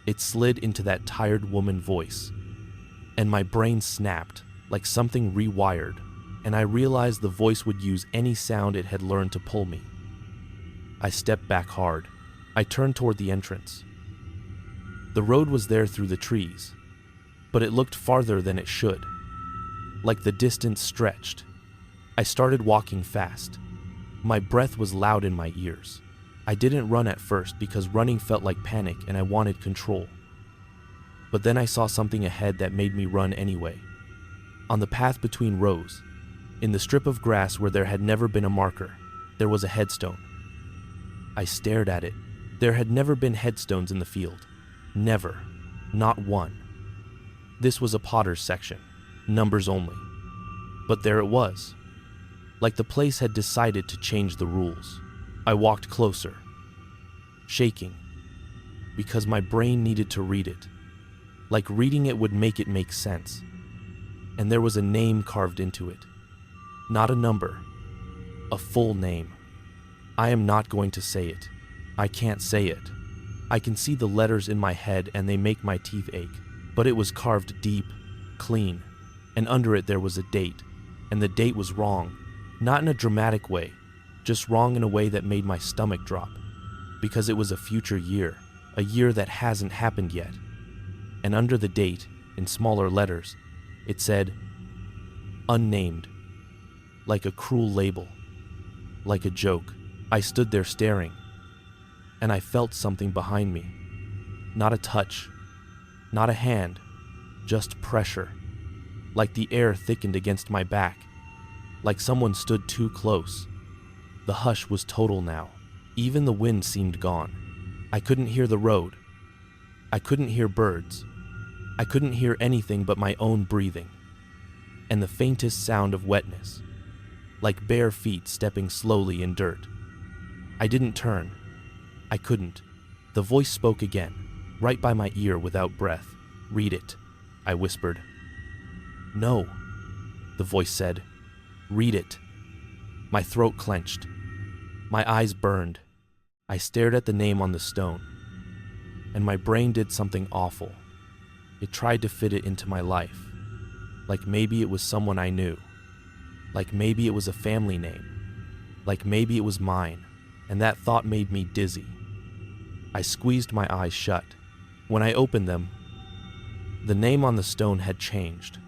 It slid into that tired woman voice. And my brain snapped, like something rewired, and I realized the voice would use any sound it had learned to pull me. I stepped back hard. I turned toward the entrance. The road was there through the trees, but it looked farther than it should, like the distance stretched. I started walking fast. My breath was loud in my ears. I didn't run at first because running felt like panic and I wanted control. But then I saw something ahead that made me run anyway. On the path between rows, in the strip of grass where there had never been a marker, there was a headstone. I stared at it. There had never been headstones in the field. Never. Not one. This was a potter's section, numbers only. But there it was. Like the place had decided to change the rules. I walked closer, shaking, because my brain needed to read it. Like reading it would make it make sense. And there was a name carved into it. Not a number, a full name. I am not going to say it. I can't say it. I can see the letters in my head and they make my teeth ache. But it was carved deep, clean, and under it there was a date. And the date was wrong. Not in a dramatic way, just wrong in a way that made my stomach drop. Because it was a future year, a year that hasn't happened yet. And under the date, in smaller letters, it said, "Unnamed," like a cruel label, like a joke. I stood there staring, and I felt something behind me. Not a touch, not a hand, just pressure, like the air thickened against my back, like someone stood too close. The hush was total now. Even the wind seemed gone. I couldn't hear the road. I couldn't hear birds. I couldn't hear anything but my own breathing, and the faintest sound of wetness, like bare feet stepping slowly in dirt. I didn't turn. I couldn't. The voice spoke again, right by my ear without breath. "Read it," I whispered. "No," the voice said. "Read it." My throat clenched. My eyes burned. I stared at the name on the stone, and my brain did something awful. It tried to fit it into my life, like maybe it was someone I knew, like maybe it was a family name, like maybe it was mine, and that thought made me dizzy. I squeezed my eyes shut. When I opened them, the name on the stone had changed.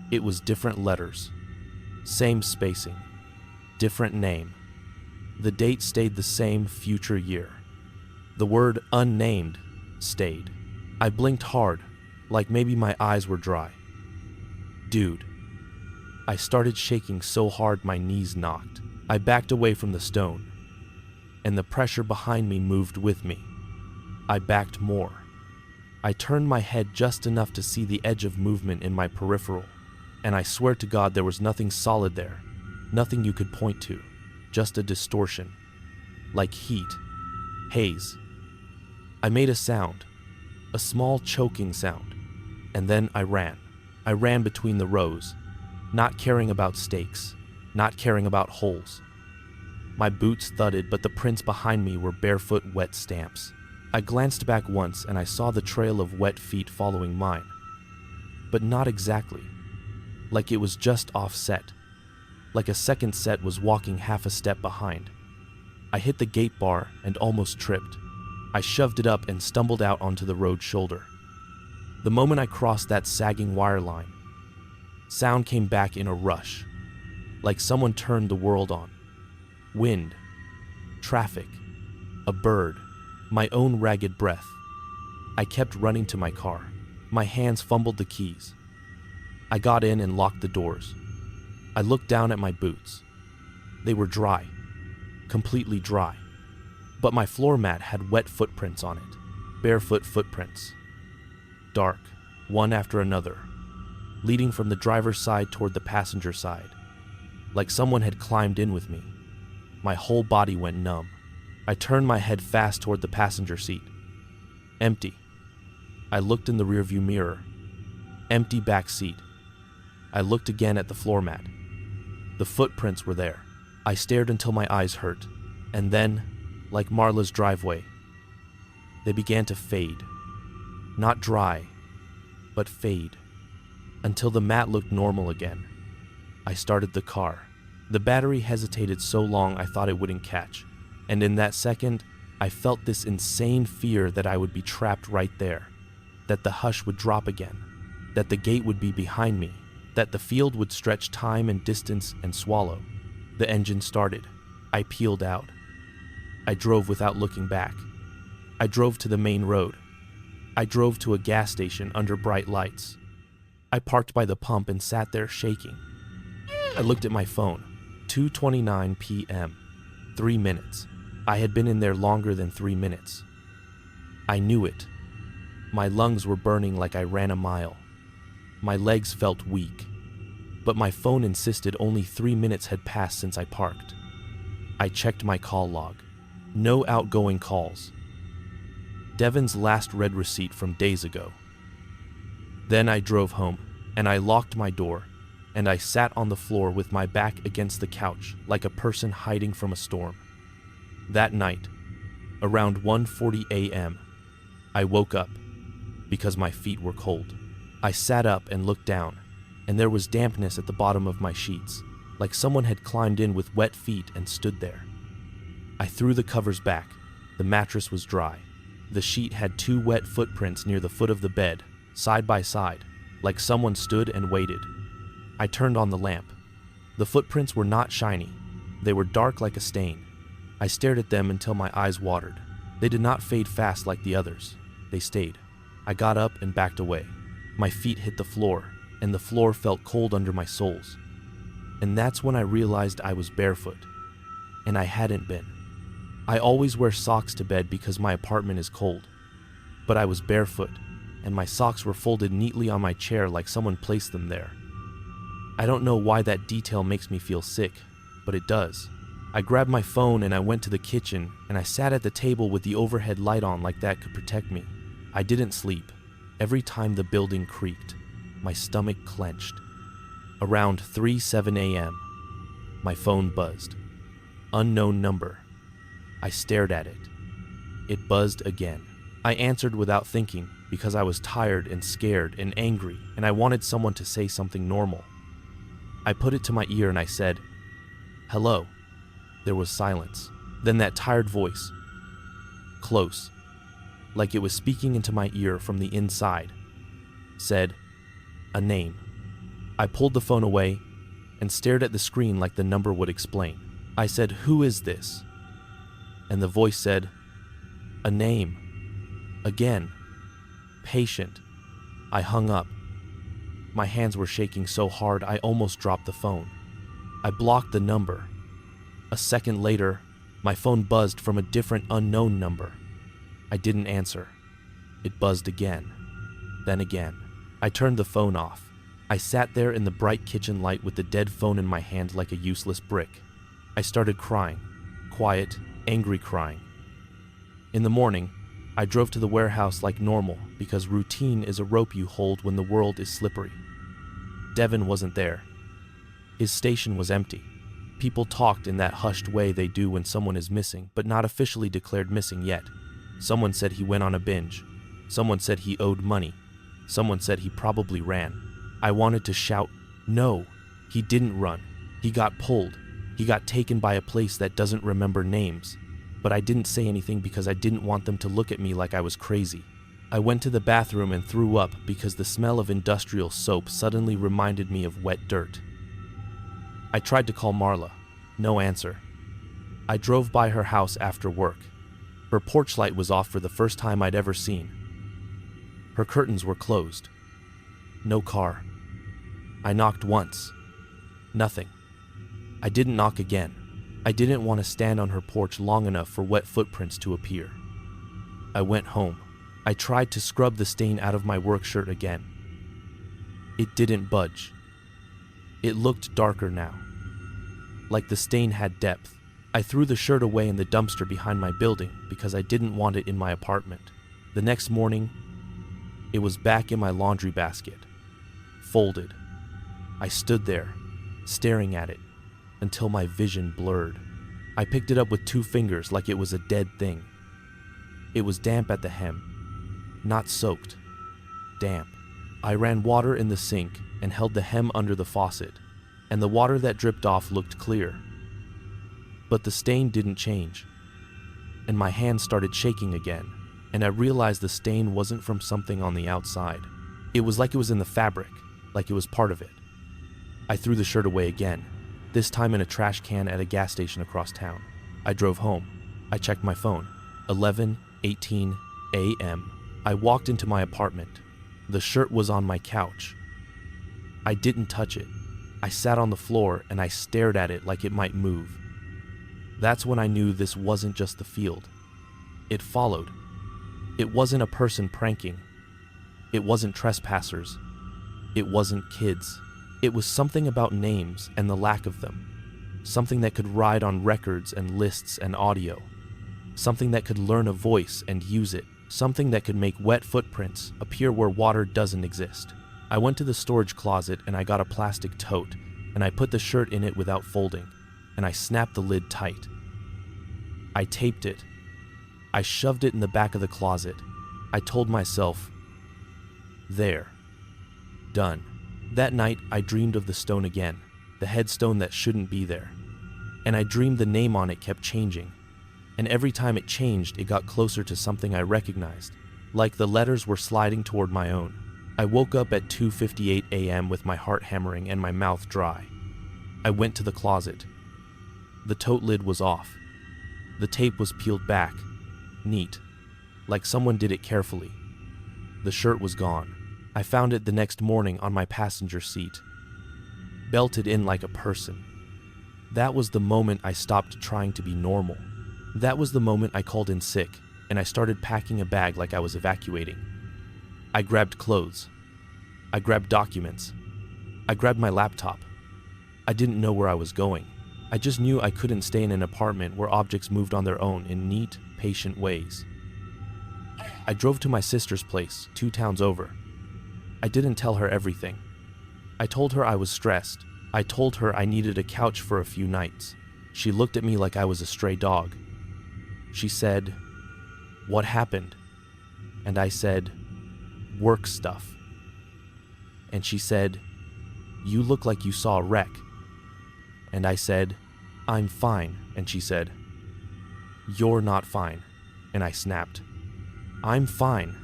It was different letters, same spacing, different name. The date stayed the same, future year. The word "unnamed" stayed. I blinked hard, like maybe my eyes were dry. Dude. I started shaking so hard my knees knocked. I backed away from the stone, and the pressure behind me moved with me. I backed more. I turned my head just enough to see the edge of movement in my peripheral, and I swear to God there was nothing solid there, nothing you could point to, just a distortion, like heat, haze. I made a sound, a small choking sound, and then I ran. I ran between the rows, not caring about stakes, not caring about holes. My boots thudded, but the prints behind me were barefoot wet stamps. I glanced back once and I saw the trail of wet feet following mine. but not exactly. Like it was just offset. Like a second set was walking half a step behind. I hit the gate bar and almost tripped. I shoved it up and stumbled out onto the road shoulder. The moment I crossed that sagging wire line, sound came back in a rush, like someone turned the world on. Wind, traffic, a bird, my own ragged breath. I kept running to my car. My hands fumbled the keys. I got in and locked the doors. I looked down at my boots. They were dry, completely dry. But my floor mat had wet footprints on it, barefoot footprints. Dark, one after another, leading from the driver's side toward the passenger side, like someone had climbed in with me. My whole body went numb. I turned my head fast toward the passenger seat. Empty. I looked in the rearview mirror. Empty back seat. I looked again at the floor mat. The footprints were there. I stared until my eyes hurt, and then, like Marla's driveway, they began to fade. Not dry, but fade, until the mat looked normal again. I started the car. The battery hesitated so long I thought it wouldn't catch, and in that second, I felt this insane fear that I would be trapped right there, that the hush would drop again, that the gate would be behind me, that the field would stretch time and distance and swallow. The engine started. I peeled out. I drove without looking back. I drove to the main road. I drove to a gas station under bright lights. I parked by the pump and sat there shaking. I looked at my phone. 2:29 p.m. 3 minutes. I had been in there longer than 3 minutes. I knew it. My lungs were burning like I ran a mile. My legs felt weak. But my phone insisted only 3 minutes had passed since I parked. I checked my call log. No outgoing calls. Devin's last red receipt from days ago. Then I drove home, and I locked my door, and I sat on the floor with my back against the couch like a person hiding from a storm. That night, around 1:40 a.m., I woke up because my feet were cold. I sat up and looked down, and there was dampness at the bottom of my sheets, like someone had climbed in with wet feet and stood there. I threw the covers back. The mattress was dry. The sheet had 2 wet footprints near the foot of the bed, side by side, like someone stood and waited. I turned on the lamp. The footprints were not shiny. They were dark like a stain. I stared at them until my eyes watered. They did not fade fast like the others. They stayed. I got up and backed away. My feet hit the floor, and the floor felt cold under my soles. And that's when I realized I was barefoot. And I hadn't been. I always wear socks to bed because my apartment is cold. But I was barefoot, and my socks were folded neatly on my chair like someone placed them there. I don't know why that detail makes me feel sick, but it does. I grabbed my phone and I went to the kitchen, and I sat at the table with the overhead light on like that could protect me. I didn't sleep. Every time the building creaked, my stomach clenched. Around 3:07 a.m., my phone buzzed. Unknown number. I stared at it. It buzzed again. I answered without thinking because I was tired and scared and angry, and I wanted someone to say something normal. I put it to my ear and I said, "Hello." There was silence. Then that tired voice, close, like it was speaking into my ear from the inside, said, "A name." I pulled the phone away and stared at the screen like the number would explain. I said, "Who is this?" And the voice said, "A name." Again. Patient. I hung up. My hands were shaking so hard I almost dropped the phone. I blocked the number. A second later, my phone buzzed from a different unknown number. I didn't answer. It buzzed again. Then again. I turned the phone off. I sat there in the bright kitchen light with the dead phone in my hand like a useless brick. I started crying. Quiet, angry crying. In the morning, I drove to the warehouse like normal because routine is a rope you hold when the world is slippery. Devin wasn't there. His station was empty. People talked in that hushed way they do when someone is missing, but not officially declared missing yet. Someone said he went on a binge. Someone said he owed money. Someone said he probably ran. I wanted to shout, "No, he didn't run. He got pulled. He got taken by a place that doesn't remember names." But I didn't say anything because I didn't want them to look at me like I was crazy. I went to the bathroom and threw up because the smell of industrial soap suddenly reminded me of wet dirt. I tried to call Marla. No answer. I drove by her house after work. Her porch light was off for the first time I'd ever seen. Her curtains were closed. No car. I knocked once. Nothing. I didn't knock again. I didn't want to stand on her porch long enough for wet footprints to appear. I went home. I tried to scrub the stain out of my work shirt again. It didn't budge. It looked darker now. Like the stain had depth. I threw the shirt away in the dumpster behind my building because I didn't want it in my apartment. The next morning, it was back in my laundry basket, folded. I stood there, staring at it, until my vision blurred. I picked it up with 2 fingers like it was a dead thing. It was damp at the hem, not soaked, damp. I ran water in the sink and held the hem under the faucet, and the water that dripped off looked clear. But the stain didn't change, and my hand started shaking again, and I realized the stain wasn't from something on the outside. It was like it was in the fabric, like it was part of it. I threw the shirt away again, this time in a trash can at a gas station across town. I drove home. I checked my phone. 11:18 a.m. I walked into my apartment. The shirt was on my couch. I didn't touch it. I sat on the floor and I stared at it like it might move. That's when I knew this wasn't just the field. It followed. It wasn't a person pranking. It wasn't trespassers. It wasn't kids. It was something about names and the lack of them. Something that could ride on records and lists and audio. Something that could learn a voice and use it. Something that could make wet footprints appear where water doesn't exist. I went to the storage closet and I got a plastic tote, and I put the shirt in it without folding, and I snapped the lid tight. I taped it. I shoved it in the back of the closet. I told myself, there. Done. That night, I dreamed of the stone again, the headstone that shouldn't be there. And I dreamed the name on it kept changing. And every time it changed, it got closer to something I recognized, like the letters were sliding toward my own. I woke up at 2:58 a.m. with my heart hammering and my mouth dry. I went to the closet. The tote lid was off. The tape was peeled back, neat, like someone did it carefully. The shirt was gone. I found it the next morning on my passenger seat, belted in like a person. That was the moment I stopped trying to be normal. That was the moment I called in sick, and I started packing a bag like I was evacuating. I grabbed clothes. I grabbed documents. I grabbed my laptop. I didn't know where I was going. I just knew I couldn't stay in an apartment where objects moved on their own in neat, patient ways. I drove to my sister's place, 2 towns over. I didn't tell her everything. I told her I was stressed. I told her I needed a couch for a few nights. She looked at me like I was a stray dog. She said, "What happened?" And I said, "Work stuff." And she said, "You look like you saw a wreck." And I said, "I'm fine." And she said, "You're not fine." And I snapped, "I'm fine."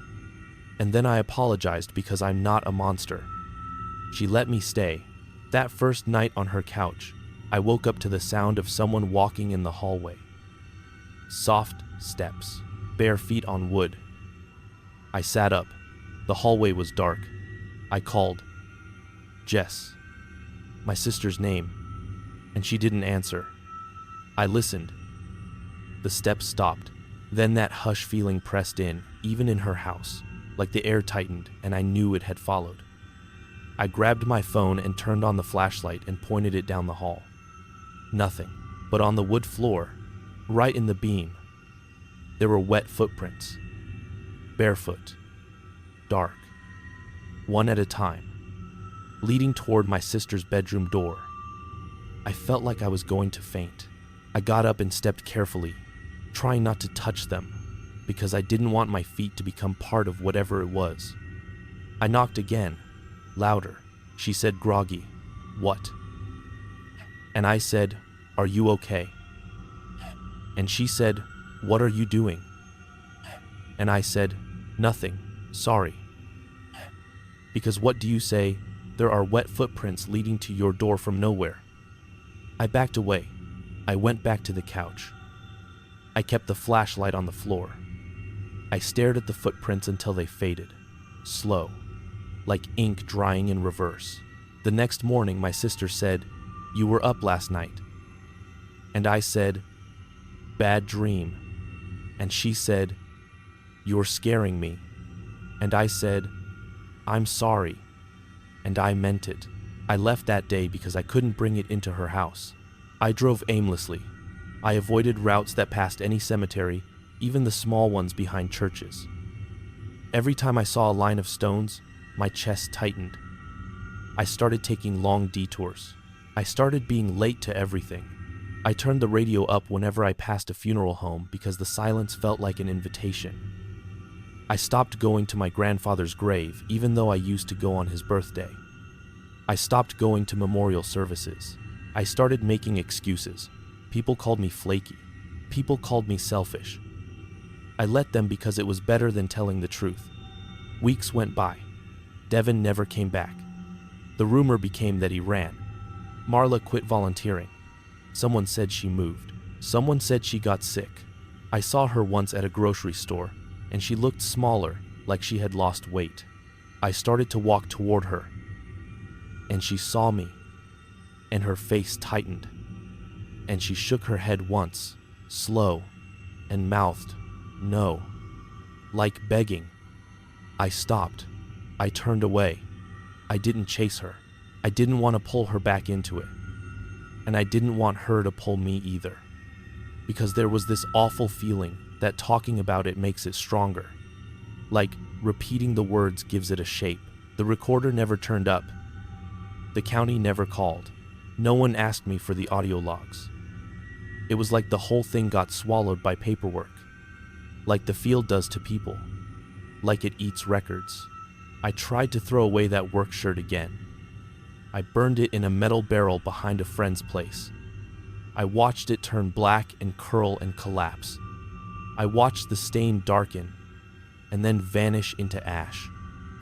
And then I apologized because I'm not a monster. She let me stay. That first night on her couch, I woke up to the sound of someone walking in the hallway. Soft steps, bare feet on wood. I sat up. The hallway was dark. I called, "Jess," my sister's name, and she didn't answer. I listened. The steps stopped. Then that hush feeling pressed in, even in her house, like the air tightened, and I knew it had followed. I grabbed my phone and turned on the flashlight and pointed it down the hall. Nothing, but on the wood floor, right in the beam, there were wet footprints. Barefoot, dark, one at a time, leading toward my sister's bedroom door. I felt like I was going to faint. I got up and stepped carefully, trying not to touch them, because I didn't want my feet to become part of whatever it was. I knocked again, louder. She said groggy, "What?" And I said, "Are you okay?" And she said, "What are you doing?" And I said, "Nothing, sorry." Because what do you say? There are wet footprints leading to your door from nowhere. I backed away. I went back to the couch. I kept the flashlight on the floor. I stared at the footprints until they faded, slow, like ink drying in reverse. The next morning, my sister said, "You were up last night." And I said, "Bad dream." And she said, "You're scaring me." And I said, "I'm sorry." And I meant it. I left that day because I couldn't bring it into her house. I drove aimlessly. I avoided routes that passed any cemetery, even the small ones behind churches. Every time I saw a line of stones, my chest tightened. I started taking long detours. I started being late to everything. I turned the radio up whenever I passed a funeral home because the silence felt like an invitation. I stopped going to my grandfather's grave, even though I used to go on his birthday. I stopped going to memorial services. I started making excuses. People called me flaky. People called me selfish. I let them because it was better than telling the truth. Weeks went by. Devin never came back. The rumor became that he ran. Marla quit volunteering. Someone said she moved. Someone said she got sick. I saw her once at a grocery store, and she looked smaller, like she had lost weight. I started to walk toward her, and she saw me, and her face tightened, and she shook her head once, slow, and mouthed, "No," like begging. I stopped. I turned away. I didn't chase her. I didn't want to pull her back into it. And I didn't want her to pull me either. Because there was this awful feeling that talking about it makes it stronger. Like repeating the words gives it a shape. The recorder never turned up. The county never called. No one asked me for the audio logs. It was like the whole thing got swallowed by paperwork. Like the field does to people. Like it eats records. I tried to throw away that work shirt again. I burned it in a metal barrel behind a friend's place. I watched it turn black and curl and collapse. I watched the stain darken and then vanish into ash.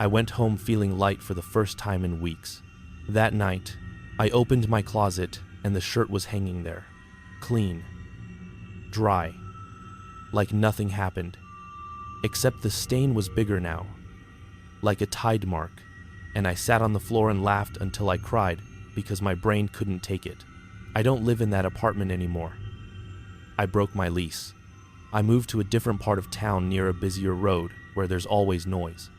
I went home feeling light for the first time in weeks. That night, I opened my closet and the shirt was hanging there. Clean. Dry. Like nothing happened. Except the stain was bigger now. Like a tide mark. And I sat on the floor and laughed until I cried because my brain couldn't take it. I don't live in that apartment anymore. I broke my lease. I moved to a different part of town near a busier road where there's always noise.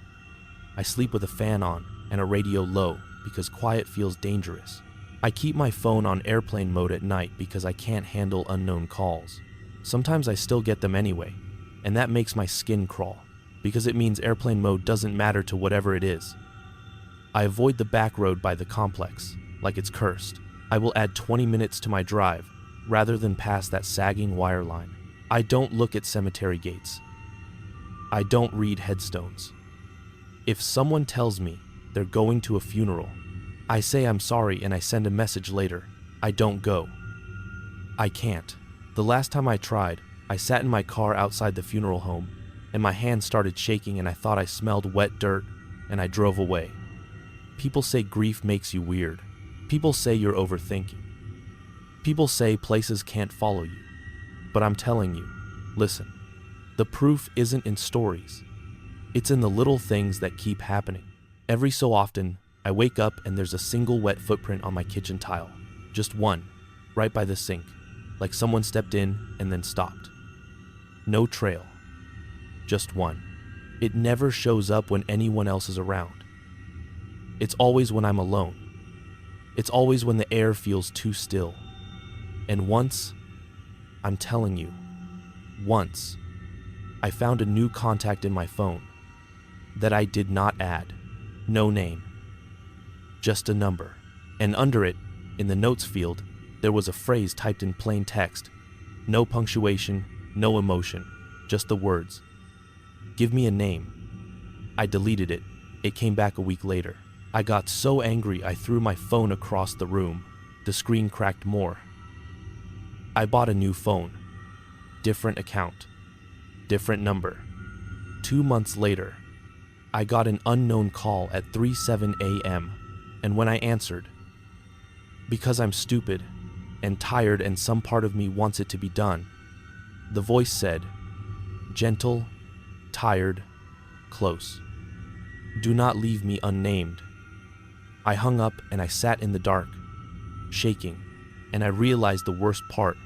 I sleep with a fan on and a radio low because quiet feels dangerous. I keep my phone on airplane mode at night because I can't handle unknown calls. Sometimes I still get them anyway, and that makes my skin crawl because it means airplane mode doesn't matter to whatever it is. I avoid the back road by the complex, like it's cursed. I will add 20 minutes to my drive, rather than pass that sagging wire line. I don't look at cemetery gates. I don't read headstones. If someone tells me they're going to a funeral, I say I'm sorry and I send a message later. I don't go. I can't. The last time I tried, I sat in my car outside the funeral home, and my hands started shaking and I thought I smelled wet dirt, and I drove away. People say grief makes you weird. People say you're overthinking. People say places can't follow you. But I'm telling you, listen, the proof isn't in stories. It's in the little things that keep happening. Every so often, I wake up and there's a single wet footprint on my kitchen tile. Just one, right by the sink, like someone stepped in and then stopped. No trail, just one. It never shows up when anyone else is around. It's always when I'm alone. It's always when the air feels too still. And once, I'm telling you, once, I found a new contact in my phone that I did not add. No name, just a number. And under it, in the notes field, there was a phrase typed in plain text. No punctuation, no emotion, just the words. Give me a name. I deleted it. It came back a week later. I got so angry I threw my phone across the room. The screen cracked more. I bought a new phone. Different account. Different number. 2 months later, I got an unknown call at 3:07 a.m., and when I answered, because I'm stupid and tired and some part of me wants it to be done, the voice said, "Gentle, tired, close. Do not leave me unnamed." I hung up and I sat in the dark, shaking, and I realized the worst part.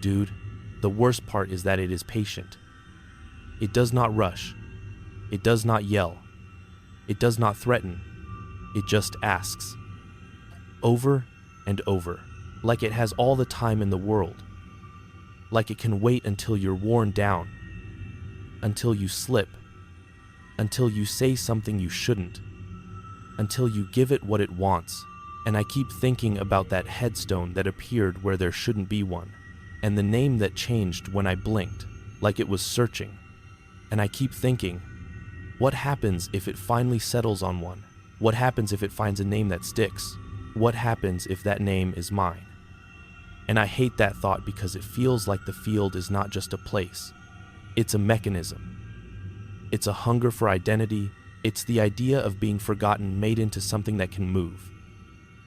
Dude, the worst part is that it is patient. It does not rush. It does not yell. It does not threaten. It just asks. Over and over, like it has all the time in the world. Like it can wait until you're worn down, until you slip, until you say something you shouldn't, until you give it what it wants. And I keep thinking about that headstone that appeared where there shouldn't be one, and the name that changed when I blinked, like it was searching. And I keep thinking, what happens if it finally settles on one? What happens if it finds a name that sticks? What happens if that name is mine? And I hate that thought because it feels like the field is not just a place. It's a mechanism. It's a hunger for identity. It's the idea of being forgotten made into something that can move.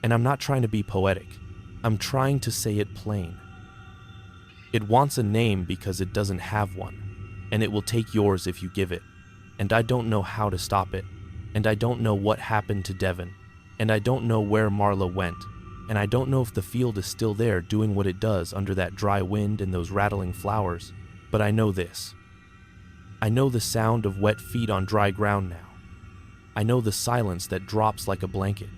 And I'm not trying to be poetic. I'm trying to say it plain. It wants a name because it doesn't have one, and it will take yours if you give it. And I don't know how to stop it. And I don't know what happened to Devin. And I don't know where Marla went. And I don't know if the field is still there doing what it does under that dry wind and those rattling flowers. But I know this. I know the sound of wet feet on dry ground now. I know the silence that drops like a blanket.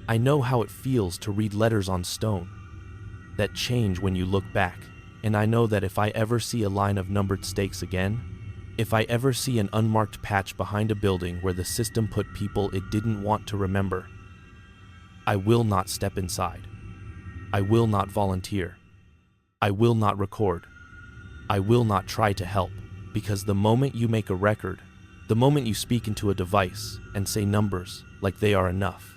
I know how it feels to read letters on stone that change when you look back. And I know that if I ever see a line of numbered stakes again, if I ever see an unmarked patch behind a building where the system put people it didn't want to remember, I will not step inside. I will not volunteer. I will not record. I will not try to help, because the moment you make a record, the moment you speak into a device and say numbers like they are enough,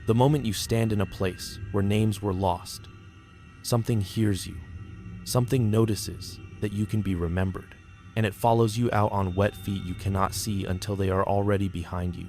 the moment you stand in a place where names were lost, something hears you, something notices that you can be remembered, and it follows you out on wet feet you cannot see until they are already behind you.